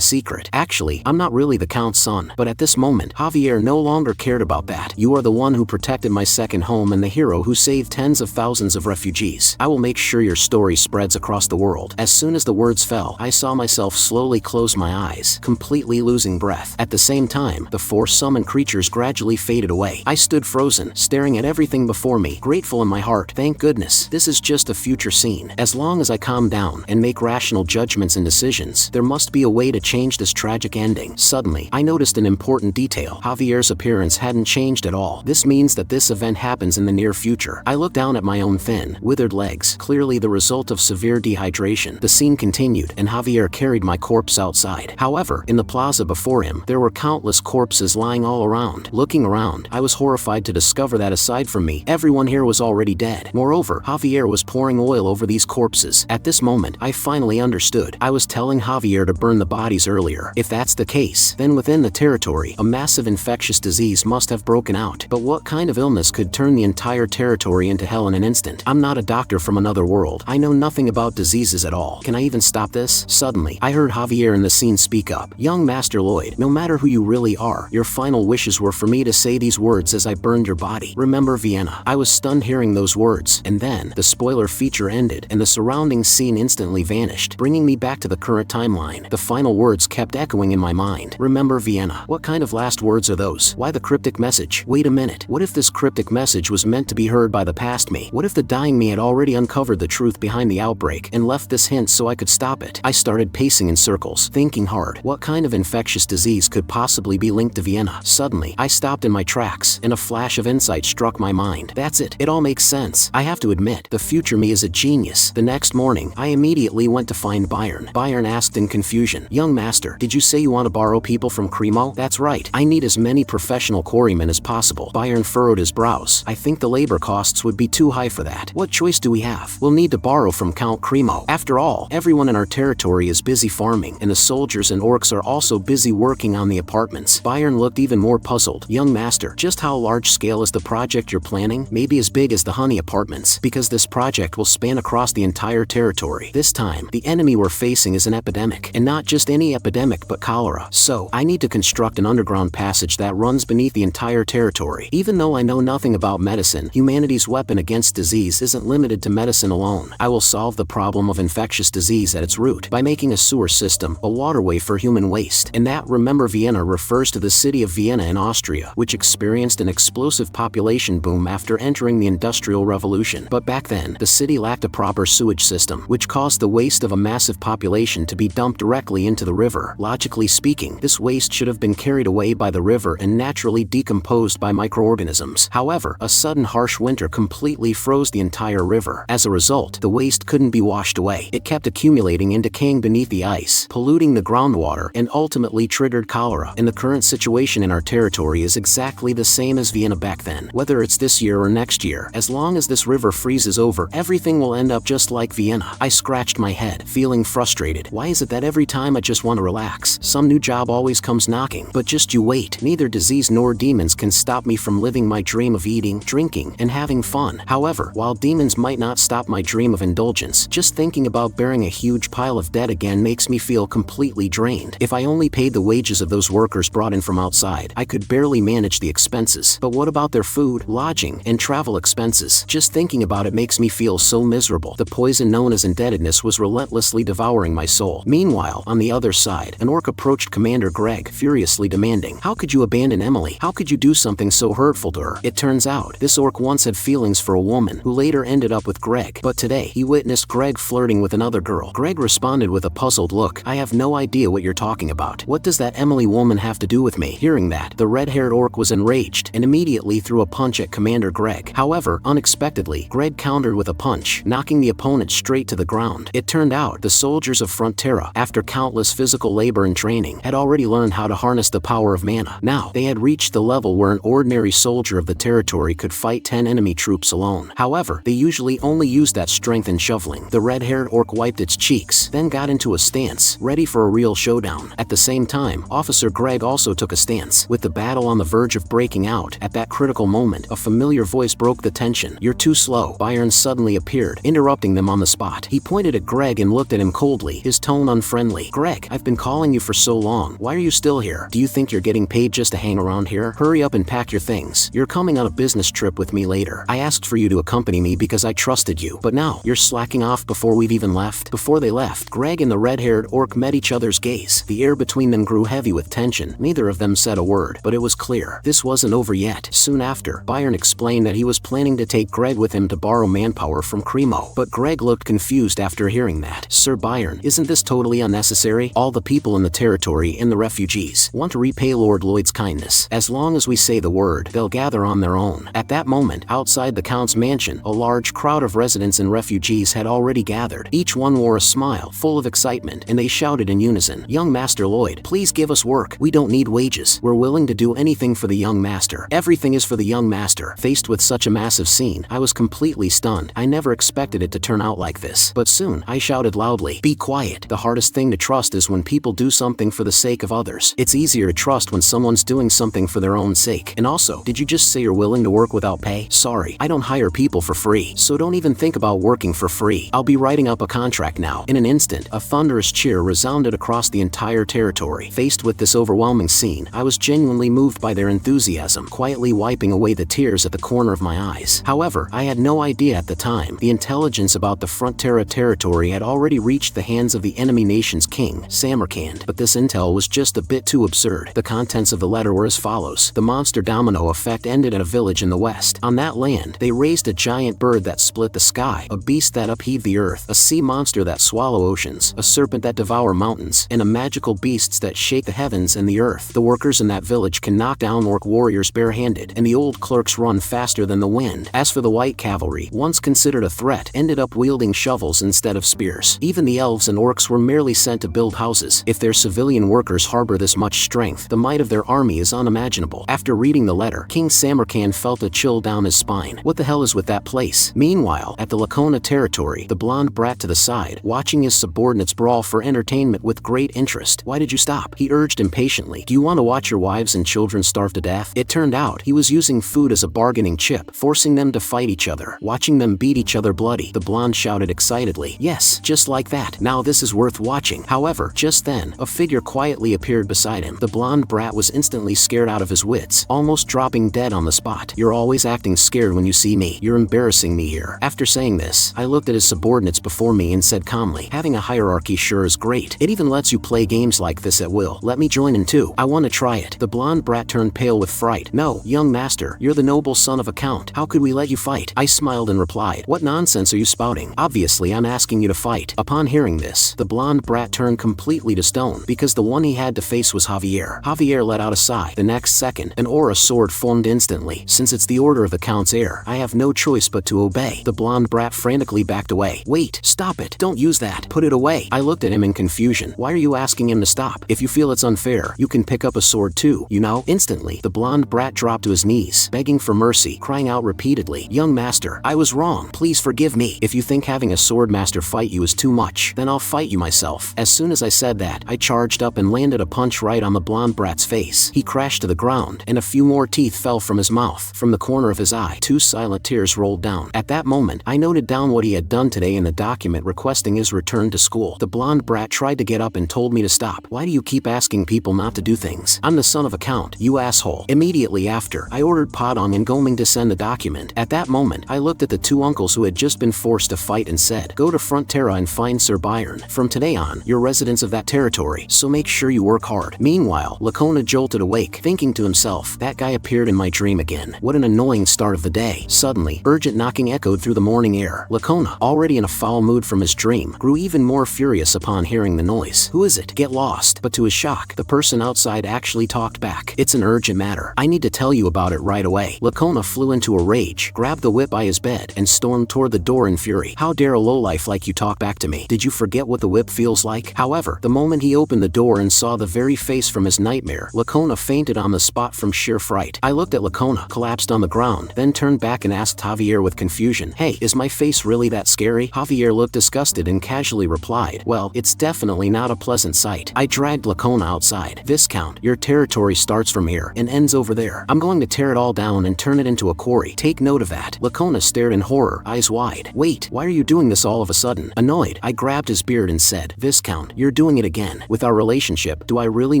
secret. Actually, I'm not really the Count's son. But at this moment, Javier no longer cared about that. You are the one who protected my second home and the hero who saved tens of thousands of refugees. I will make sure your story spreads across the world. As soon as the words fell, I saw myself slowly close my eyes, completely losing breath. At the same time, the four summoned creatures gradually faded away. I stood frozen, staring at everything before me, grateful in my heart. Thank goodness, this is just a future scene. As long as I calm down and make rational judgments and decisions, there must be a way to change this tragic ending. Suddenly, I noticed an important detail. Javier's appearance hadn't changed at all. This means that this event happens in the near future. I looked down at my own thin, withered legs, clearly the result of severe dehydration. The scene continued, and Javier carried my corpse outside. However, in the plaza before him, there were countless corpses lying all around. Looking around, I was horrified to discover that aside from me, everyone here was already dead. Moreover, Javier was pouring oil over these corpses. At this moment, I finally understood. I was telling Javier to burn the bodies earlier. If that's the case, then within the territory, a massive infectious disease must have broken out. But what kind of illness could turn the entire territory into hell in an instant? I'm not a doctor from another world. I know nothing about diseases at all. Can I even stop this? Suddenly, I heard Javier in the scene speak up. Young Master Lloyd, no matter who you really are, your final wishes were for me to say these words as I burned your body. Remember Vienna. I was stunned hearing those words, and then, the spoiler feature ended, and the surrounding scene instantly vanished, bringing me back to the current timeline. The final words kept echoing in my mind. Remember Vienna. What kind of last words are those? Why the cryptic message? Wait a minute. What if this cryptic message was meant to be heard by the past me? What if the dying me had already uncovered the truth behind the outbreak and left this hint so I could stop it? I started pacing in circles, thinking hard. What kind of infectious disease could possibly be linked to Vienna? Suddenly, I stopped in my tracks, and a flash of insight struck my mind. That's it. It all makes sense. I have to admit, the future me is a genius. The next morning, I immediately went to find Byron. Byron asked in confusion, Young Master, did you say you want to borrow people from Cremo? That's right. I need as many professional quarrymen as possible. Byron furrowed his brows. I think the labor costs would be too high for that. What choice do we have? We'll need to borrow from Count Cremo. After all, everyone in our territory is busy farming, and the soldiers and orcs are also busy working on the apartments. Byron looked even more puzzled. Young Master, just how large scale is the project you're planning? Maybe as big as the honey apartments, because this project will span across the entire territory. This time, the enemy we're facing is an epidemic, and not just any epidemic but cholera. So, I need to construct an underground passage that runs beneath the entire territory. Even though I know nothing about medicine, humanity's weapon against disease isn't limited to medicine alone. I will solve the problem of infectious disease at its root by making a sewer system, a waterway for human waste. And that, remember Vienna, refers to the city of Vienna in Austria, which experienced an explosive population boom after entering the Industrial Revolution. But back then, the city lacked a proper sewage system, which caused the waste of a massive population to be dumped directly into the river. Logically speaking, this waste should have been carried away by the river and naturally decomposed by microorganisms. However, a sudden harsh winter completely froze the entire river. As a result, the waste couldn't be washed away. It kept accumulating and decaying beneath the ice, polluting the groundwater, and ultimately triggered cholera. And the current situation in our territory is exactly the same as Vienna back then. Whether it's this year or next year, as long as this river freezes over, everything will end up just like Vienna. I scratched my head, feeling frustrated. Why is it that every time I just want to relax, some new job always comes knocking? But just you wait. Neither disease nor demons can stop me from living my dream of eating, drinking, and having fun. However, while demons might not stop my dream of indulgence, just thinking about bearing a huge pile of debt again makes me feel completely drained. If I only paid the wages of those workers brought in from outside, I could barely manage the expenses. But what about their food, lodging, and travel expenses? Just thinking about it makes me feel so miserable. The poison known as indebtedness was relentlessly devouring my soul. Meanwhile, on the other side, an orc approached Commander Greg, furiously demanding, "How could you abandon Emily? How could you do something so hurtful to her?" It turns out, this orc once had feelings for a woman who later ended up with Greg, but today he witnessed Greg flirting with another girl. Greg responded with a puzzled look. I have no idea what you're talking about. What does that Emily woman have to do with me? Hearing that, the red-haired orc was enraged and immediately threw a punch at Commander Greg. However, unexpectedly, Greg countered with a punch, knocking the opponent straight to the ground. It turned out the soldiers of Frontera, after countless physical labor and training, had already learned how to harness the power of mana. Now, they had reached the level where an ordinary soldier of the territory could fight 10 enemy troops alone. However, they usually only used that strength in shoveling. The red-haired orc wiped its cheeks, then got into a stance, ready for a real showdown. At the same time, Officer Greg also took a stance, with the battle on the verge of breaking out. At that critical moment, a familiar voice broke the tension. You're too slow. Byron suddenly appeared, interrupting them on the spot. He pointed at Greg and looked at him coldly, his tone unfriendly. Greg, I've been calling you for so long. Why are you still here? Do you think you're getting paid just to hang around here? Hurry up and pack your things. You're coming on a business trip with me later. I asked for you to accompany me because I trusted you, but now you're slacking off before we've even left. Before they left, Greg and the red-haired orc met each other's gaze. The air between them grew heavy with tension. Neither of them said a word, but it was clear this wasn't over yet. Soon after, Byron explained that he was planning to take Greg with him to borrow manpower from Cremo, but Greg looked confused after hearing that. Sir Byron, isn't this totally unnecessary? All the people in the territory and the refugees want to repay Lord Lloyd's kindness. As long as we say the word, they'll gather on their own. At that moment, outside the Count's mansion, a large crowd of residents and refugees had already gathered. Each one wore a smile, full of excitement, and they shouted in unison, Young Master Lloyd, please give us work. We don't need wages. We're willing to do anything for the young master. Everything is for the young master. Faced with such a massive scene, I was completely stunned. I never expected it to turn out like this. But soon, I shouted loudly, be quiet. The hardest thing to trust is when people do something for the sake of others. It's easier to trust when someone's doing something for their own sake. And also, did you just say you're willing to work without pay? Sorry, I don't hire people for free, so don't even think about working for free. I'll be writing up a contract now. In an instant, a thunderous cheer resounded across the entire territory. Faced with this overwhelming scene, I was genuinely moved by their enthusiasm, quietly wiping away the tears at the corner of my eyes. However, I had no idea at the time. The intelligence about the Frontera territory had already reached the hands of the enemy nation's king, Samarkand, but this intel was just a bit too absurd. The contents of the letter were as follows. The monster domino effect ended at a village in the west. On that land, they raised a giant bird that split the sky, a beast that upheaved the earth, a sea monster that swallow oceans, a serpent that devour mountains, and a magical beasts that shake the heavens and the earth. The workers in that village can knock down orc warriors barehanded, and the old clerks run faster than the wind. As for the white cavalry, once considered a threat, ended up wielding shovels instead of spears. Even the elves and orcs were merely sent to build houses. If their civilian workers harbor this much strength, the might of their army is unimaginable. After reading the letter, King Samarkand felt a chill down his spine. What the hell is with that place? Meanwhile, at the Lacona territory, the blonde brat to the side, watching his subordinates brawl for entertainment with great interest. Why did you stop? He urged impatiently. Do you want to watch your wives and children starve to death? It turned out he was using food as a bargaining chip, forcing them to fight each other, watching them beat each other bloody. The blonde shouted excitedly. Yes, just like that. Now this is worth watching. However, just then, a figure quietly appeared beside him. The blonde brat was instantly scared out of his wits, almost dropping dead on the spot. You're always acting scared when you see me. You're embarrassing me here. After saying this, I looked at his subordinates before me and said calmly, having a hierarchy sure is great. It even lets you play games like this at will. Let me join in too. I want to try it. The blonde brat turned pale with fright. No, young master, you're the noble son of a count. How could we let you fight? I smiled and replied, what nonsense are you spouting? Obviously I'm asking you to fight. Upon hearing this, the blonde brat turned completely to stone, because the one he had to face was Javier. Javier let out a sigh. The next second, an aura sword formed instantly. Since it's the order of the count's heir, I have no choice but to obey. The blonde brat frantically backed away. Wait, stop it. Don't use that. Put it away. I looked at him in confusion. Why are you asking him to stop? If you feel it's unfair, you can pick up a sword too, you know? Instantly, the blonde brat dropped to his knees, begging for mercy, crying out repeatedly, young master, I was wrong. Please forgive me. If you think having a sword master fight you is too much, then I'll fight you myself. As soon as I said that, I charged up and landed a punch right on the blonde brat's face. He crashed to the ground, and a few more teeth fell from his mouth. From the corner of his eye, 2 silent tears rolled down. At that moment, I noted down what he had done today in the document requesting his return to school. The blonde brat tried to get up and told me to stop. Why do you keep asking people not to do things? I'm the son of a count, you asshole. Immediately after, I ordered Padong and Goming to send the document. At that moment, I looked at the 2 uncles who had just been forced to fight and said, go to Frontera and find Sir Byron. From today on, you're residents of that territory, so make sure you work hard. Meanwhile, Lacona jolted awake, thinking to himself, that guy appeared in my dream again. What an annoying start of the day. Suddenly, urgent knocking echoed through the morning air. Lacona Lakona, already in a foul mood from his dream, grew even more furious upon hearing the noise. Who is it? Get lost. But to his shock, the person outside actually talked back. It's an urgent matter. I need to tell you about it right away. Lakona flew into a rage, grabbed the whip by his bed, and stormed toward the door in fury. How dare a lowlife like you talk back to me? Did you forget what the whip feels like? However, the moment he opened the door and saw the very face from his nightmare, Lakona fainted on the spot from sheer fright. I looked at Lakona, collapsed on the ground, then turned back and asked Javier with confusion, "Hey, is my face really that scary?" Javier looked disgusted and casually replied, "Well, it's definitely not a pleasant sight." I dragged Lakona outside. "Viscount, your territory starts from here and ends over there. I'm going to tear it all down and turn it into a quarry. Take note of that." Lakona stared in horror, eyes wide. "Wait, why are you doing this all of a sudden?" Annoyed, I grabbed his beard and said, "Viscount, you're doing it again. With our relationship, do I really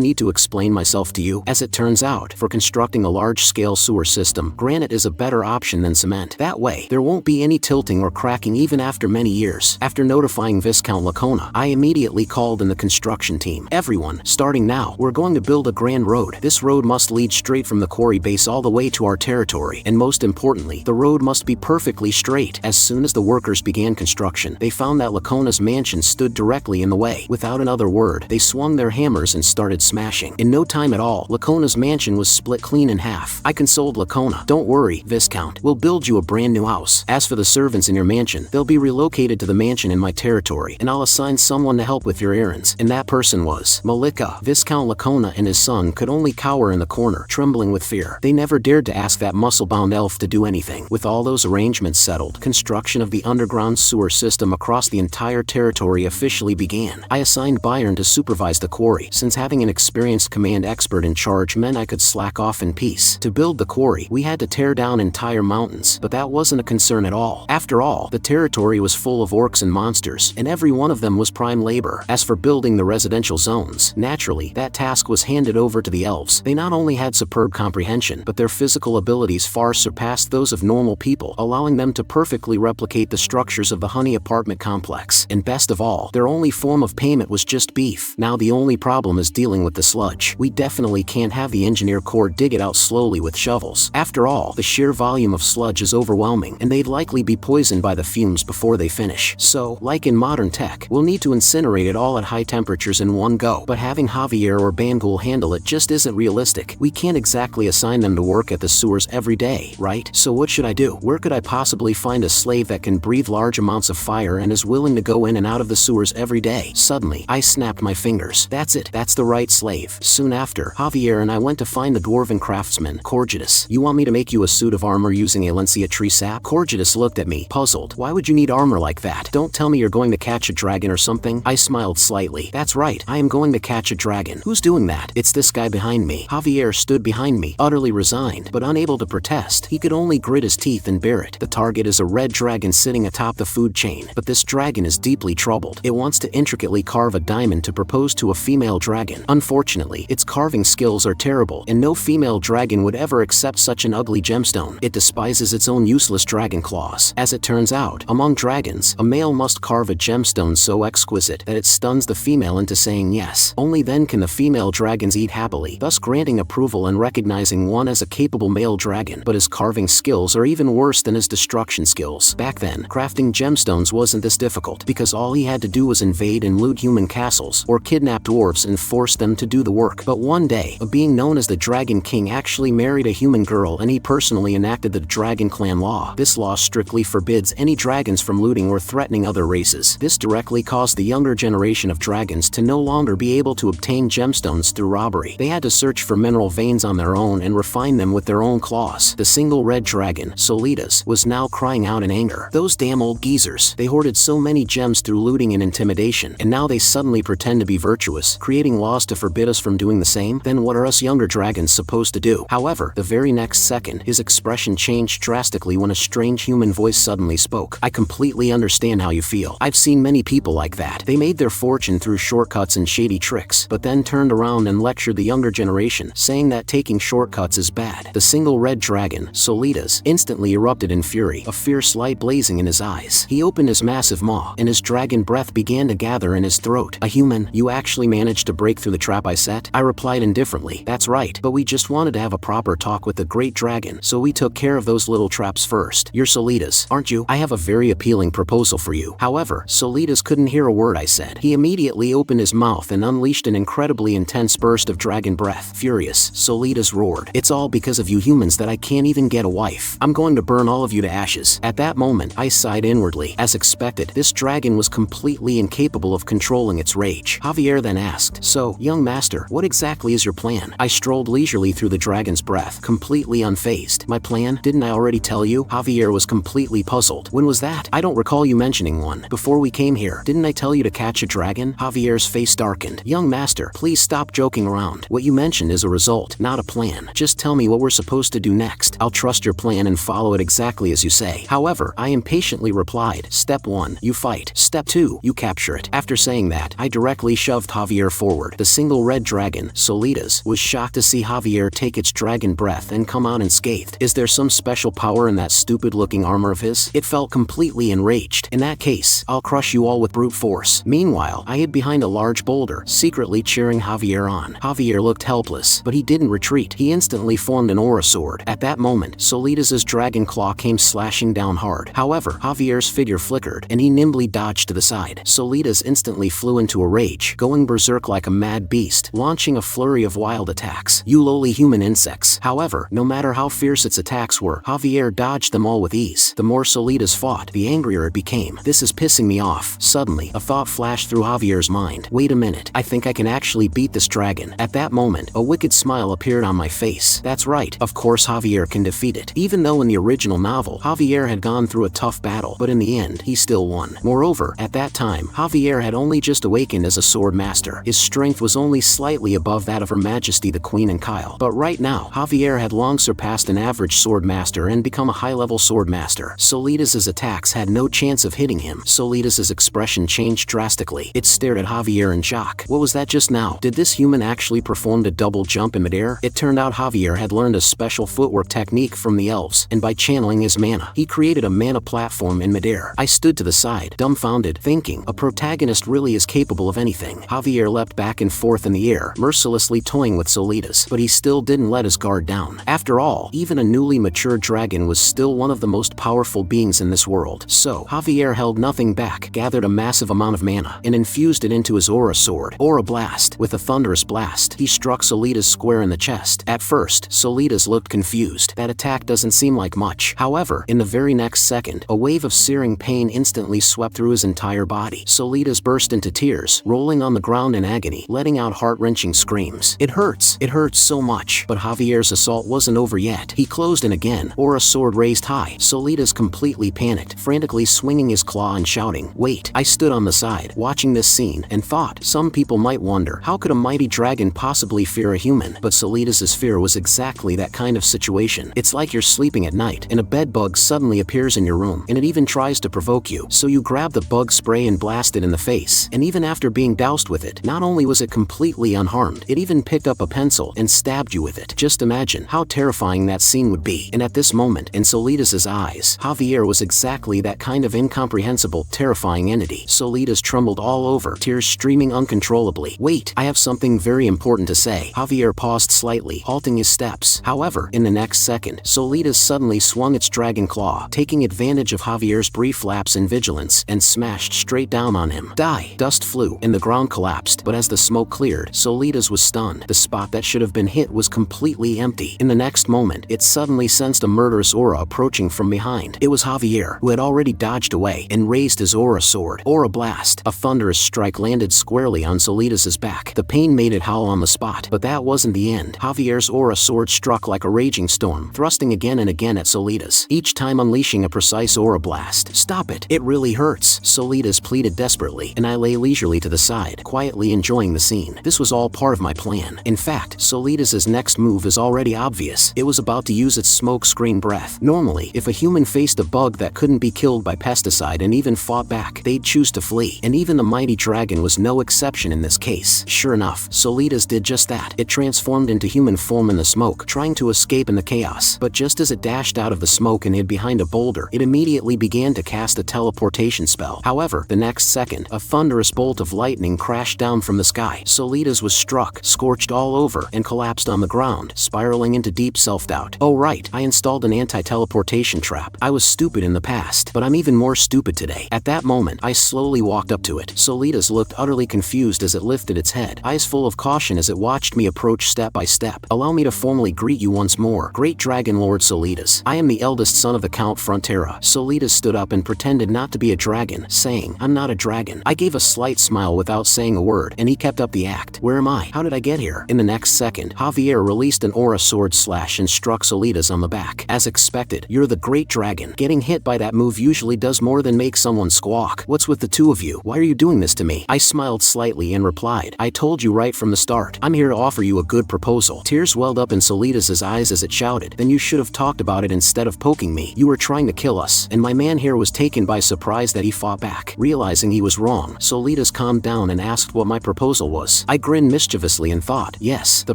need to explain myself to you?" As it turns out, for constructing a large-scale sewer system, granite is a better option than cement. That way, there won't be any tilting or cracking even after many years. After notifying Viscount Lakona, I immediately called in the construction team. "Everyone, starting now, we're going to build a grand road. This road must lead straight from the quarry base all the way to our territory, and most importantly, the road must be perfectly straight." As soon as the workers began construction, they found that Lakona's mansion stood directly in the way. Without another word, they swung their hammers and started smashing. In no time at all, Lakona's mansion was split clean in half. I consoled Lakona, "Don't worry, Viscount, we'll build you a brand new house. As for the servants in your mansion, they'll be relocated to the mansion in my territory, and I'll assign someone to help with your errands." And that person was Malika. Viscount Lakona and his son could only cower in the corner, trembling with fear. They never dared to ask that muscle-bound elf to do anything. With all those arrangements settled, construction of the underground sewer system across the entire territory officially began. I assigned Byron to supervise the quarry, since having an experienced command expert in charge meant I could slack off in peace. To build the quarry, we had to tear down entire mountains, but that wasn't a concern at all. After all, the territory was full of orcs and monsters, and every one of them was prime labor. As for building the residential zones, naturally, that task was handed over to the elves. They not only had superb comprehension, but their physical abilities far surpassed those of normal people, allowing them to perfectly replicate the structures of the Honey apartment complex. And best of all, their only form of payment was just beef. Now the only problem is dealing with the sludge. We definitely can't have the engineer corps dig it out slowly with shovels. After all, the sheer volume of sludge is overwhelming, and they'd likely be poisoned by the fumes before they finish. So, like in modern tech, we'll need to incinerate it all at high temperatures in one go. But having Javier or Bangul handle it just isn't realistic. We can't exactly assign them to work at the sewers every day, right? So what should I do? Where could I possibly find a slave that can breathe large amounts of fire and is willing to go in and out of the sewers every day? Suddenly, I snapped my fingers. That's it. That's the right slave. Soon after, Javier and I went to find the dwarven craftsman, Corgitus. "You want me to make you a suit of armor using Alencia tree sap?" Corgitus looked at me, puzzled. "Why would you need armor like that? Don't tell me you're going to catch a dragon or something." I smiled slightly. "That's right. I am going to catch a dragon." "Who's doing that?" "It's this guy behind me." Javier stood behind me, utterly resigned, but unable to protest. He could only grit his teeth and bear it. The target is a red dragon sitting atop the food chain, but this dragon is deeply troubled. It wants to intricately carve a diamond to propose to a female dragon. Unfortunately, its carving skills are terrible, and no female dragon would ever accept such an ugly gemstone. It despises its own useless dragon claws. As it turns out, among dragons, a male must carve a gemstone so exquisite that it stuns the female into saying yes. Only then can the female dragons eat happily, thus granting approval and recognizing one as a capable male dragon. But his carving skills are even worse than his destruction skills. Back then, crafting gemstones wasn't this difficult, because all he had to do was invade and loot human castles, or kidnap dwarves and force them to do the work. But one day, a being known as the Dragon King actually married a human girl, and he personally enacted the Dragon Clan law. This law strictly forbids any dragons from looting or threatening other races. This directly caused the younger generation of dragons to no longer be able to obtain gemstones through robbery. They had to search for mineral veins on their own and refine them with their own claws. The single red dragon, Solitas, was now crying out in anger. Those damn old geezers. They hoarded so many gems through looting and intimidation, and now they suddenly pretend to be virtuous, creating laws to forbid us from doing the same? Then what are us younger dragons supposed to do? However, the very next second, his expression changed drastically when a strange human voice suddenly spoke. "I completely understand how you feel. I've seen many people like that. They made their fortune through shortcuts and shady tricks, but then turned around and lectured the younger generation, saying that taking shortcuts is bad." The single red dragon, Solitas, instantly erupted in fury, a fierce light blazing in his eyes. He opened his massive maw, and his dragon breath began to gather in his throat. "A human? You actually managed to break through the trap I set?" I replied indifferently. "That's right, but we just wanted to have a proper talk with the great dragon, so we took care of those little traps first. You're Solitas, aren't you? I have a very appealing proposal for you. However, Solitas couldn't hear a word I said. He immediately opened his mouth and unleashed an incredibly intense burst of dragon breath. Furious, Solitas roared. It's all because of you humans that I can't even get a wife. I'm going to burn all of you to ashes. At that moment, I sighed inwardly. As expected, this dragon was completely incapable of controlling its rage. Javier then asked, so, young master, what exactly is your plan? I strolled leisurely through the dragon's breath, completely unfazed. My plan? Didn't I already tell you? Javier was completely puzzled. When was that? I don't recall you mentioning one. Before we came here, didn't I tell you to catch a dragon? Javier's face darkened. Young master, please stop joking around. What you mentioned is a result, not a plan. Just tell me what we're supposed to do next. I'll trust your plan and follow it exactly as you say. However, I impatiently replied, Step 1, you fight. Step 2, you capture it. After saying that, I directly shoved Javier forward. The single red dragon, Solitas, was shocked to see Javier take its dragon breath and come out unscathed. Is there some special power in that stupid-looking armor of his? It felt completely enraged. In that case, I'll crush you all with brute force. Meanwhile, I hid behind a large boulder, secretly cheering Javier on. Javier looked helpless, but he didn't retreat. He instantly formed an aura sword. At that moment, Solitas' dragon claw came slashing down hard. However, Javier's figure flickered, and he nimbly dodged to the side. Solitas instantly flew into a rage, going berserk like a mad beast, launching a flurry of wild attacks. You lowly human insects. However, no matter how fierce its attacks were, Javier dodged them all with ease. The more Solitas fought, the angrier it became. This is pissing me off. Suddenly, a thought flashed through Javier's mind. Wait a minute, I think I can actually beat this dragon. At that moment, a wicked smile appeared on my face. That's right, of course Javier can defeat it. Even though in the original novel, Javier had gone through a tough battle, but in the end, he still won. Moreover, at that time, Javier had only just awakened as a sword master. His strength was only slightly above that of Her Majesty the Queen and Kyle. But right now, Javier had long surpassed an average sword master and become a high-level sword master. Solitas' attacks had no chance of hitting him. Solitas' expression changed drastically. It stared at Javier in shock. What was that just now? Did this human actually perform a double jump in midair? It turned out Javier had learned a special footwork technique from the elves, and by channeling his mana, he created a mana platform in midair. I stood to the side, dumbfounded, thinking, a protagonist really is capable of anything. Javier leapt back and forth in the air, mercilessly toying with Solitas, but he still didn't let his guard down. After all, even a newly mature dragon was still one of the most powerful beings in this world. So, Javier held nothing back, gathered a massive amount of mana, and infused it into his aura sword, Aura Blast. With a thunderous blast, he struck Solitas square in the chest. At first, Solitas looked confused. That attack doesn't seem like much. However, in the very next second, a wave of searing pain instantly swept through his entire body. Solitas burst into tears, rolling on the ground in agony, letting out heart-wrenching screams. It hurts so much. But Javier's assault wasn't over yet. He closed in again, Aura sword raised high. Solitas completely panicked, frantically swinging his claw and shouting, wait. I stood on the side, watching this scene, and thought, some people might wonder, how could a mighty dragon possibly fear a human? But Solitas' fear was exactly that kind of situation. It's like you're sleeping at night, and a bed bug suddenly appears in your room, and it even tries to provoke you. So you grab the bug spray and blast it in the face, and even after being doused with it, not only was it completely unharmed, it even picked up a pencil and stabbed you with it. Just imagine how terrifying that scene would be. And at this moment, in Solitas' eyes, Javier was exactly that kind of incomprehensible, terrifying entity. Solitas trembled all over, tears streaming uncontrollably. Wait, I have something very important to say. Javier paused slightly, halting his steps. However, in the next second, Solitas suddenly swung its dragon claw, taking advantage of Javier's brief lapse in vigilance, and smashed straight down on him. Die! Dust flew, and the ground collapsed, but as the smoke cleared, Solitas was stunned. The spot that should have been hit was completely empty. In the next moment, it suddenly sensed a murderous aura approaching from behind. It was Javier, who had already dodged away, and raised his aura sword, Aura Blast. A thunderous strike landed squarely on Solitas' back. The pain made it howl on the spot, but that wasn't the end. Javier's aura sword struck like a raging storm, thrusting again and again at Solitas, each time unleashing a precise aura blast. Stop it, it really hurts, Solitas pleaded desperately, and I lay leisurely to the side, quietly enjoying the scene. This was all part of my plan. In fact, Solitas' next move is already obvious. It was about to use its smoke screen breath. Normally, if a human faced a bug that couldn't be killed by pesticide and even fought back, they'd choose to flee, and even the mighty dragon was no exception in this case. Sure enough, Solitas did just that. It transformed into human form in the smoke, trying to escape in the chaos. But just as it dashed out of the smoke and hid behind a boulder, it immediately began to cast a teleportation spell. However, the next second, a thunderous bolt of lightning crashed down from the sky. Solitas was struck, scorched all over, and collapsed on the ground, spiraling into deep self-doubt. Oh right, I installed an anti-teleportation trap. I was stupid in the the past, but I'm even more stupid today. At that moment, I slowly walked up to it. Solitas looked utterly confused as it lifted its head, eyes full of caution as it watched me approach step by step. Allow me to formally greet you once more, Great Dragon Lord Solitas. I am the eldest son of the Count Frontera. Solitas stood up and pretended not to be a dragon, saying, I'm not a dragon. I gave a slight smile without saying a word, and he kept up the act. Where am I? How did I get here? In the next second, Javier released an aura sword slash and struck Solitas on the back. As expected, you're the Great Dragon. Getting hit by that move usually does more than make someone squawk. What's with the two of you? Why are you doing this to me? I smiled slightly and replied, I told you right from the start. I'm here to offer you a good proposal. Tears welled up in Solitas' eyes as it shouted, then you should have talked about it instead of poking me. You were trying to kill us, and my man here was taken by surprise that he fought back. Realizing he was wrong, Solitas calmed down and asked what my proposal was. I grinned mischievously and thought, yes, the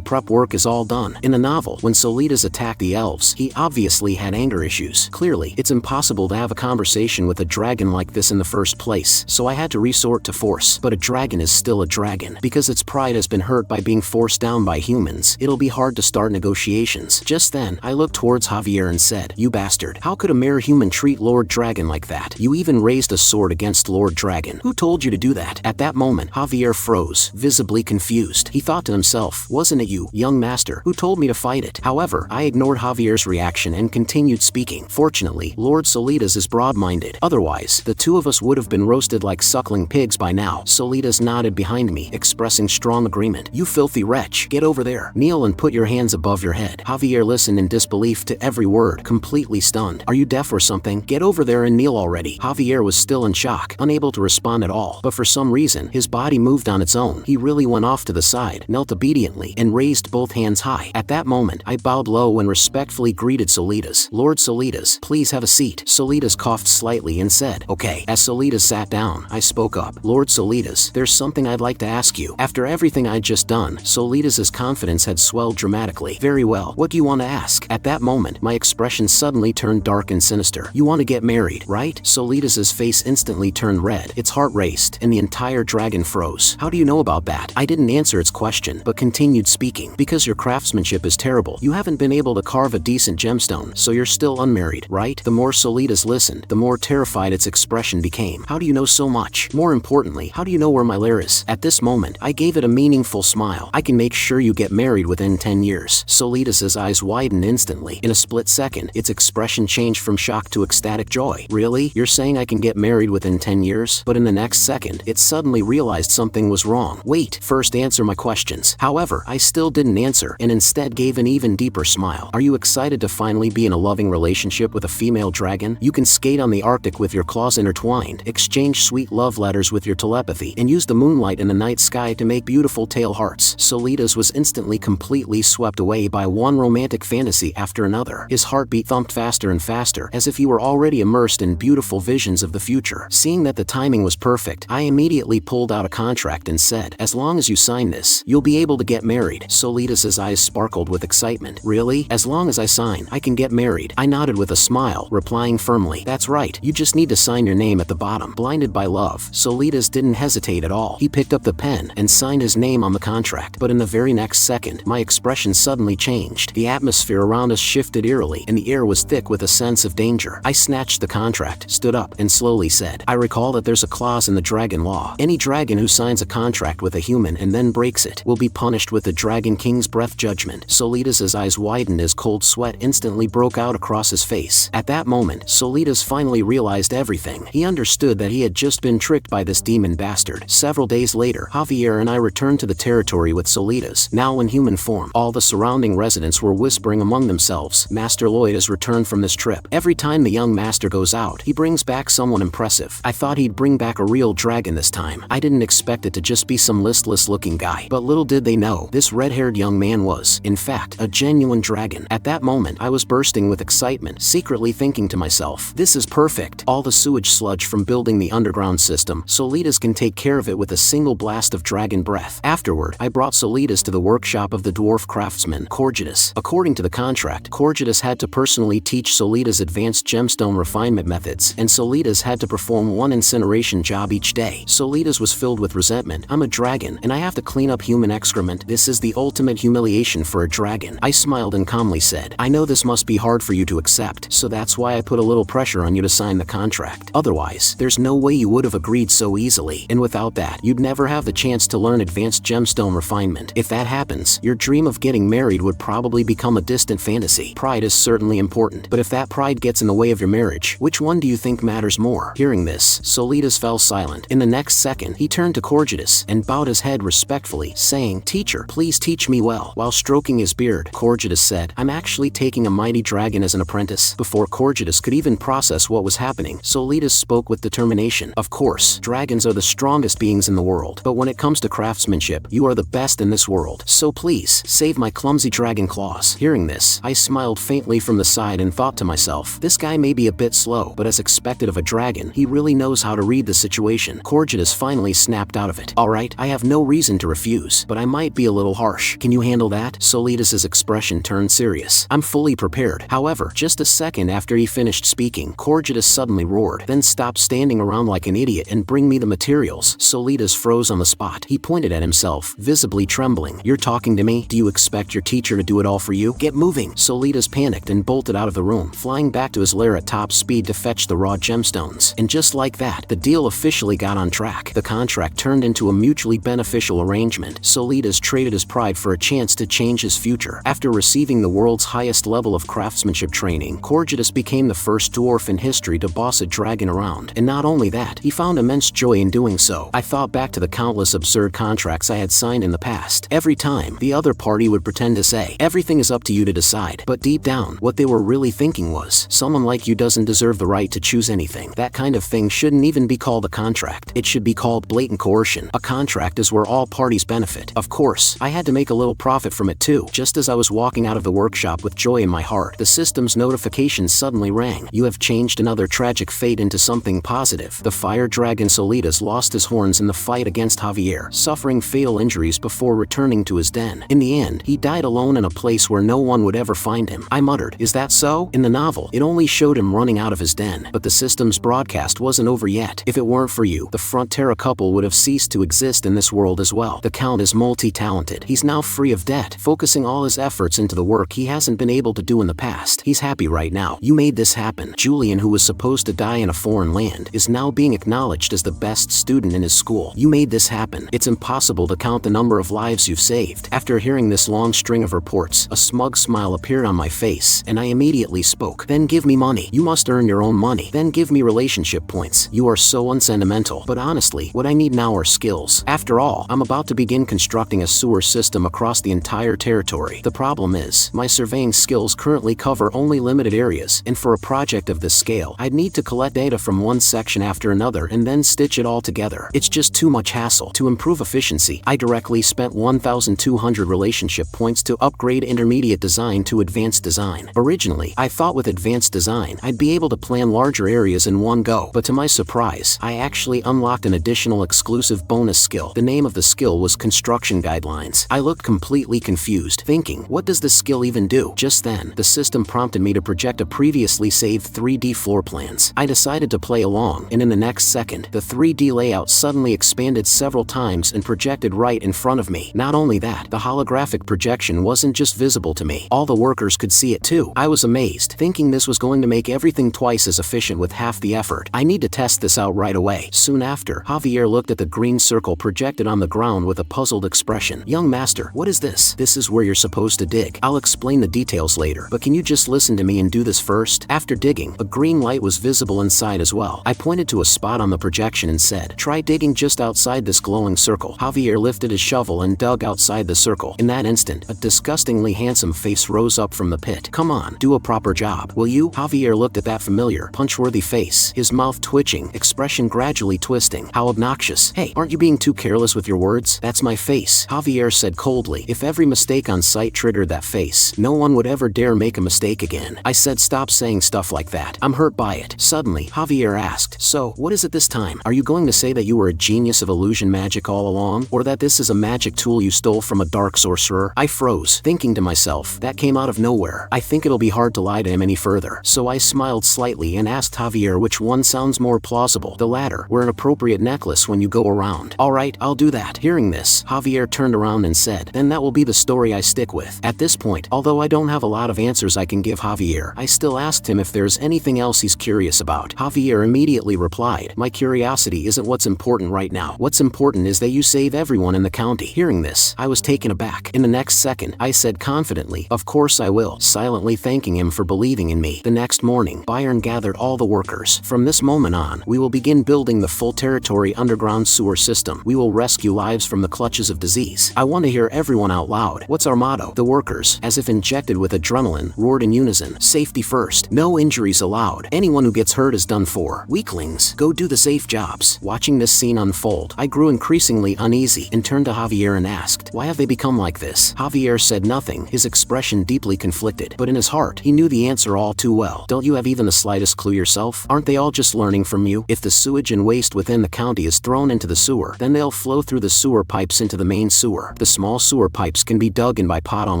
prep work is all done. In the novel, when Solitas attacked the elves, he obviously had anger issues. Clearly, it's impossible to have a conversation with a dragon like this in the first place, so I had to resort to force. But a dragon is still a dragon. Because its pride has been hurt by being forced down by humans, it'll be hard to start negotiations. Just then, I looked towards Javier and said, you bastard. How could a mere human treat Lord Dragon like that? You even raised a sword against Lord Dragon. Who told you to do that? At that moment, Javier froze, visibly confused. He thought to himself, wasn't it you, young master, who told me to fight it? However, I ignored Javier's reaction and continued speaking. Fortunately, Lord Solitas is broad-minded. Otherwise, the two of us would have been roasted like suckling pigs by now. Solitas nodded behind me, expressing strong agreement. You filthy wretch, get over there. Kneel and put your hands above your head. Javier listened in disbelief to every word, completely stunned. Are you deaf or something? Get over there and kneel already. Javier was still in shock, unable to respond at all, but for some reason, his body moved on its own. He really went off to the side, knelt obediently, and raised both hands high. At that moment, I bowed low and respectfully greeted Solitas. Lord Solitas, please have a seat. Solitas coughed slightly and said, okay. As Solitas sat down, I spoke up. Lord Solitas, there's something I'd like to ask you. After everything I'd just done, Solitas' confidence had swelled dramatically. Very well, what do you want to ask? At that moment, my expression suddenly turned dark and sinister. You want to get married, right? Solitas' face instantly turned red, its heart raced, and the entire dragon froze. How do you know about that? I didn't answer its question, but continued speaking. Because your craftsmanship is terrible. You haven't been able to carve a decent gemstone, so you're still unmarried, right? The more Solitas listened, the more terrified its expression became. How do you know so much? More importantly, how do you know where my lair is? At this moment, I gave it a meaningful smile. I can make sure you get married within 10 years. Solitas' eyes widened instantly. In a split second, its expression changed from shock to ecstatic joy. Really? You're saying I can get married within 10 years? But in the next second, it suddenly realized something was wrong. Wait, first answer my questions. However, I still didn't answer, and instead gave an even deeper smile. Are you excited to finally be in a loving relationship with a female dragon? You can skate on the Arctic with your claws intertwined, exchange sweet love letters with your telepathy, and use the moonlight in the night sky to make beautiful tail hearts. Solitas was instantly completely swept away by one romantic fantasy after another. His heartbeat thumped faster and faster, as if he were already immersed in beautiful visions of the future. Seeing that the timing was perfect, I immediately pulled out a contract and said, as long as you sign this, you'll be able to get married. Solitas' eyes sparkled with excitement. Really? As long as I sign, I can get married? I nodded with a smile, replying firmly, that's right, you just need to sign your name at the bottom. Blinded by love, Solitas didn't hesitate at all. He picked up the pen and signed his name on the contract, but in the very next second, my expression suddenly changed. The atmosphere around us shifted eerily, and the air was thick with a sense of danger. I snatched the contract, stood up, and slowly said, I recall that there's a clause in the dragon law. Any dragon who signs a contract with a human and then breaks it will be punished with the Dragon King's breath judgment. Solitas' eyes widened as cold sweat instantly broke out across his face. At that moment, Solitas finally realized everything. He understood that he had just been tricked by this demon bastard. Several days later, Javier and I returned to the territory with Solitas, now in human form. All the surrounding residents were whispering among themselves, Master Lloyd has returned from this trip. Every time the young master goes out, he brings back someone impressive. I thought he'd bring back a real dragon this time. I didn't expect it to just be some listless-looking guy. But little did they know, this red-haired young man was, in fact, a genuine dragon. At that moment, I was bursting with excitement, secretly thinking to myself, this is perfect. All the sewage sludge from building the underground system, Solitas can take care of it with a single blast of dragon breath. Afterward, I brought Solitas to the workshop of the dwarf craftsman, Corgitus. According to the contract, Corgitus had to personally teach Solitas advanced gemstone refinement methods, and Solitas had to perform one incineration job each day. Solitas was filled with resentment. I'm a dragon, and I have to clean up human excrement. This is the ultimate humiliation for a dragon. I smiled and calmly said, I know this must be hard for you to accept, so that's why I put a little little pressure on you to sign the contract. Otherwise, there's no way you would have agreed so easily. And without that, you'd never have the chance to learn advanced gemstone refinement. If that happens, your dream of getting married would probably become a distant fantasy. Pride is certainly important, but if that pride gets in the way of your marriage, which one do you think matters more? Hearing this, Solitas fell silent. In the next second, he turned to Corgetus and bowed his head respectfully, saying, "Teacher, please teach me well." While stroking his beard, Corgetus said, "I'm actually taking a mighty dragon as an apprentice." Before Corgetus could even process what was happening, Solitas spoke with determination. "Of course, dragons are the strongest beings in the world, but when it comes to craftsmanship, you are the best in this world. So please, save my clumsy dragon claws." Hearing this, I smiled faintly from the side and thought to myself, this guy may be a bit slow, but as expected of a dragon, he really knows how to read the situation. Corgetus finally snapped out of it. "Alright, I have no reason to refuse, but I might be a little harsh. Can you handle that?" Solitas' expression turned serious. "I'm fully prepared." However, just a second after he finished speaking, Corgetus suddenly roared, "Then stop standing around like an idiot and bring me the materials." Solitas froze on the spot. He pointed at himself, visibly trembling. "You're talking to me? Do you expect your teacher to do it all for you? Get moving!" Solitas panicked and bolted out of the room, flying back to his lair at top speed to fetch the raw gemstones. And just like that, the deal officially got on track. The contract turned into a mutually beneficial arrangement. Solitas traded his pride for a chance to change his future. After receiving the world's highest level of craftsmanship training, Corgetus became the first dwarf in history to boss a dragon around. And not only that, he found immense joy in doing so. I thought back to the countless absurd contracts I had signed in the past. Every time, the other party would pretend to say, "Everything is up to you to decide." But deep down, what they were really thinking was, "Someone like you doesn't deserve the right to choose anything." That kind of thing shouldn't even be called a contract. It should be called blatant coercion. A contract is where all parties benefit. Of course, I had to make a little profit from it too. Just as I was walking out of the workshop with joy in my heart, the system's notification suddenly rang. "You have changed another tragic fate into something positive." The fire dragon Solitas lost his horns in the fight against Javier, suffering fatal injuries before returning to his den. In the end, he died alone in a place where no one would ever find him. I muttered, "Is that so?" In the novel, it only showed him running out of his den, but the system's broadcast wasn't over yet. If it weren't for you, the Frontera couple would have ceased to exist in this world as well. The Count is multi-talented. He's now free of debt, focusing all his efforts into the work he hasn't been able to do in the past. He's happy right now. You made this happen. Julian, who was supposed to die in a foreign land, is now being acknowledged as the best student in his school. You made this happen. It's impossible to count the number of lives you've saved. After hearing this long string of reports, a smug smile appeared on my face, and I immediately spoke. "Then give me money. You must earn your own money. Then give me relationship points. You are so unsentimental. But honestly, what I need now are skills. After all, I'm about to begin constructing a sewer system across the entire territory. The problem is, my surveying skills currently cover only limited areas, and for a project of this scale, I'd need to collect data from one section after another and then stitch it all together. It's just too much hassle. To improve efficiency, I directly spent 1,200 relationship points to upgrade intermediate design to advanced design. Originally, I thought with advanced design, I'd be able to plan larger areas in one go, but to my surprise, I actually unlocked an additional exclusive bonus skill. The name of the skill was Construction Guidelines. I looked completely confused, thinking, what does this skill even do? Just then, the system prompted me to project a previously saved 3D floor plans. I decided to play along, and in the next second, the 3D layout suddenly expanded several times and projected right in front of me. Not only that, the holographic projection wasn't just visible to me. All the workers could see it too. I was amazed, thinking this was going to make everything twice as efficient with half the effort. I need to test this out right away. Soon after, Javier looked at the green circle projected on the ground with a puzzled expression. "Young master, what is this?" "This is where you're supposed to dig. I'll explain the details later, but can you just listen to me and do this first?" After digging, a green light was visible inside as well. I pointed to a spot on the projection and said, "Try digging just outside this glowing circle." Javier lifted his shovel and dug outside the circle. In that instant, a disgustingly handsome face rose up from the pit. "Come on, do a proper job, will you?" Javier looked at that familiar, punch-worthy face, his mouth twitching, expression gradually twisting. "How obnoxious. Hey, aren't you being too careless with your words?" "That's my face," Javier said coldly. "If every mistake on site triggered that face, no one would ever dare make a mistake again." I said, "Stop saying stuff like that. I'm hurt by it." Suddenly, Javier asked, "So, what is it this time? Are you going to say that you were a genius of illusion magic all along, or that this is a magic tool you stole from a dark sorcerer?" I froze, thinking to myself, that came out of nowhere. I think it'll be hard to lie to him any further. So I smiled slightly and asked Javier which one sounds more plausible. The latter, wear an appropriate necklace when you go around. "Alright, I'll do that." Hearing this, Javier turned around and said, "Then that will be the story I stick with." At this point, although I don't have a lot of answers I can give Javier, I still asked him if there's there's anything else he's curious about. Javier immediately replied, my curiosity isn't what's important right now. What's important is that you save everyone in the county. Hearing this, I was taken aback. In the next second, I said confidently, of course I will, silently thanking him for believing in me. The next morning, Byron gathered all the workers. From this moment on, we will begin building the full territory underground sewer system. We will rescue lives from the clutches of disease. I want to hear everyone out loud. What's our motto? The workers, as if injected with adrenaline, roared in unison. Safety first. No injuries allowed. Anyone who gets hurt is done for. Weaklings, go do the safe jobs. Watching this scene unfold, I grew increasingly uneasy and turned to Javier and asked, why have they become like this? Javier said nothing, his expression deeply conflicted, but in his heart, he knew the answer all too well. Don't you have even the slightest clue yourself? Aren't they all just learning from you? If the sewage and waste within the county is thrown into the sewer, then they'll flow through the sewer pipes into the main sewer. The small sewer pipes can be dug in by Padon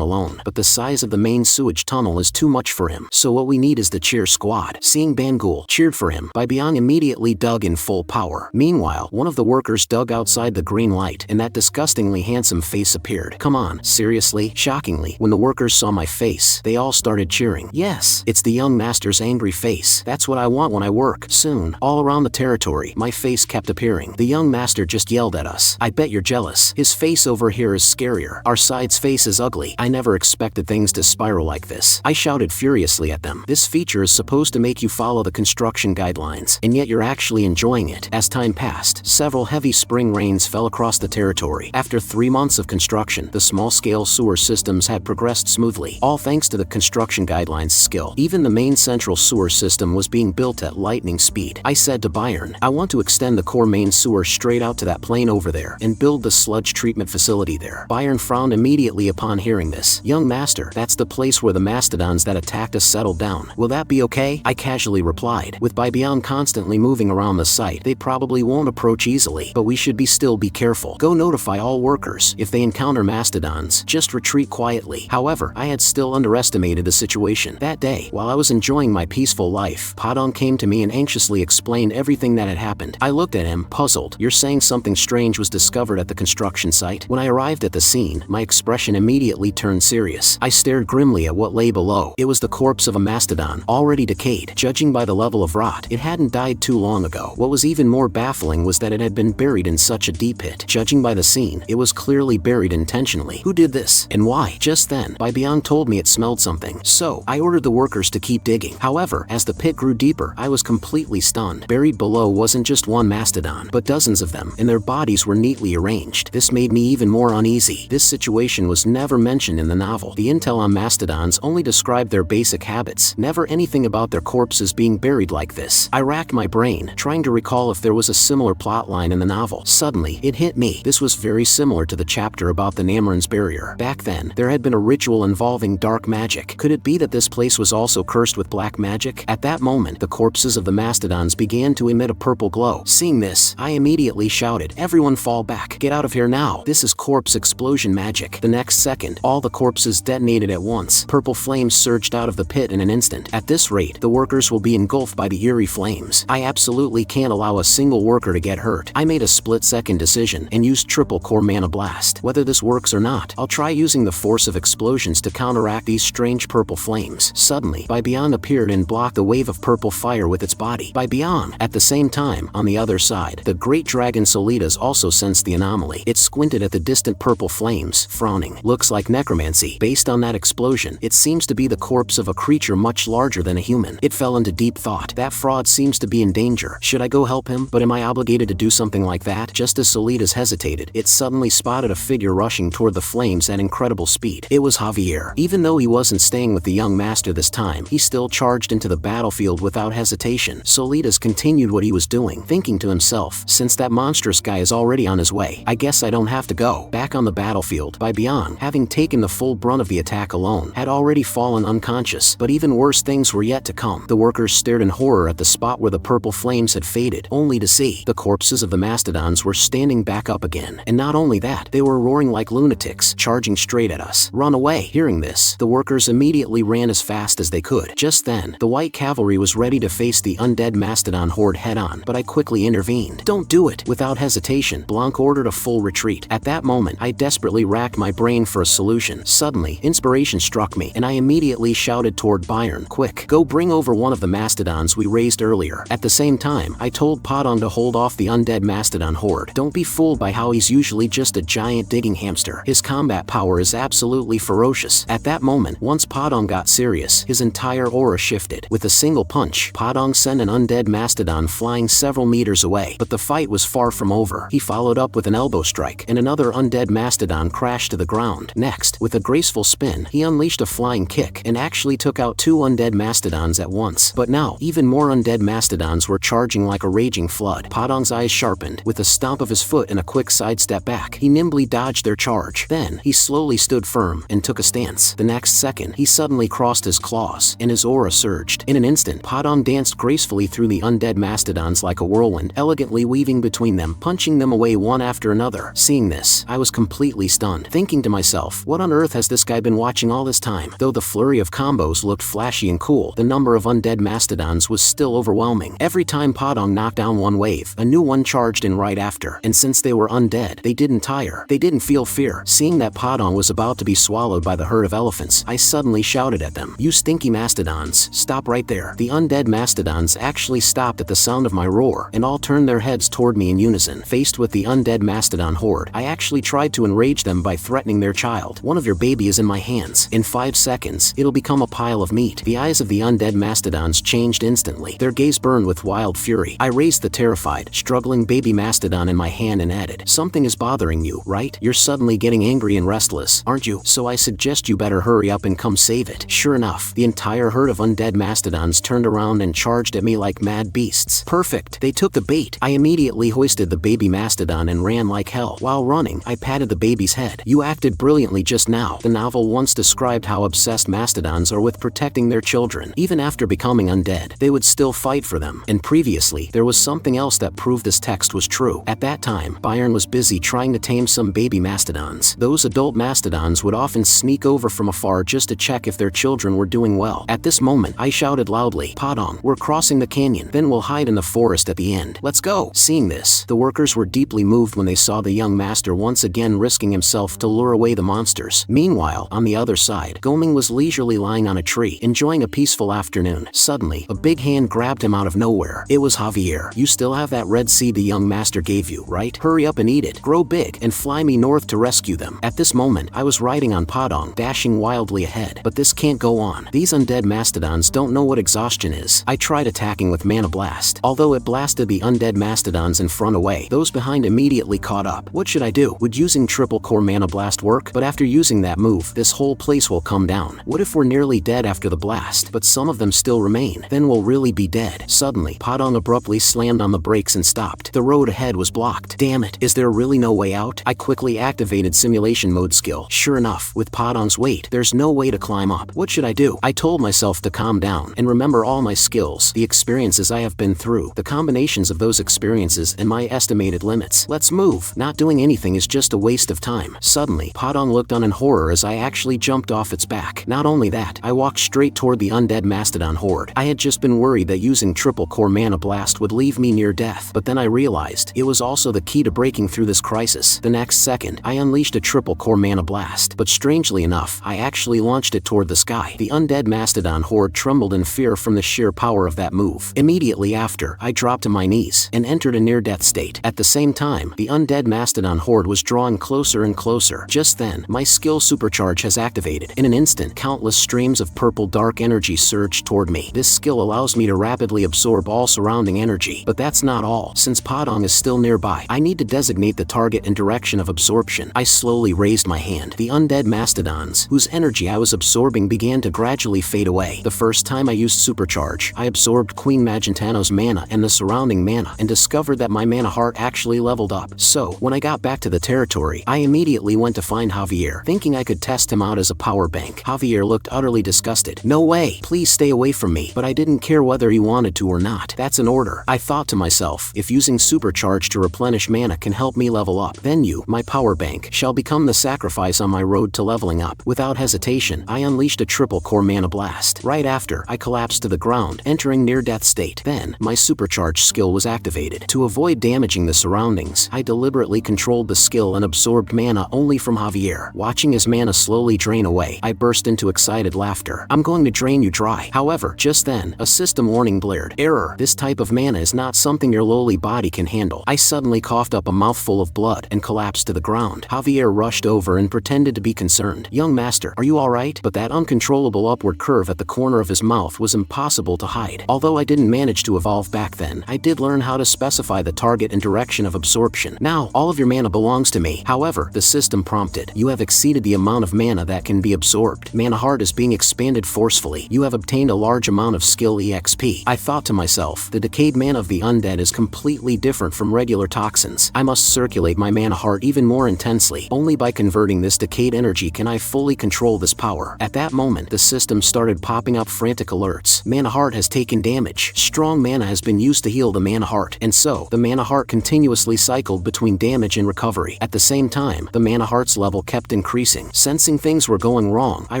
alone, but the size of the main sewage tunnel is too much for him. So what we need is the cheer squad. Seeing Bangul cheered for him, Baibiang immediately dug in full power. Meanwhile, one of the workers dug outside the green light, and that disgustingly handsome face appeared. Come on, seriously? Shockingly, when the workers saw my face, they all started cheering. Yes, it's the young master's angry face. That's what I want when I work. Soon, all around the territory, my face kept appearing. The young master just yelled at us. I bet you're jealous. His face over here is scarier. Our side's face is ugly. I never expected things to spiral like this. I shouted furiously at them. This feature is supposed to make you follow the construction guidelines, and yet you're actually enjoying it. As time passed, several heavy spring rains fell across the territory. After 3 months of construction, the small-scale sewer systems had progressed smoothly, all thanks to the construction guidelines skill. Even the main central sewer system was being built at lightning speed. I said to Byron, I want to extend the core main sewer straight out to that plain over there and build the sludge treatment facility there. Byron frowned immediately upon hearing this. Young master, that's the place where the mastodons that attacked us settled down. Will that be okay? I casually replied. With Baibiang constantly moving around the site, they probably won't approach easily, but we should still be careful. Go notify all workers. If they encounter mastodons, just retreat quietly. However, I had still underestimated the situation. That day, while I was enjoying my peaceful life, Padong came to me and anxiously explained everything that had happened. I looked at him, puzzled. You're saying something strange was discovered at the construction site? When I arrived at the scene, my expression immediately turned serious. I stared grimly at what lay below. It was the corpse of a mastodon, already decayed. Judging by the level of rot, it hadn't died too long ago. What was even more baffling was that it had been buried in such a deep pit. Judging by the scene, it was clearly buried intentionally. Who did this, and why? Just then, Baibiang told me it smelled something, so I ordered the workers to keep digging. However, as the pit grew deeper, I was completely stunned. Buried below wasn't just one mastodon, but dozens of them, and their bodies were neatly arranged. This made me even more uneasy. This situation was never mentioned in the novel. The intel on mastodons only described their basic habits, never anything about their corpses being buried like this. I racked my brain, trying to recall if there was a similar plotline in the novel. Suddenly, it hit me. This was very similar to the chapter about the Namran's barrier. Back then, there had been a ritual involving dark magic. Could it be that this place was also cursed with black magic? At that moment, the corpses of the mastodons began to emit a purple glow. Seeing this, I immediately shouted, everyone fall back. Get out of here now. This is corpse explosion magic. The next second, all the corpses detonated at once. Purple flames surged out of the pit in an instant. At this rate, the workers will be engulfed by the eerie flames. I absolutely can't allow a single worker to get hurt. I made a split-second decision and used triple core mana blast. Whether this works or not, I'll try using the force of explosions to counteract these strange purple flames. Suddenly, Baibiang appeared and blocked the wave of purple fire with its body. Baibiang! At the same time, on the other side, the great dragon Solitas also sensed the anomaly. It squinted at the distant purple flames, frowning. Looks like necromancy. Based on that explosion, it seems to be the corpse of a creature much larger than a human. It fell into deep thought. That fraud seems to be in danger. Should I go help him? But am I obligated to do something like that? Just as Solitas hesitated, it suddenly spotted a figure rushing toward the flames at incredible speed. It was Javier. Even though he wasn't staying with the young master this time, he still charged into the battlefield without hesitation. Solitas continued what he was doing, thinking to himself, since that monstrous guy is already on his way, I guess I don't have to go. Back on the battlefield, Baibiang, having taken the full brunt of the attack alone, had already fallen unconscious, but even worse things were yet to come. The workers stared in horror at the spot where the purple flames had faded, only to see the corpses of the mastodons were standing back up again. And not only that, they were roaring like lunatics, charging straight at us. Run away! Hearing this, the workers immediately ran as fast as they could. Just then, the white cavalry was ready to face the undead mastodon horde head-on, but I quickly intervened. Don't do it! Without hesitation, Blanc ordered a full retreat. At that moment, I desperately racked my brain for a solution. Suddenly, inspiration struck me, and I immediately shouted toward Byron, quick, Go bring over one of the mastodons we raised earlier. At the same time, I told Padong to hold off the undead mastodon horde. Don't be fooled by how he's usually just a giant digging hamster. His combat power is absolutely ferocious. At that moment, once Padong got serious, his entire aura shifted. With a single punch, Padong sent an undead mastodon flying several meters away, but the fight was far from over. He followed up with an elbow strike, and another undead mastodon crashed to the ground. Next, with a graceful spin, he unleashed a flying kick and actually took out 2 undead mastodons at once. But now, even more undead mastodons were charging like a raging flood. Padong's eyes sharpened. With a stomp of his foot and a quick sidestep back, he nimbly dodged their charge. Then, he slowly stood firm and took a stance. The next second, he suddenly crossed his claws, and his aura surged. In an instant, Padong danced gracefully through the undead mastodons like a whirlwind, elegantly weaving between them, punching them away one after another. Seeing this, I was completely stunned, thinking to myself, what on earth has this guy been watching all this time? Though the flurry of combos looked flashy and cool, the number of undead mastodons was still overwhelming. Every time Padong knocked down one wave, a new one charged in right after, and since they were undead, they didn't tire. They didn't feel fear. Seeing that Padong was about to be swallowed by the herd of elephants, I suddenly shouted at them, "You stinky mastodons, stop right there." The undead mastodons actually stopped at the sound of my roar, and all turned their heads toward me in unison. Faced with the undead mastodon horde, I actually tried to enrage them by threatening their child. "One of your baby is in my hands. In 5 seconds, it'll become a pile of meat." The eyes of the undead mastodons changed instantly. Their gaze burned with wild fury. I raised the terrified, struggling baby mastodon in my hand and added, "Something is bothering you, right? You're suddenly getting angry and restless, aren't you? So I suggest you better hurry up and come save it." Sure enough, the entire herd of undead mastodons turned around and charged at me like mad beasts. Perfect! They took the bait. I immediately hoisted the baby mastodon and ran like hell. While running, I patted the baby's head. "You acted brilliantly just now." The novel once described how obsessed mastodons are with protecting their children. Even after becoming undead, they would still fight for them. And previously, there was something else that proved this text was true. At that time, Byron was busy trying to tame some baby mastodons. Those adult mastodons would often sneak over from afar just to check if their children were doing well. At this moment, I shouted loudly, "Padong, we're crossing the canyon. Then we'll hide in the forest at the end. Let's go." Seeing this, the workers were deeply moved when they saw the young master once again risking himself to lure away the monsters. Meanwhile, on the other side, Goming was leisurely lying on a tree, enjoying a peaceful afternoon. Suddenly, a big hand grabbed him out of nowhere. It was Javier. "You still have that red seed the young master gave you, right? Hurry up and eat it. Grow big, and fly me north to rescue them." At this moment, I was riding on Padong, dashing wildly ahead. But this can't go on. These undead mastodons don't know what exhaustion is. I tried attacking with Mana Blast. Although it blasted the undead mastodons in front away, those behind immediately caught up. What should I do? Would using triple core Mana Blast work? But after using that move, this whole place will come down. What if we're nearly dead after the blast, but some of them still remain? Then we'll really be dead. Suddenly, Padong abruptly slammed on the brakes and stopped. The road ahead was blocked. Damn it, is there really no way out? I quickly activated simulation mode skill. Sure enough, with Padong's weight, there's no way to climb up. What should I do? I told myself to calm down and remember all my skills, the experiences I have been through, the combinations of those experiences and my estimated limits. Let's move. Not doing anything is just a waste of time. Suddenly, Padong looked on in horror as I actually jumped off its back. Not only that, I walked straight toward the undead mastodon horde. I had just been worried that using triple core Mana Blast would leave me near death, but then I realized it was also the key to breaking through this crisis. The next second, I unleashed a triple core Mana Blast, but strangely enough, I actually launched it toward the sky. The undead mastodon horde trembled in fear from the sheer power of that move. Immediately after, I dropped to my knees and entered a near-death state. At the same time, the undead mastodon horde was drawing closer and closer. Just then, my skill supercharge has activated. In an instant, countless streams of purple dark energy surged toward me. This skill allows me to rapidly absorb all surrounding energy. But that's not all. Since Padong is still nearby, I need to designate the target and direction of absorption. I slowly raised my hand. The undead mastodons, whose energy I was absorbing, began to gradually fade away. The first time I used supercharge, I absorbed Queen Magentano's mana and the surrounding mana, and discovered that my mana heart actually leveled up. So, when I got back to the territory, I immediately went to find Javier, thinking I could test him out as a power bank. Javier looked utterly disgusted. "No way! Please stay away from me." But I didn't care whether he wanted to or not. That's an order. I thought to myself, if using supercharge to replenish mana can help me level up, then you, my power bank, shall become the sacrifice on my road to leveling up. Without hesitation, I unleashed a triple core Mana Blast. Right after, I collapsed to the ground, entering near-death state. Then, my supercharge skill was activated. To avoid damaging the surroundings, I deliberately controlled the skill and absorbed mana only from Javier. Watching his mana slowly drain away, I burst into excited laughter. "I'm going to drain you dry try. However, just then, a system warning blared. Error. This type of mana is not something your lowly body can handle. I suddenly coughed up a mouthful of blood and collapsed to the ground. Javier rushed over and pretended to be concerned. Young master, are you alright? But that uncontrollable upward curve at the corner of his mouth was impossible to hide. Although I didn't manage to evolve back then, I did learn how to specify the target and direction of absorption. Now, all of your mana belongs to me. However, the system prompted. You have exceeded the amount of mana that can be absorbed. Mana heart is being expanded forcefully. You have obtained a large amount of skill EXP. I thought to myself, the decayed mana of the undead is completely different from regular toxins. I must circulate my mana heart even more intensely. Only by converting this decayed energy can I fully control this power. At that moment, the system started popping up frantic alerts. Mana heart has taken damage. Strong mana has been used to heal the mana heart. And so, the mana heart continuously cycled between damage and recovery. At the same time, the mana heart's level kept increasing. Sensing things were going wrong, I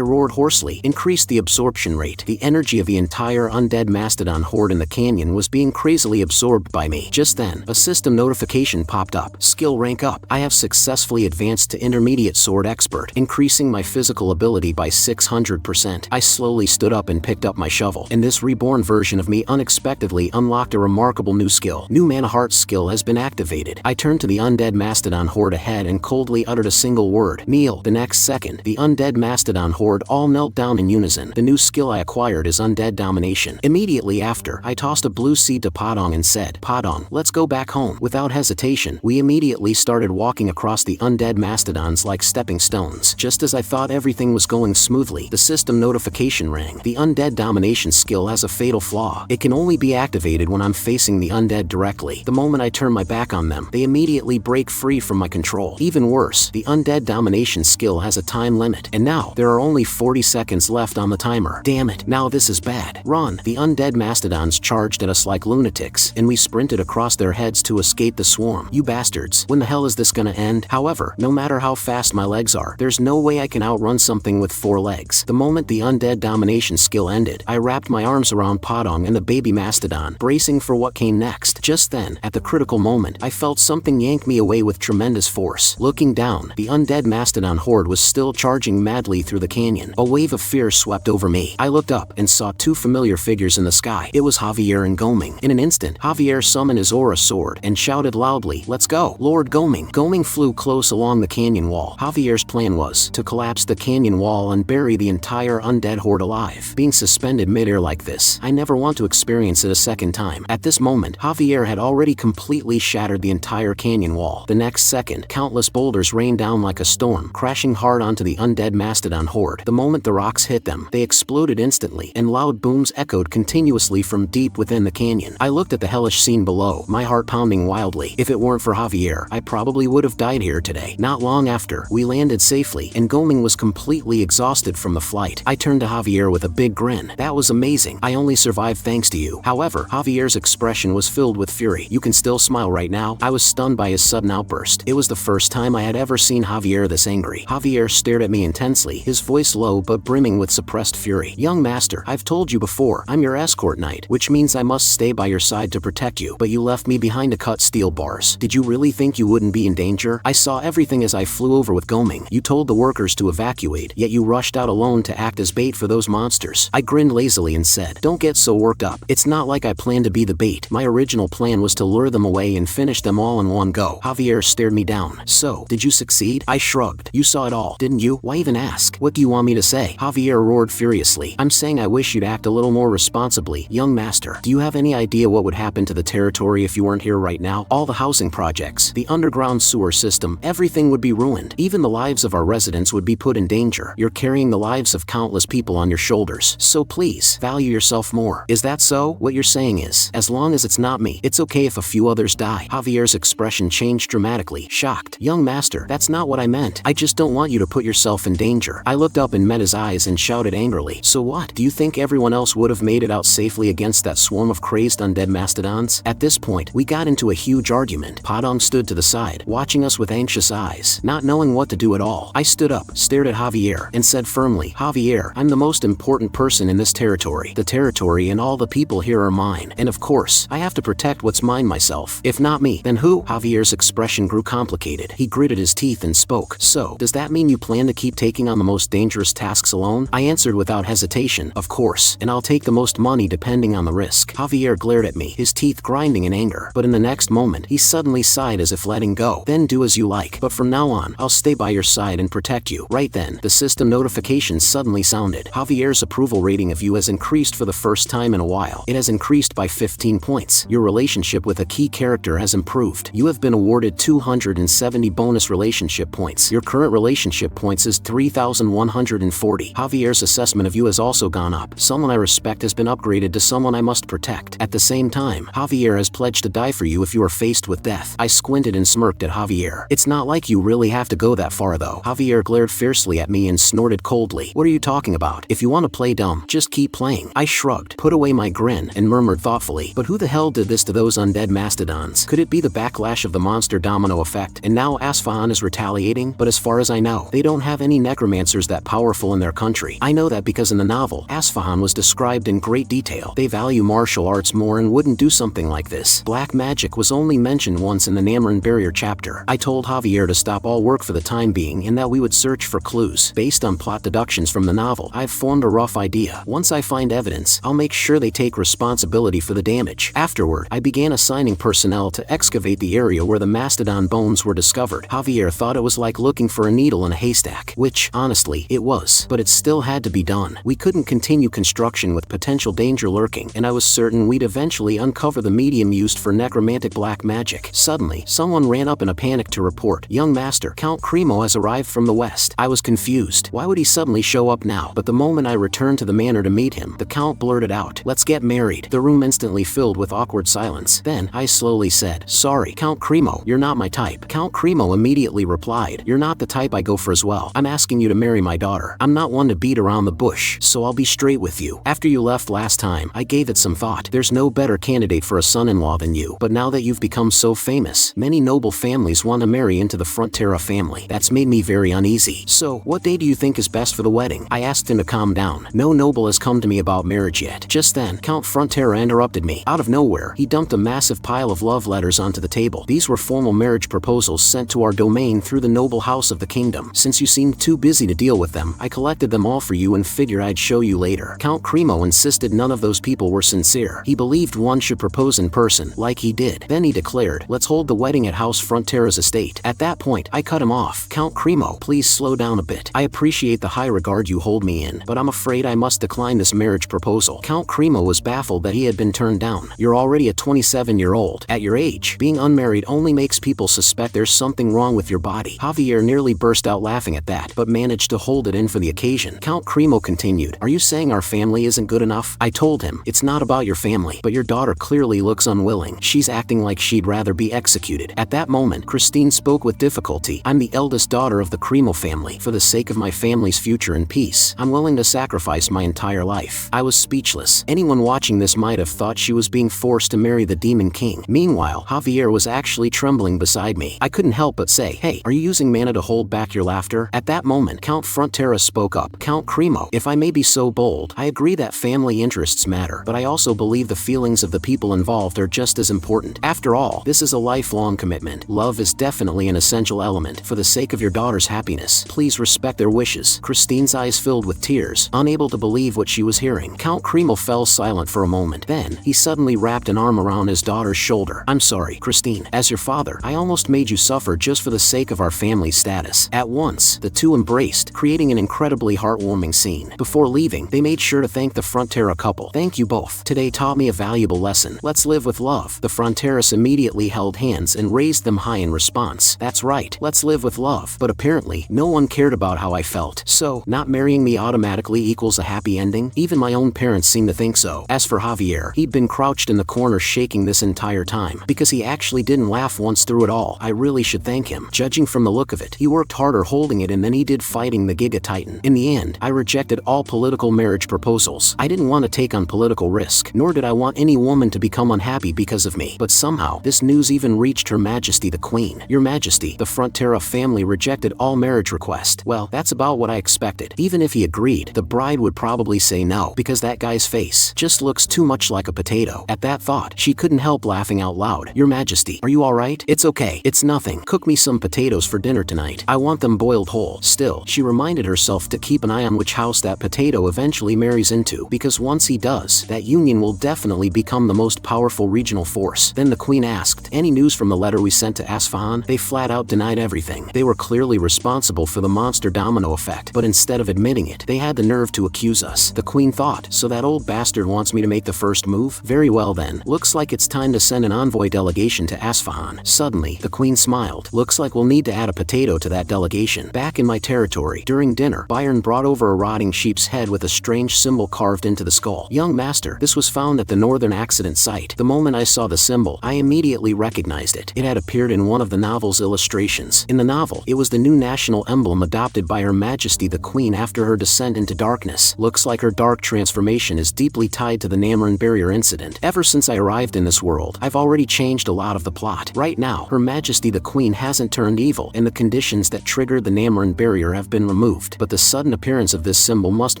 roared hoarsely, increased the absorption rate. The energy of the entire undead mastodon horde in the canyon was being crazily absorbed by me. Just then, a system notification popped up. Skill rank up. I have successfully advanced to intermediate sword expert, increasing my physical ability by 600%. I slowly stood up and picked up my shovel, and this reborn version of me unexpectedly unlocked a remarkable new skill. New mana heart skill has been activated. I turned to the undead mastodon horde ahead and coldly uttered a single word. Kneel. The next second, the undead mastodon horde all knelt down in unison. The new skill I acquired is undead domination. Immediately after, I tossed a blue seed to Padong and said, Padong, let's go back home. Without hesitation, we immediately started walking across the undead mastodons like stepping stones. Just as I thought everything was going smoothly, the system notification rang. The undead domination skill has a fatal flaw. It can only be activated when I'm facing the undead directly. The moment I turn my back on them, they immediately break free from my control. Even worse, the undead domination skill has a time limit, and now there are only 40 seconds left on the timer. Damn it, now this is bad. Run! The undead mastodons charged at us like lunatics, and we sprinted across their heads to escape the swarm. You bastards, when the hell is this gonna end? However, no matter how fast my legs are, there's no way I can outrun something with 4 legs. The moment the undead domination skill ended, I wrapped my arms around Padong and the baby mastodon, bracing for what came next. Just then, at the critical moment, I felt something yank me away with tremendous force. Looking down, the undead mastodon horde was still charging madly through the canyon. A wave of fear swept over me. I looked up and saw 2 familiar figures in the sky. It was Javier and Goming. In an instant, Javier summoned his aura sword and shouted loudly, "Let's go, Lord Goming." Goming flew close along the canyon wall. Javier's plan was to collapse the canyon wall and bury the entire undead horde alive. Being suspended midair like this, I never want to experience it a second time. At this moment, Javier had already completely shattered the entire canyon wall. The next second, countless boulders rained down like a storm, crashing hard onto the undead mastodon horde. The moment the rocks hit them, they exploded instantly, and loud booms echoed continuously from deep within the canyon. I looked at the hellish scene below, my heart pounding wildly. If it weren't for Javier, I probably would have died here today. Not long after, we landed safely, and Goming was completely exhausted from the flight. I turned to Javier with a big grin. That was amazing. I only survived thanks to you. However, Javier's expression was filled with fury. You can still smile right now. I was stunned by his sudden outburst. It was the first time I had ever seen Javier this angry. Javier stared at me intensely, his voice low but brimming with suppressed fury. Young master, I've told you before, I'm your escort knight, which means I must stay by your side to protect you, but you left me behind to cut steel bars. Did you really think you wouldn't be in danger? I saw everything as I flew over with Goming. You told the workers to evacuate, yet you rushed out alone to act as bait for those monsters. I grinned lazily and said, don't get so worked up. It's not like I planned to be the bait. My original plan was to lure them away and finish them all in one go. Javier stared me down. So, did you succeed? I shrugged. You saw it all, didn't you? Why even ask? What do you want me to say? Javier roared furiously. I'm saying I wish you'd act a little more responsibly. Young master, do you have any idea what would happen to the territory if you weren't here right now? All the housing projects, the underground sewer system, everything would be ruined. Even the lives of our residents would be put in danger. You're carrying the lives of countless people on your shoulders. So please, value yourself more. Is that so? What you're saying is, as long as it's not me, it's okay if a few others die. Javier's expression changed dramatically, shocked. Young master, that's not what I meant. I just don't want you to put yourself in danger. I looked up and met his eyes and shouted angrily. So what? Do you think everyone else would have made it out safely against that swarm of crazed undead mastodons? At this point, we got into a huge argument. Padong stood to the side, watching us with anxious eyes, not knowing what to do at all. I stood up, stared at Javier, and said firmly, Javier, I'm the most important person in this territory. The territory and all the people here are mine, and of course, I have to protect what's mine myself. If not me, then who? Javier's expression grew complicated. He gritted his teeth and spoke. So, does that mean you plan to keep taking on the most dangerous tasks alone? I answered without hesitation. reputation, of course, and I'll take the most money depending on the risk. Javier glared at me, his teeth grinding in anger, but in the next moment, he suddenly sighed as if letting go. Then do as you like, but from now on, I'll stay by your side and protect you. Right then, the system notification suddenly sounded. Javier's approval rating of you has increased for the first time in a while. It has increased by 15 points. Your relationship with a key character has improved. You have been awarded 270 bonus relationship points. Your current relationship points is 3,140. Javier's assessment of you has also gone up. Someone I respect has been upgraded to someone I must protect. At the same time, Javier has pledged to die for you if you are faced with death. I squinted and smirked at Javier. It's not like you really have to go that far though. Javier glared fiercely at me and snorted coldly. What are you talking about? If you want to play dumb, just keep playing. I shrugged, put away my grin, and murmured thoughtfully, but who the hell did this to those undead mastodons? Could it be the backlash of the monster domino effect, and now Asfahan is retaliating? But as far as I know, they don't have any necromancers that powerful in their country. I know that because in the novel, Asfahan was described in great detail. They value martial arts more and wouldn't do something like this. Black magic was only mentioned once in the Namran Barrier chapter. I told Javier to stop all work for the time being and that we would search for clues. Based on plot deductions from the novel, I've formed a rough idea. Once I find evidence, I'll make sure they take responsibility for the damage. Afterward, I began assigning personnel to excavate the area where the mastodon bones were discovered. Javier thought it was like looking for a needle in a haystack, which, honestly, it was. But it still had to be done. We couldn't continue construction with potential danger lurking, and I was certain we'd eventually uncover the medium used for necromantic black magic. Suddenly, someone ran up in a panic to report, "Young master, Count Cremo has arrived from the west." I was confused. Why would he suddenly show up now? But the moment I returned to the manor to meet him, the Count blurted out, "Let's get married." The room instantly filled with awkward silence. Then, I slowly said, "Sorry, Count Cremo, you're not my type." Count Cremo immediately replied, "You're not the type I go for as well. I'm asking you to marry my daughter. I'm not one to beat around the bush, so I'll be straight with you. After you left last time, I gave it some thought. There's no better candidate for a son-in-law than you. But now that you've become so famous, many noble families want to marry into the Frontera family. That's made me very uneasy. So, what day do you think is best for the wedding?" I asked him to calm down. No noble has come to me about marriage yet. Just then, Count Frontera interrupted me. Out of nowhere, he dumped a massive pile of love letters onto the table. These were formal marriage proposals sent to our domain through the noble house of the kingdom. Since you seemed too busy to deal with them, I collected them all for you and figured I'd show you later. Count Cremo insisted none of those people were sincere. He believed one should propose in person, like he did. Then he declared, "Let's hold the wedding at House Frontera's estate." At that point, I cut him off. "Count Cremo, please slow down a bit. I appreciate the high regard you hold me in, but I'm afraid I must decline this marriage proposal." Count Cremo was baffled that he had been turned down. "You're already a 27-year-old. At your age, being unmarried only makes people suspect there's something wrong with your body." Javier nearly burst out laughing at that, but managed to hold it in for the occasion. Count Cremo continued, "Are you saying our family isn't good enough?" I told him, "It's not about your family, but your daughter clearly looks unwilling. She's acting like she'd rather be executed." At that moment, Christine spoke with difficulty. "I'm the eldest daughter of the Cremo family. For the sake of my family's future and peace, I'm willing to sacrifice my entire life." I was speechless. Anyone watching this might have thought she was being forced to marry the Demon King. Meanwhile, Javier was actually trembling beside me. I couldn't help but say, "Hey, are you using mana to hold back your laughter?" At that moment, Count Frontera spoke up. "Count Cremo, if I may be so bold, I agree that family interests matter, but I also believe the feelings of the people involved are just as important. After all, this is a lifelong commitment. Love is definitely an essential element. For the sake of your daughter's happiness, please respect their wishes." Christine's eyes filled with tears, unable to believe what she was hearing. Count Cremo fell silent for a moment. Then, he suddenly wrapped an arm around his daughter's shoulder. "I'm sorry, Christine. As your father, I almost made you suffer just for the sake of our family's status." At once, the two embraced, creating an incredibly heartwarming scene. Before leaving, they made sure to thank the Frontera couple. "Thank you both. Today taught me a valuable lesson. Let's live with love." The Fronteras immediately held hands and raised them high in response. "That's right, let's live with love." But apparently, no one cared about how I felt. So, not marrying me automatically equals a happy ending? Even my own parents seemed to think so. As for Javier, he'd been crouched in the corner shaking this entire time. Because he actually didn't laugh once through it all. I really should thank him. Judging from the look of it, he worked harder holding it than he did fighting the Giga Titan. In the end, I rejected all political marriage proposals. I didn't want to take on political risk, nor did I want any woman to become unhappy because of me. But somehow, this news even reached Her Majesty the Queen. "Your Majesty, the Frontera family rejected all marriage requests." Well, that's about what I expected. Even if he agreed, the bride would probably say no, because that guy's face just looks too much like a potato. At that thought, she couldn't help laughing out loud. "Your Majesty, are you alright?" "It's okay. It's nothing. Cook me some potatoes for dinner tonight. I want them boiled whole." Still, she reminded herself to keep an eye on which house that potato potato eventually marries into, because once he does, that union will definitely become the most powerful regional force. Then the queen asked, any news from the letter we sent to Asfahan? They flat out denied everything. They were clearly responsible for the monster domino effect, but instead of admitting it, they had the nerve to accuse us. The queen thought, so that old bastard wants me to make the first move? Very well then, looks like it's time to send an envoy delegation to Asfahan. Suddenly, the queen smiled. Looks like we'll need to add a potato to that delegation. Back in my territory, during dinner, Byron brought over a rotting sheep's head with a strange symbol carved into the skull. Young master, this was found at the northern accident site. The moment I saw the symbol, I immediately recognized it. It had appeared in one of the novel's illustrations. In the novel, it was the new national emblem adopted by Her Majesty the Queen after her descent into darkness. Looks like her dark transformation is deeply tied to the Namoran barrier incident. Ever since I arrived in this world, I've already changed a lot of the plot. Right now, Her Majesty the Queen hasn't turned evil, and the conditions that triggered the Namoran barrier have been removed. But the sudden appearance of this symbol must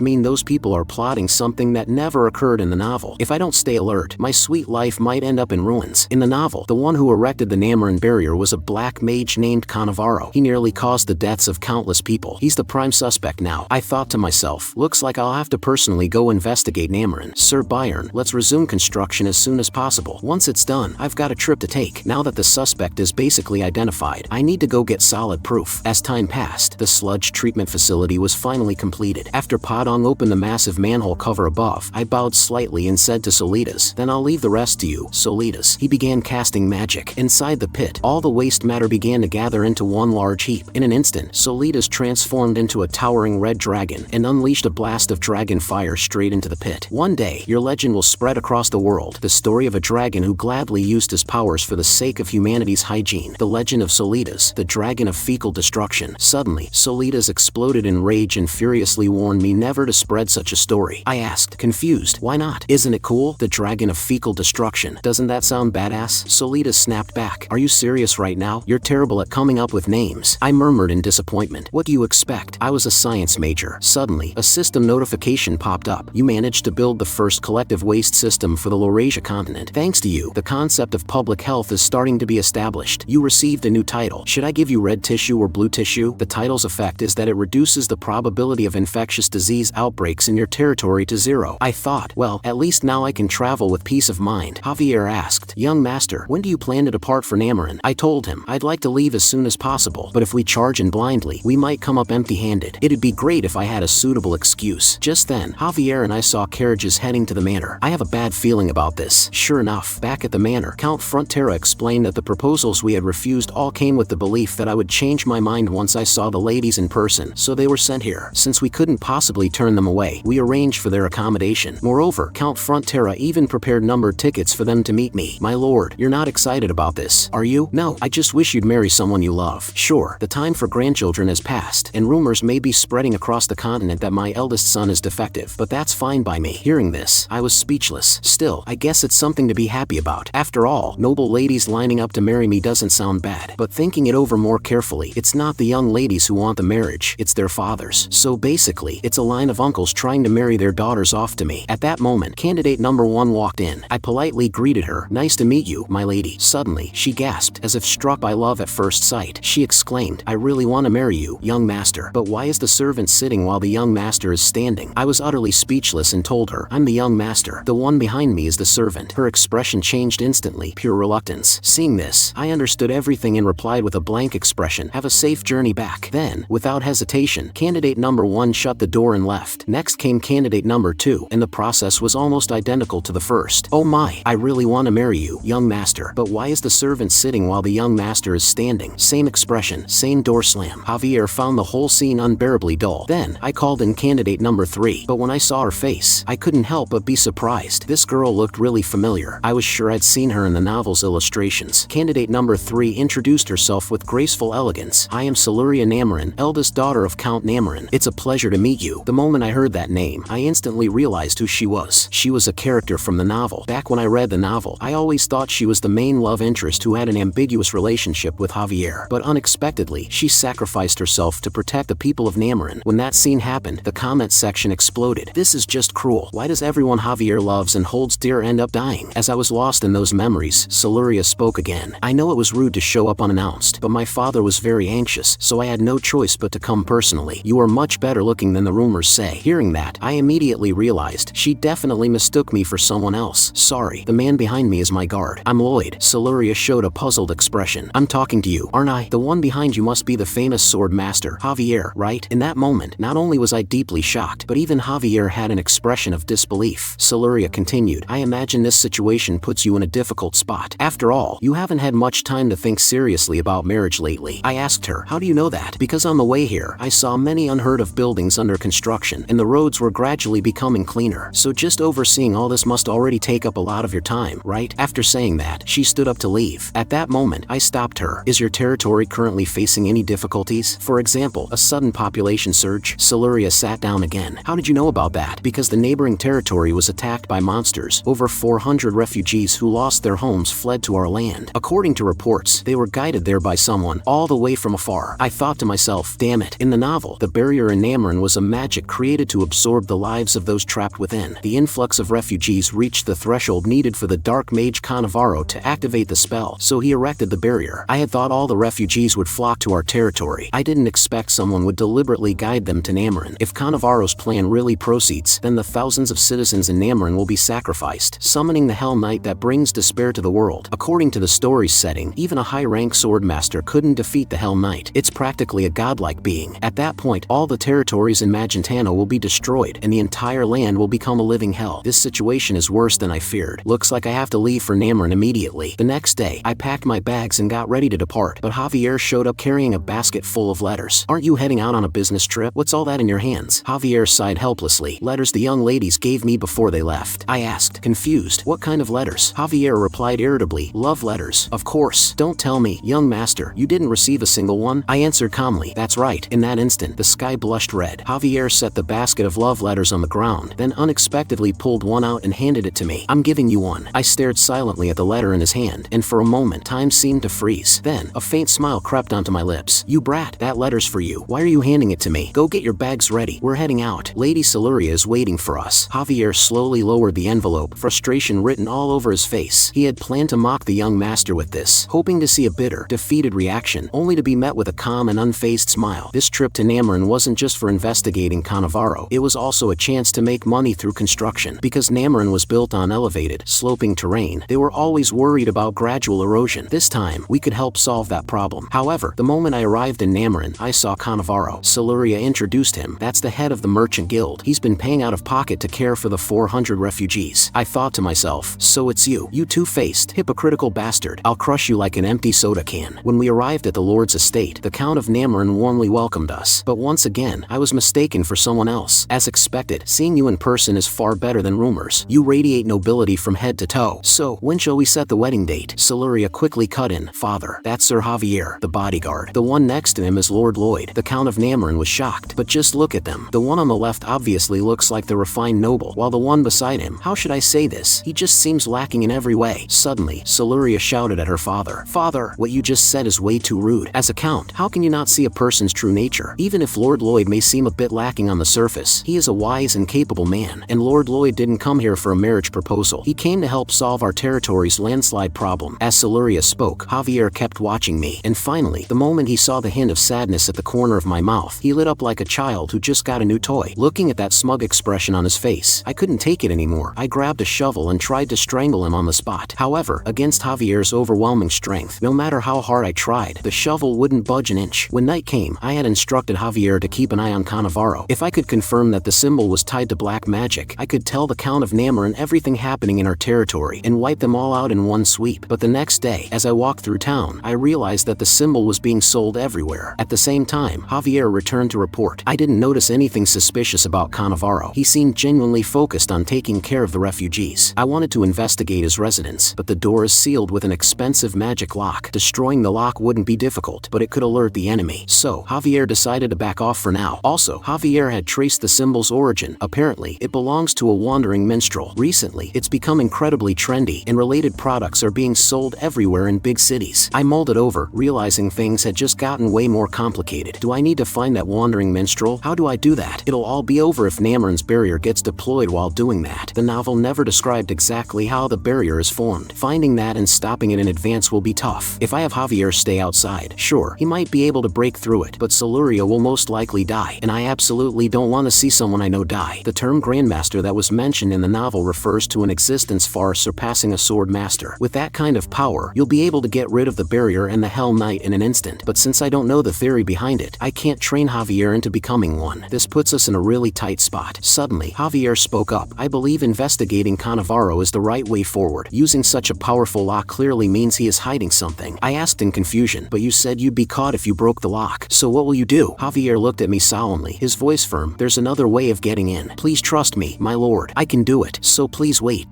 mean those people are plotting something that never occurred in the novel. If I don't stay alert, my sweet life might end up in ruins. In the novel, the one who erected the Namoran barrier was a black mage named Cannavaro. He nearly caused the deaths of countless people. He's the prime suspect now. I thought to myself, looks like I'll have to personally go investigate Namoran. Sir Byron, let's resume construction as soon as possible. Once it's done, I've got a trip to take. Now that the suspect is basically identified, I need to go get solid proof. As time passed, the sludge treatment facility was finally completed. After Padong opened the massive manhole cover above, I bowed slightly and said to Solitas, then I'll leave the rest to you, Solitas. He began casting magic. Inside the pit, all the waste matter began to gather into one large heap. In an instant, Solitas transformed into a towering red dragon and unleashed a blast of dragon fire straight into the pit. One day, your legend will spread across the world. The story of a dragon who gladly used his powers for the sake of humanity's hygiene. The legend of Solitas, the dragon of fecal destruction. Suddenly, Solitas exploded in rage and furiously warned me never to spread such a story. I asked, confused, why not? Isn't it cool? The dragon of fecal destruction. Doesn't that sound badass? Solitas snapped back. Are you serious right now? You're terrible at coming up with names. I murmured in disappointment. What do you expect? I was a science major. Suddenly, a system notification popped up. You managed to build the first collective waste system for the Laurasia continent. Thanks to you, the concept of public health is starting to be established. You received a new title. Should I give you red tissue or blue tissue? The title's effect is that it reduces the probability of infectious disease outbreaks in your territory to 0. I thought, well, at least now I can travel with peace of mind. Javier asked, young master, when do you plan to depart for Namoran? I told him, I'd like to leave as soon as possible, but if we charge in blindly, we might come up empty-handed. It'd be great if I had a suitable excuse. Just then, Javier and I saw carriages heading to the manor. I have a bad feeling about this. Sure enough, back at the manor, Count Frontera explained that the proposals we had refused all came with the belief that I would change my mind once I saw the ladies in person, so they were sent here. Since we couldn't possibly turn them away, we arranged for their accommodation. Moreover, Count Frontera even prepared numbered tickets for them to meet me. My lord, you're not excited about this, are you? No, I just wish you'd marry someone you love. Sure, the time for grandchildren has passed, and rumors may be spreading across the continent that my eldest son is defective, but that's fine by me. Hearing this, I was speechless. Still, I guess it's something to be happy about. After all, noble ladies lining up to marry me doesn't sound bad. But thinking it over more carefully, it's not the young ladies who want the marriage, it's their fathers. So basically, it's a line of uncles trying to marry their daughters off to me. At that moment, candidate number 1 walked in. I politely greeted her. Nice to meet you, my lady. Suddenly, she gasped, as if struck by love at first sight. She exclaimed, I really want to marry you, young master. But why is the servant sitting while the young master is standing? I was utterly speechless and told her, I'm the young master. The one behind me is the servant. Her expression changed instantly, pure reluctance. Seeing this, I understood everything and replied with a blank expression, have a safe journey back. Then, without hesitation, candidate number 1 shut the door and left. Next came candidate number 2, and the process was almost identical to the first. Oh my, I really want to marry you, young master. But why is the servant sitting while the young master is standing? Same expression, same door slam. Javier found the whole scene unbearably dull. Then, I called in candidate number 3, but when I saw her face, I couldn't help but be surprised. This girl looked really familiar. I was sure I'd seen her in the novel's illustrations. Candidate number 3 introduced herself with graceful elegance. I am Siluria Namoran, eldest daughter of Count Namoran. It's a pleasure to meet you. The moment I heard that name, I instantly realized who she was. She was a character from the novel. Back when I read the novel, I always thought she was the main love interest who had an ambiguous relationship with Javier. But unexpectedly, she sacrificed herself to protect the people of Namoran. When that scene happened, the comment section exploded. This is just cruel. Why does everyone Javier loves and holds dear end up dying? As I was lost in those memories, Siluria spoke again. I know it was rude to show up unannounced, but my father was very anxious, so I had no choice but to come personally. You are much better looking than the rumors say. say. Hearing that, I immediately realized she definitely mistook me for someone else. Sorry, the man behind me is my guard. I'm Lloyd. Siluria showed a puzzled expression. I'm talking to you, aren't I? The one behind you must be the famous sword master, Javier, right? In that moment, not only was I deeply shocked, but even Javier had an expression of disbelief. Siluria continued, I imagine this situation puts you in a difficult spot. After all, you haven't had much time to think seriously about marriage lately. I asked her, how do you know that? Because on the way here, I saw many unheard of buildings under construction, and the roads were gradually becoming cleaner. So just overseeing all this must already take up a lot of your time, right? After saying that, she stood up to leave. At that moment, I stopped her. Is your territory currently facing any difficulties? For example, a sudden population surge? Siluria sat down again. How did you know about that? Because the neighboring territory was attacked by monsters. Over 400 refugees who lost their homes fled to our land. According to reports, they were guided there by someone, all the way from afar. I thought to myself, damn it. In the novel, the barrier in Nameron was a magic created to absorb the lives of those trapped within. The influx of refugees reached the threshold needed for the dark mage Cannavaro to activate the spell, so he erected the barrier. I had thought all the refugees would flock to our territory. I didn't expect someone would deliberately guide them to Nameron. If Cannavaro's plan really proceeds, then the thousands of citizens in Nameron will be sacrificed, summoning the Hell Knight that brings despair to the world. According to the story's setting, even a high-rank swordmaster couldn't defeat the Hell Knight. It's practically a godlike being. At that point, all the territories in Magentano will be destroyed, and the entire land will become a living hell. This situation is worse than I feared. Looks like I have to leave for Nameron immediately. The next day, I packed my bags and got ready to depart, but Javier showed up carrying a basket full of letters. Aren't you heading out on a business trip? What's all that in your hands? Javier sighed helplessly. Letters the young ladies gave me before they left. I asked, confused. What kind of letters? Javier replied irritably, love letters. Of course. Don't tell me, young master, you didn't receive a single one? I answered calmly, that's right. In that instant, the sky blushed red. Javier set the basket of love letters on the ground, then unexpectedly pulled one out and handed it to me. I'm giving you one. I stared silently at the letter in his hand, and for a moment, time seemed to freeze. Then, a faint smile crept onto my lips. You brat, that letter's for you. Why are you handing it to me? Go get your bags ready. We're heading out. Lady Siluria is waiting for us. Javier slowly lowered the envelope, frustration written all over his face. He had planned to mock the young master with this, hoping to see a bitter, defeated reaction, only to be met with a calm and unfazed smile. This trip to Nameron wasn't just for investigating Cannavaro, it was also a chance to make money through construction. Because Nameron was built on elevated, sloping terrain, they were always worried about gradual erosion. This time, we could help solve that problem. However, the moment I arrived in Nameron, I saw Cannavaro. Siluria introduced him. That's the head of the merchant guild. He's been paying out of pocket to care for the 400 refugees. I thought to myself, so it's you. You two-faced, hypocritical bastard. I'll crush you like an empty soda can. When we arrived at the Lord's estate, the Count of Nameron warmly welcomed us. But once again, I was mistaken for someone else. As expected, seeing you in person is far better than rumors. You radiate nobility from head to toe. So, when shall we set the wedding date? Siluria quickly cut in. Father, that's Sir Javier, the bodyguard. The one next to him is Lord Lloyd. The Count of Nameron was shocked. But just look at them. The one on the left obviously looks like the refined noble, while the one beside him, how should I say this? He just seems lacking in every way. Suddenly, Siluria shouted at her father. Father, what you just said is way too rude. As a count, how can you not see a person's true nature? Even if Lord Lloyd may seem a bit lacking on the surface, he is a wise and capable man. And Lord Lloyd didn't come here for a marriage proposal. He came to help solve our territory's landslide problem. As Siluria spoke, Javier kept watching me, and finally, the moment he saw the hint of sadness at the corner of my mouth, he lit up like a child who just got a new toy. Looking at that smug expression on his face, I couldn't take it anymore. I grabbed a shovel and tried to strangle him on the spot. However, against Javier's overwhelming strength, no matter how hard I tried, the shovel wouldn't budge an inch. When night came, I had instructed Javier to keep an eye on Cannavaro. If I could confirm that the symbol was tied to black magic, I could tell the Count of Nameron everything happening in our territory and wipe them all out in one sweep. But the next day, as I walked through town, I realized that the symbol was being sold everywhere. At the same time, Javier returned to report. I didn't notice anything suspicious about Cannavaro. He seemed genuinely focused on taking care of the refugees. I wanted to investigate his residence, but the door is sealed with an expensive magic lock. Destroying the lock wouldn't be difficult, but it could alert the enemy. So, Javier decided to back off for now. Also, Javier had traced the symbol's origin. Apparently, it belongs to a wandering minstrel. Recently, it's become incredibly trendy, and related products are being sold everywhere in big cities. I mulled it over, realizing things had just gotten way more complicated. Do I need to find that wandering minstrel? How do I do that? It'll all be over if Nameron's barrier gets deployed while doing that. The novel never described exactly how the barrier is formed. Finding that and stopping it in advance will be tough. If I have Javier stay outside, sure, he might be able to break through it, but Siluria will most likely die, and I absolutely don't want to see someone I know die. The term Grandmaster that was mentioned in the novel refers to an existence far surpassing a sword master. With that kind of power, you'll be able to get rid of the barrier and the Hell Knight in an instant. But since I don't know the theory behind it, I can't train Javier into becoming one. This puts us in a really tight spot. Suddenly, Javier spoke up. I believe investigating Cannavaro is the right way forward. Using such a powerful lock clearly means he is hiding something. I asked in confusion, but you said you'd be caught if you broke the lock. So what will you do? Javier looked at me solemnly, his voice firm. There's another way of getting in. Please trust me, my lord. I can do it, so please wait.